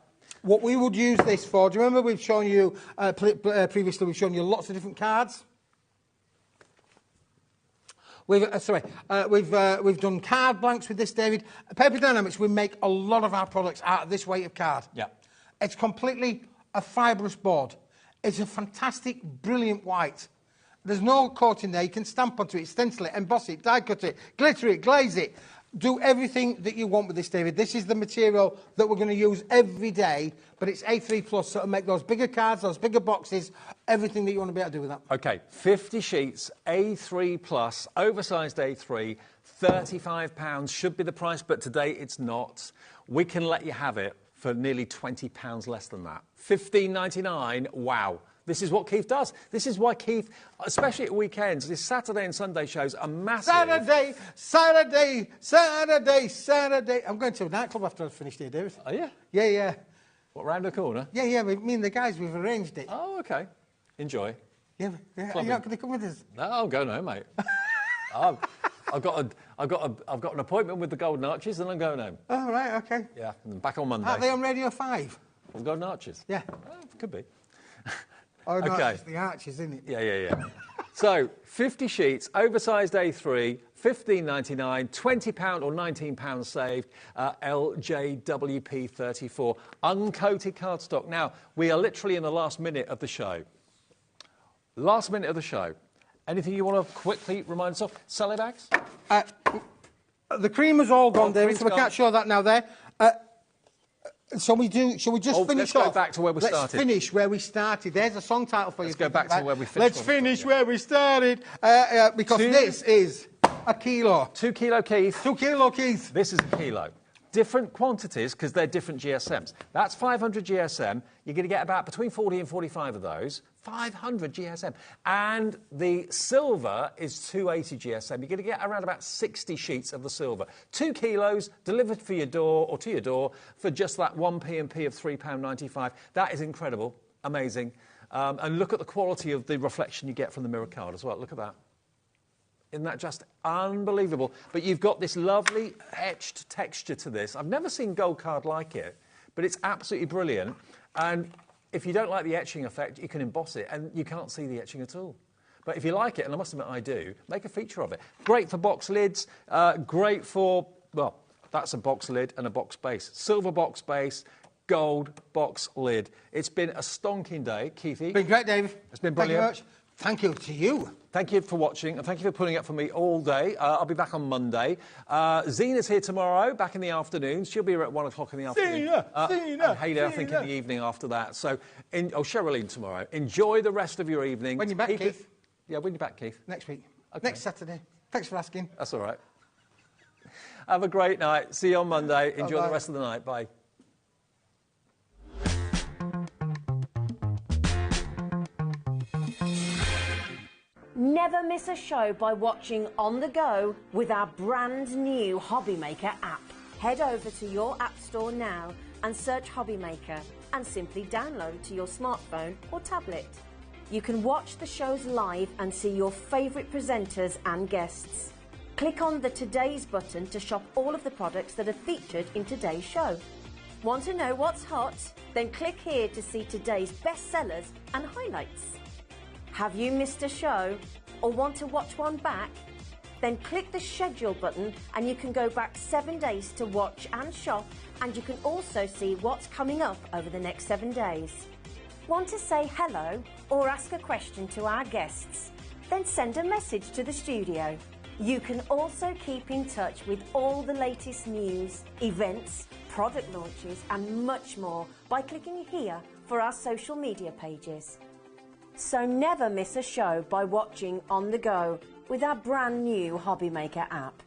What we would use this for, do you remember we've shown you, previously we've shown you lots of different cards? We've done card blanks with this, David. Paper Dynamics, we make a lot of our products out of this weight of card. Yeah. It's completely a fibrous board. It's a fantastic, brilliant white. There's no coating there. You can stamp onto it, stencil it, emboss it, die cut it, glitter it, glaze it. Do everything that you want with this, David. This is the material that we're going to use every day, but it's A3 plus, so it'll make those bigger cards, those bigger boxes, everything that you want to be able to do with that. OK, 50 sheets, A3 plus, oversized A3, £35 should be the price, but today it's not. We can let you have it for nearly £20 less than that. £15.99, wow. This is what Keith does. This is why Keith, especially at weekends, his Saturday and Sunday shows are massive. Saturday. I'm going to a nightclub after I've finished here, David. Are you? Yeah. What, round the corner? Yeah, me and the guys, we've arranged it. Oh, OK. Enjoy. Yeah. Are you not going to come with us? No, I'll go now, mate. I've got an appointment with the Golden Arches, and I'm going home. Oh, right, OK. Yeah, and back on Monday. Are they on Radio 5? The Golden Arches? Yeah. Oh, could be. Oh, no, Okay. it's the Arches, isn't it? Yeah. So, 50 sheets, oversized A3, $15.99, £20 or £19 saved, LJWP34, uncoated cardstock. Now, we are literally in the last minute of the show. Last minute of the show. Anything you want to quickly remind us of? Cello bags? The cream has all gone, David, cream's so we gone. can't show that now there. Shall we just finish let's off? go back to where we started. Let's finish where we started. There's a song title for you. Let's go back to where we finished. Let's finish where we started, because this is a kilo. 2 kilo Keith. 2 kilo Keith. This is a kilo. Different quantities because they're different GSMs. That's 500 GSM. You're going to get about between 40 and 45 of those. 500 GSM. And the silver is 280 GSM. You're going to get around about 60 sheets of the silver. 2 kilos delivered for your door or to your door for just that 1 P&P of £3.95. That is incredible. Amazing. And look at the quality of the reflection you get from the mirror card as well. Look at that. Isn't that just unbelievable? But you've got this lovely etched texture to this. I've never seen gold card like it, but it's absolutely brilliant. And if you don't like the etching effect, you can emboss it, and you can't see the etching at all. But if you like it, and I must admit I do, make a feature of it. Great for box lids, great for, well, that's a box lid and a box base. Silver box base, gold box lid. It's been a stonking day, Keithy. Been great, Dave. It's been brilliant. Thank you very much. Thank you to you. Thank you for watching, and thank you for putting up for me all day. I'll be back on Monday. Zina's here tomorrow, back in the afternoon. She'll be here at 1 o'clock in the afternoon. Zina! And Hayden, I think, in the evening after that. So, Sherilyn tomorrow. Enjoy the rest of your evening. When you're back, Keith? Yeah, when you're back, Keith. Next week. Okay. Next Saturday. Thanks for asking. That's all right. Have a great night. See you on Monday. Enjoy the rest of the night. Bye. Never miss a show by watching on the go with our brand new HobbyMaker app. Head over to your app store now and search HobbyMaker and simply download to your smartphone or tablet. You can watch the shows live and see your favourite presenters and guests. Click on the Today's button to shop all of the products that are featured in today's show. Want to know what's hot? Then click here to see today's bestsellers and highlights. Have you missed a show or want to watch one back? Then click the schedule button and you can go back 7 days to watch and shop, and you can also see what's coming up over the next 7 days. Want to say hello or ask a question to our guests? Then send a message to the studio. You can also keep in touch with all the latest news, events, product launches and much more by clicking here for our social media pages. So never miss a show by watching on the go with our brand new HobbyMaker app.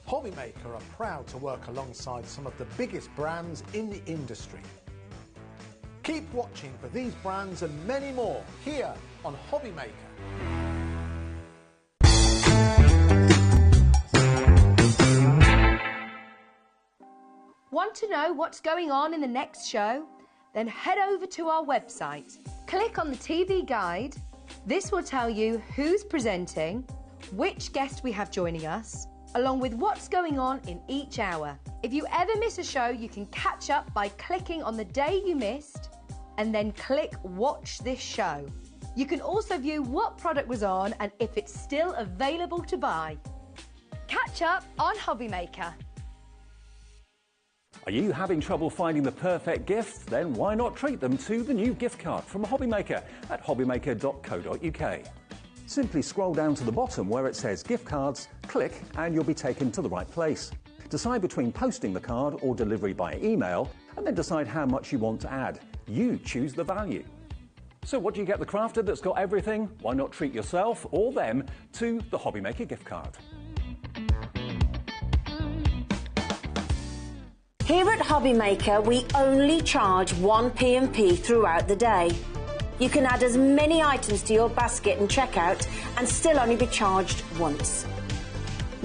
HobbyMaker are proud to work alongside some of the biggest brands in the industry. Keep watching for these brands and many more here on HobbyMaker. Want to know what's going on in the next show? Then head over to our website. Click on the TV guide. This will tell you who's presenting, which guest we have joining us, along with what's going on in each hour. If you ever miss a show, you can catch up by clicking on the day you missed and then click Watch This Show. You can also view what product was on and if it's still available to buy. Catch up on HobbyMaker. Are you having trouble finding the perfect gift? Then why not treat them to the new gift card from HobbyMaker at hobbymaker.co.uk. Simply scroll down to the bottom where it says gift cards, click and you'll be taken to the right place. Decide between posting the card or delivery by email and then decide how much you want to add. You choose the value. So what do you get the crafter that's got everything? Why not treat yourself or them to the HobbyMaker gift card? Here at HobbyMaker, we only charge 1 P&P throughout the day. You can add as many items to your basket and checkout and still only be charged once.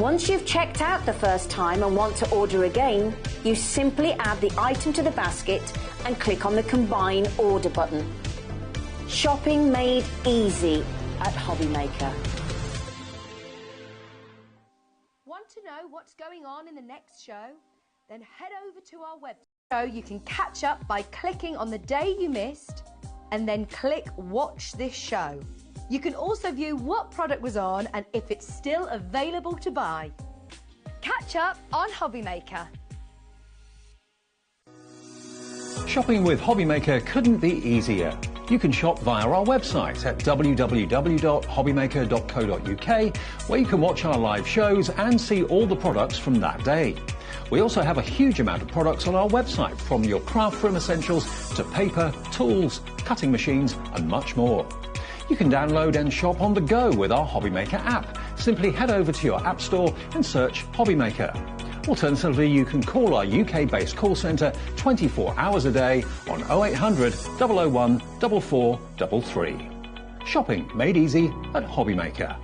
Once you've checked out the first time and want to order again, you simply add the item to the basket and click on the Combine Order button. Shopping made easy at HobbyMaker. Want to know what's going on in the next show? Then head over to our website. So you can catch up by clicking on the day you missed and then click Watch This Show. You can also view what product was on and if it's still available to buy. Catch up on HobbyMaker. Shopping with HobbyMaker couldn't be easier. You can shop via our website at www.hobbymaker.co.uk, where you can watch our live shows and see all the products from that day. We also have a huge amount of products on our website, from your craft room essentials to paper, tools, cutting machines and much more. You can download and shop on the go with our HobbyMaker app. Simply head over to your app store and search HobbyMaker. Alternatively, you can call our UK-based call centre 24 hours a day on 0800 001 4433. Shopping made easy at HobbyMaker.